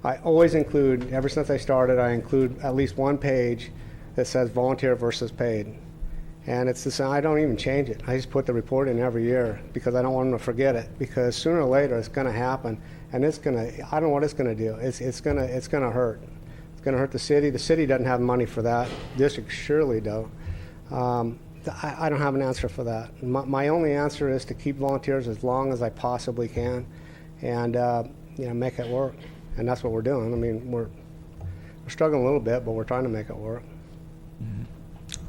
I always include, ever since I started, I include at least one page that says volunteer versus paid. And it's the same, I don't even change it. I just put the report in every year because I don't want them to forget it, because sooner or later it's going to happen, and it's going to, I don't know what it's going to do. It's going to hurt. It's going to hurt the city. The city doesn't have money for that. Districts surely do. I don't have an answer for that. My only answer is to keep volunteers as long as I possibly can, and make it work. And that's what we're doing. I mean, we're struggling a little bit, but we're trying to make it work. Mm-hmm.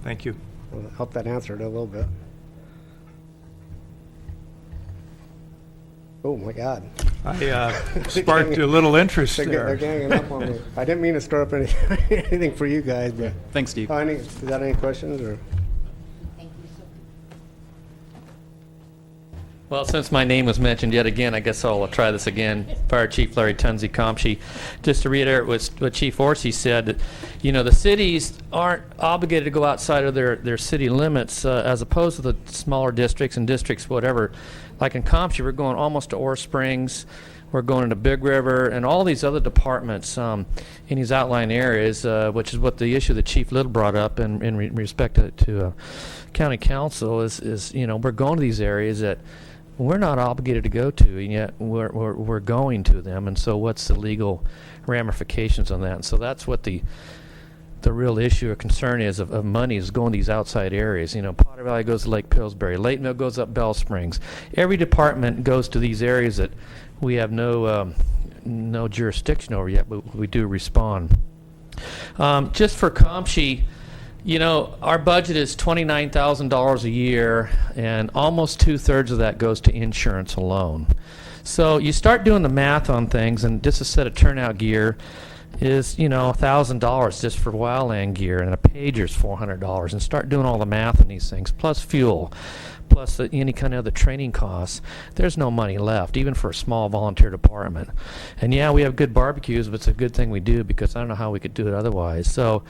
Thank you. I hope that answered it a little bit. Oh my God! I sparked a little interest there. They're ganging up on me. I didn't mean to stir up anything for you guys, but Thanks, Steve. Is that any questions or? Well, since my name was mentioned yet again, I guess I'll try this again. Fire Chief Larry Tunzi-Comshe. Just to reiterate what Chief Orsi said, that, the cities aren't obligated to go outside of their city limits, as opposed to the smaller districts and districts, whatever. Like in Comshe, we're going almost to Ore Springs, we're going into Big River, and all these other departments in these outlying areas, which is what the issue that Chief Little brought up in respect to county council is we're going to these areas that we're not obligated to go to, and yet we're going to them. And so what's the legal ramifications on that? And so that's what the real issue or concern is of money, is going to these outside areas. Potter Valley goes to Lake Pillsbury, Laytonville goes up Bell Springs. Every department goes to these areas that we have no jurisdiction over yet, but we do respond. Just for Comshe, our budget is $29,000 a year, and almost 2/3 of that goes to insurance alone. So you start doing the math on things, and just a set of turnout gear is, $1,000 just for wildland gear, and a pager is $400, and start doing all the math on these things, plus fuel, plus any kind of other training costs. There's no money left, even for a small volunteer department. And yeah, we have good barbecues, but it's a good thing we do, because I don't know how we could do it otherwise. So,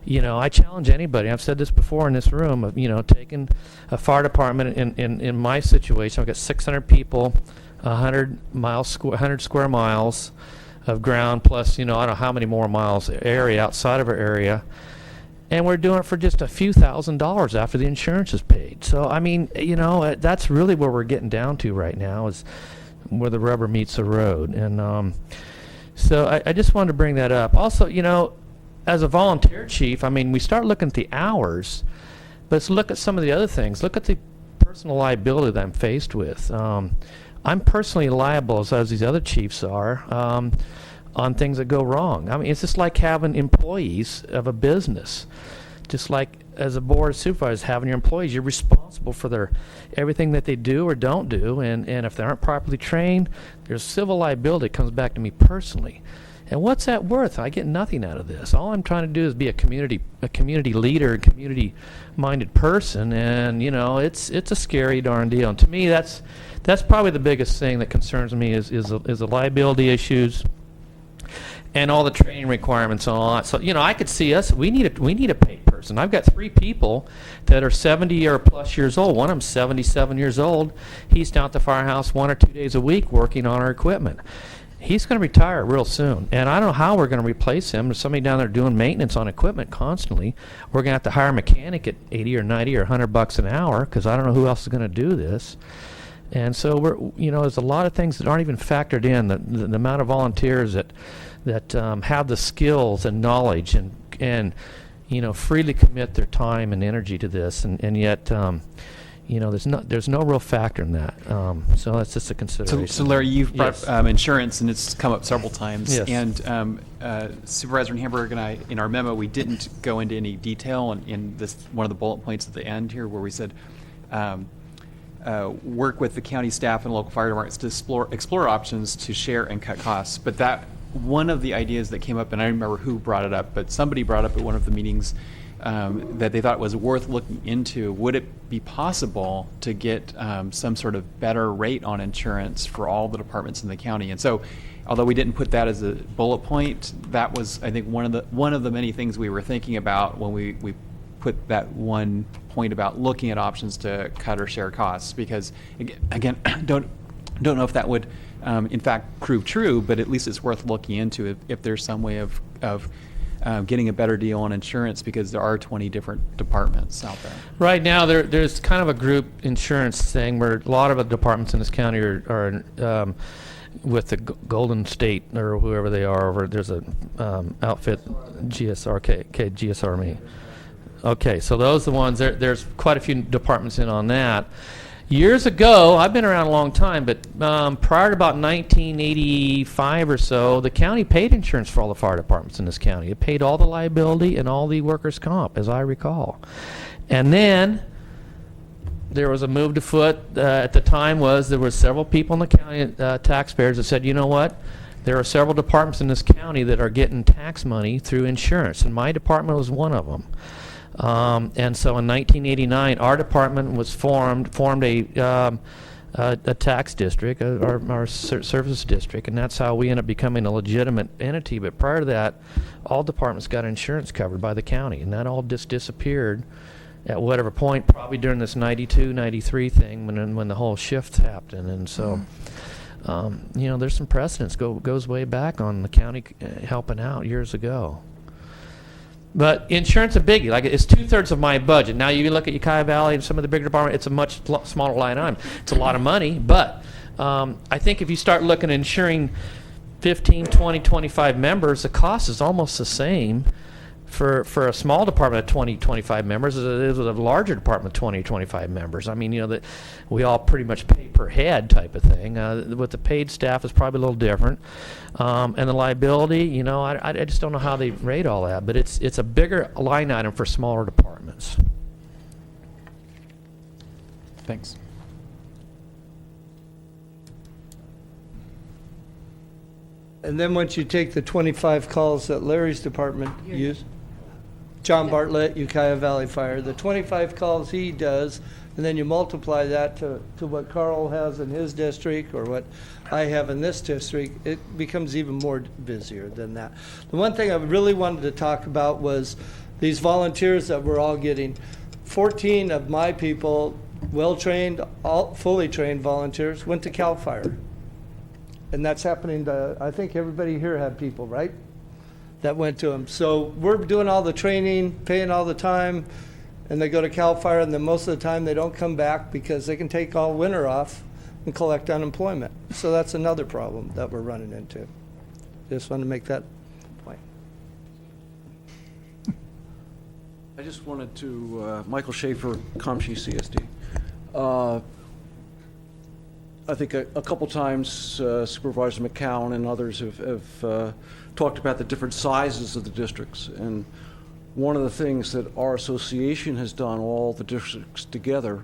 I challenge anybody, I've said this before in this room, of, taking a fire department in my situation. I've got 600 people, 100 square miles of ground, plus, I don't know how many more miles area outside of our area. And we're doing it for just a few $1,000s after the insurance is paid. So, I mean, that's really where we're getting down to right now, is where the rubber meets the road. And so I just wanted to bring that up. Also, as a volunteer chief, I mean, we start looking at the hours, but let's look at some of the other things. Look at the personal liability that I'm faced with. I'm personally liable, as these other chiefs are, on things that go wrong. I mean, it's just like having employees of a business. Just like as a board of supervisors, having your employees, you're responsible for everything that they do or don't do, and if they aren't properly trained, there's civil liability that comes back to me personally. And what's that worth? I get nothing out of this. All I'm trying to do is be a community leader, a community-minded person, and it's a scary darn deal. And to me, that's probably the biggest thing that concerns me is the liability issues and all the training requirements and all that. So I could see us. We need a paid person. I've got 3 people that are 70 or plus years old. One of them's 77 years old. He's down at the firehouse 1 or 2 days a week working on our equipment. He's going to retire real soon, and I don't know how we're going to replace him. There's somebody down there doing maintenance on equipment constantly. We're going to have to hire a mechanic at 80 or 90 or $100 an hour, because I don't know who else is going to do this. And so there's a lot of things that aren't even factored in. The amount of volunteers that have the skills and knowledge and freely commit their time and energy to this, and yet. There's no real factor in that. So that's just a consideration. So Larry, you've brought Yes. Insurance, and it's come up several times. Yes. And Supervisor Hamburg and I, in our memo, we didn't go into any detail in this one of the bullet points at the end here, where we said work with the county staff and local fire departments to explore options to share and cut costs. But that one of the ideas that came up, and I don't remember who brought it up, but somebody brought up at one of the meetings. That they thought was worth looking into. Would it be possible to get some sort of better rate on insurance for all the departments in the county? And so, although we didn't put that as a bullet point, that was, I think, one of the many things we were thinking about when we put that one point about looking at options to cut or share costs. Because again, Don't know if that would, in fact, prove true, but at least it's worth looking into if there's some way of getting a better deal on insurance, because there are 20 different departments out there. Right now, there's kind of a group insurance thing where a lot of the departments in this county are with the Golden State or whoever they are. Over there's a outfit, GSRME. Okay, so those are the ones. There's quite a few departments in on that. Years ago, I've been around a long time, but prior to about 1985 or so, the county paid insurance for all the fire departments in this county. It paid all the liability and all the workers' comp, as I recall. And then there was a move to foot at the time there were several people in the county, taxpayers, that said, you know what? There are several departments in this county that are getting tax money through insurance, and my department was one of them. And so in 1989, our department was formed a tax district, our service district, and that's how we ended up becoming a legitimate entity. But prior to that, all departments got insurance covered by the county, and that all just disappeared at whatever point, probably during this 92, 93 thing when the whole shift happened. And so, there's some precedence goes way back on the county helping out years ago. But insurance is a biggie. Like, it's 2/3 of my budget. Now you look at Ukiah Valley and some of the bigger departments, it's a much smaller line item. It's a lot of money, but I think if you start looking at insuring 15, 20, 25 members, the cost is almost the same for a small department of 20, 25 members as it is with a larger department of 20, 25 members. I mean, that we all pretty much pay per head type of thing. With the paid staff, it's probably a little different. And the liability, I just don't know how they rate all that, but it's a bigger line item for smaller departments. Thanks. And then once you take the 25 calls that Larry's department used, John Bartlett, Ukiah Valley Fire, the 25 calls he does, and then you multiply that to what Carl has in his district or what I have in this district, it becomes even more busier than that. The one thing I really wanted to talk about was these volunteers that we're all getting. 14 of my people, well-trained, fully trained volunteers, went to CAL FIRE. And that's happening to, I think everybody here had people, right? That went to them. So we're doing all the training, paying all the time, and they go to CAL FIRE, and then most of the time they don't come back because they can take all winter off and collect unemployment. So that's another problem that we're running into. Just wanted to make that point. I just wanted to, Michael Schaefer, COMSHI CSD. I think a couple times Supervisor McCown and others have talked about the different sizes of the districts. And one of the things that our association has done, all the districts together,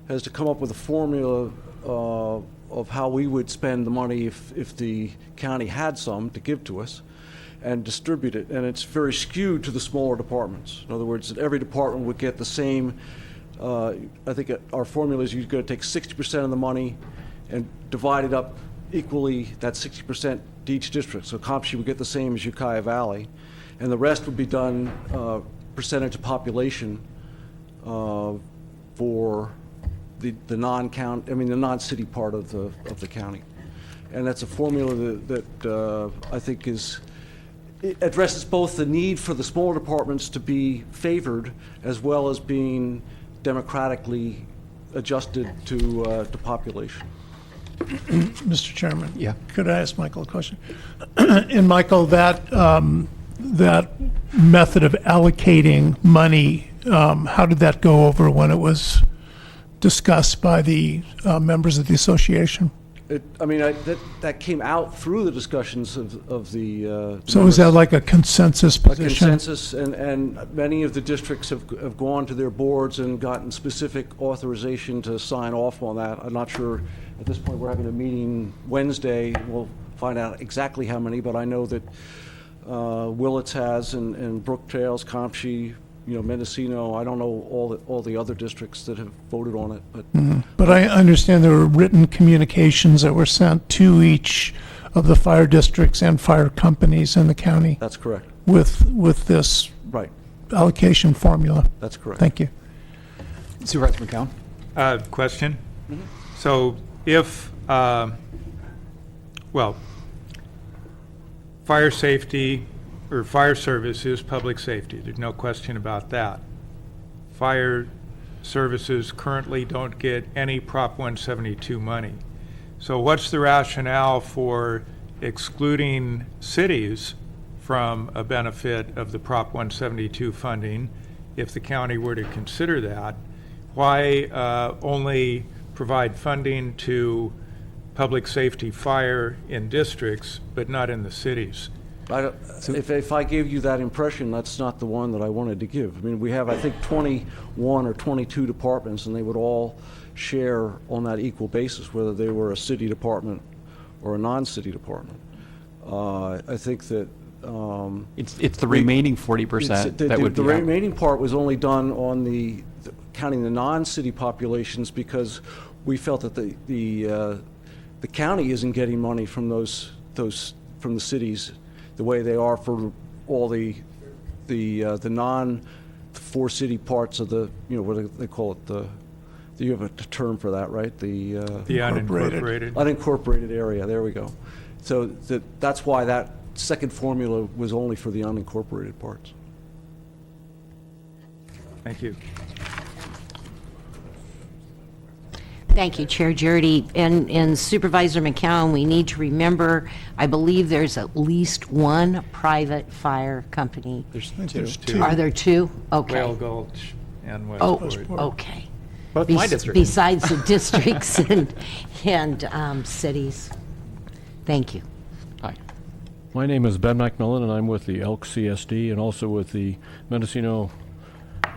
has to come up with a formula of how we would spend the money if the county had some to give to us and distribute it. And it's very skewed to the smaller departments. In other words, that every department would get the same. I think our formula is you're going to take 60% of the money and divide it up equally, that 60% to each district. So COMSHI would get the same as Ukiah Valley, and the rest would be done percentage of population for the non-city part of the county. And that's a formula that I think it addresses both the need for the smaller departments to be favored as well as being democratically adjusted to population. Mr. Chairman? Yeah. Could I ask Michael a question? And Michael, that method of allocating money, how did that go over when it was discussed by the members of the association? That came out through the discussions of the So is that like a consensus position? A consensus, and many of the districts have gone to their boards and gotten specific authorization to sign off on that. I'm not sure at this point. We're having a meeting Wednesday. We'll find out exactly how many, but I know that Willits has, and Brookdale's, COMSHI, Mendocino. I don't know all the other districts that have voted on it, but But I understand there were written communications that were sent to each of the fire districts and fire companies in the county. That's correct. With this right allocation formula. That's correct. Thank you. Supervisor McCown. Question. So if well, fire safety or fire service is public safety. There's no question about that. Fire services currently don't get any Prop 172 money. So what's the rationale for excluding cities from a benefit of the Prop 172 funding if the county were to consider that? Why only provide funding to public safety fire in districts but not in the cities? If I gave you that impression, that's not the one that I wanted to give. I mean, we have, I think, 21 or 22 departments, and they would all share on that equal basis, whether they were a city department or a non-city department. I think that it's the remaining 40% that would be the remaining part was only done on the counting the non-city populations because we felt that the county isn't getting money from those from the cities the way they are for all the non-four city parts of the, you know, what do they call it, you have a term for that, right? The unincorporated area. There we go. So that's why that second formula was only for the unincorporated parts. Thank you. Thank you, Chair Jurdy. And Supervisor McCown, we need to remember, I believe there's at least one private fire company. There's two. two. Are there two? Okay. Whale Gulch and Westport. Oh, okay. Both my district. Besides the districts and cities. Thank you. Hi. My name is Ben McMillan, and I'm with the Elk CSD and also with the Mendocino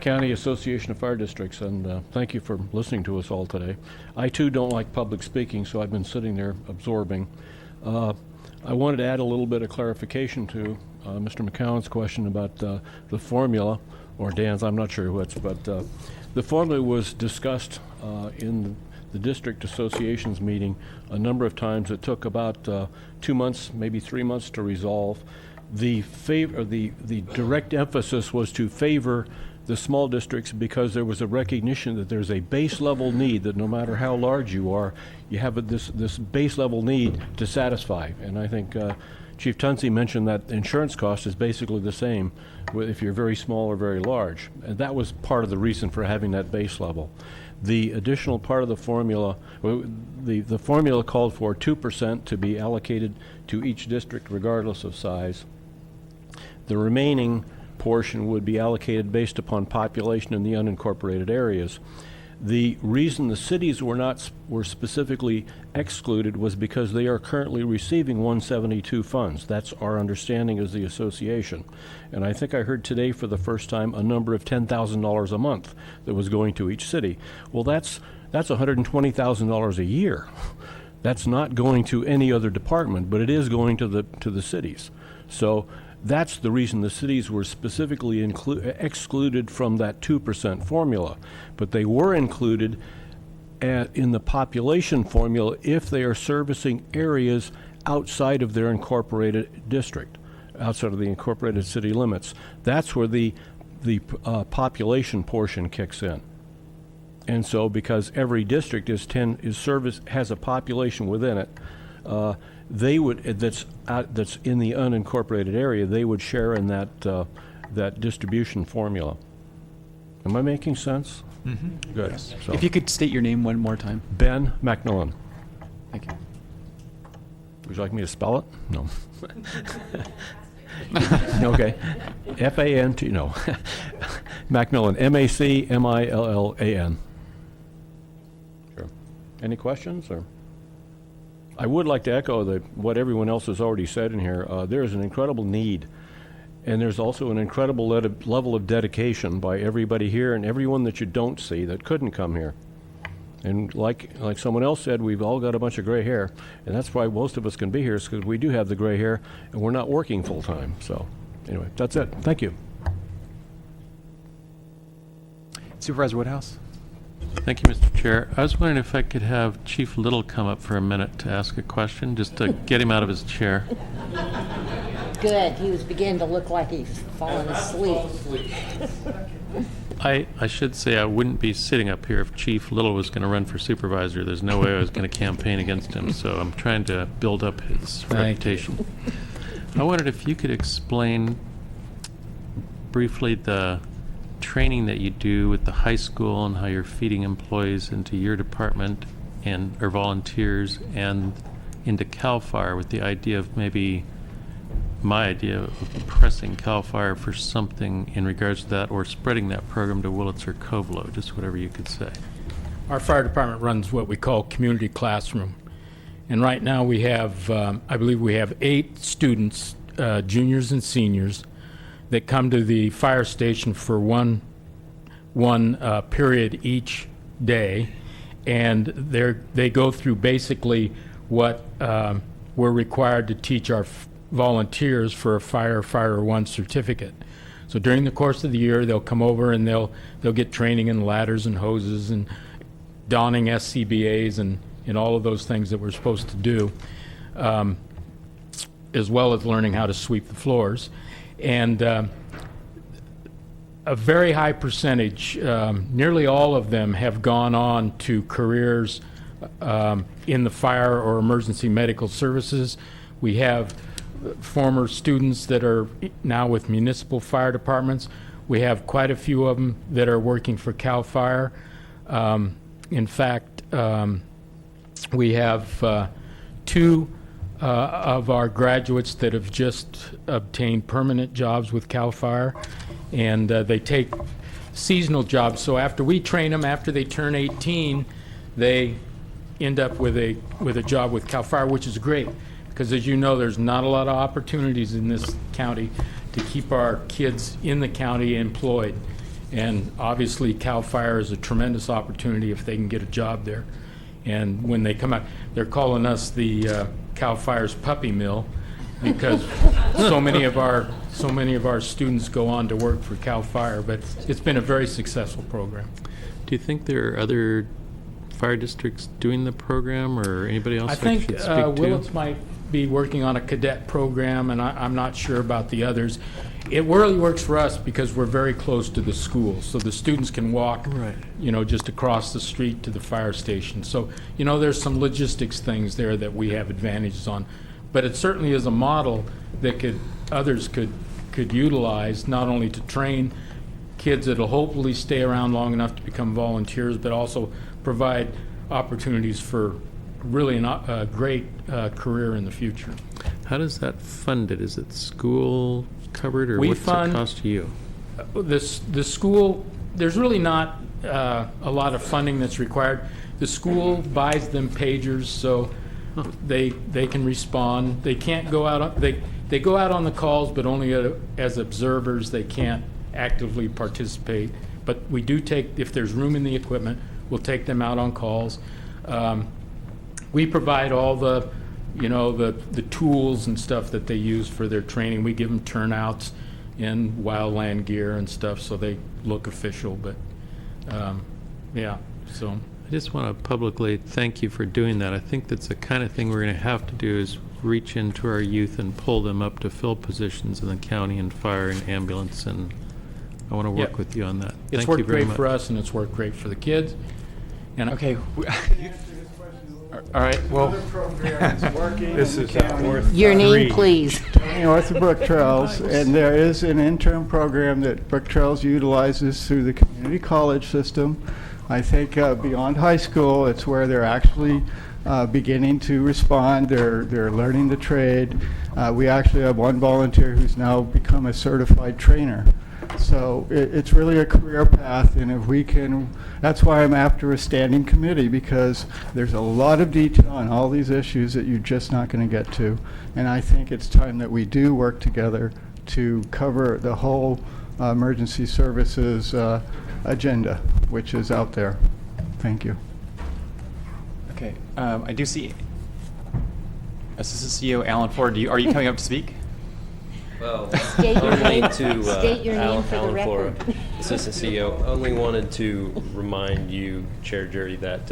County Association of Fire Districts, and thank you for listening to us all today. I too don't like public speaking, so I've been sitting there absorbing. I wanted to add a little bit of clarification to Mr. McCown's question about the formula, or Dan's, I'm not sure who it's, but the formula was discussed in the district associations meeting a number of times. It took about 2 months, maybe 3 months to resolve. The direct emphasis was to favor the small districts because there was a recognition that there's a base level need, that no matter how large you are, you have this base level need to satisfy. And I think Chief Tunsi mentioned that insurance cost is basically the same if you're very small or very large. And that was part of the reason for having that base level. The additional part of the formula, the formula called for 2% to be allocated to each district regardless of size. The remaining portion would be allocated based upon population in the unincorporated areas. The reason the cities were specifically excluded was because they are currently receiving 172 funds. That's our understanding as the association. And I think I heard today for the first time a number of $10,000 a month that was going to each city. Well, that's $120,000 a year. That's not going to any other department, but it is going to the cities. So that's the reason the cities were specifically excluded from that 2% formula. But they were included in the population formula if they are servicing areas outside of their incorporated district, outside of the incorporated city limits. That's where the population portion kicks in. And so because every district has a population within it, they would, that's in the unincorporated area, they would share in that distribution formula. Am I making sense? Mm-hmm. Good. Yes. So, if you could state your name one more time. Ben McMillan. Thank you. Would you like me to spell it? No. Okay. F-A-N-T, no. Macmillan, M-A-C-M-I-L-L-A-N. Sure. Any questions? Or? I would like to echo what everyone else has already said in here. There is an incredible need, and there's also an incredible level of dedication by everybody here and everyone that you don't see that couldn't come here. And like someone else said, we've all got a bunch of gray hair, and that's why most of us can be here, is because we do have the gray hair, and we're not working full time. So anyway, that's it. Thank you. Supervisor Woodhouse. Thank you, Mr. Chair. I was wondering if I could have Chief Little come up for a minute to ask a question, just to get him out of his chair. Good. He was beginning to look like he's fallen asleep. I should say I wouldn't be sitting up here if Chief Little was going to run for supervisor. There's no way I was going to campaign against him, so I'm trying to build up his reputation. I wondered if you could explain briefly the training that you do with the high school and how you're feeding employees into your department or volunteers and into CAL FIRE, with the idea of maybe my idea of pressing CAL FIRE for something in regards to that, or spreading that program to Willits or Covelo, just whatever you could say. Our fire department runs what we call community classroom. And right now we have, I believe we have 8 students, juniors and seniors, that come to the fire station for one period each day. And they go through basically what we're required to teach our volunteers for a Firefighter 1 certificate. So during the course of the year, they'll come over and they'll get training in ladders and hoses and donning SCBAs and all of those things that we're supposed to do, as well as learning how to sweep the floors. And a very high percentage, nearly all of them, have gone on to careers in the fire or emergency medical services. We have former students that are now with municipal fire departments. We have quite a few of them that are working for CAL FIRE. In fact, we have 2 of our graduates that have just obtained permanent jobs with CAL FIRE, and they take seasonal jobs. So after we train them, after they turn 18, they end up with a job with CAL FIRE, which is great. Because as you know, there's not a lot of opportunities in this county to keep our kids in the county employed. And obviously CAL FIRE is a tremendous opportunity if they can get a job there. And when they come out, they're calling us the CAL FIRE's puppy mill, because so many of our students go on to work for CAL FIRE. But it's been a very successful program. Do you think there are other fire districts doing the program, or anybody else I that think should speak to? Willits might be working on a cadet program, and I'm not sure about the others. It really works for us because we're very close to the school, so the students can walk, just across the street to the fire station. So, there's some logistics things there that we have advantages on, but it certainly is a model that others could utilize, not only to train kids that'll hopefully stay around long enough to become volunteers, but also provide opportunities for really a great career in the future. How does that fund it? Is it school covered, or what's it cost to you? The school, there's really not a lot of funding that's required. The school buys them pagers, so they can respond. They can't go out. They go out on the calls, but only as observers. They can't actively participate. But we do take, if there's room in the equipment, we'll take them out on calls. We provide all the tools and stuff that they use for their training. We give them turnouts in wildland gear and stuff, so they look official. But so I just want to publicly thank you for doing that. I think that's the kind of thing we're going to have to do, is reach into our youth and pull them up to fill positions in the county in fire and ambulance, and I want to work with you on that. It's worked great for us, and it's worked great for the kids. And okay. All right, well, This is worth Your name, please. North of Brook Trails, and there is an intern program that Brook Trails utilizes through the community college system. I think beyond high school, it's where they're actually beginning to respond. They're learning the trade. We actually have one volunteer who's now become a certified trainer. So it's really a career path, and if we can, that's why I'm after a standing committee, because there's a lot of detail on all these issues that you're just not going to get to. And I think it's time that we do work together to cover the whole emergency services agenda, which is out there. Thank you. Okay, I do see Assistant CEO Alan Ford. Are you coming up to speak? Well, State your only name. to State your name for the Alan Flora, record. Assistant CEO. Only wanted to remind you, Chair Jury, that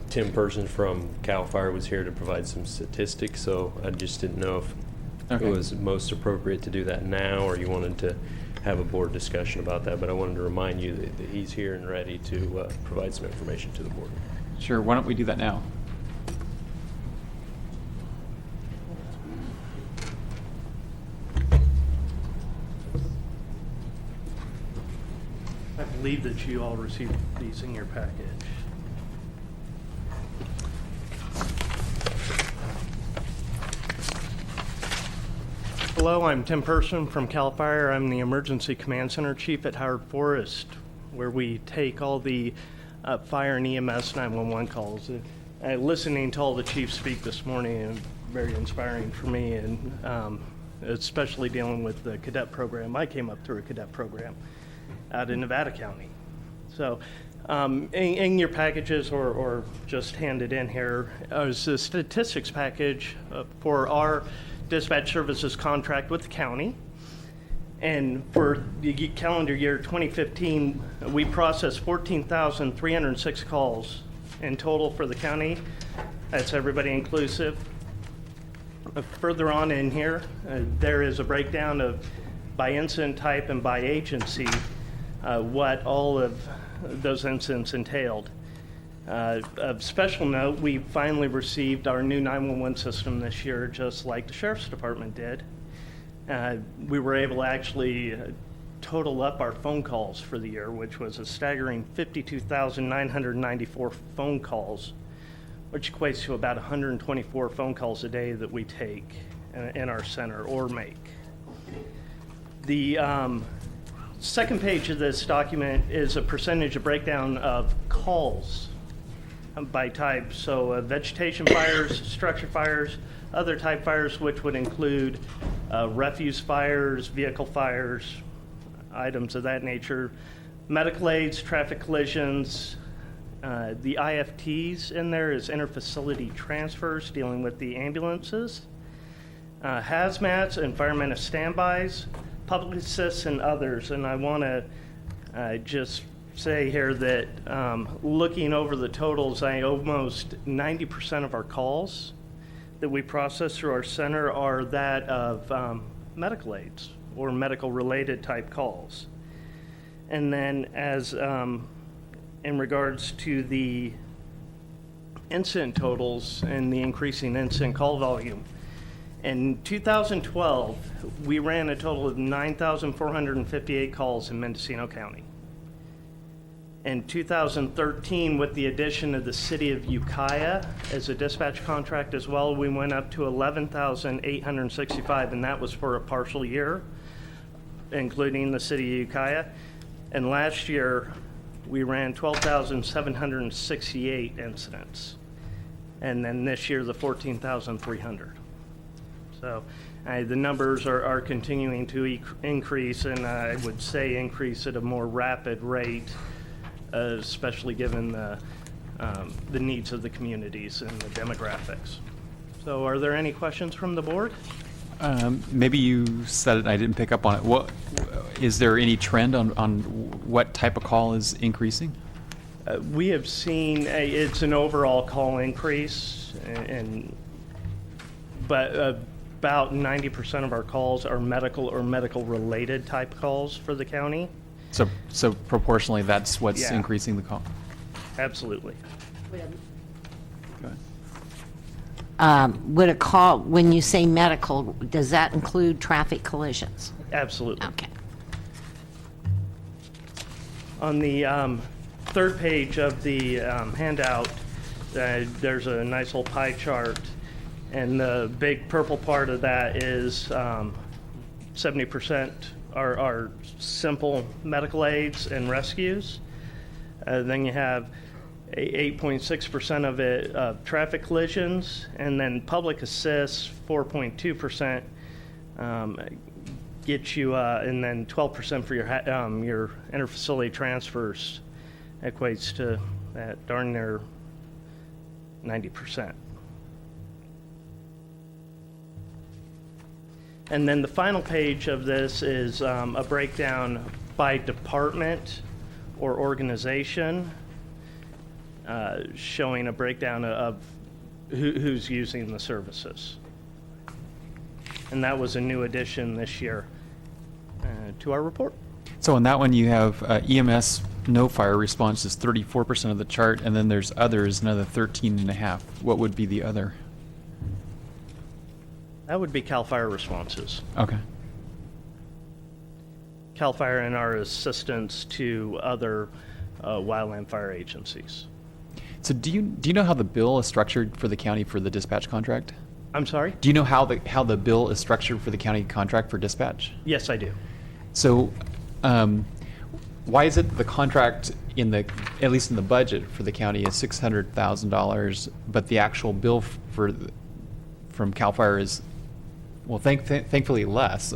Tim Person from CAL FIRE was here to provide some statistics, so I just didn't know if it was most appropriate to do that now, or you wanted to have a board discussion about that, but I wanted to remind you that he's here and ready to provide some information to the board. Sure, why don't we do that now? I believe that you all received these in your package. Hello, I'm Tim Person from CAL FIRE. I'm the Emergency Command Center Chief at Howard Forest, where we take all the fire and EMS 911 calls. Listening to all the chiefs speak this morning is very inspiring for me, and especially dealing with the cadet program. I came up through a cadet program out in Nevada County. So in your packages or just handed in here is a statistics package for our dispatch services contract with the county. And for the calendar year 2015, we processed 14,306 calls in total for the county. That's everybody inclusive. Further on in here, there is a breakdown of by incident type and by agency, what all of those incidents entailed. Of special note, we finally received our new 911 system this year, just like the Sheriff's Department did. We were able to actually total up our phone calls for the year, which was a staggering 52,994 phone calls, which equates to about 124 phone calls a day that we take in our center or make. The second page of this document is a percentage of breakdown of calls by type. So vegetation fires, structure fires, other type fires, which would include refuse fires, vehicle fires, items of that nature, medical aids, traffic collisions. The IFTs in there is interfacility transfers, dealing with the ambulances, hazmats and firemen standbys, public assists, and others. And I want to just say here that looking over the totals, almost 90% of our calls that we process through our center are that of medical aids or medical related type calls. And then as in regards to the incident totals and the increasing incident call volume, in 2012, we ran a total of 9,458 calls in Mendocino County. In 2013, with the addition of the city of Ukiah as a dispatch contract as well, we went up to 11,865, and that was for a partial year, including the city of Ukiah. And last year, we ran 12,768 incidents. And then this year, the 14,300. So the numbers are continuing to increase, and I would say increase at a more rapid rate, especially given the needs of the communities and the demographics. So are there any questions from the board? Maybe you said it and I didn't pick up on it. What, is there any trend on what type of call is increasing? We have seen it's an overall call increase, but about 90% of our calls are medical or medical related type calls for the county. So proportionally, that's what's Yeah. increasing the call. Absolutely. Go ahead. Would a call, when you say medical, does that include traffic collisions? Absolutely. Okay. On the third page of the handout, there's a nice little pie chart, and the big purple part of that is 70% are simple medical aids and rescues. Then you have 8.6% of it traffic collisions, and then public assists 4.2% get you, and then 12% for your interfacility transfers equates to that darn near 90%. And then the final page of this is a breakdown by department or organization, showing a breakdown of who's using the services. And that was a new addition this year to our report. So on that one, you have EMS no fire response is 34% of the chart, and then there's others, another 13.5. What would be the other? That would be CAL FIRE responses. Okay. CAL FIRE and our assistance to other wildland fire agencies. So do you know how the bill is structured for the county for the dispatch contract? I'm sorry? Do you know how the bill is structured for the county contract for dispatch? Yes, I do. So, why is it the contract at least in the budget for the county is $600,000, but the actual bill from CAL FIRE is, well, thankfully less.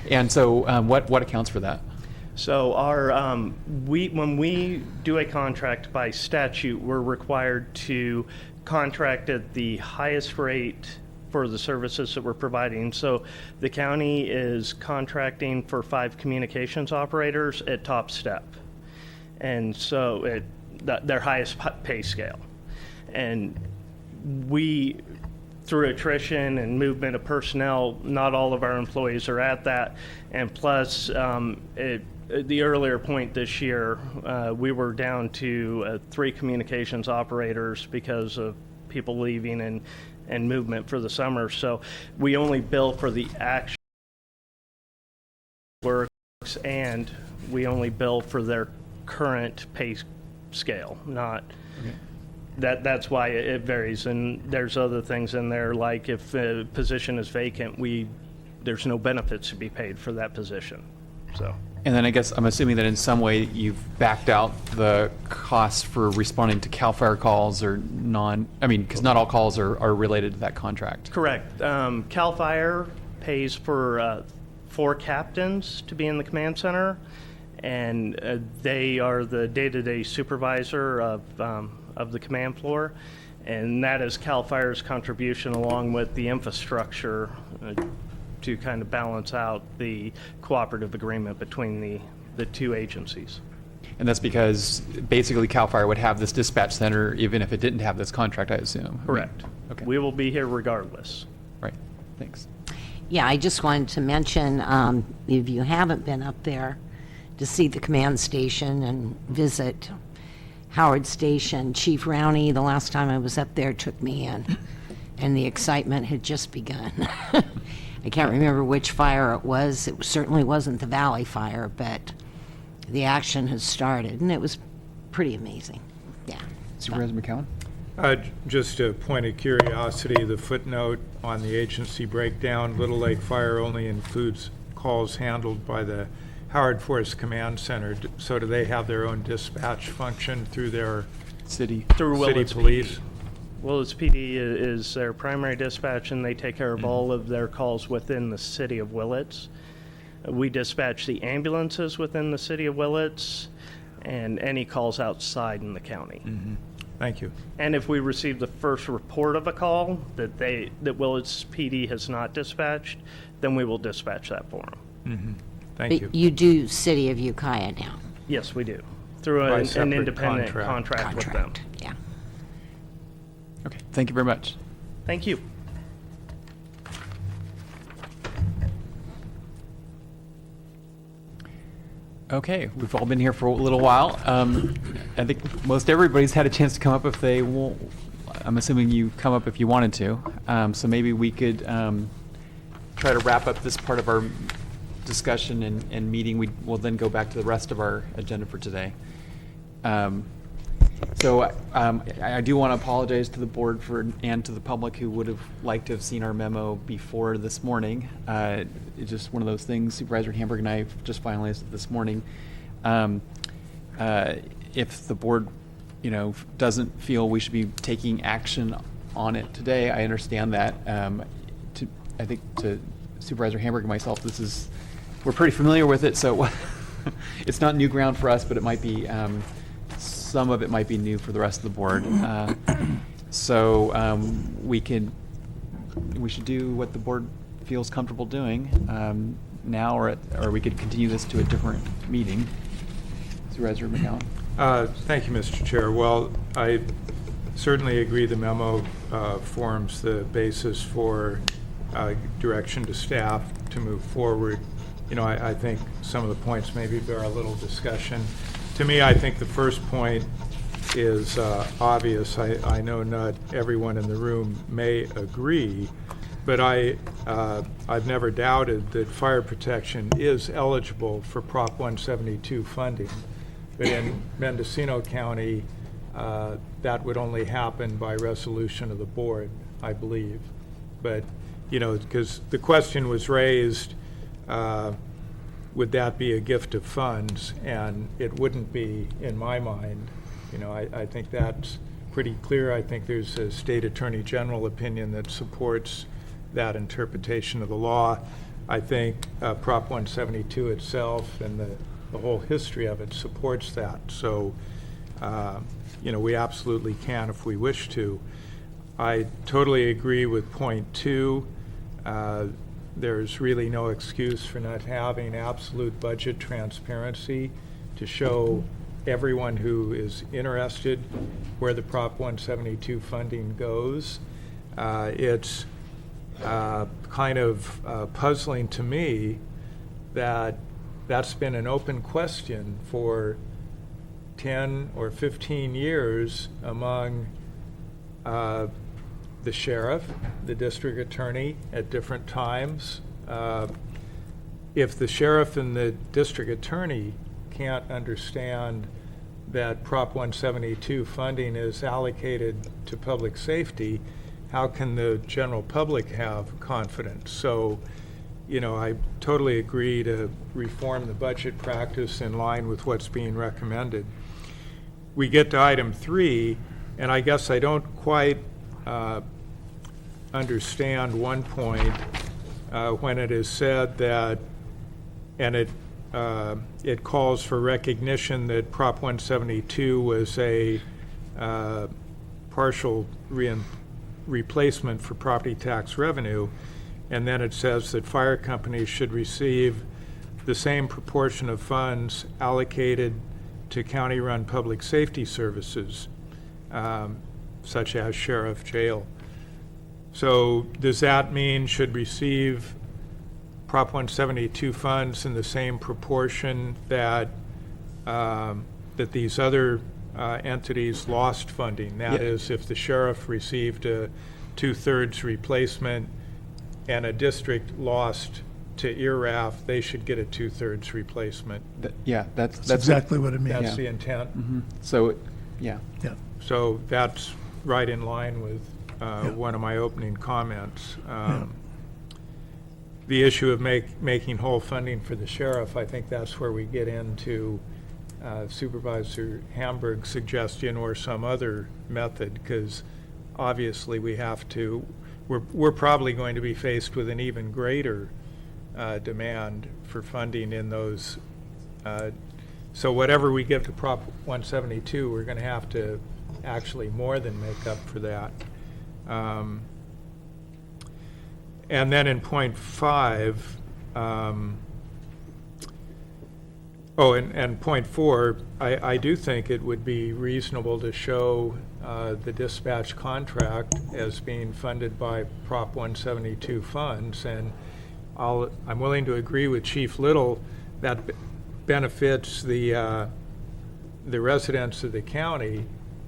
And so, what accounts for that? So when we do a contract by statute, we're required to contract at the highest rate for the services that we're providing. So the county is contracting for 5 communications operators at top step. And so their highest pay scale. And we, through attrition and movement of personnel, not all of our employees are at that. And plus, the earlier point this year, we were down to 3 communications operators because of people leaving and movement for the summer. So we only bill for the actual works, and we only bill for their current pay scale, not that's why it varies. And there's other things in there, like if a position is vacant, there's no benefits to be paid for that position. So. And then I guess I'm assuming that in some way you've backed out the costs for responding to CAL FIRE calls or because not all calls are related to that contract. Correct. CAL FIRE pays for 4 captains to be in the command center, and they are the day-to-day supervisor of the command floor, and that is CAL FIRE's contribution along with the infrastructure to kind of balance out the cooperative agreement between the 2 agencies. And that's because basically CAL FIRE would have this dispatch center even if it didn't have this contract, I assume. Correct. Okay. We will be here regardless. Right. Thanks. Yeah, I just wanted to mention, if you haven't been up there to see the command station and visit Howard Station, Chief Rowney, the last time I was up there, took me in, and the excitement had just begun. I can't remember which fire it was. It certainly wasn't the Valley Fire, but the action has started, and it was pretty amazing. Yeah. Supervisor McCowan? Just a point of curiosity, the footnote on the agency breakdown, Little Lake Fire only includes calls handled by the Howard Forest Command Center. So do they have their own dispatch function through their city Willits police? PD. Willits PD is their primary dispatch, and they take care of all of their calls within the city of Willits. We dispatch the ambulances within the city of Willits and any calls outside in the county. Mm-hmm. Thank you. And if we receive the first report of a call that Willits PD has not dispatched, then we will dispatch that for them. Mm-hmm. Thank you. You do City of Ukiah now? Yes, we do. Through By an separate independent contract with them. Yeah. Okay. Thank you very much. Thank you. Okay, we've all been here for a little while. I think most everybody's had a chance to come up if they won't. I'm assuming you come up if you wanted to. So maybe we could try to wrap up this part of our discussion and meeting. We'll then go back to the rest of our agenda for today. So I do want to apologize to the board and to the public who would have liked to have seen our memo before this morning. It's just one of those things. Supervisor Hamburg and I just finalized it this morning. If the board, doesn't feel we should be taking action on it today, I understand that. I think to Supervisor Hamburg and myself, we're pretty familiar with it, so it's not new ground for us, but it might be. Some of it might be new for the rest of the board. So we should do what the board feels comfortable doing now, or we could continue this to a different meeting. Supervisor McCowan. Thank you, Mr. Chair. Well, I certainly agree the memo forms the basis for direction to staff to move forward I think some of the points maybe bear a little discussion. To me, I think the first point is obvious. I know not everyone in the room may agree, but I've never doubted that fire protection is eligible for Prop 172 funding. But in Mendocino County, that would only happen by resolution of the board, I believe. But, because the question was raised, would that be a gift of funds? And it wouldn't be, in my mind. I think that's pretty clear. I think there's a state attorney general opinion that supports that interpretation of the law. I think Prop 172 itself and the whole history of it supports that. So, we absolutely can if we wish to. I totally agree with point 2. There's really no excuse for not having absolute budget transparency to show everyone who is interested where the Prop 172 funding goes. It's kind of puzzling to me that that's been an open question for 10 or 15 years among the sheriff, the district attorney at different times. If the sheriff and the district attorney can't understand that Prop 172 funding is allocated to public safety, how can the general public have confidence? So, I totally agree to reform the budget practice in line with what's being recommended. We get to item 3, and I guess I don't quite understand one point when it is said that, and it calls for recognition that Prop 172 was a partial replacement for property tax revenue, and then it says that fire companies should receive the same proportion of funds allocated to county-run public safety services, such as sheriff, jail. So does that mean should receive Prop 172 funds in the same proportion that that these other entities lost funding? That is, if the sheriff received a 2/3 replacement and a district lost to ERAF, they should get a 2/3 replacement. That's exactly what it means. That's the intent. Mm-hmm. So, yeah. So that's right in line with one of my opening comments. The issue of making whole funding for the sheriff, I think that's where we get into Supervisor Hamburg's suggestion or some other method, because obviously we're probably going to be faced with an even greater demand for funding in those. So whatever we give to Prop 172, we're going to have to actually more than make up for that. And then in point 5, and point 4, I do think it would be reasonable to show the dispatch contract as being funded by Prop 172 funds, and I'm willing to agree with Chief Little that benefits the residents of the county,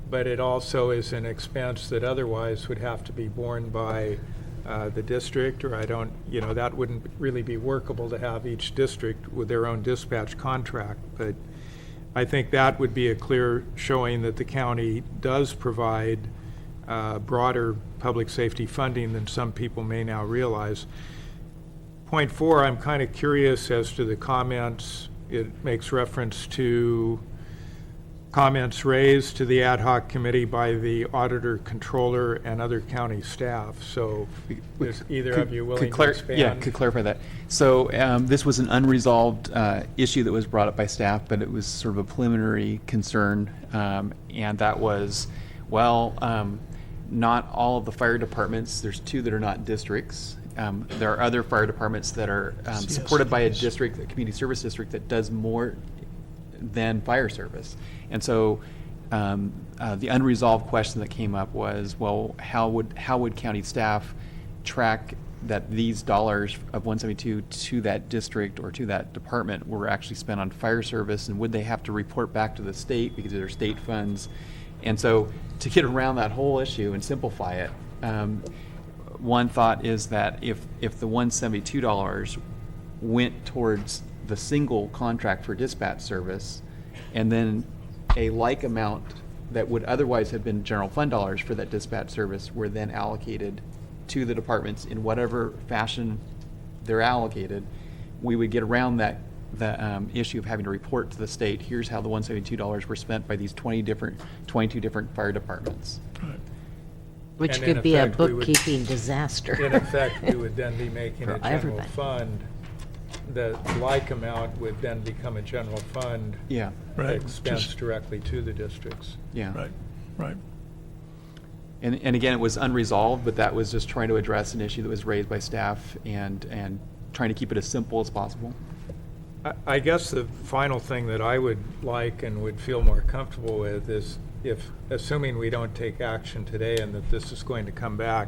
but it also is an expense that otherwise would have to be borne by the district, or that wouldn't really be workable to have each district with their own dispatch contract. But I think that would be a clear showing that the county does provide broader public safety funding than some people may now realize. Point 4, I'm kind of curious as to the comments. It makes reference to comments raised to the ad hoc committee by the auditor, controller, and other county staff. So is either of you willing to expand? Yeah, could clarify that. So this was an unresolved issue that was brought up by staff, but it was sort of a preliminary concern, and that was, not all of the fire departments, there's 2 that are not districts. There are other fire departments that are supported by a district, a community service district that does more than fire service. And so the unresolved question that came up was, how would county staff track that these dollars of 172 to that district or to that department were actually spent on fire service, and would they have to report back to the state because they're state funds? And so to get around that whole issue and simplify it, one thought is that if the $172 went towards the single contract for dispatch service, and then a like amount that would otherwise have been general fund dollars for that dispatch service were then allocated to the departments in whatever fashion they're allocated, we would get around the issue of having to report to the state, here's how the $172 were spent by these 22 different fire departments. Which And in could be a effect, we would- bookkeeping disaster. In effect, we would then be making For a general everybody. fund. The like amount would then become a general fund. Yeah. Right. Expense Just- directly to the districts. Yeah. Right. And again, it was unresolved, but that was just trying to address an issue that was raised by staff and trying to keep it as simple as possible. I guess the final thing that I would like and would feel more comfortable with is assuming we don't take action today and that this is going to come back.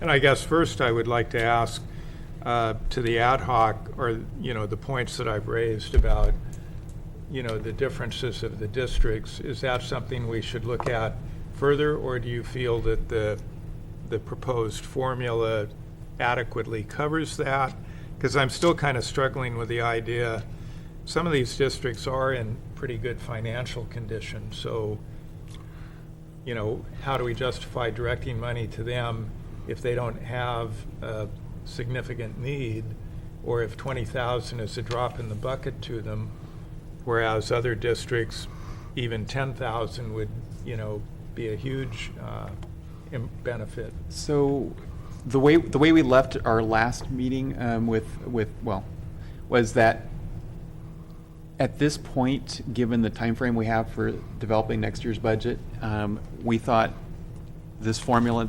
And I guess first I would like to ask to the ad hoc, or, the points that I've raised about, the differences of the districts, is that something we should look at further, or do you feel that the proposed formula adequately covers that? Because I'm still kind of struggling with the idea, some of these districts are in pretty good financial condition, so, how do we justify directing money to them if they don't have a significant need, or if 20,000 is a drop in the bucket to them, whereas other districts, even 10,000 would, be a huge benefit. So the way we left our last meeting was that at this point, given the time frame we have for developing next year's budget, we thought this formula,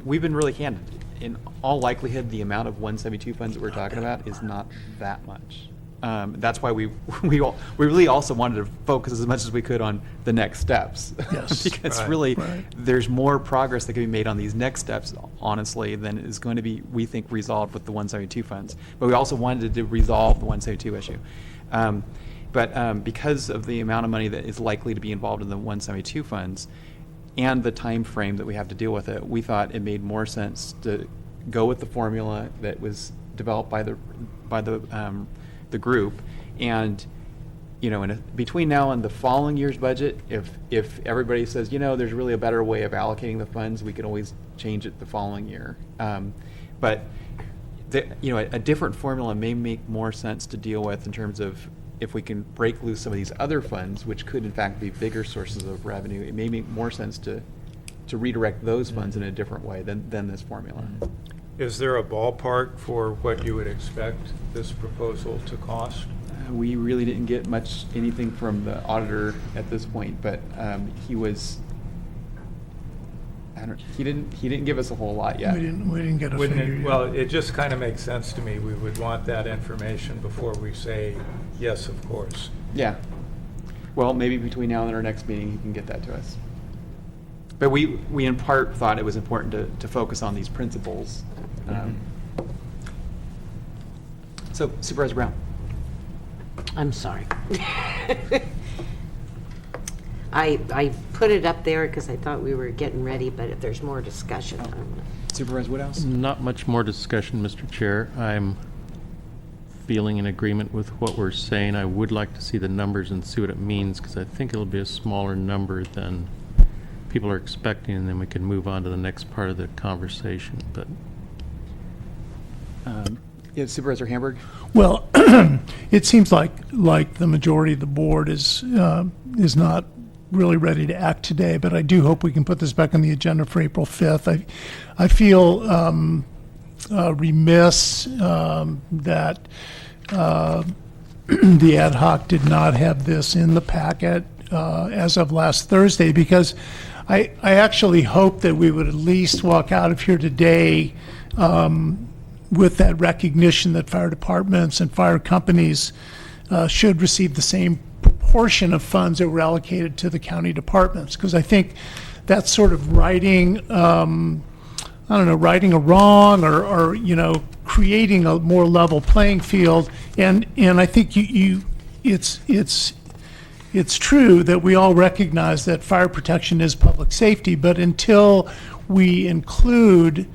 we've been really candid. In all likelihood, the amount of 172 funds that we're talking about is not that much. That's why we really also wanted to focus as much as we could on the next steps. Yes. Because Right. really, Right. there's more progress that can be made on these next steps, honestly, than is going to be, we think, resolved with the 172 funds. But we also wanted to resolve the 172 issue. But because of the amount of money that is likely to be involved in the 172 funds and the time frame that we have to deal with it, we thought it made more sense to go with the formula that was developed by the group. And between now and the following year's budget, if everybody says, there's really a better way of allocating the funds, we can always change it the following year. But a different formula may make more sense to deal with in terms of if we can break loose some of these other funds, which could in fact be bigger sources of revenue. It may make more sense to redirect those funds in a different way than this formula. Is there a ballpark for what you would expect this proposal to cost? We really didn't get anything from the auditor at this point, but he didn't give us a whole lot yet. We didn't get a Wouldn't figure it, yet. well, it just kind of makes sense to me. We would want that information before we say, yes, of course. Yeah. Well, maybe between now and our next meeting, you can get that to us. But we in part thought it was important to focus on these principles. So, Supervisor Brown. I'm sorry. I put it up there because I thought we were getting ready, but if there's more discussion, Supervisor Woodhouse? Not much more discussion, Mr. Chair. I'm feeling in agreement with what we're saying. I would like to see the numbers and see what it means, because I think it'll be a smaller number than people are expecting, and then we can move on to the next part of the conversation. But Supervisor Hamburg? Well, it seems like the majority of the board is not really ready to act today, but I do hope we can put this back on the agenda for April 5th. I feel remiss that the ad hoc did not have this in the packet as of last Thursday, because I actually hope that we would at least walk out of here today with that recognition that fire departments and fire companies should receive the same proportion of funds that were allocated to the county departments, because I think that's sort of writing I don't know, righting a wrong or creating a more level playing field. And I think it's true that we all recognize that fire protection is public safety, but until we include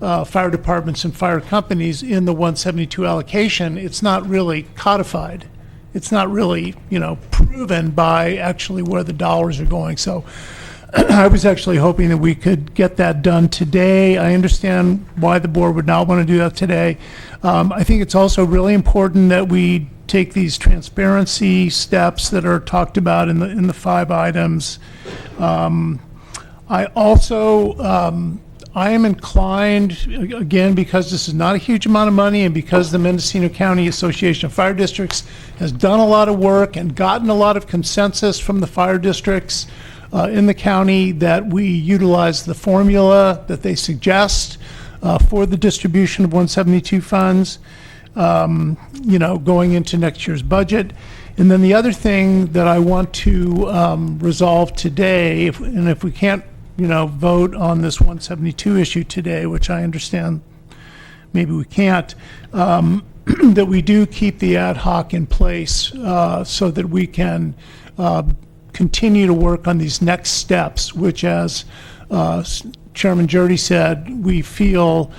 fire departments and fire companies in the 172 allocation, it's not really codified. It's not really, proven by actually where the dollars are going. So I was actually hoping that we could get that done today. I understand why the board would not want to do that today. I think it's also really important that we take these transparency steps that are talked about in the 5 items. I also, I am inclined, again, because this is not a huge amount of money and because the Mendocino County Association of Fire Districts has done a lot of work and gotten a lot of consensus from the fire districts in the county, that we utilize the formula that they suggest for the distribution of 172 funds, going into next year's budget. And then the other thing that I want to resolve today, if we can't vote on this 172 issue today, which I understand maybe we can't, that we do keep the ad hoc in place so that we can continue to work on these next steps, which, as Chairman Jurdy said, we feel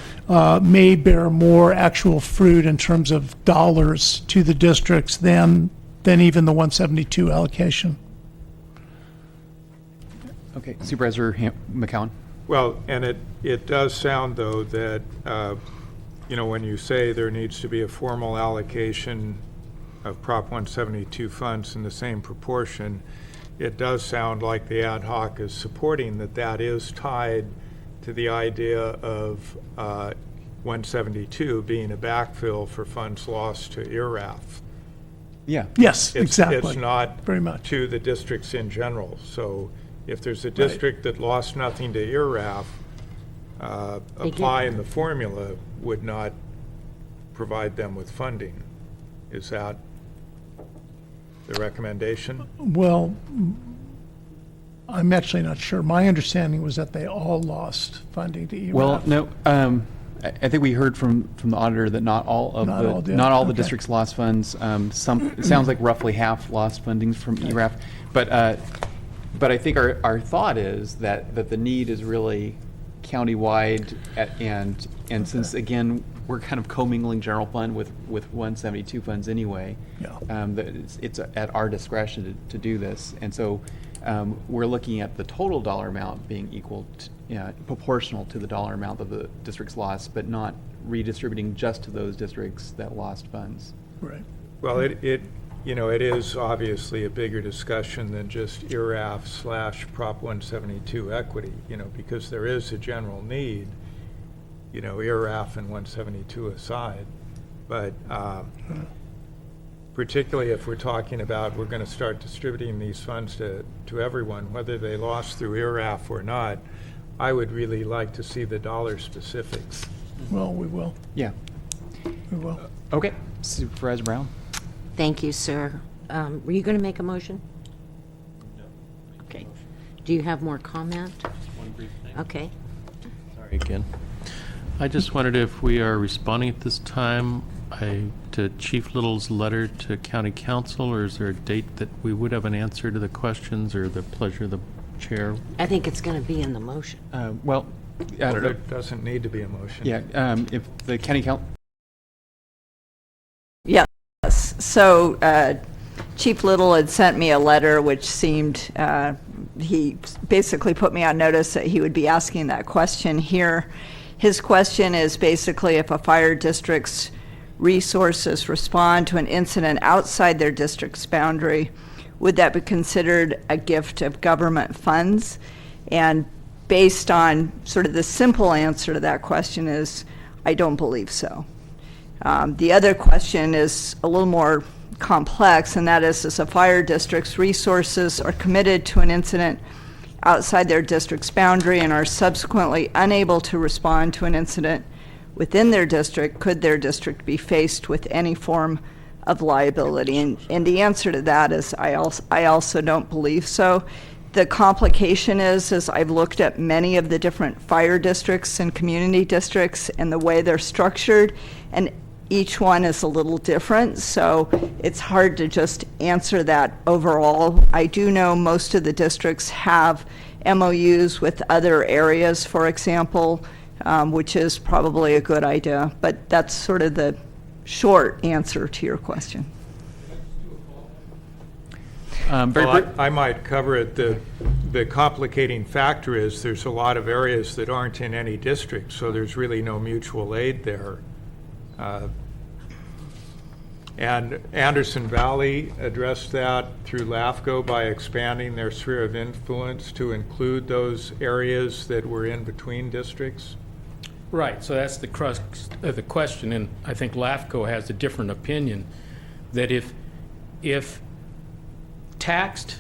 may bear more actual fruit in terms of dollars to the districts than even the 172 allocation. Okay, Supervisor McCowan. Well, and it does sound, though, that, when you say there needs to be a formal allocation of Prop 172 funds in the same proportion, it does sound like the ad hoc is supporting that is tied to the idea of 172 being a backfill for funds lost to IRAF. Yeah. Yes, exactly. It's not very much to the districts in general. So if there's a district that lost nothing to IRAF, applying the formula would not provide them with funding. Is that the recommendation? Well, I'm actually not sure. My understanding was that they all lost funding to ERAF. Well, no, I think we heard from the auditor that not all the districts lost funds. It sounds like roughly half lost funding from ERAF, but I think our thought is that the need is really countywide, and since again we're kind of commingling general fund with 172 funds anyway, it's at our discretion to do this, and so we're looking at the total dollar amount being equal to, proportional to the dollar amount of the districts lost, but not redistributing just to those districts that lost funds. Right. Well, it is obviously a bigger discussion than just IRAF/Prop 172 equity, because there is a general need, IRAF and 172 aside. But particularly if we're talking about we're going to start distributing these funds to everyone, whether they lost through IRAF or not, I would really like to see the dollar specifics. Well, we will. Yeah. We will. Okay. Supervisor Brown. Thank you, sir. Were you going to make a motion? No. Okay. Do you have more comment? One brief thing. Okay. Sorry again. I just wondered if we are responding at this time to Chief Little's letter to County Council, or is there a date that we would have an answer to the questions, or the pleasure of the chair? I think it's going to be in the motion. Well, I don't know. There doesn't need to be a motion. Yeah. If the County Council. Yes. So Chief Little had sent me a letter which seemed, he basically put me on notice that he would be asking that question here. His question is basically if a fire district's resources respond to an incident outside their district's boundary, would that be considered a gift of government funds? And based on sort of the simple answer to that question is, I don't believe so. The other question is a little more complex, and that is a fire district's resources are committed to an incident outside their district's boundary and are subsequently unable to respond to an incident within their district, could their district be faced with any form of liability? And the answer to that is I also don't believe so. the complication is I've looked at many of the different fire districts and community districts and the way they're structured, and each one is a little different, so it's hard to just answer that overall. I do know most of the districts have MOUs with other areas, for example, which is probably a good idea, but that's sort of the short answer to your question. I might cover it. The complicating factor is there's a lot of areas that aren't in any district, so there's really no mutual aid there. And Anderson Valley addressed that through LAFCO by expanding their sphere of influence to include those areas that were in between districts. Right, so that's the crux of the question, and I think LAFCO has a different opinion, that if taxed,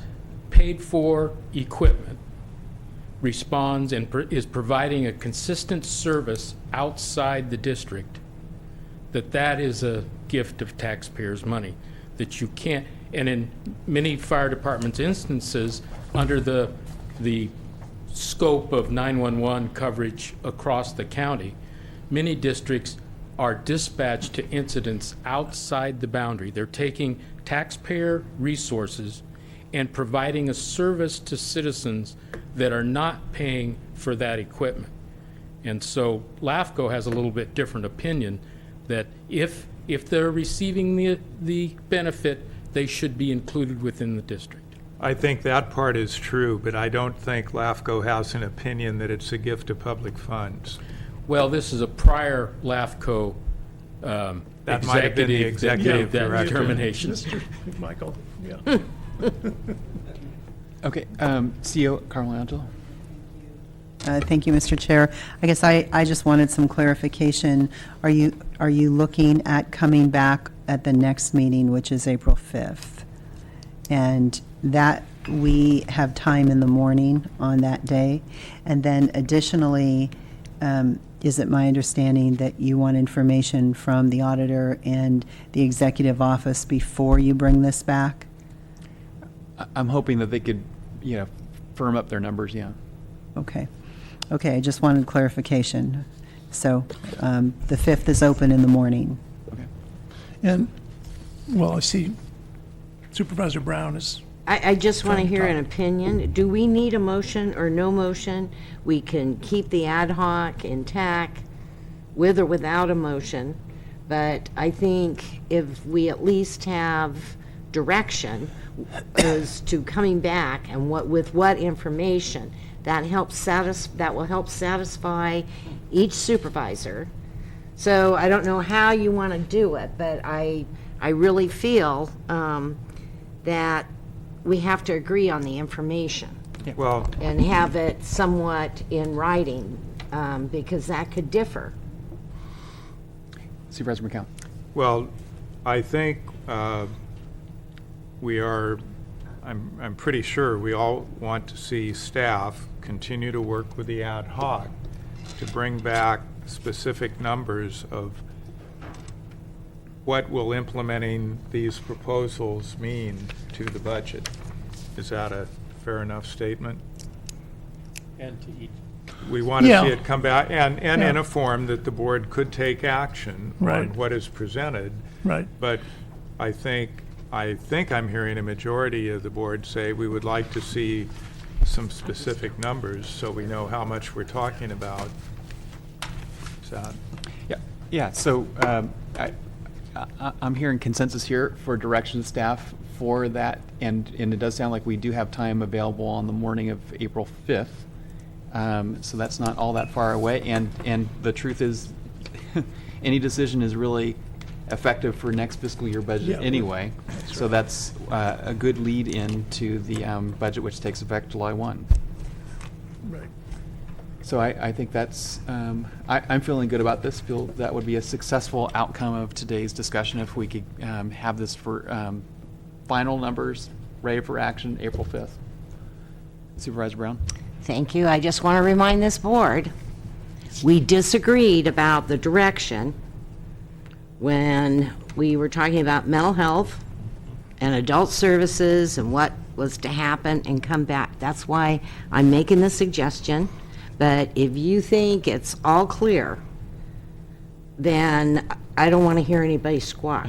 paid-for equipment responds and is providing a consistent service outside the district, that is a gift of taxpayers' money, that you can't, and in many fire departments' instances, under the scope of 911 coverage across the county, many districts are dispatched to incidents outside the boundary. They're taking taxpayer resources and providing a service to citizens that are not paying for that equipment. And so LAFCO has a little bit different opinion that if they're receiving the benefit, they should be included within the district. I think that part is true, but I don't think LAFCO has an opinion that it's a gift of public funds. Well, this is a prior LAFCO That might have been the executive that director. determination. Mr. Michael, yeah. Okay, CEO Carl Angelo. Thank you, Mr. Chair. I guess I just wanted some clarification. Are you looking at coming back at the next meeting, which is April 5th? And that we have time in the morning on that day? And then additionally, is it my understanding that you want information from the auditor and the executive office before you bring this back? I'm hoping that they could, firm up their numbers, yeah. Okay. Okay, I just wanted clarification. So the 5th is open in the morning. Okay. And, well, I see Supervisor Brown is... I just want to trying to hear talk. an opinion. Do we need a motion or no motion? We can keep the ad hoc intact with or without a motion, but I think if we at least have direction as to coming back and with what information, that will help satisfy each supervisor. So I don't know how you want to do it, but I really feel that we have to agree on the information. Well, And have it somewhat in writing, because that could differ. Supervisor McCown. well, I think I'm pretty sure we all want to see staff continue to work with the ad hoc to bring back specific numbers of what will implementing these proposals mean to the budget. Is that a fair enough statement? And to each. We want to Yeah. see it come back, and Yeah. in a form that the board could take action on Right. what is presented. Right. But I think I'm hearing a majority of the board say we would like to see some specific numbers so we know how much we're talking about. Is that? Yeah, so I'm hearing consensus here for direction of staff for that, and it does sound like we do have time available on the morning of April 5th. So that's not all that far away, and the truth is, any decision is really effective for next fiscal year budget Yeah. anyway. So that's a good lead into the budget, which takes effect July 1. Right. So I think that's, I'm feeling good about this. Feel that would be a successful outcome of today's discussion if we could have this for final numbers ready for action April 5th. Supervisor Brown? Thank you. I just want to remind this board, we disagreed about the direction when we were talking about mental health and adult services and what was to happen and come back. That's why I'm making the suggestion. But if you think it's all clear, then I don't want to hear anybody squawk.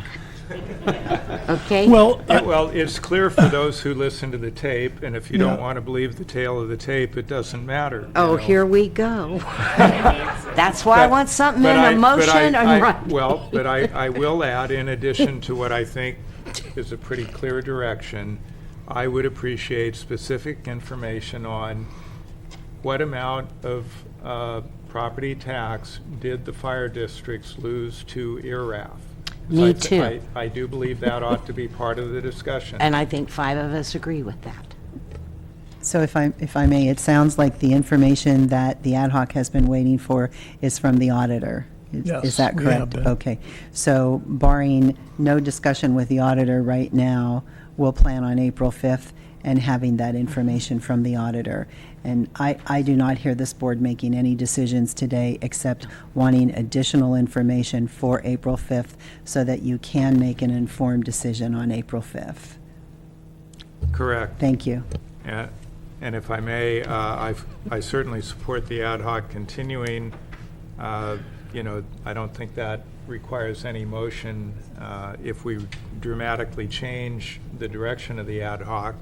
Okay? Well, it's clear for those who listen to the tape, and if you don't want to believe the tale of the tape, it doesn't matter. Oh, here we go. That's why I want something in a motion and right. Well, but I will add, in addition to what I think is a pretty clear direction, I would appreciate specific information on what amount of property tax did the fire districts lose to IRAF? Me too. I do believe that ought to be part of the discussion. And I think 5 of us agree with that. So if I may, it sounds like the information that the ad hoc has been waiting for is from the auditor. Yes, Is that we have correct? been. Okay. So barring no discussion with the auditor right now, we'll plan on April 5th and having that information from the auditor. And I do not hear this board making any decisions today except wanting additional information for April 5th so that you can make an informed decision on April 5th. Correct. Thank you. And if I may, I certainly support the ad hoc continuing. You know, I don't think that requires any motion. If we dramatically change the direction of the ad hoc,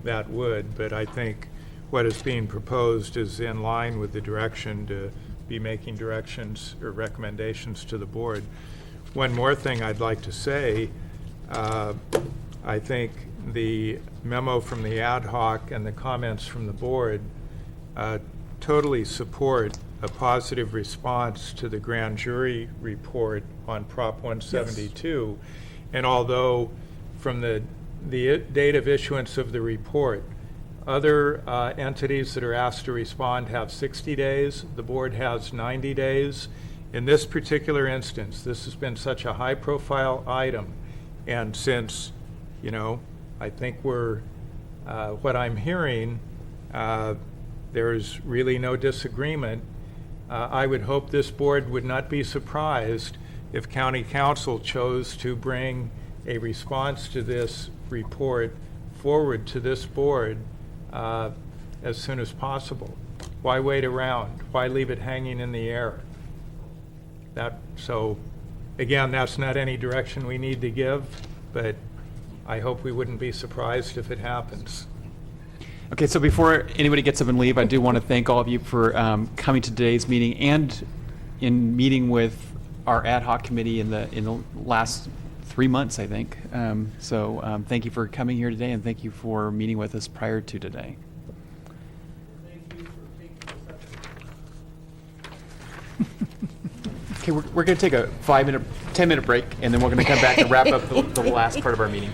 that would. But I think what is being proposed is in line with the direction to be making directions or recommendations to the board. One more thing I'd like to say, I think the memo from the ad hoc and the comments from the board totally support a positive response to the grand jury report on Prop 172. Yes. And although from the date of issuance of the report, other entities that are asked to respond have 60 days. The board has 90 days. In this particular instance, this has been such a high-profile item, and since, you know, I think we're, what I'm hearing, there's really no disagreement. I would hope this board would not be surprised if County Council chose to bring a response to this report forward to this board as soon as possible. Why wait around? Why leave it hanging in the air? So, again, that's not any direction we need to give, but I hope we wouldn't be surprised if it happens. Okay, so before anybody gets up and leave, I do want to thank all of you for coming to today's meeting and in meeting with our ad hoc committee in the last 3 months, I think. So thank you for coming here today, and thank you for meeting with us prior to today. Okay, we're going to take a 10-minute break, and then we're going to come back and wrap up the last part of our meeting.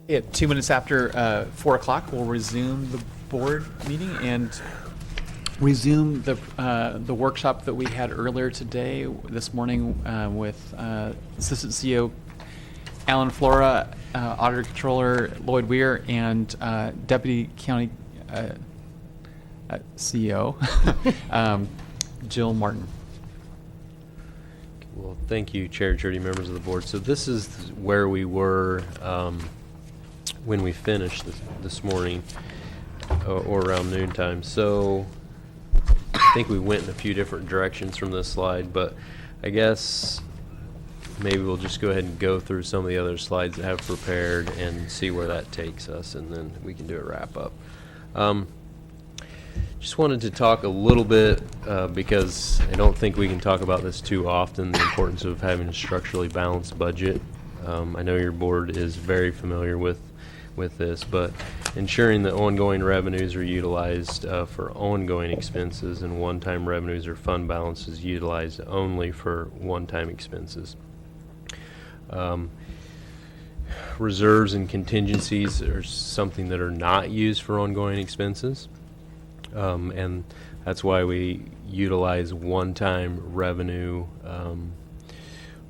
At 2 minutes after 4 o'clock, we'll resume the board meeting and resume the workshop that we had earlier today, this morning, with Assistant CEO Alan Flora, Auditor Controller Lloyd Weir, and Deputy County CEO Jill Martin. Well, thank you, Chair, Judy, members of the board. So this is where we were when we finished this morning, or around noontime. So I think we went in a few different directions from this slide, but I guess maybe we'll just go ahead and go through some of the other slides that I have prepared and see where that takes us, and then we can do a wrap up. Just wanted to talk a little bit, because I don't think we can talk about this too often, the importance of having a structurally balanced budget. I know your board is very familiar with this, but ensuring that ongoing revenues are utilized for ongoing expenses and one-time revenues or fund balances utilized only for one-time expenses. Reserves and contingencies are something that are not used for ongoing expenses. And that's why we utilize one-time revenue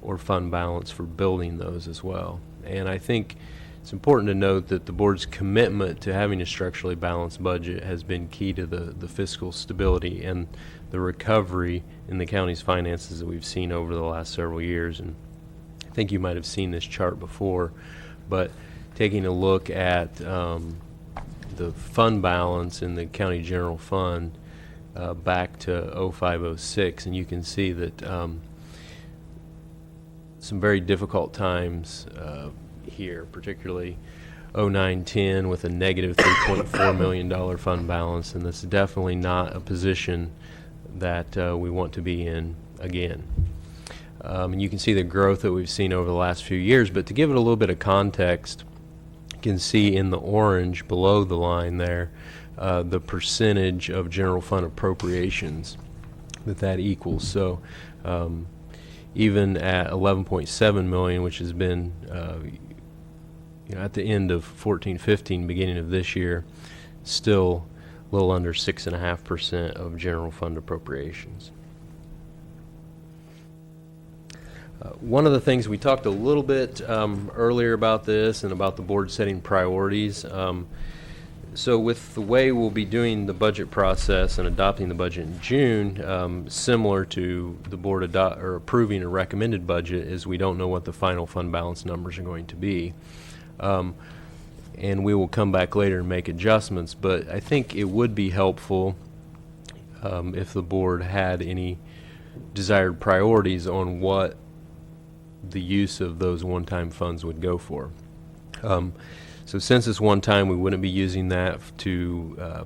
or fund balance for building those as well. And I think it's important to note that the board's commitment to having a structurally balanced budget has been key to the fiscal stability and the recovery in the county's finances that we've seen over the last several years. And I think you might have seen this chart before, but taking a look at the fund balance in the county general fund back to 05-06, and you can see that some very difficult times here, particularly 09-10 with a negative $3.4 million fund balance, and this is definitely not a position that we want to be in again. And you can see the growth that we've seen over the last few years, but to give it a little bit of context, you can see in the orange below the line there the percentage of general fund appropriations that equals. So even at 11.7 million, which has been at the end of 14-15, beginning of this year, still a little under 6.5% of general fund appropriations. One of the things we talked a little bit earlier about this and about the board setting priorities. So with the way we'll be doing the budget process and adopting the budget in June, similar to the board approving a recommended budget, is we don't know what the final fund balance numbers are going to be. And we will come back later and make adjustments, but I think it would be helpful if the board had any desired priorities on what the use of those one-time funds would go for. So since it's one time, we wouldn't be using that to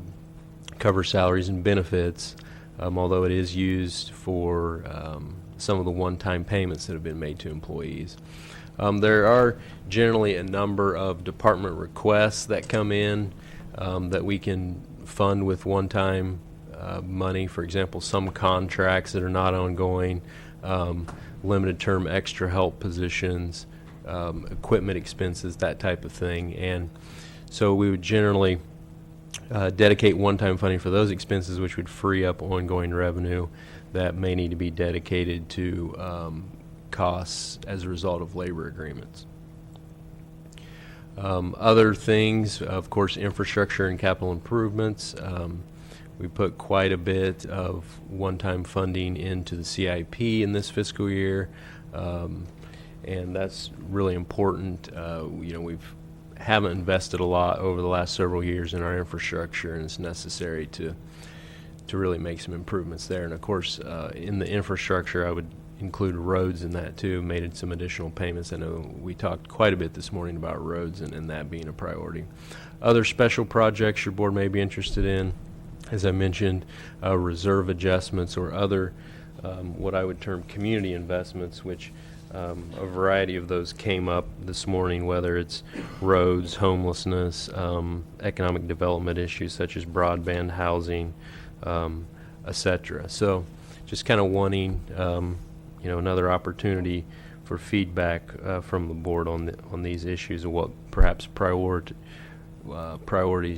cover salaries and benefits, although it is used for some of the one-time payments that have been made to employees. There are generally a number of department requests that come in that we can fund with one-time money. For example, some contracts that are not ongoing, limited term extra help positions, equipment expenses, that type of thing. And so we would generally dedicate one-time funding for those expenses, which would free up ongoing revenue that may need to be dedicated to costs as a result of labor agreements. Other things, of course, infrastructure and capital improvements. We put quite a bit of one-time funding into the CIP in this fiscal year, and that's really important. We haven't invested a lot over the last several years in our infrastructure, and it's necessary to really make some improvements there. And of course, in the infrastructure, I would include roads in that too. Made some additional payments. I know we talked quite a bit this morning about roads and that being a priority. Other special projects your board may be interested in, as I mentioned, reserve adjustments or other what I would term community investments, which a variety of those came up this morning, whether it's roads, homelessness, economic development issues such as broadband, housing, etc. So just kind of wanting another opportunity for feedback from the board on these issues and what perhaps priorities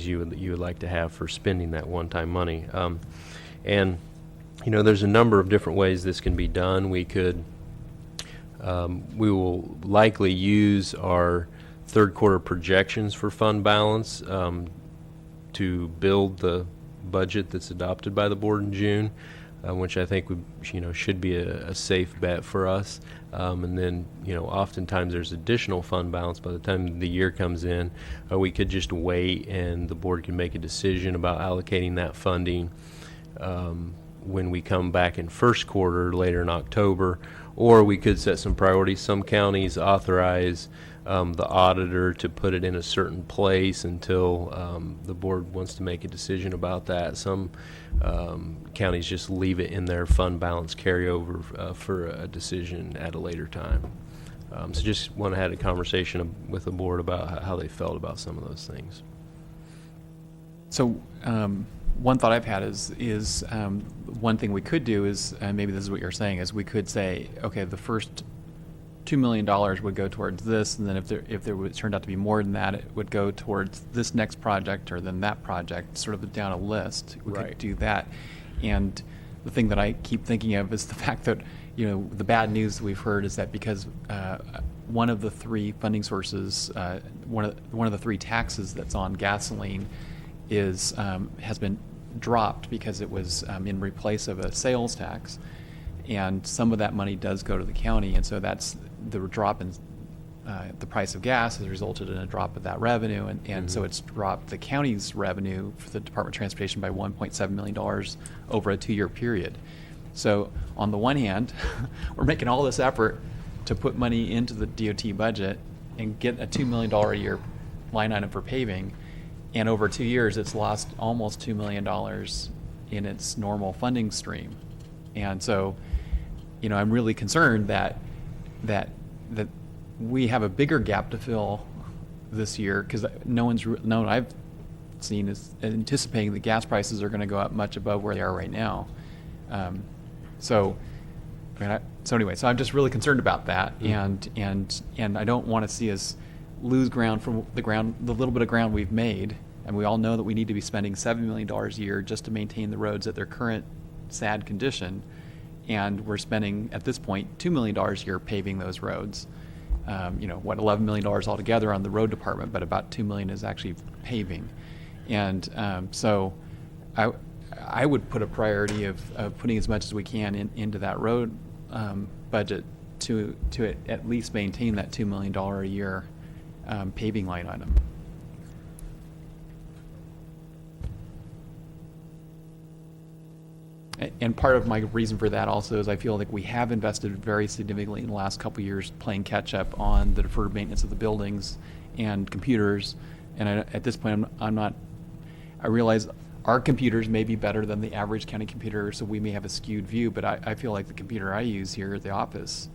you would like to have for spending that one-time money. And you know, there's a number of different ways this can be done. We will likely use our third quarter projections for fund balance to build the budget that's adopted by the board in June, which I think should be a safe bet for us. And then, oftentimes there's additional fund balance by the time the year comes in. We could just wait and the board can make a decision about allocating that funding when we come back in first quarter later in October, or we could set some priorities. Some counties authorize the auditor to put it in a certain place until the board wants to make a decision about that. Some counties just leave it in their fund balance carryover for a decision at a later time. So just want to have a conversation with the board about how they felt about some of those things. So one thought I've had is one thing we could do is, and maybe this is what you're saying, is we could say, okay, the first $2 million would go towards this, and then if there turned out to be more than that, it would go towards this next project or then that project, sort of down a list. We could do that. And the thing that I keep thinking of is the fact that, the bad news we've heard is that because one of the three funding sources, one of the three taxes that's on gasoline has been dropped because it was in replace of a sales tax, and some of that money does go to the county, and so that's the drop in the price of gas has resulted in a drop of that revenue, and so it's dropped the county's revenue for the Department of Transportation by $1.7 million over a 2-year period. So on the one hand, we're making all this effort to put money into the DOT budget and get a $2 million a year line item for paving, and over 2 years it's lost almost $2 million in its normal funding stream. And so, I'm really concerned that we have a bigger gap to fill this year, because no one I've seen is anticipating that gas prices are going to go up much above where they are right now. So anyway, so I'm just really concerned about that, and I don't want to see us lose ground from the little bit of ground we've made. And we all know that we need to be spending $7 million a year just to maintain the roads at their current sad condition. And we're spending, at this point, $2 million a year paving those roads. $11 million altogether on the road department, but about $2 million is actually paving. And so I would put a priority of putting as much as we can into that road budget to at least maintain that $2 million a year paving line item. And part of my reason for that also is I feel like we have invested very significantly in the last couple of years playing catch up on the deferred maintenance of the buildings and computers. And at this point, I realize our computers may be better than the average county computer, so we may have a skewed view, but I feel like the computer I use here at the office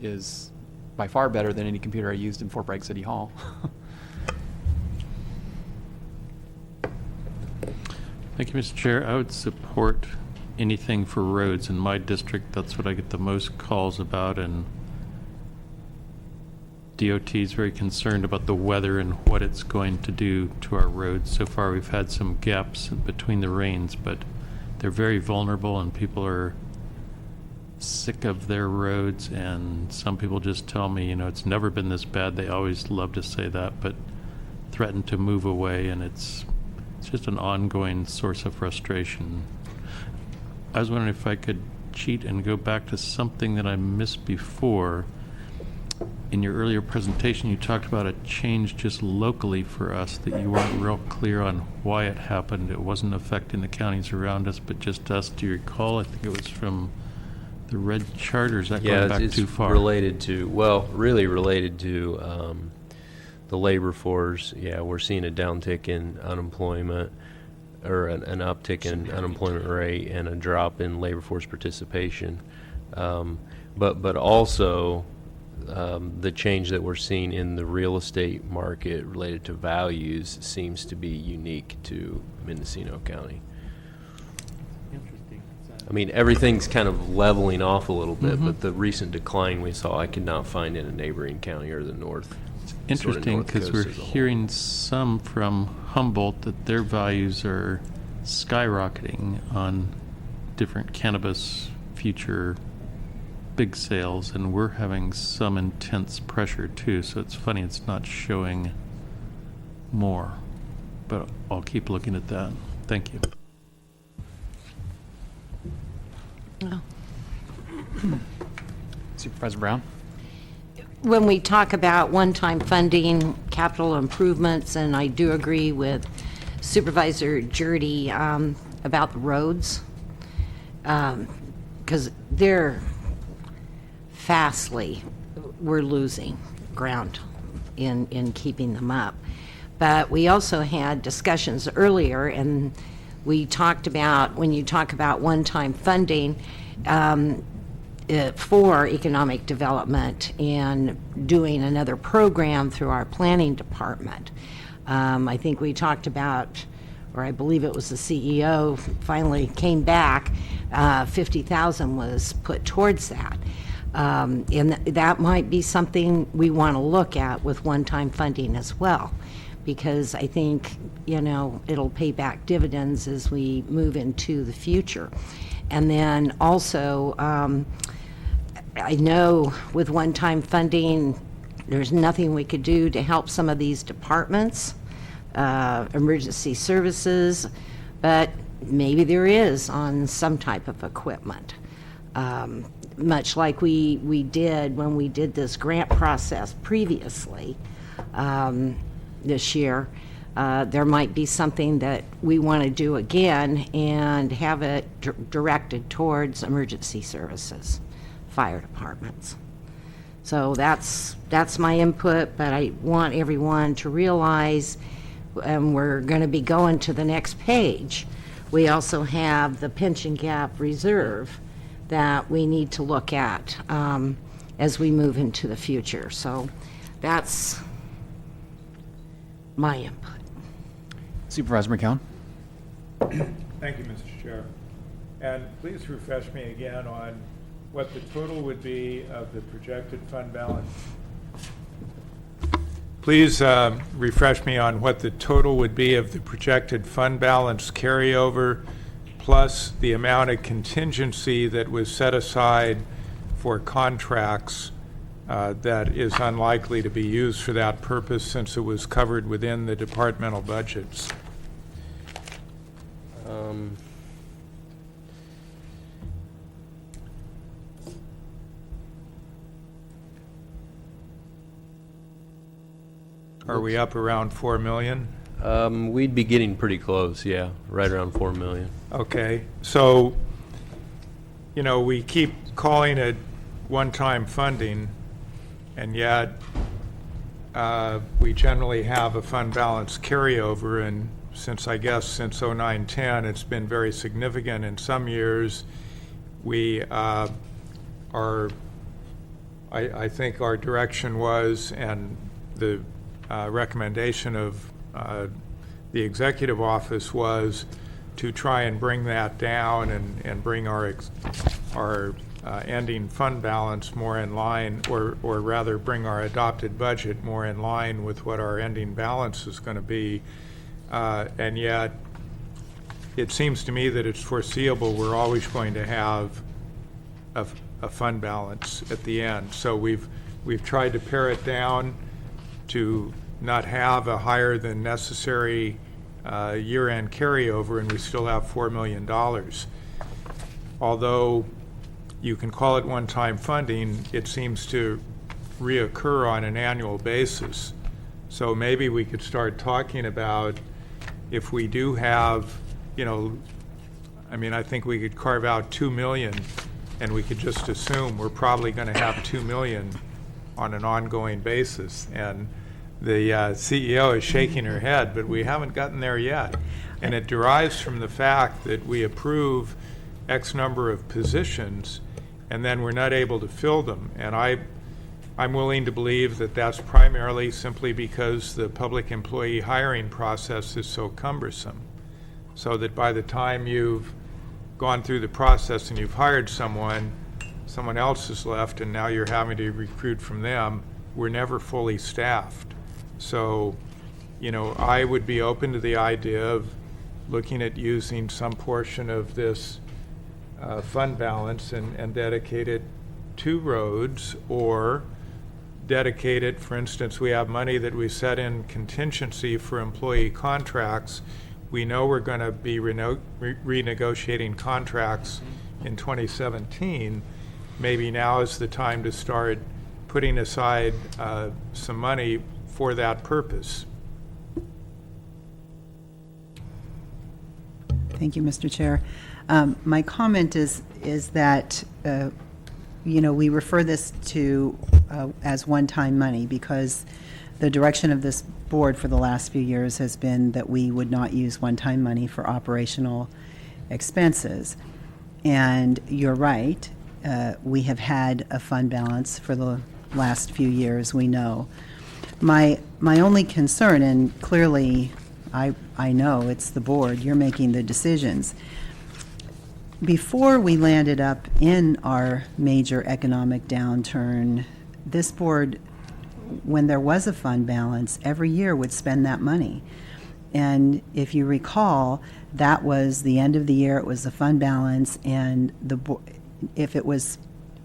is by far better than any computer I used in Fort Bragg City Hall. Thank you, Mr. Chair. I would support anything for roads in my district. That's what I get the most calls about, and DOT is very concerned about the weather and what it's going to do to our roads. So far we've had some gaps in between the rains, but they're very vulnerable and people are sick of their roads, and some people just tell me, it's never been this bad. They always love to say that, but threaten to move away, and it's just an ongoing source of frustration. I was wondering if I could cheat and go back to something that I missed before. In your earlier presentation, you talked about a change just locally for us that you weren't real clear on why it happened. It wasn't affecting the counties around us, but just us. Do you recall? I think it was from the red charter. Is that going back too far? Related to the labor force. Yeah, we're seeing a downtick in unemployment, or an uptick in unemployment rate and a drop in labor force participation. But also the change that we're seeing in the real estate market related to values seems to be unique to Mendocino County. Interesting. I mean, everything's kind of leveling off a little bit, but the recent decline we saw, I could not find in a neighboring county or the north. Interesting, North because Coast we're as a whole. hearing some from Humboldt that their values are skyrocketing on different cannabis future big sales, and we're having some intense pressure too, so it's funny it's not showing more. But I'll keep looking at that. Thank you. Supervisor Brown? When we talk about one-time funding, capital improvements, and I do agree with Supervisor Jurdy about the roads, because they're we're losing ground in keeping them up. But we also had discussions earlier, and we talked about, when you talk about one-time funding, for economic development and doing another program through our planning department. I think we talked about, or I believe it was the CEO finally came back, 50,000 was put towards that. And that might be something we want to look at with one-time funding as well, because I think, it'll pay back dividends as we move into the future. And then also, I know with one-time funding, there's nothing we could do to help some of these departments, emergency services, but maybe there is on some type of equipment. Much like we did when we did this grant process previously this year, there might be something that we want to do again and have it directed towards emergency services, fire departments. So that's my input, but I want everyone to realize, and we're going to be going to the next page, we also have the pension gap reserve that we need to look at as we move into the future. So that's my input. Supervisor McCown? Thank you, Mr. Chair. And please refresh me again on what the total would be of the projected fund balance. Please refresh me on what the total would be of the projected fund balance carryover plus the amount of contingency that was set aside for contracts that is unlikely to be used for that purpose since it was covered within the departmental budgets. Are we up around 4 million? We'd be getting pretty close, yeah, right around 4 million. Okay, so, we keep calling it one-time funding, and yet we generally have a fund balance carryover, and since 09-10, it's been very significant. In some years, we I think our direction was, and the recommendation of the executive office was to try and bring that down and bring our ending fund balance more in line, or rather bring our adopted budget more in line with what our ending balance is going to be. And yet, it seems to me that it's foreseeable we're always going to have a fund balance at the end. So we've tried to pare it down to not have a higher than necessary year-end carryover, and we still have $4 million. Although you can call it one-time funding, it seems to reoccur on an annual basis. So maybe we could start talking about, if we do have, I think we could carve out 2 million, and we could just assume we're probably going to have 2 million on an ongoing basis. And the CEO is shaking her head, but we haven't gotten there yet. And it derives from the fact that we approve X number of positions, and then we're not able to fill them. And I'm willing to believe that that's primarily simply because the public employee hiring process is so cumbersome, so that by the time you've gone through the process and you've hired someone else has left, and now you're having to recruit from them. We're never fully staffed. So, I would be open to the idea of looking at using some portion of this fund balance and dedicate it to roads, or dedicate it, for instance, we have money that we set in contingency for employee contracts. We know we're going to be renegotiating contracts in 2017. Maybe now is the time to start putting aside some money for that purpose. Thank you, Mr. Chair. My comment is that, we refer this to as one-time money because the direction of this board for the last few years has been that we would not use one-time money for operational expenses. And you're right, we have had a fund balance for the last few years, we know. My only concern, and clearly I know it's the board, you're making the decisions. Before we landed up in our major economic downturn, this board, when there was a fund balance, every year would spend that money. And if you recall, that was the end of the year, it was the fund balance, and if it was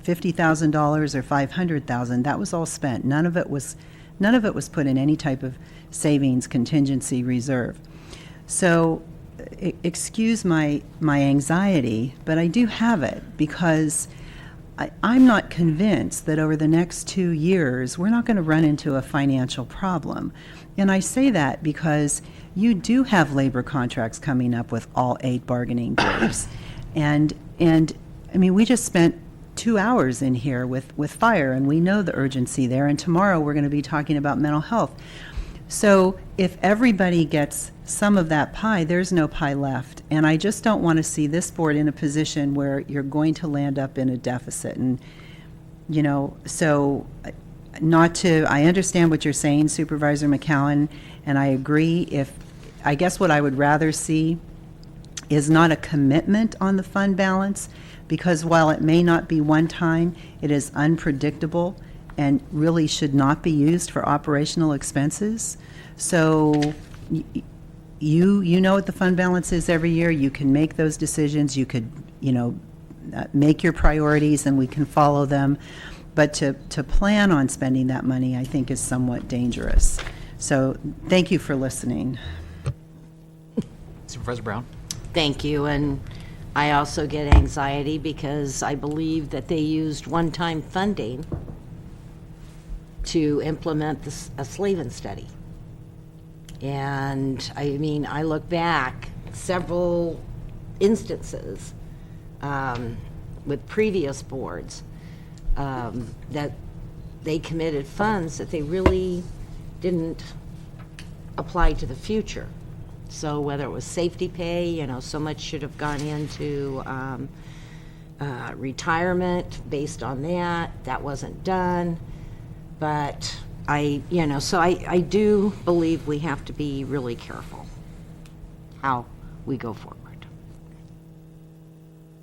$50,000 or $500,000, that was all spent. None of it was put in any type of savings contingency reserve. So excuse my anxiety, but I do have it because I'm not convinced that over the next 2 years we're not going to run into a financial problem. And I say that because you do have labor contracts coming up with all 8 bargaining groups. And I mean, we just spent 2 hours in here with fire, and we know the urgency there, and tomorrow we're going to be talking about mental health. So if everybody gets some of that pie, there's no pie left. And I just don't want to see this board in a position where you're going to land up in a deficit. And, so I understand what you're saying, Supervisor McCowan, and I agree. I guess what I would rather see is not a commitment on the fund balance, because while it may not be one time, it is unpredictable and really should not be used for operational expenses. So you know what the fund balance is every year. You can make those decisions. You could, make your priorities and we can follow them. But to plan on spending that money, I think, is somewhat dangerous. So thank you for listening. Supervisor Brown? Thank you, and I also get anxiety because I believe that they used one-time funding to implement a Slavin study. And I mean, I look back several instances with previous boards that they committed funds that they really didn't apply to the future. So whether it was safety pay, so much should have gone into retirement based on that. That wasn't done. But I do believe we have to be really careful how we go forward.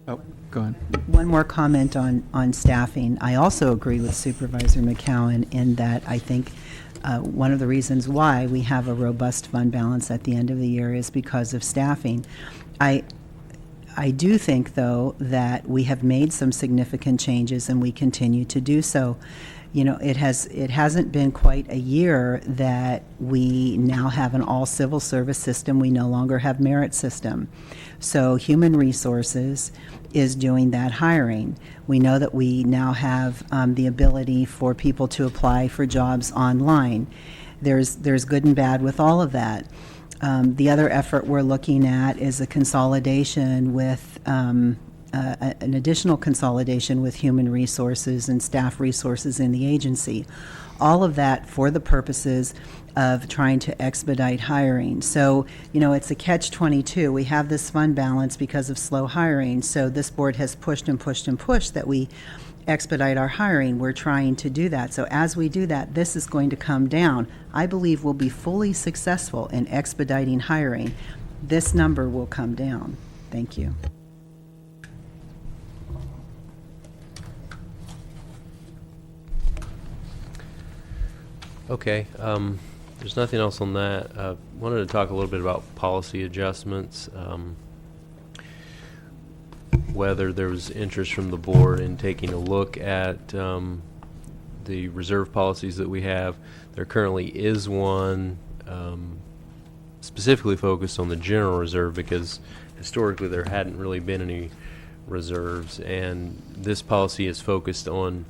Oh, go ahead. One more comment on staffing. I also agree with Supervisor McCowan in that I think one of the reasons why we have a robust fund balance at the end of the year is because of staffing. I do think, though, that we have made some significant changes and we continue to do so. It hasn't been quite a year that we now have an all civil service system. We no longer have merit system. So human resources is doing that hiring. We know that we now have the ability for people to apply for jobs online. There's good and bad with all of that. The other effort we're looking at is a consolidation with an additional consolidation with human resources and staff resources in the agency. All of that for the purposes of trying to expedite hiring. So, it's a catch-22. We have this fund balance because of slow hiring. So this board has pushed and pushed and pushed that we expedite our hiring. We're trying to do that. So as we do that, this is going to come down. I believe we'll be fully successful in expediting hiring. This number will come down. Thank you. Okay, there's nothing else on that. Wanted to talk a little bit about policy adjustments. Whether there was interest from the board in taking a look at the reserve policies that we have. There currently is one specifically focused on the general reserve because historically there hadn't really been any reserves, and this policy is focused on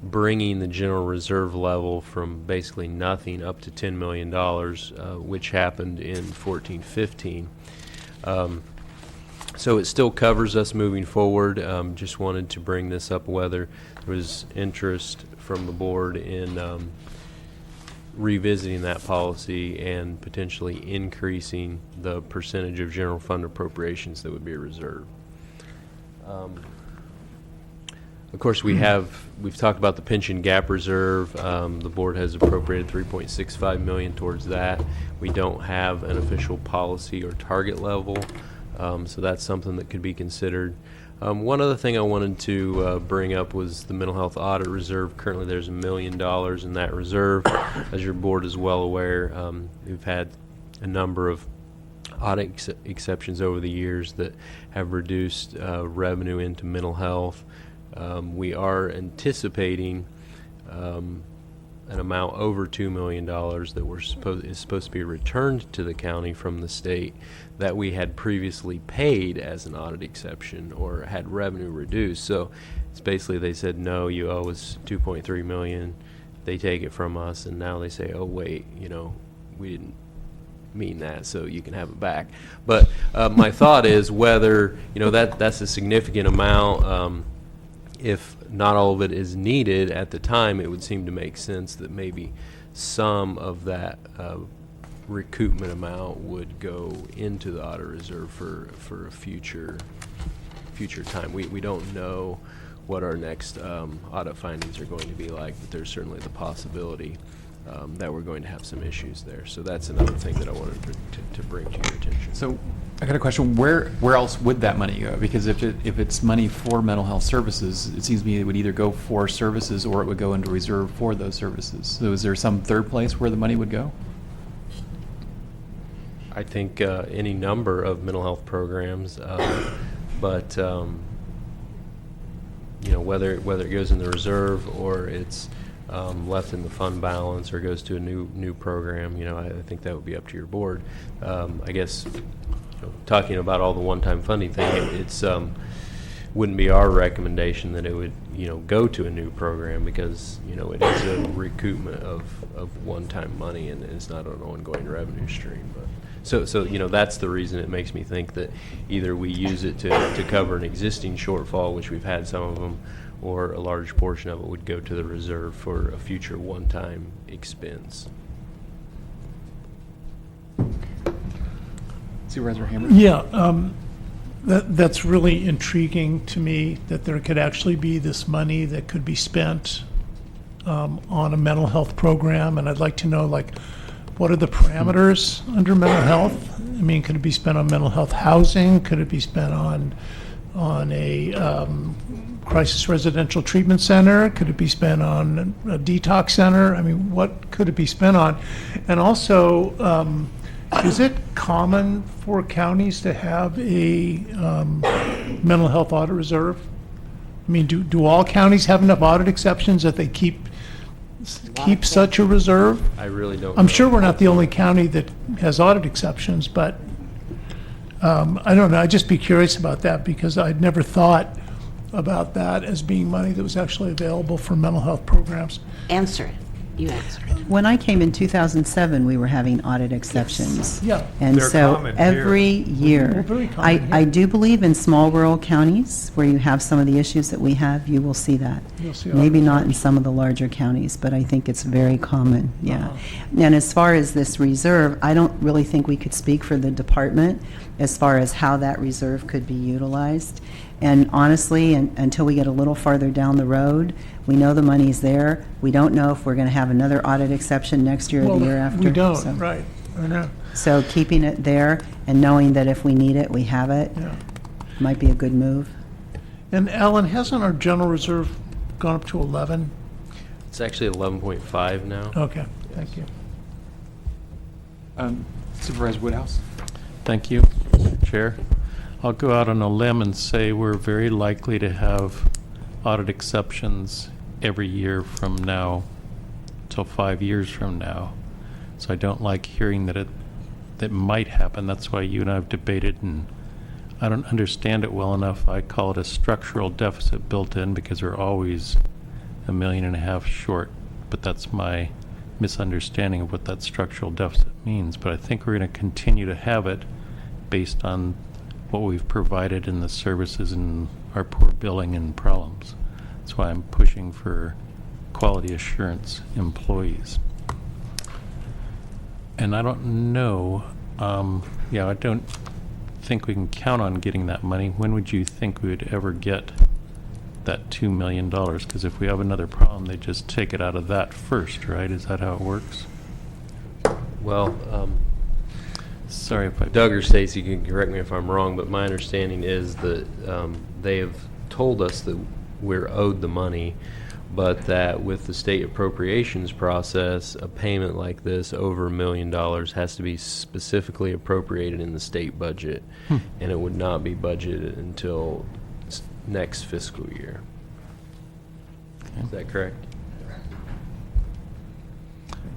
bringing the general reserve level from basically nothing up to $10 million, which happened in 14-15. So it still covers us moving forward. Just wanted to bring this up, whether there was interest from the board in revisiting that policy and potentially increasing the percentage of general fund appropriations that would be reserved. Of course, we've talked about the pension gap reserve. The board has appropriated $3.65 million towards that. We don't have an official policy or target level, so that's something that could be considered. One other thing I wanted to bring up was the mental health audit reserve. Currently, there's $1 million in that reserve. As your board is well aware, we've had a number of audit exceptions over the years that have reduced revenue into mental health. We are anticipating an amount over $2 million that is supposed to be returned to the county from the state that we had previously paid as an audit exception or had revenue reduced. So it's basically they said, no, you owe us $2.3 million. They take it from us, and now they say, oh, wait, we didn't mean that, so you can have it back. But my thought is whether, that's a significant amount. If not all of it is needed at the time, it would seem to make sense that maybe some of that recoupment amount would go into the audit reserve for a future time. We don't know what our next audit findings are going to be like, but there's certainly the possibility that we're going to have some issues there. So that's another thing that I wanted to bring to your attention. So I got a question. Where else would that money go? Because if it's money for mental health services, it seems to me it would either go for services or it would go into reserve for those services. So is there some third place where the money would go? I think any number of mental health programs, but whether it goes in the reserve or it's left in the fund balance or goes to a new program, I think that would be up to your board. I guess talking about all the one-time funding thing, it's wouldn't be our recommendation that it would go to a new program because it is a recoupment of one-time money and it's not an ongoing revenue stream. But so that's the reason it makes me think that either we use it to cover an existing shortfall, which we've had some of them, or a large portion of it would go to the reserve for a future one-time expense. Supervisor Hammer? Yeah, that's really intriguing to me that there could actually be this money that could be spent on a mental health program, and I'd like to know, what are the parameters under mental health? I mean, could it be spent on mental health housing? Could it be spent on a crisis residential treatment center? Could it be spent on a detox center? I mean, what could it be spent on? And also, is it common for counties to have a mental health audit reserve? I mean, do all counties have enough audit exceptions that they keep such a reserve? I really don't I'm know. sure we're not the only county that has audit exceptions, but I don't know. I'd just be curious about that because I'd never thought about that as being money that was actually available for mental health programs. Answer it. You answer it. When I came in 2007, we were having audit exceptions. Yeah. And They're so common every year, very common here. I do believe in small rural counties where you have some of the issues that we have, you will see that. You'll see Maybe audit not in some of the larger counties, but I think it's very common, yeah. And as far as this reserve, I don't really think we could speak for the department as far as how that reserve could be utilized. And honestly, until we get a little farther down the road, we know the money's there. We don't know if we're going to have another audit exception next year or the year after. We don't, so. right. I know. So keeping it there and knowing that if we need it, we have it, Yeah. might be a good move. And Alan, hasn't our general reserve gone up to 11? It's actually 11.5 now. Okay. Thank you. Supervisor Woodhouse? Thank you, Mr. Chair. I'll go out on a limb and say we're very likely to have audit exceptions every year from now till 5 years from now. So I don't like hearing that might happen. That's why you and I have debated, and I don't understand it well enough. I call it a structural deficit built in because we're always $1.5 million short, but that's my misunderstanding of what that structural deficit means. But I think we're going to continue to have it based on what we've provided in the services and our poor billing and problems. That's why I'm pushing for quality assurance employees. And I don't know, I don't think we can count on getting that money. When would you think we would ever get that $2 million? Because if we have another problem, they just take it out of that first, right? Is that how it works? Well, sorry if I... Doug or Stacy can correct me if I'm wrong, but my understanding is that they have told us that we're owed the money, but that with the state appropriations process, a payment like this over $1 million has to be specifically appropriated in the state budget, and it would not be budgeted until next fiscal year. Okay. Is that correct?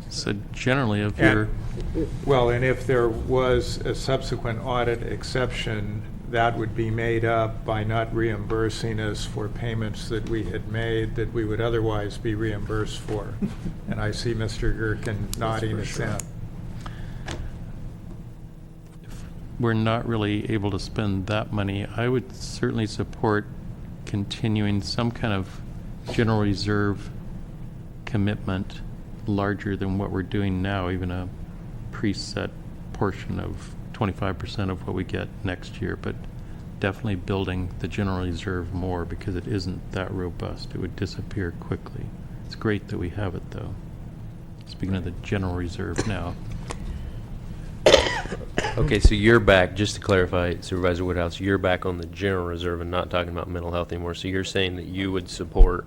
So generally, if you're... Well, and if there was a subsequent audit exception, that would be made up by not reimbursing us for payments that we had made that we would otherwise be reimbursed for. And I see Mr. Gherkin nodding his head. If we're not really able to spend that money, I would certainly support continuing some kind of general reserve commitment larger than what we're doing now, even a preset portion of 25% of what we get next year, but definitely building the general reserve more because it isn't that robust. It would disappear quickly. It's great that we have it, though. Speaking of the general reserve now. Okay, so you're back, just to clarify, Supervisor Woodhouse, you're back on the general reserve and not talking about mental health anymore. So you're saying that you would support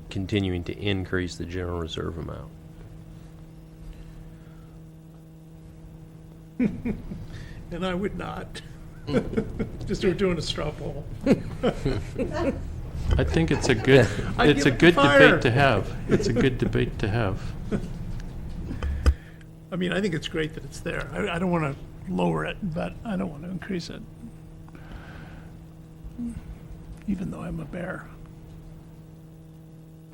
continuing to increase the general reserve amount? And I would not. Just we're doing a straw poll. I think it's a good debate to have. It's a good debate to have. I mean, I think it's great that it's there. I don't want to lower it, but I don't want to increase it. Even though I'm a bear.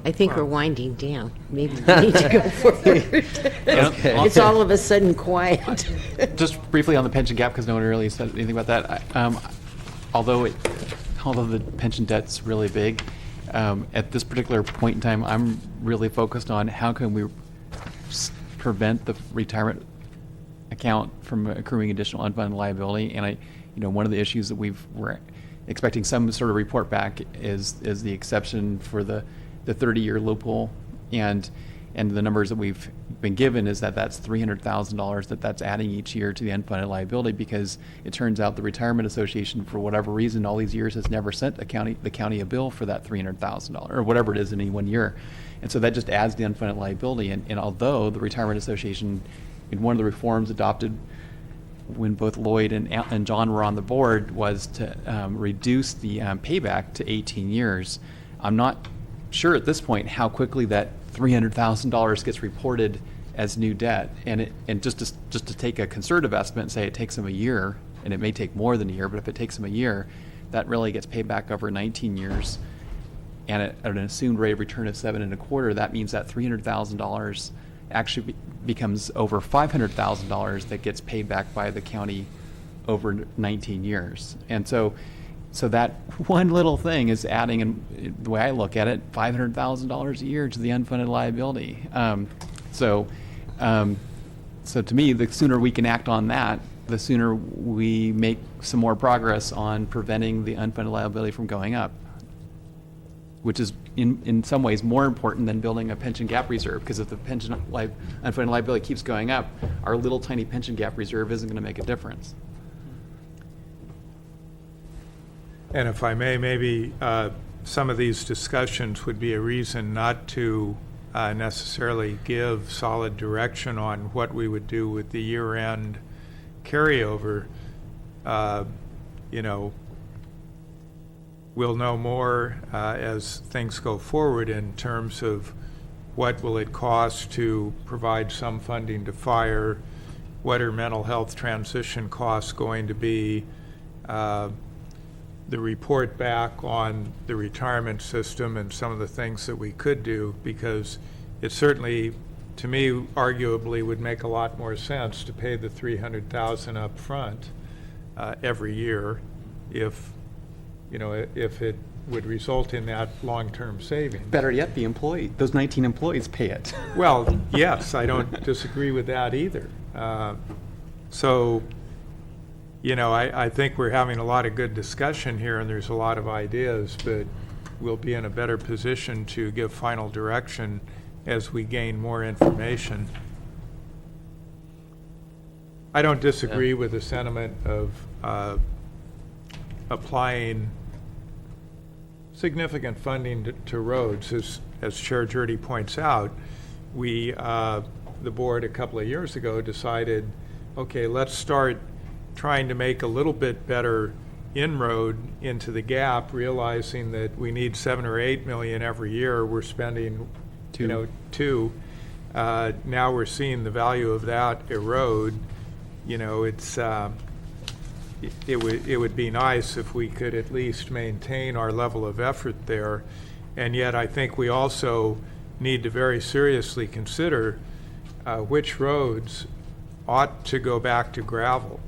I think we're winding down. Maybe we need to go forward. Okay. It's all of a sudden quiet. Just briefly on the pension gap, because no one really said anything about that. Although the pension debt's really big, at this particular point in time, I'm really focused on how can we prevent the retirement account from accruing additional unfunded liability. And one of the issues that we're expecting some sort of report back is the exception for the 30-year loophole, and the numbers that we've been given is that's $300,000 that's adding each year to the unfunded liability, because it turns out the Retirement Association, for whatever reason, all these years has never sent the county a bill for that $300,000 or whatever it is in any 1 year, and so that just adds the unfunded liability. And although the Retirement Association, in one of the reforms adopted when both Lloyd and John were on the board, was to reduce the payback to 18 years, I'm not sure at this point how quickly that $300,000 gets reported as new debt, and just to take a conservative estimate and say it takes them a year, and it may take more than a year, but if it takes them a year, that really gets paid back over 19 years, and at an assumed rate of return of 7.25%, that means that $300,000 actually becomes over $500,000 that gets paid back by the county over 19 years, and so that one little thing is adding, in the way I look at it, $500,000 a year to the unfunded liability. So to me, the sooner we can act on that, the sooner we make some more progress on preventing the unfunded liability from going up, which is in some ways more important than building a pension gap reserve, because if the unfunded liability keeps going up, our little tiny pension gap reserve isn't going to make a difference. And if I may, maybe some of these discussions would be a reason not to necessarily give solid direction on what we would do with the year-end carryover. You know, we'll know more as things go forward in terms of what will it cost to provide some funding to fire, what are mental health transition costs going to be, the report back on the retirement system and some of the things that we could do, because it certainly, to me, arguably would make a lot more sense to pay the $300,000 up front every year if, you know, if it would result in that long-term savings. Better yet, the employee, those 19 employees pay it. Well, yes, I don't disagree with that either. So, you know, I think we're having a lot of good discussion here, and there's a lot of ideas, but we'll be in a better position to give final direction as we gain more information. I don't disagree with the sentiment of applying significant funding to roads. As Chair Jurdy points out, we, the board a couple of years ago decided, okay, let's start trying to make a little bit better inroad into the gap, realizing that we need 7 or 8 million every year. We're spending, you know, 2. Now we're seeing the value of that erode. You know, it's it would be nice if we could at least maintain our level of effort there, and yet I think we also need to very seriously consider which roads ought to go back to gravel,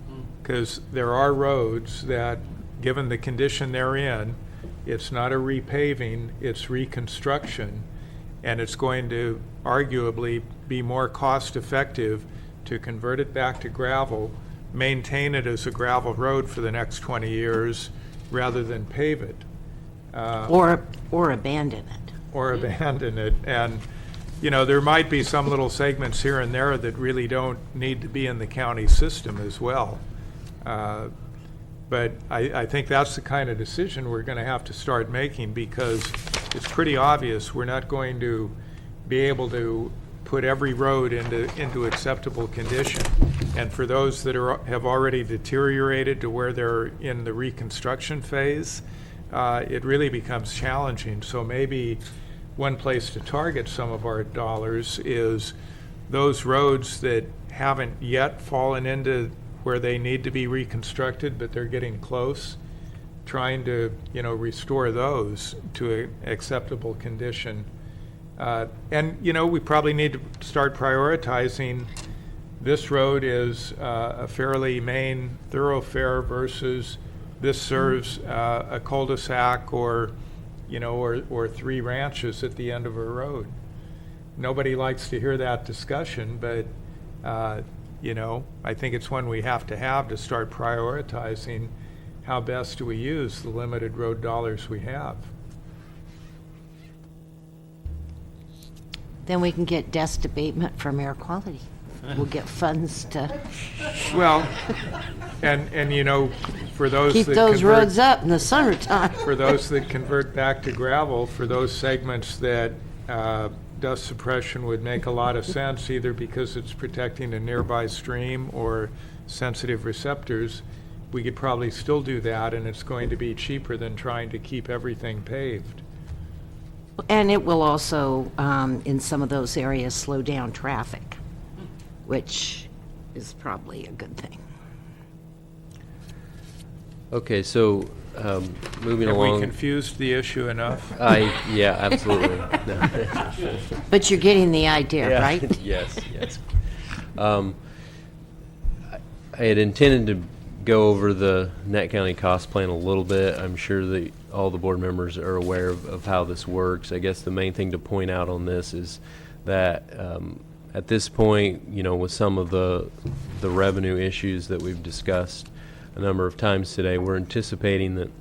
because there are roads that, given the condition they're in, it's not a repaving, it's reconstruction, and it's going to arguably be more cost-effective to convert it back to gravel, maintain it as a gravel road for the next 20 years, rather than pave it. Or abandon it. Or abandon it. And, you know, there might be some little segments here and there that really don't need to be in the county system as well. But I think that's the kind of decision we're going to have to start making, because it's pretty obvious we're not going to be able to put every road into acceptable condition. And for those that have already deteriorated to where they're in the reconstruction phase, it really becomes challenging. So maybe one place to target some of our dollars is those roads that haven't yet fallen into where they need to be reconstructed, but they're getting close, trying to, you know, restore those to an acceptable condition. And, you know, we probably need to start prioritizing. This road is a fairly main thoroughfare versus this serves a cul-de-sac or, you know, or 3 ranches at the end of a road. Nobody likes to hear that discussion, but, you know, I think it's one we have to start prioritizing how best do we use the limited road dollars we have. Then we can get dust abatement from air quality. We'll get funds to Well, and you know, for those keep that those convert- roads up in the summertime. For those that convert back to gravel, for those segments that dust suppression would make a lot of sense, either because it's protecting a nearby stream or sensitive receptors, we could probably still do that, and it's going to be cheaper than trying to keep everything paved. And it will also, in some of those areas, slow down traffic, which is probably a good thing. Okay, so moving Have along. we confused the issue enough? Yeah, absolutely. No. But you're getting the idea, Yeah. right? Yes, yes. I had intended to go over the Net County cost plan a little bit. I'm sure that all the board members are aware of how this works. I guess the main thing to point out on this is that at this point, you know, with some of the revenue issues that we've discussed a number of times today, we're anticipating that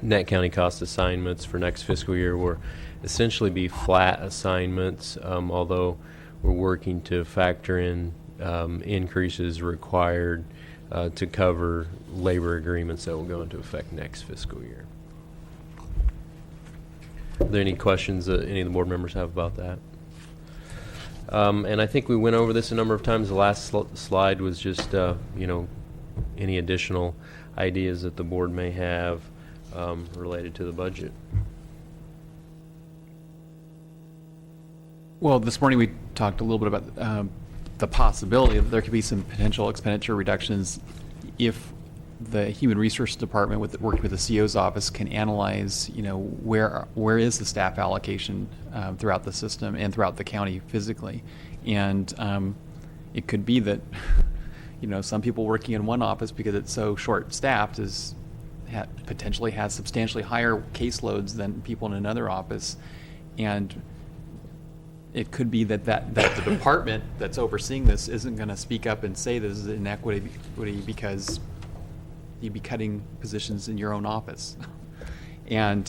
Net County cost assignments for next fiscal year will essentially be flat assignments, although we're working to factor in increases required to cover labor agreements that will go into effect next fiscal year. Are there any questions that any of the board members have about that? And I think we went over this a number of times. The last slide was just, any additional ideas that the board may have related to the budget. Well, this morning we talked a little bit about the possibility that there could be some potential expenditure reductions if the Human Resources Department, working with the CO's office, can analyze, where is the staff allocation throughout the system and throughout the county physically. And it could be that, some people working in one office because it's so short-staffed potentially has substantially higher caseloads than people in another office. And it could be that the department that's overseeing this isn't going to speak up and say this is inequity because you'd be cutting positions in your own office. And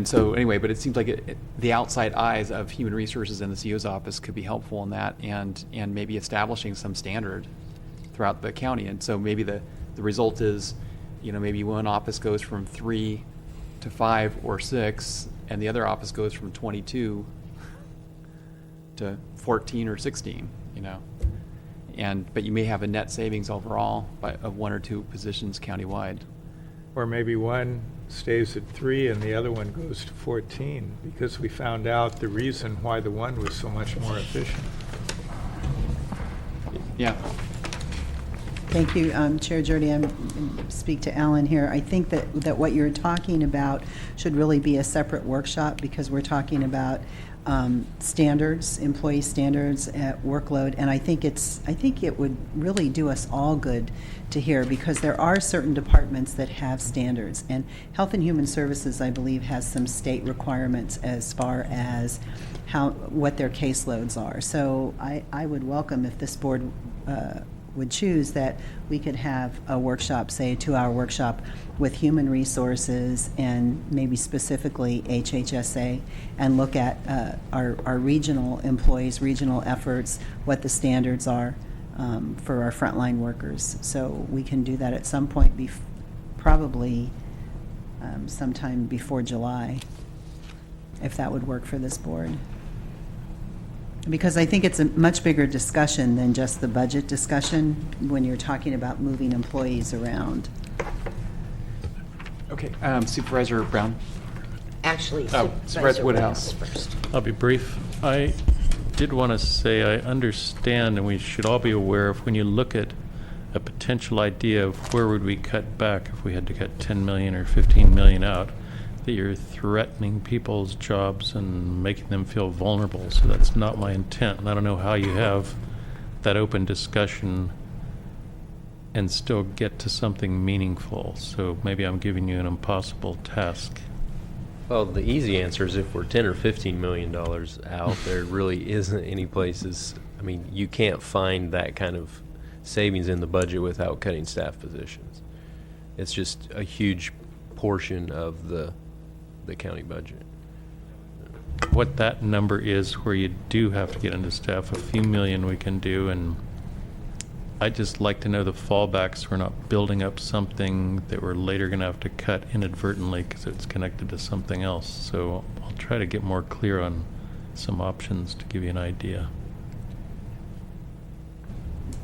so anyway, but it seems like the outside eyes of Human Resources and the CO's office could be helpful in that, and maybe establishing some standard throughout the county. And so maybe the result is, maybe one office goes from 3 to 5 or 6, and the other office goes from 22 to 14 or 16, but you may have a net savings overall of 1 or 2 positions countywide. Or maybe one stays at 3 and the other one goes to 14, because we found out the reason why the one was so much more efficient. Yeah. Thank you, Chair Jurdy. I'm speak to Alan here. I think that what you're talking about should really be a separate workshop, because we're talking about standards, employee standards at workload, and I think it would really do us all good to hear, because there are certain departments that have standards, and Health and Human Services, I believe, has some state requirements as far as what their caseloads are. So I would welcome if this board would choose that we could have a workshop, say a 2-hour workshop with Human Resources and maybe specifically HHSA, and look at our regional employees, regional efforts, what the standards are for our frontline workers. So we can do that at some point, probably sometime before July, if that would work for this board. Because I think it's a much bigger discussion than just the budget discussion when you're talking about moving employees around. Okay, Supervisor Brown. Actually, Supervisor Woodhouse first. I'll be brief. I did want to say I understand, and we should all be aware of, when you look at a potential idea of where would we cut back if we had to cut 10 million or 15 million out, that you're threatening people's jobs and making them feel vulnerable. So that's not my intent. And I don't know how you have that open discussion and still get to something meaningful. So maybe I'm giving you an impossible task. Well, the easy answer is if we're $10 or $15 million out, there really isn't any places. I mean, you can't find that kind of savings in the budget without cutting staff positions. It's just a huge portion of the county budget. What that number is where you do have to get into staff, a few million we can do, and I'd just like to know the fallbacks. We're not building up something that we're later going to have to cut inadvertently because it's connected to something else. So I'll try to get more clear on some options to give you an idea.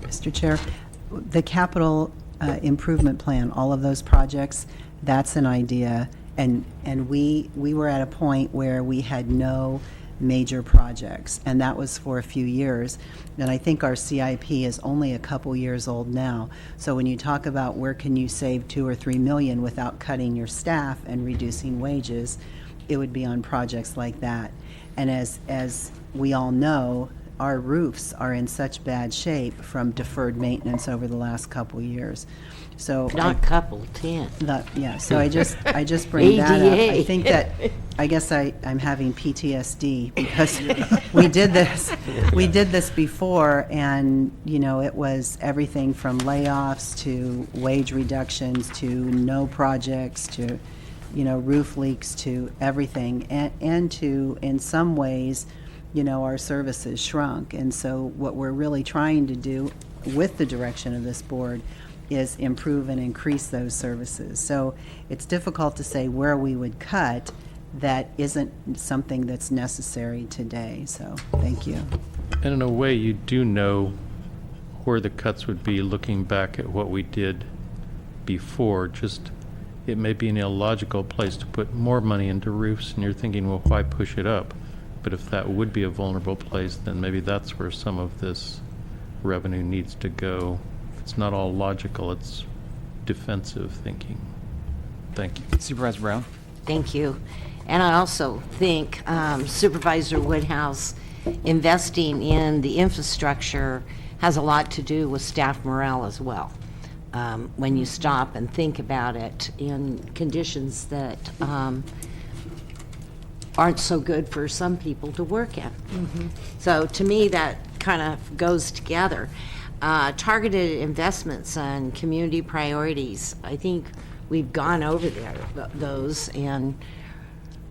Mr. Chair, the capital improvement plan, all of those projects, that's an idea. And we were at a point where we had no major projects, and that was for a few years. And I think our CIP is only a couple years old now. So when you talk about where can you save 2 or 3 million without cutting your staff and reducing wages, it would be on projects like that. And as we all know, our roofs are in such bad shape from deferred maintenance over the last couple years. So Not couple, 10. So I just bring that up. I ADA. think that, I guess I'm having PTSD because we did this before, and it was everything from layoffs to wage reductions to no projects to roof leaks to everything, and to, in some ways, our services shrunk. And so what we're really trying to do with the direction of this board is improve and increase those services. So it's difficult to say where we would cut that isn't something that's necessary today. So thank you. And in a way, you do know where the cuts would be looking back at what we did before. Just, it may be an illogical place to put more money into roofs, and you're thinking, well, why push it up? But if that would be a vulnerable place, then maybe that's where some of this revenue needs to go. It's not all logical, it's defensive thinking. Thank you. Supervisor Brown? Thank you. And I also think Supervisor Woodhouse investing in the infrastructure has a lot to do with staff morale as well. When you stop and think about it in conditions that aren't so good for some people to work in. So to me, that kind of goes together. Targeted investments and community priorities, I think we've gone over those, and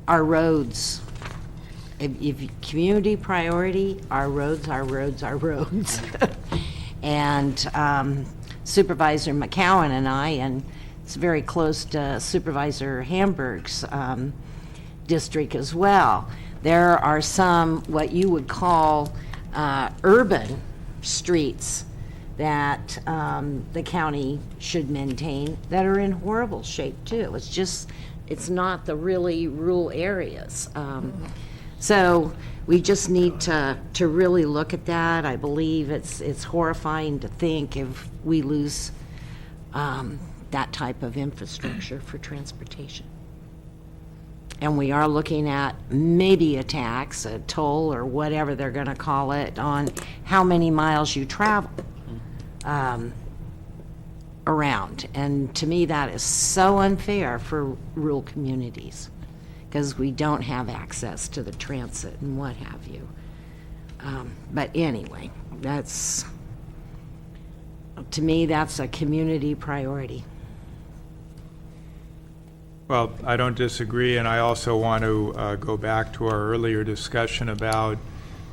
our roads. If community priority, our roads, our roads, our roads. And Supervisor McCowan and I, and it's very close to Supervisor Hamburg's district as well. There are some, what you would call urban streets that the county should maintain that are in horrible shape too. It's not the really rural areas. So we just need to really look at that. I believe it's horrifying to think if we lose that type of infrastructure for transportation. And we are looking at maybe a tax, a toll, or whatever they're going to call it, on how many miles you travel around. And to me, that is so unfair for rural communities, because we don't have access to the transit and what have you. But anyway, to me, that's a community priority. Well, I don't disagree, and I also want to go back to our earlier discussion about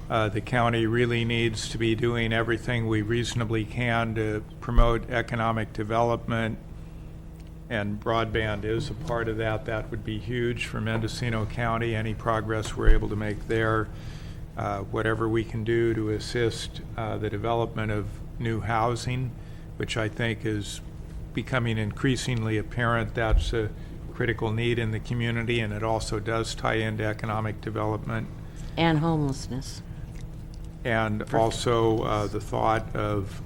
the county really needs to be doing everything we reasonably can to promote economic development, and broadband is a part of that. That would be huge for Mendocino County. Any progress we're able to make there, whatever we can do to assist the development of new housing, which I think is becoming increasingly apparent. That's a critical need in the community, and it also does tie into economic development. And homelessness. And also the thought of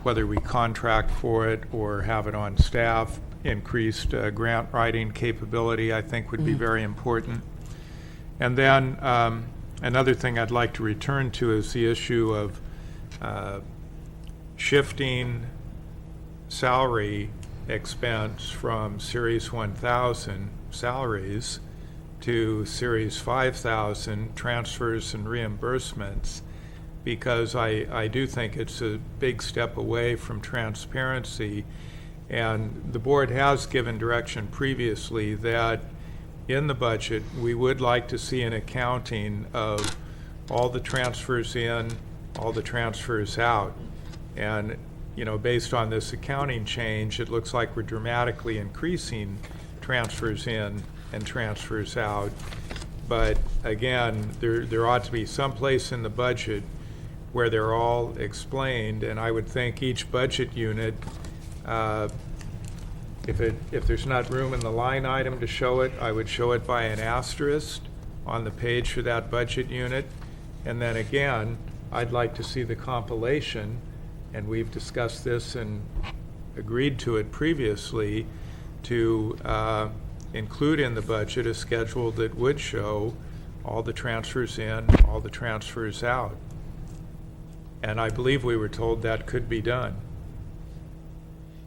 whether we contract for it or have it on staff, increased grant writing capability, I think would be very important. And then another thing I'd like to return to is the issue of shifting salary expense from Series 1000 salaries to Series 5000 transfers and reimbursements, because I do think it's a big step away from transparency. And the board has given direction previously that in the budget, we would like to see an accounting of all the transfers in, all the transfers out. And you know, based on this accounting change, it looks like we're dramatically increasing transfers in and transfers out. But again, there ought to be some place in the budget where they're all explained, and I would think each budget unit, if there's not room in the line item to show it, I would show it by an asterisk on the page for that budget unit. And then again, I'd like to see the compilation, and we've discussed this and agreed to it previously, to include in the budget a schedule that would show all the transfers in, all the transfers out. And I believe we were told that could be done.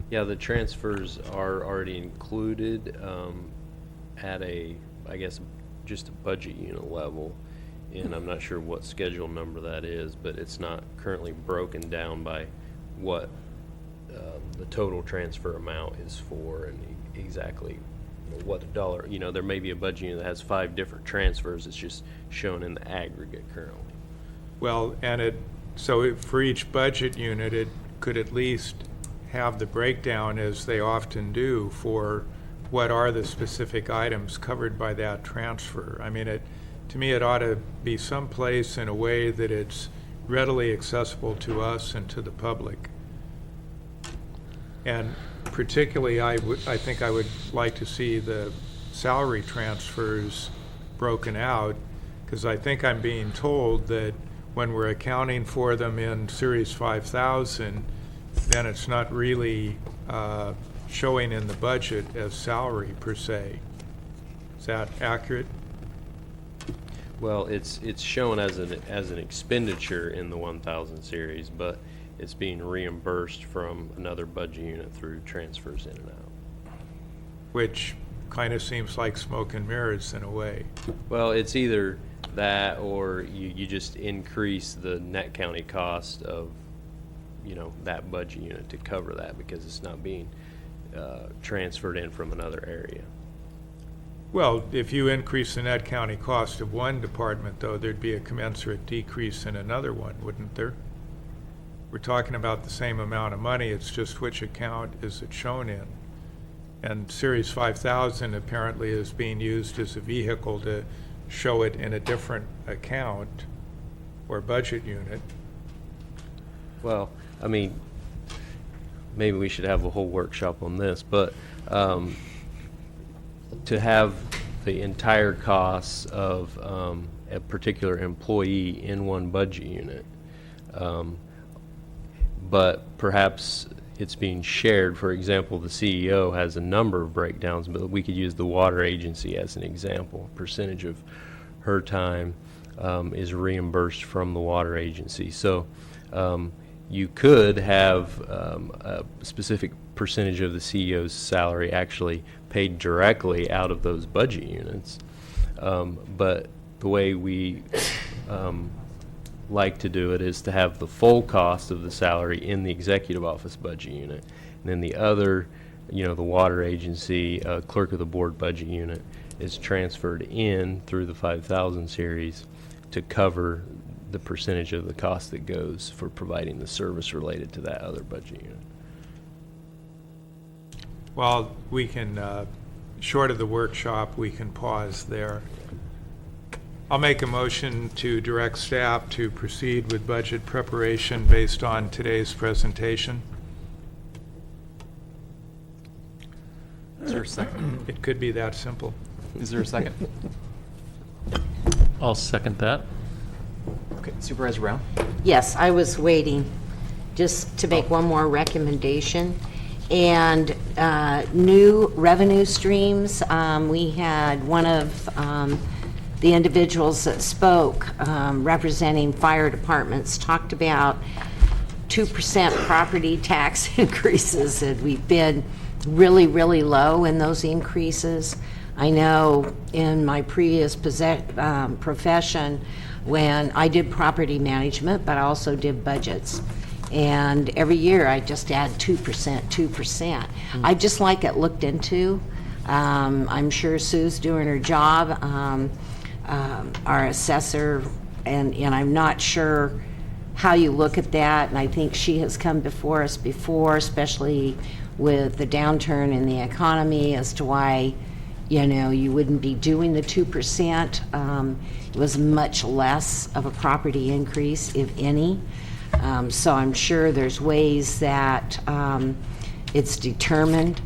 Yeah, the transfers are already included at I guess, just a budget unit level. And I'm not sure what schedule number that is, but it's not currently broken down by what the total transfer amount is for, and exactly what the dollar, there may be a budget unit that has 5 different transfers. It's just shown in the aggregate currently. Well, and so for each budget unit, it could at least have the breakdown, as they often do, for what are the specific items covered by that transfer. I mean, to me, it ought to be someplace in a way that it's readily accessible to us and to the public. And particularly, I think I would like to see the salary transfers broken out, because I think I'm being told that when we're accounting for them in Series 5000, then it's not really showing in the budget as salary per se. Is that accurate? Well, it's shown as an expenditure in the 1000 series, but it's being reimbursed from another budget unit through transfers in and out. Which kind of seems like smoke and mirrors in a way. Well, it's either that or you just increase the net county cost of, that budget unit to cover that, because it's not being transferred in from another area. Well, if you increase the net county cost of one department, though, there'd be a commensurate decrease in another one, wouldn't there? We're talking about the same amount of money, it's just which account is it shown in. And Series 5000 apparently is being used as a vehicle to show it in a different account or budget unit. Well, I mean, maybe we should have a whole workshop on this, but to have the entire costs of a particular employee in one budget unit, but perhaps it's being shared. For example, the CEO has a number of breakdowns, but we could use the water agency as an example. Percentage of her time is reimbursed from the water agency. So you could have a specific percentage of the CEO's salary actually paid directly out of those budget units. But the way we like to do it is to have the full cost of the salary in the executive office budget unit. And then the other, the water agency, clerk of the board budget unit is transferred in through the 5000 series to cover the percentage of the cost that goes for providing the service related to that other budget unit. Well, we can, short of the workshop, we can pause there. I'll make a motion to direct staff to proceed with budget preparation based on today's presentation. Is there a second? It could be that simple. Is there a second? I'll second that. Okay, Supervisor Brown? Yes, I was waiting just to make one more recommendation. And new revenue streams, we had one of the individuals that spoke representing fire departments talked about 2% property tax increases, and we've been really, really low in those increases. I know in my previous profession, when I did property management, but I also did budgets. And every year I just add 2%. I'd just like it looked into. I'm sure Sue's doing her job, our assessor, and I'm not sure how you look at that. And I think she has come before us before, especially with the downturn in the economy, as to why, you wouldn't be doing the 2%. It was much less of a property increase, if any. So I'm sure there's ways that it's determined,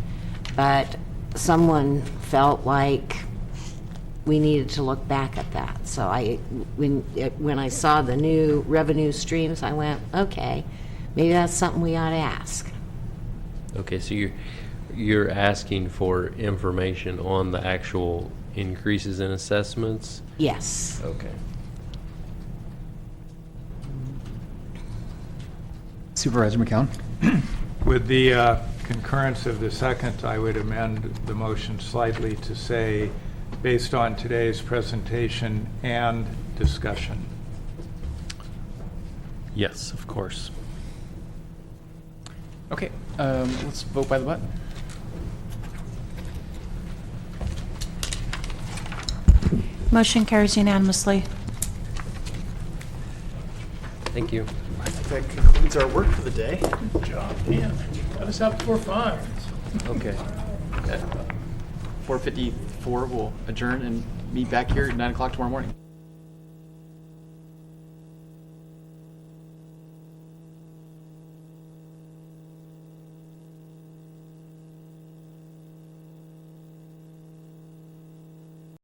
but someone felt like we needed to look back at that. So when I saw the new revenue streams, I went, okay, maybe that's something we ought to ask. Okay, so you're asking for information on the actual increases in assessments? Yes. Okay. Supervisor McCown? With the concurrence of the second, I would amend the motion slightly to say, based on today's presentation and discussion. Yes, of course. Okay, let's vote by the button. Motion carries unanimously. Thank you. I think that concludes our work for the day. Good job, Dan. Got us out before 5. Okay. At 4:54, we'll adjourn and meet back here at 9 o'clock tomorrow morning.